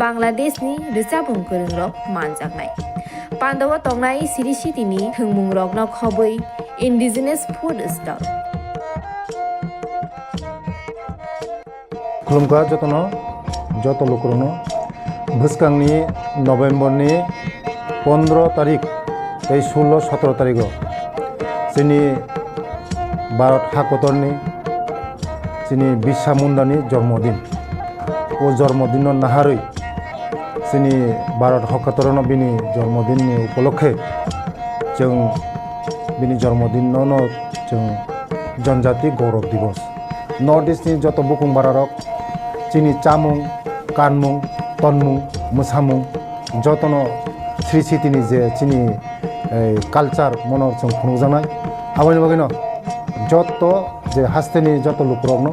बांलादेशनि रिचाबुं गोरोंरक मानजाखनाय पान्दाव तंनाय सिरिस्थितिनि थोंमुं रकन खबै इन्डिजिनास फुड स्टल खुलुमखा जतनो जत लोकरनो भुसकांनि नवेम्बरनि 15 तारिख 16-17 तारिख जोंनि भारत हाकतरनि जोंनि बिरसा मुंडानि जन्मदिन ओ जन्मदिन नाहारै जोंनि भारत हाकतरनो बिनि जन्मदिननि उपलक्षे जों बिनि जन्मदिनावनो जों जनजाति गौरव दिवस नर्थ इस्टनि जत बुकुं बारारक चिनि चामुं कानमुं तनमुं मोसामुं जतनो श्री सिटिनि जे चिनि कालचार मनर जों खुंजानाय आबानि बागैनो जत जे हास्तेनि जत लुकरकनो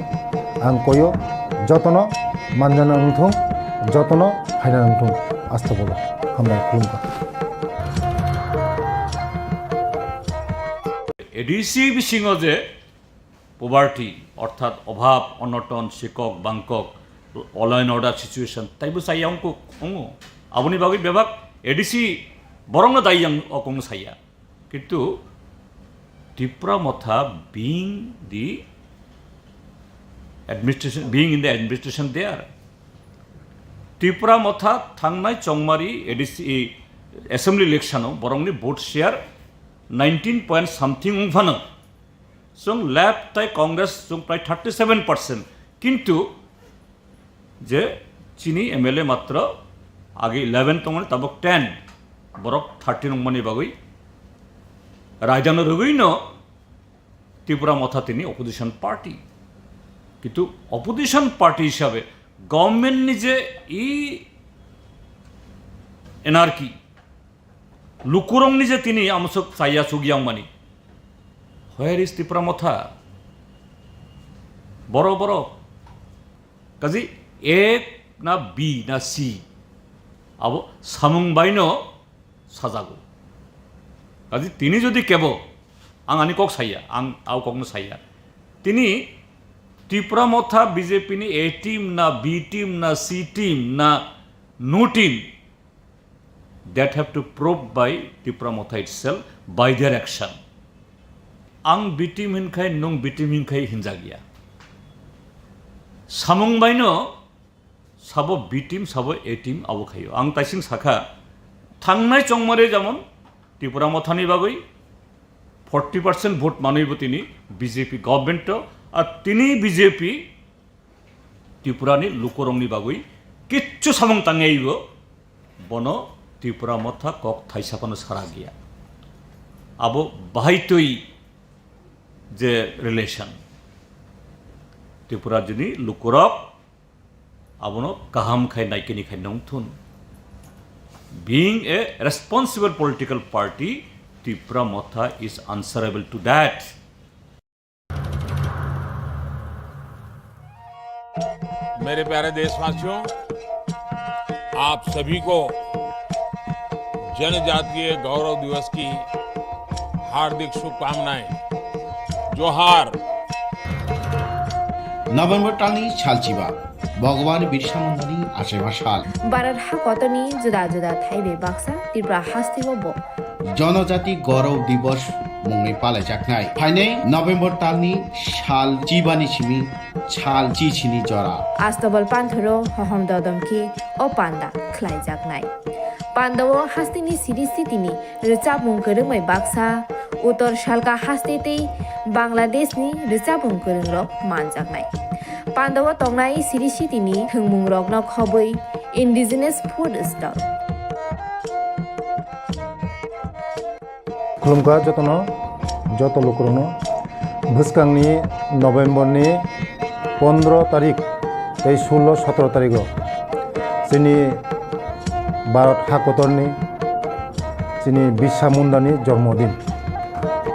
आं कयो जतनो मानजाना नंथुं जतनो हायना नंथुं आस्था बोलो हामबाय खुलुमबाय एडिसि बिसिङाव जे पभार्टी अर्थात अभाव Anton सिকক बांকক all and order situation ताइबो साइया अंको अंगो आबुनि बागै बेबाक एडिसि बरंनो दाइ आं अकंनो साइया किन्तु त्रिपुरा मथा being in the administration there Tripura Motha थांनाय चंमारी एडिसि एसेम्बली इलेक्शनाव बरंनि भोट शेयर 19 point something उंफानो जों लेफ्ट ताइ कांग्रेस जों प्राय 37% किन्तु जे चिनी MLA मात्र आगे 11 तंगने तबक 10 बरक 13 नंगमानि बागै रायजानो रगैनो त्रिपुरा मथा तिनी अपोजिशन पार्टी किन्तु अपोजिशन पार्टी हिसाबै गभर्नमेंट निजे इ एनार्की लुकुरं निजे तिनी आमसक साइया सुगियां मानि Where is Tipra Motha? बरो काजी एक ना बी ना सी अब सामुं बाइनो साजागो काजी तिनी जदि केबो आं आनी कक साइया आं आव ककनो साइया तिनी त्रिपुरा मथा बीजेपी नि ए टीम ना बी टीम ना सी टीम ना no team that have to prove by Tipra Motha itself by their action आं बी टीम हिनखाय नों बी टीम हिनखाय हिनजागिया सामुं बाइनो साबो बी टीम साबो ए टीम आवो खायो आं ताइसिं साखा थांनाय चंमारे जेमन त्रिपुरा मथानि बागै 40% भोट मानैबो तिनी बीजेपी गभर्नमेंट आर तिनी बीजेपी त्रिपुरानि लुकरंनि बागै किच्छु सामुं तांगाइबो बनो त्रिपुरा मथा कक थाइसाखौनो सारा गैया आबो बाहायतोय जे रिलेशन त्रिपुरा जुनि लुकुरक आबनो गाहाम खाय नायकिनि खाय नंथुन being a responsible political party Tipra Motha is answerable to that मेरे प्यारे देशवासियों आप सभी को जनजातीय गौरव दिवस की हार्दिक शुभकामनाएं जोहार नभेम्बर टालनि सालचिबा भगवान बिरसा मुंडानि आसेमा साल भारत हाकतनि जुदा जुदा थाइबे बाक्सा त्रिपुरा हास्तिबो जनजाति गौरव दिवस मुंगै पालायजाखनाय फाइनै नभेम्बर टालनि साल चिबानि सिमि साल चिचिनि जरा आस्तबल पान्थरो हहम ददमखि ओ पान्दा ख्लायजाखनाय पान्दावो हास्तिनि सिरिस्थितिनि रोचाबुं गोरोङै बाक्सा उत्तर सालका हास्तेतै बांलादेशनि रोचाबुं गोरोंरक मानजाखनाय पान्दावो तंनाय सिरिस्थितिनि थोंमुं रकनो खबै इन्डिजिनियास फुड स्टल खुलुमगा जतनो जत लुकरनो भुसकांनि नभेम्बरनि 15 तारिख 16-17 तारिख जोंनि भारत हाकतरनि जोंनि बिरसा मुंडानि जन्मदिन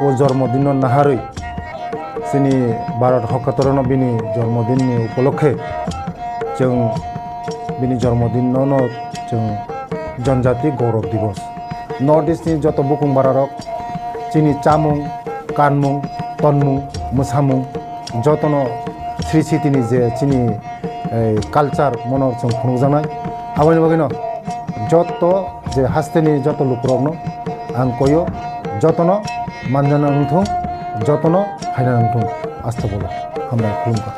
ओ जन्मदिन नाहारै जोंनि भारत हाकतरनो बिनि जन्मदिननि उपलक्षे जों बिनि जन्मदिनावनो जों जनजाति गौरव दिवस नर्थ इस्टनि जत बुकुं बारारक चिनि चामुं कानमुं तनमुं मोसामुं जतनो श्री सिटिनि जे चिनि कालचार मनर जों खुंजानाय आबानि बागैनो जत जे हास्तेनि जत लुकरकनो आं कयो जतनो मानजाना नंथुं जतनो हायना नंथुं आस्था बोलो हामबाय खुलुमबाय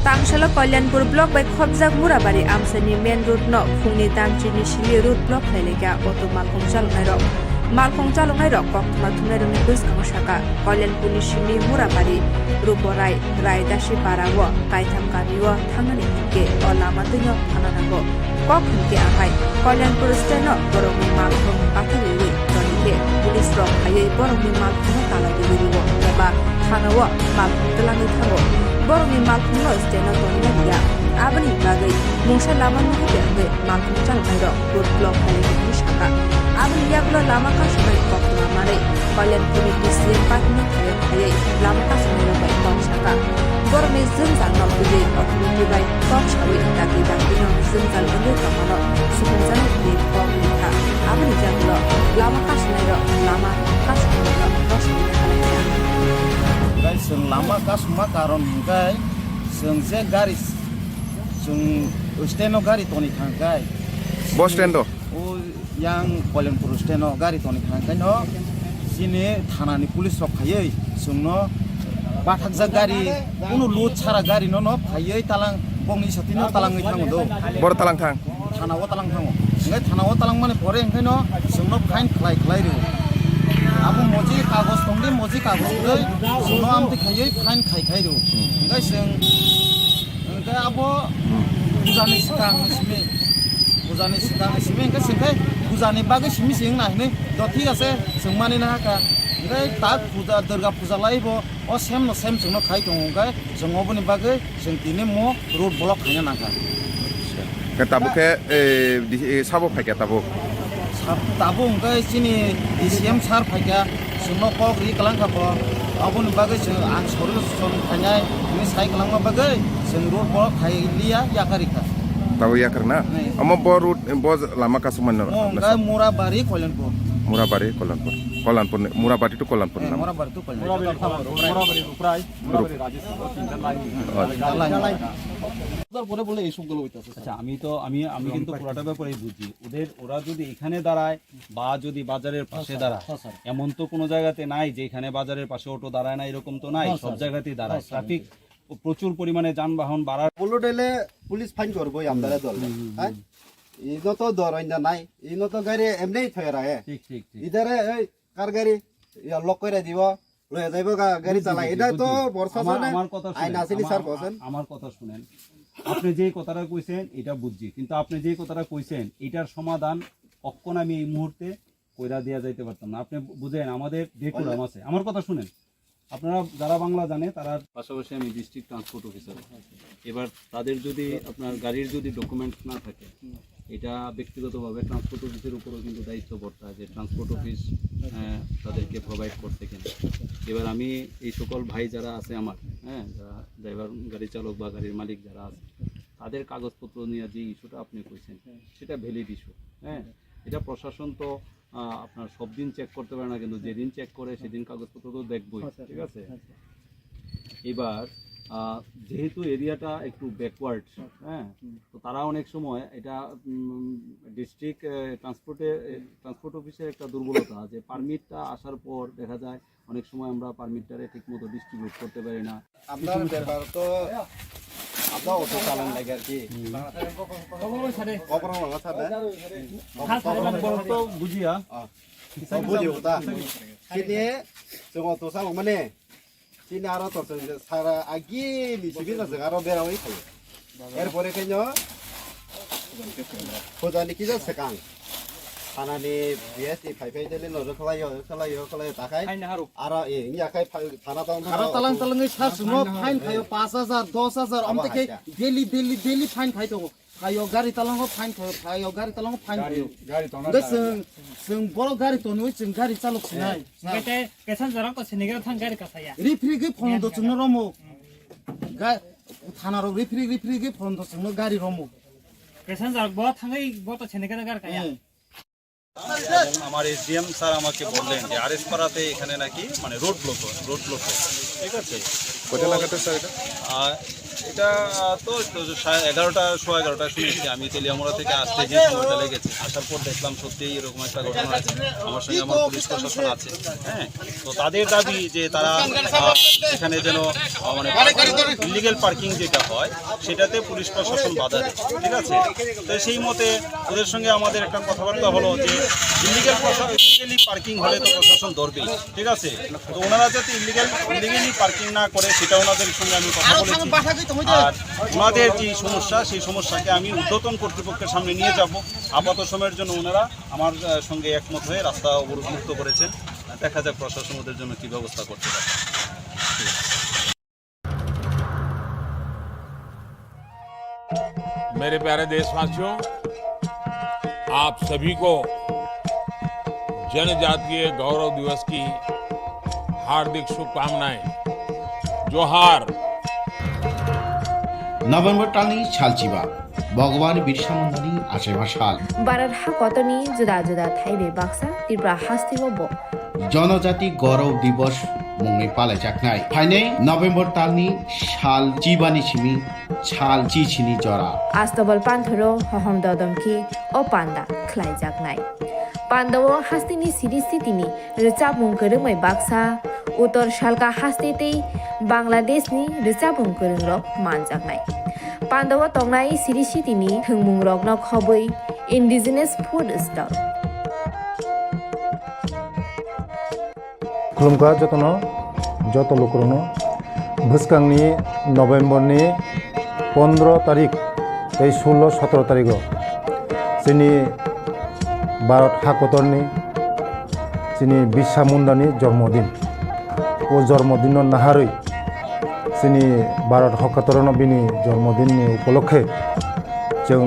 तांशाला कल्याणपुर ब्लक बाय खबजाक मुराबारि आमसानि मेन रोड न फुंनि दामचिनि सिलि रोड ब्लक लायलेगा अटो मालखं चालंनाय रक कक्टमा थुनाय रंनि गोसखांग शाखा कल्याणपुरनि सिलि मुराबारि रुबराय रायदासि बाराव कायथाम गामिव थांनानै हिनके अ लामा दैनो थानांगौ कक हिनके आहाय कल्याणपुर स्टेनो बरंनि मालखं पाथारिवै ke pulis rok hayai borokni malkhungno talagi hiribo eba thanao malkhung telangi thango borokni malkhungno steno tonina hiya aboni bagai mungsa lama nuhite age malkhung chalnai rok road block hayai shaka aboni yagulo lama kasumai koktoma mare kalyanpuri DCM patni hayai lama kasumai bai kok shaka borokni zunjal no bujai authority bai kok shawi dagi dagi no zunjal enge kamano sukunjal ni kokphiroklaikha aboni yagulo lama kasumai rok lama kasumai rok rosni halaya gai जों लामा कासुमा कारण gai जों जे गारि जों steno गारि तनि थांगाय बस stand ओ yang Kalyanpur steno गारि तनि थांगाय न जिने थानानि पुलिस रक खायै जोंनो बाथाकजा गारि कुनु लुट छारा गारि न फायै तालां बंनि सतिनो तालाङै थाङो दो बर तालां थां थानाव तालां थाङो ओंखाय थानाव तालां माने परे ओंखायनो जोंनो फाइन खालाय रो आबो मजि कागज दंदि मजि कागज दै जोंनो आमति खायै फाइन खाय रो ओंखाय जों ओंखाय आबो बुजानि सिगां ओंखाय जोंखाय बुजानि बागै सिमि सिं नायनो द ठीक আছে जों मानिनो हाका ओंखाय ता फुजा दुर्गा फुजा लायबो अ सेम जोंनो खाय दं ओंखाय जों अबनि बागै जों दिनै म रोड ब्लक खायनो नाका ताबुके साबो फायका ताबो ओंखाय सिनि DCM सार फायका जोंनो कक रि कलांखाबो अबनि बागै जों आं सल्युसन खायनाय नि साइ कलांमा बागै जों रोड ब्लक खायलिया याकारिका tahu ya karena ama baru bos lama kasuman enggak Murabari Kalyanpur Murabari itu Kalyanpur Murabari itu পরে বলে এই সবগুলো হইতাছে আচ্ছা আমি কিন্তু পুরাটা ব্যাপারে বুঝি ওরা যদি এখানে দাঁড়ায় বা যদি বাজারের পাশে দাঁড়ায় এমন তো কোনো জায়গাতে নাই যে এখানে বাজারের পাশে অটো দাঁড়ায় না এরকম তো নাই সব জায়গাতেই দাঁড়ায় ট্রাফিক প্রচুর পরিমাণে যানবাহন বাড়ার পুলো ডেলে পুলিশ ফাইন করবো আমরা দল হ্যাঁ ইনো তো দরাইনা নাই ইনো তো গাড়ি এমনি থয়রা হে ঠিক ইদারে এই কার গাড়ি ইয়া লক করে দিব লয়ে যাইব গাড়ি চালাই এটা তো বর্ষা আমার কথা আইন আসেনি স্যার বলেন আমার কথা শুনেন আপনি যে কথাটা কইছেন এটা বুঝছি কিন্তু আপনি যে কথাটা কইছেন এটার সমাধান কখন আমি এই মুহূর্তে কইরা দেয়া যাইতে পারতাম না আপনি বুঝেন আমাদের ডেকুরাম আছে আমার কথা শুনেন আপনারা যারা বাংলা জানে তারা পাশাপাশি আমি ডিস্ট্রিক্ট ট্রান্সপোর্ট অফিসার এবার তাদের যদি আপনার গাড়ির যদি ডকুমেন্ট না থাকে এটা ব্যক্তিগতভাবে ট্রান্সপোর্ট অফিসের উপরও কিন্তু দায়িত্ব পড়তে হয় যে ট্রান্সপোর্ট অফিস তাদেরকে প্রোভাইড করতে কিনা এবার আমি এই সকল ভাই যারা আছে আমার যারা ড্রাইভার গাড়ি চালক বা গাড়ির মালিক যারা আছে তাদের কাগজপত্র নিয়ে যে ইস্যুটা আপনি কইছেন সেটা ভ্যালিড ইস্যু এটা প্রশাসন তো আপনার সব দিন চেক করতে পারে না কিন্তু যেদিন চেক করে সেদিন কাগজপত্র তো দেখবই ঠিক আছে এবার যেহেতু এরিয়াটা একটু ব্যাকওয়ার্ড তো তারা অনেক সময় এটা ডিস্ট্রিক্ট ট্রান্সপোর্ট অফিসের একটা দুর্বলতা যে পারমিটটা আসার পর দেখা যায় অনেক সময় আমরা পারমিটটারে ঠিকমতো ডিস্ট্রিবিউট করতে পারি না আপনার ব্যাপার তো আপনার অটো চালান লাগে আর কি বুঝিয়া বুঝিও তা সিনে जों अट' सालाव माने सिने आरो अट' सारा आगिनि सिबिनाजों आरो बेरावै थायो एरपरे खायनो फुजानि किजा सेकां थानानि बिएसि फाइफाइदेले नजर खालायो ताखाय आरो याखाय थाना तालाङै सारसुनो फाइन खायो 5000 10000 अमतेके डेली फाइन खायो खायो गारि तालाङो फाइन खायो गारि तालाङो फाइन खायो जों बर' गारि तनु जों गारि चालक सिनाय बेटे पेसेन्जारक तो सिनेगा थां गारि कासाया रिफ्रिगे फोन द जोंनो रमो थाना रो रिफ्रिगे फोन द जोंनो गारि रमो पेसेन्जार ब थाङै ब तो सिनेगा गारि काया আমার এসডিএম স্যার আমাকে বললেন যে আরএস পাড়াতে এখানে নাকি মানে রোড ব্লক ঠিক আছে কোথা লাগাতে স্যার এটা তো 11:11 শুনেছি আমি তেলিয়ামোড়া থেকে আসতে যে সময়টা লেগেছে আসার পর দেখলাম সত্যি এরকম একটা ঘটনা আছে আমার সঙ্গে আমার পুলিশ প্রশাসন আছে তো তাদের দাবি যে তারা এখানে যেন মানে ইলিগাল পার্কিং যেটা হয় সেটাতে পুলিশ প্রশাসন বাধা দেয় ঠিক আছে তো সেই মতে ওদের সঙ্গে আমাদের একটা কথাবার্তা হলো যে ইলিগাল ইলিগেলি পার্কিং হলে তো প্রশাসন ধরবেই, ঠিক আছে? তো ওনারা যাতে ইলিগেলি পার্কিং না করে সেটা ওনাদের সঙ্গে আমি কথা বলেছি। আর ওনাদের যে সমস্যা সেই সমস্যাকে আমি ঊর্ধ্বতন কর্তৃপক্ষের সামনে নিয়ে যাব। আপাত সময়ের জন্য ওনারা আমার সঙ্গে একমত হয়ে রাস্তা অবরোধমুক্ত করেছেন। দেখা যাক প্রশাসন ওদের জন্য কী ব্যবস্থা করতে পারে। मेरे प्यारे देशवासियों, आप सभी को जनजातीय गौरव दिवस की हार्दिक शुभकामनाएं। जोहार। নভেম্বর টালনি সালচিবা ভগবান বিরসা মুন্ডানি আশেমা সাল Barat hakotoni juda juda thaibe baksa Tipra hastibo bo. জনজাতি গৌরব দিবস মুংনি পালাইজাকনাই ফাইনে নভেম্বর টালনি সাল চিবানি সিমি সাল চিছিনি জরা Astobal panthoro hohom dodamki o panda khlaijaknai. Pandawo hastini sitini recapung keremai baksa utor shalka hastitei Bangladeshni recapung kerengrok manjaknai. Pandawo tongnai sitini thungmungrok no khoboi indigenous food stall. खुलुमगा जतनो जत लोकरनो भुसकांनि नभेम्बरनि 15 तारिख 16-17 तारिख जोंनि भारत हादरनि जोंनि बिरसा मुंडानि जन्मदिन ओ जन्मदिन नाहारै जोंनि भारत हादरनो बिनि जन्मदिननि उपलक्षे जों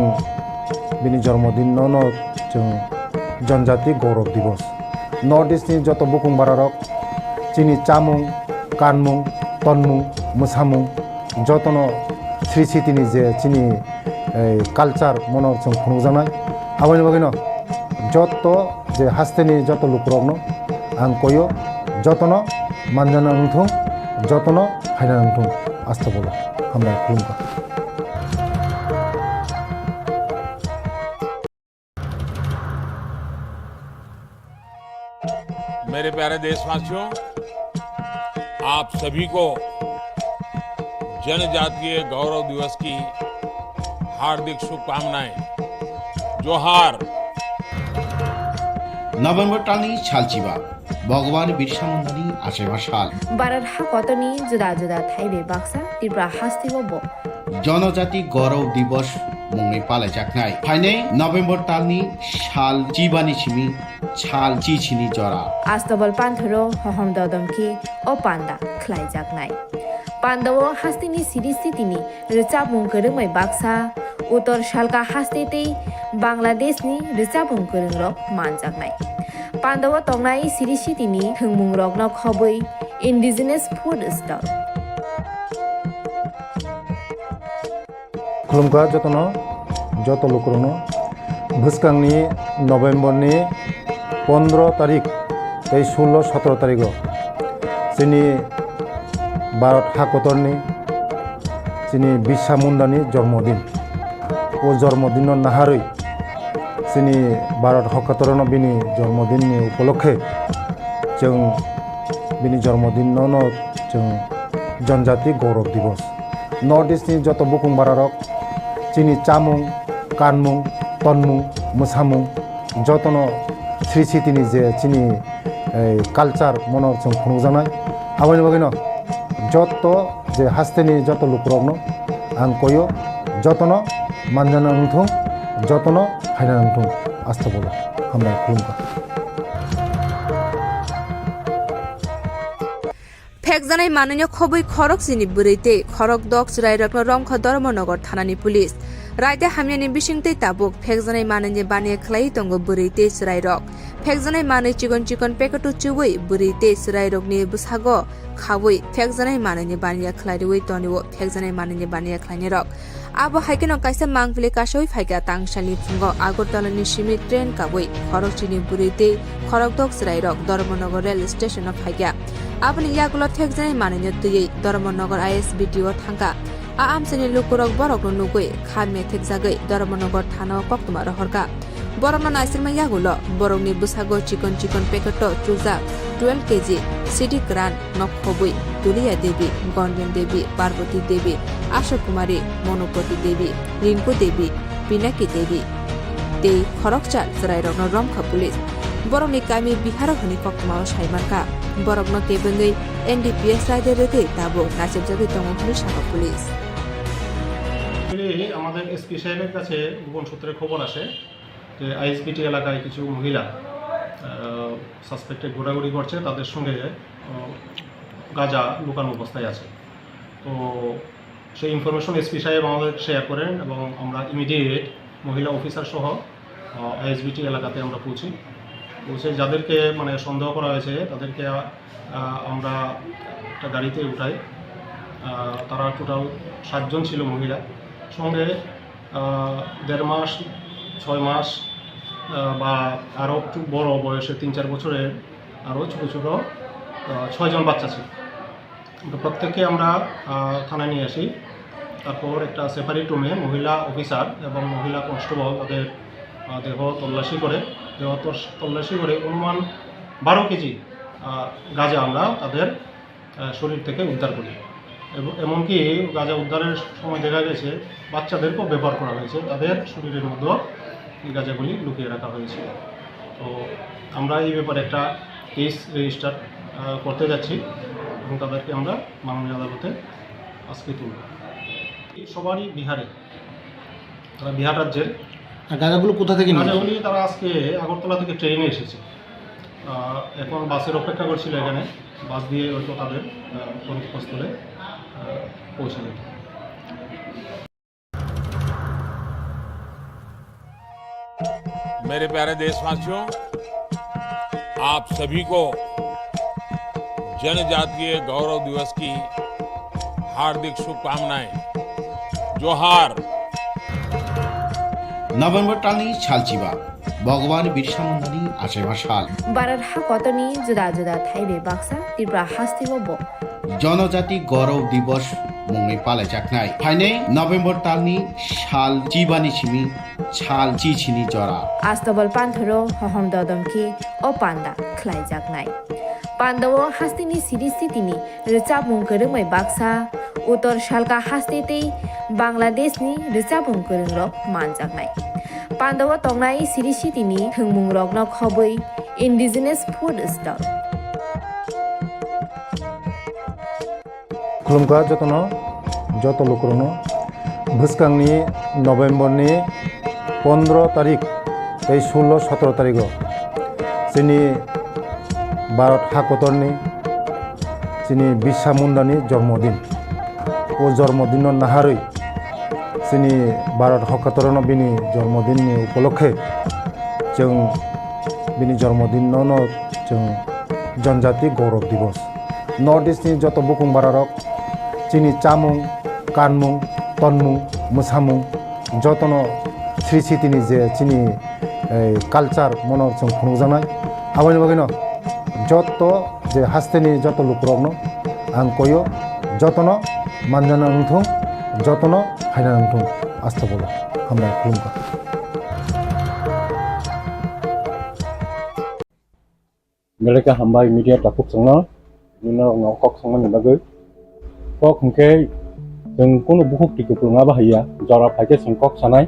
बिनि जन्मदिनावनो जों जनजाति गौरव दिवस नर्थ इस्टनि जत बुकुं बारारक जोंनि चामुं कानमुं तनमुं मोसामुं जतनो श्री सिटिनि जे जोंनि कालचार मनो जों खुंजानाय आबानि बागैनो जत जे हास्तेनि जत लुकरकनो आं कयो जतनो मानजाना नंथुं जतनो फायना नंथुं आस्था बोलो हामबाय खुलुमबाय। मेरे प्यारे देशवासियों, आप सभी को जनजातीय गौरव दिवस की हार्दिक शुभकामनाएं। जोहार। নভেম্বর টালনি সালচিবা ভগবান বিরসা মুন্ডানি আশেমা সাল Barat hakotoni juda juda thaibe baksa Tipra hastibo bo. জনজাতি গৌরব দিবস মুংনি পালাইজাকনাই ফাইনে নভেম্বর টালনি সাল চিবানি সিমি সাল চিছিনি জরা Astobal panthoro hohom dodamki o panda khlaijaknai. Pandawo hastini sitini recapung keremai baksa utor shalka hastitei Bangladeshni recapung kerengrok manjaknai. Pandawo tongnai sitini thungmungrok no khoboi indigenous food stall. खुलुमगा जतनो जत लोकरनो भुसकांनि नभेम्बरनि 15 तारिख 16-17 तारिख जोंनि भारत हादरनि जोंनि बिरसा मुंडानि जन्मदिन ओ जन्मदिन नाहारै जोंनि भारत हादरनो बिनि जन्मदिननि उपलक्षे जों बिनि जन्मदिनावनो जों जनजाति गौरव दिवस नर्थ इस्टनि जत बुकुं बारारक जोंनि चामुं कानमुं तनमुं मोसामुं जतनो श्री सिटिनि जे जोंनि कालचार मनो जों खुंजानाय आबानि बागैनो जत जे हास्तेनि जत लुकरकनो आं कयो जतनो मानजाना नंथुं जतनो फायना नंथुं आस्था बोलो हामबाय खुलुमबाय। फेकजानाय माननीय खबै खरक सिनि बुरैते खरक दक रायरक रंख धर्मनगर थानानि पुलिस रायते हामयानि बिसिंते ताबुक फेकजानाय माननीय बानिया खलाई तंगो बुरैते रायरक फेकजानाय मानै चिकन चिकन पेकेटो चुवै बुरैते रायरकनि बुसागो खावै फेकजानाय माननीय बानिया खलाइवै तनिवो फेकजानाय माननीय बानिया खलाइनि रक आबो हाइकेनो काइसा मांगफिले कासै फाइका तांसालनि फुंगो आगरतलानि सिमी ट्रेन कावै खरक चिनि बुरैते खरक दक रायरक धर्मनगर रेल स्टेशन फाइका आबनि यागुलो फेकजानाय माननीय तुयै धर्मनगर आईएसबीटीओ थांगा आमसेनि लुकुरक बरक नुगै खामे थेकजागै धर्मनगर थाना कक्तमा रहरका बरमना नाइसिरमा यागुलो बरकनि बुसागो चिकन चिकन पेकेटो चुजा 12 केजी सिटी क्रान नखबुई दुलिया देवी गंजन देवी पार्वती देवी आशा कुमारी मनोपति देवी रिंकू देवी पिनाकी देवी ते खरकचार जराइरक रंखा police borokni kami bihar hini kokma saimanka borokno tebengei NDPS রাইডে রেতে তাবো নাচের জগে tongo hini saka পুলিশ আমাদের এসপি সাহেবের কাছে গোপন সূত্রে খবর আসে যে আইএসবিটি এলাকায় কিছু মহিলা সাসপেক্টেড ঘোরাঘুরি করছে, তাদের সঙ্গে গাঁজা লুকানো অবস্থায় আছে। তো সেই ইনফরমেশন এসপি সাহেব আমাদের শেয়ার করেন এবং আমরা ইমিডিয়েট মহিলা অফিসার সহ আইএসবিটি এলাকাতে আমরা পৌঁছে যাদেরকে মানে সন্দেহ করা হয়েছে তাদেরকে আমরা একটা গাড়িতে উঠাই। তারা টোটাল 7 জন ছিল মহিলা, সঙ্গে 1.5 মাস 6 মাস বা আরও একটু বড় বয়সে 3-4 বছরের আরও ছোটো ছোটো 6 জন বাচ্চা ছিল। প্রত্যেককে আমরা থানায় নিয়ে আসি। তারপর একটা সেপারেট রুমে মহিলা অফিসার এবং মহিলা কনস্টেবল তাদের দেহ তল্লাশি করে অনুমান 12 কেজি গাঁজা আমরা তাদের শরীর থেকে উদ্ধার করি। এবং এমনকি গাঁজা উদ্ধারের সময় দেখা গেছে বাচ্চাদেরকেও ব্যবহার করা হয়েছে, তাদের শরীরের মধ্যে এই গাঁজাগুলি লুকিয়ে রাখা হয়েছে। তো আমরা এই ব্যাপারে একটা কেস রেজিস্টার করতে যাচ্ছি এবং তাদেরকে আমরা মাননীয় আদালতে আজকে তুলব। এই সবারই বিহারে, তারা বিহার রাজ্যের। গাঁজাগুলো কোথা থেকে গাঁজাগুলি তারা আজকে আগরতলা থেকে ট্রেনে এসেছে, এখন বাসের অপেক্ষা করছিল এখানে, বাস দিয়ে হয়তো তাদের গন্তব্যস্থলে পৌঁছে যেত। मेरे प्यारे देशवासियों, आप सभी को जनजातीय गौरव दिवस की हार्दिक शुभकामनाएं। जोहार। नवेम्बर टालनि सालचिबा भगवान बिरसा मुंडानि आसेबा साल भारत हाकतनि जुदा जुदा थाइबे बाक्सा त्रिपुरा हास्तिबो जनजाति गौरव दिवस मुंगै पालायजाकनाय फाइनै नवेम्बर टालनि साल चिबानि सिमि साल चिचिनि जरा आस्तबल पान्थरो हहम ददमखि ओ पान्दा ख्लाइजाकनाय पान्दाव हास्तिनि सिरिस्थितिनि रिचाबुं गोरोङै बाक्सा उत्तर सालका हास्तेतै बांलादेशनि रिचाबुं गोरोंरक मानजाकनाय पान्दाव तंनाय सिरिस्थितिनि थोंमुं रकन खबै इन्डिजिनास फुड स्टल खुलुमखा जत लोकरनो भुसकांनि नवेम्बरनि 15 तारिख 16-17 तारिख जोंनि भारत हाकतरनि जोंनि बिरसा मुंडानि जन्मदिन ओ जन्मदिन नाहारै जोंनि भारत हाकतरनो बिनि जन्मदिननि उपलक्षे जों बिनि जन्मदिनावनो जों जनजाति गौरव दिवस नर्थ इस्टनि जत बुकुं बारारक जोंनि चामुं कानमुं तनमुं मोसामुं जतनो स्रिसितिनि जे जोंनि कालचार मनो जों खुंजानाय आबानि बागैनो जत जे हास्तेनि जत लुकरकनो आं कयो जतनो मानजाना नंथों जतनो फायना नंथों आस्था बोलो हामबाय खुलुमखा Mereka hamba media takut sengal, nina ngokok sengal ni bagai. Kok mungkin jeng kono buku tiga puluh ngapa ya, jara pakai sengkok sanai,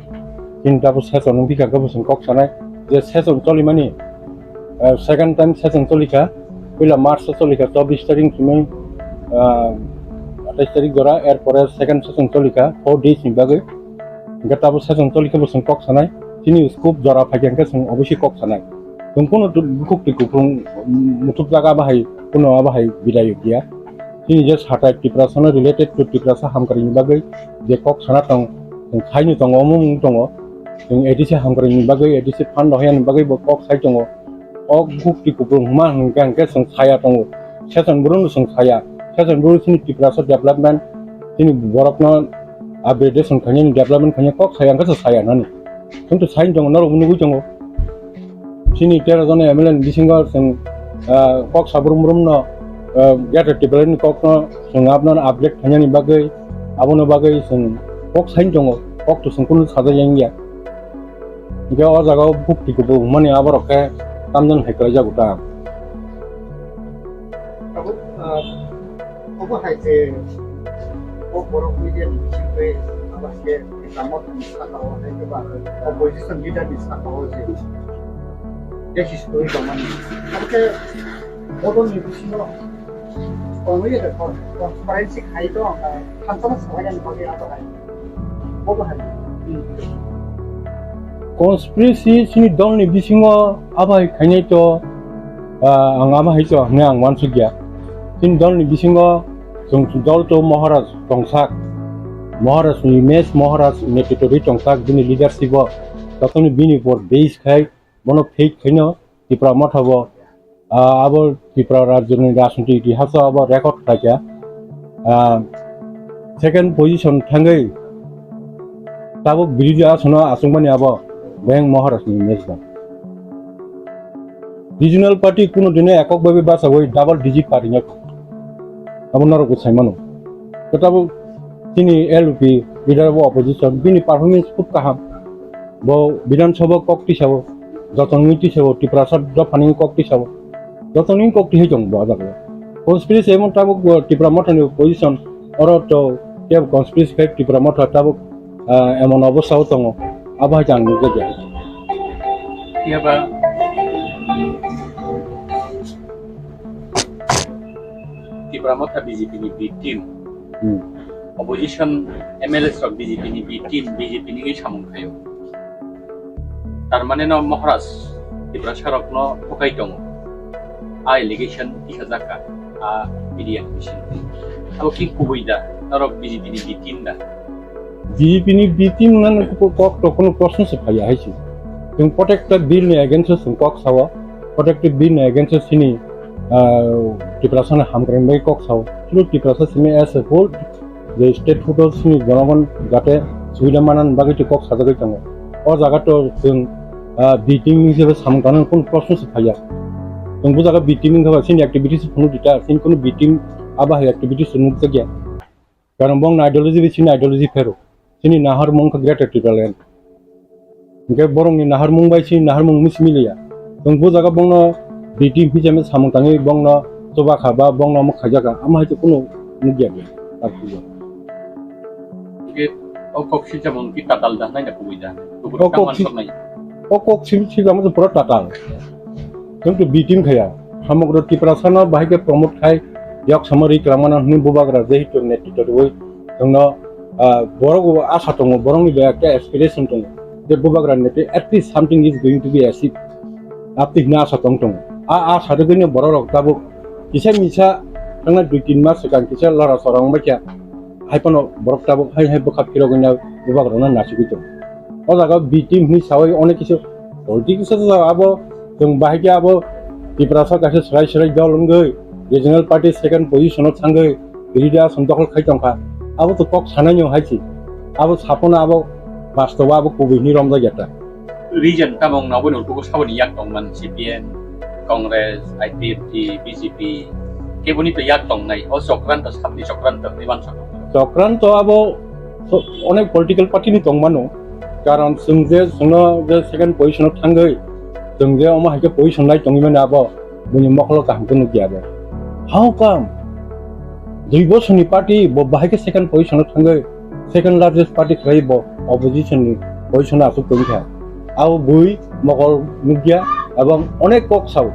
cinta pun saya sonong pika kapu sengkok sanai, je saya sonong coli mani, second time saya sonong coli ka, bila March coli ka, 24 tarik cuma, 28 tarik jara, airport second saya sonong coli ka, 4 days ni bagai, kita pun saya sonong coli kapu sengkok sanai, sini scoop jara pakai angkat sonong obisi kok sanai. Kono buku tiga puluh mutup jaga bahai, kono bahai bidai dia. Ini je sahaja Tipra sana related to Tipra saham kering bagai, je kok sana tong, kaini tong omong tong, edisi ham kering bagai, edisi pan dohian bagai kok sai tong, buku tiga puluh mah ngang seng saya tong, saya burung seng saya burung sini Tipra sa development, sini borokno upgrade seng kanya development kanya kok saya angkat saya nani, tentu saya tong naruh menunggu tong. Sini tiada zona MLA bisingal seng kok sabrum no get development kok no seng abna update hanya ni bagai abono bagai seng kok sain jongo kok tu seng kunu sada yang ya dia o jaga buk ti ko mani abar ke tamjan hekla ja guta apa haise kokborok media bisingai abaske kamot bisa kalau hai ke ba opposition leader bisa kalau Desis koi kaman. Apke bodon ni bisino. Kami ya transparansi khai to hantam sahajan bagi apa kai. Bodo hai. Conspiracy sini dong ni bisingo abai khainai to ang ama hai to ne ang wan sugya sini dong ni bisingo jong dol to Maharaj tongsak Maharaj ni mes Maharaj ni titori tongsak bini leadership o totoni bini for base khai mono fake khaino Tipra Motha bo abo Tipra rajyo ni rasunti itihas abo record thakia second position thangai tabo biriji asuna asungmani abo Bang Maharaj ni mesda regional party kuno dine ekok babe basa hoi double digit party nya Adongrok Silchajakmano totabo tini LP leader of opposition bini performance khub kaham bo Bidhan Sabha kokti sabo jotoni sabo Tipra do phani kokti sabo jotoni kokti he jong bo jago conspiracy emon tabo Tipra Motha ni position oro to kev conspiracy ke Tipra Motha tabo emon obostha tongo aba jang ni jaga iya ba Tipra Motha BJP ni B team opposition MLA sok BJP ni B team BJP ni samung khayo tar mane no Maharaj Tipra Sharok no pokai tongo a allegation isajaka a media mission abo ki kubuida narok BJP ni B team da BJP ni B team nan ko to kono প্রশ্ন se phaya haisi jong protected bill ni against some kok sawa protected bill ni against sini Tipra sana hamkren bai kok sawa chulu Tipra sa simi as a whole the state photos ni jonagon gate suida manan bagi kok sajagai tango o jaga to jong B team hisebe samkanan kon প্রশ্ন se phaya jong bu jaga B team thaba sini activities phunu dita sin kono B team aba activities nuk jagya karon bong ideology sini ideology fero sini nahar mong ka great activalen ke borong ni nahar mong bai sini nahar mong mismilia dong bu jaga bong no B team hisebe samkangi bong no soba khaba bong no mok khajaga ama haitu kono nugya be takku ge okok Silchajakmano ki tatal da nai na kubuida okok Silchajakmano pura tatal jong to B team khaya samogro Tipra sana bahike promote khai yak samari kramana ni bubagra jehitu netito oi jongno borok asa tongo borong ni ekta aspiration tongo je bubagra nete at least something is going to be achieved apti na asa tong a sadogini borok tabo kisa misa tangna 2-3 mas sekan kisa lara sorong bacha haipono borok tabo hai kokphiroklaikha bubagra na nasiguto o jaga B team ni sawai onek kisu politics abo jong bahike abo Tipra sa kase serai dalongoi regional party second position thangai birida sondokol khaitongkha abo to kok sananyo haisi abo sapona abo bastoba abo kubini romda jata region tamong na bono ko saboni yak tongman CPN Congress IPP BJP keboni to yak tong nai o sokrant sabni sokrant niban sokrant abo onek political party ni tongmano karon sungje je second position thangai sungje oma haike position nai tongimane abo muni moklo kaham kunu giabe how come dui bosoni party bo bahike second position thangai second largest party khaibo opposition ni position asu tongkha au bui mokol nugya এবং অনেক কক সাউ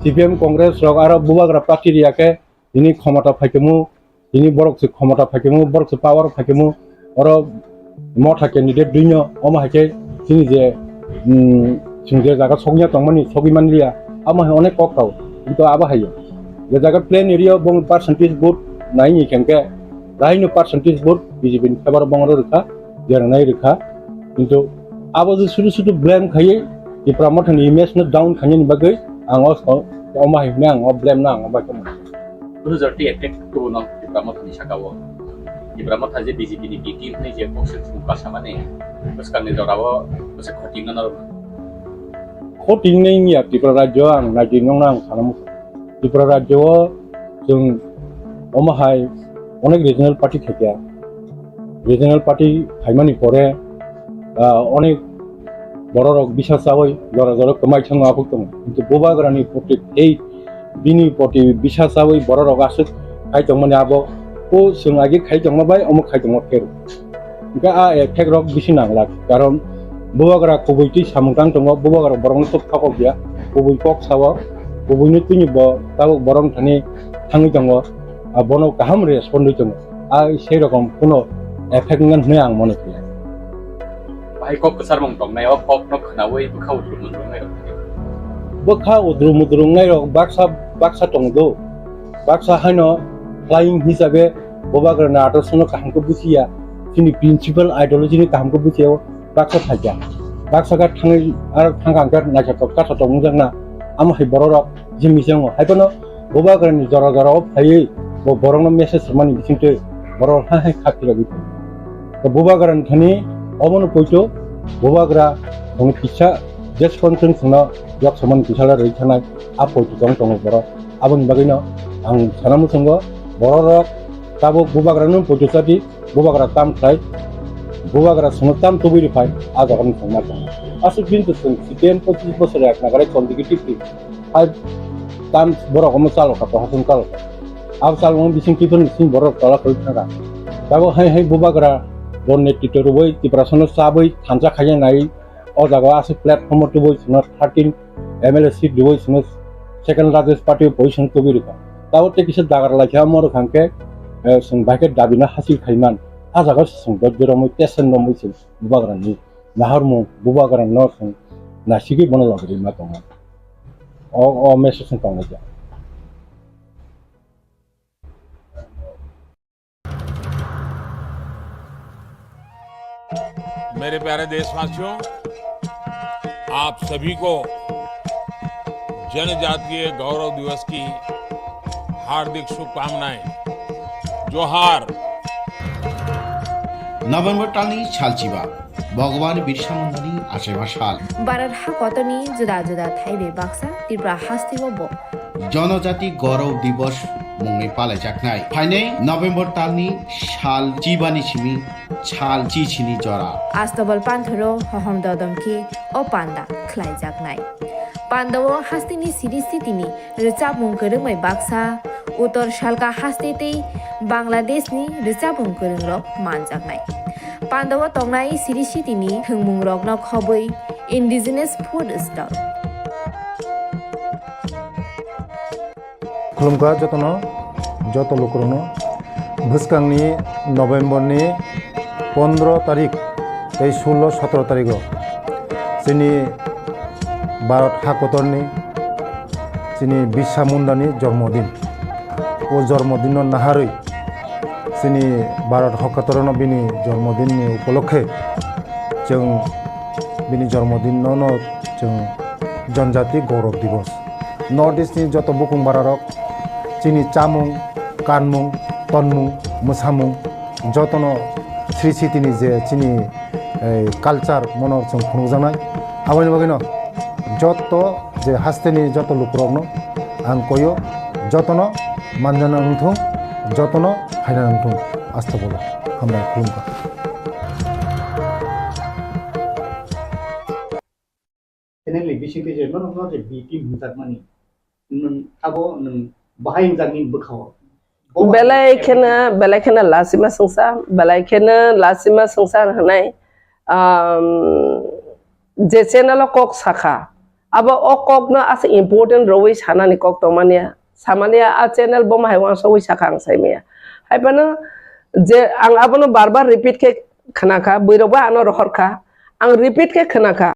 CPM Congress rok aro bubagra party riake ini khomata phakemu ini borok se khomata phakemu borok se power phakemu oro Motha candidate duino oma hake sini je singje jaga sognya tongmani sogimanlia ama onek kok tau কিন্তু aba hayo je jaga plain area bong percentage vote nai ni kenke raino percentage vote BJP ni favor bongro rekha jera nai rekha কিন্তু abo je sudu blame khaye Tipra Motha ni image na down khanye ni bagai ang oma hine ang blame na ang ba kam 2030 attack to no Tipra Motha ni sakawo Tipra Motha je BJP ni team ni je kokse suka samane baskan ni dorawo base khoting na khoting nei ni Tipra rajyo ang najinong nang sanamu Tipra rajyo jong oma hai onek regional party thekya regional party haimani pore onek borok bisa sawai jora kemai chang apuk tong কিন্তু bobagrani poti ei bini poti bisa sawai borok asuk khai tong mane abo o sung age khai tong ma bai omo khai tong fer ga a effect rok bisi nangla karon bobagra kobuiti samungtang tong bobagra borong top thakok dia bubui kok sawa bubui ni tuni bo tabo borom thani thangi jango bono kaham respond jango sei rokom kono effect ngan hne ang mone kri Bahai kok kesar mong tong nai kok nok khnawi bukhau drum drum ngai bokha udrum udrum ngai rok baksa tongdo baksa haino flying hisabe bobagar na ator sono kaham ko busia sini principal ideology ni kaham ko busia baksa thajya baksa ga thangi ar thangang ga na ka ka sa tong jang na am hai borok jimi jang hai kono bobagar ni jara jara phai bo borong no message mani bisinte borok hai khapira bi to bobagar thani omono poito bobagra dong pisa just konten suna yak saman kisala rei thana a poito tong tong borok abang bagino ang sanamu sanggo borok tabo bobagra no poito sati bobagra tam khai bobagra sunu tam to biri phai a jagan sangma jang asu bin to sung siten 25 bosor ek nagare chondigi tikti ai tam borok mo chalo ka hasun kal ab chal mo bising kitun sing borok tala koi thara tabo hai bobagra don netito boi tiprasono saboi thanja khaya nai o jaga asu platform to boi sunu 13 MLA seat boi sunu second largest party position to biri ka tabo te kisah dagar lakha mor khangke sung bake dabina hasil khaiman a jaga sung dojero mo tesen no mo sing bobagra ni nahar mo bobagra no sung na sigi bono lagri ma tong o message sung tong ja मेरे प्यारे देशवासियों, आप सभी को जनजातीय गौरव दिवस की हार्दिक शुभकामनाएं। जोहार। नभेम्बर टालनि सालचिबा भगवान बिरसा मुन्डानि आसेबा साल भारत हाकतनि जुदा जुदा थाइबे बाक्सा त्रिपुरा हास्तिबो जनजाति गौरव दिवस मुंगै पालायजाखनाय फाइनै नभेम्बर टालनि साल चिबानि सिमि साल चिचिनि जरा आस्तबल पान्थरो हहम ददमखि ओ पान्दा ख्लाइजाखनाय पान्दावो हास्तिनि सिरिस्थितिनि रिचाबुं गोरोङै बाक्सा उत्तर सालका हास्तेतै बांलादेशनि रिचाबुं गोरोंरक मानजाखनाय पान्दावो तंनाय सिरिस्थितिनि थोंमुं रकनो खबै इन्डिजिनास फुड स्टल खुलुमगा जत लोकरनो भुसकांनि नभेम्बरनि 15 तारिख 16-17 तारिख जोंनि भारत हाकतरनि जोंनि बिरसा मुन्डानि जन्मदिन ओ जन्मदिन नाहारै जोंनि भारत हाकतरनो बिनि जन्मदिननि उपलक्षे जों बिनि जन्मदिनावनो जों जनजाति गौरव दिवस नर्थ इस्टनि जत बुकुं बारारक जोंनि चामुं कानमुं तनमुं मोसामुं जतनो श्री सिटिनि जे जोंनि कालचार मनर जों खुंजानाय आबानि बागैनो जत जे हास्तेनि जत लुकरकनो आं कयो जतनो मानजाना नंथों जतनो हायना नंथों आस्था बोलो हामबाय खुलुमबाय Teneli bising ke jerman no je bitim hunjakmani nun abo nun bahai jangni bukhaw belai khena lasima sungsa hanai je channel kok sakha abo o kok na as important roi sanani kok tomania samania a channel bom haiwan so wi sakha ang saimia haibana je ang abono barbar repeat ke khana kha buiroba ano rohor kha ang repeat ke khana kha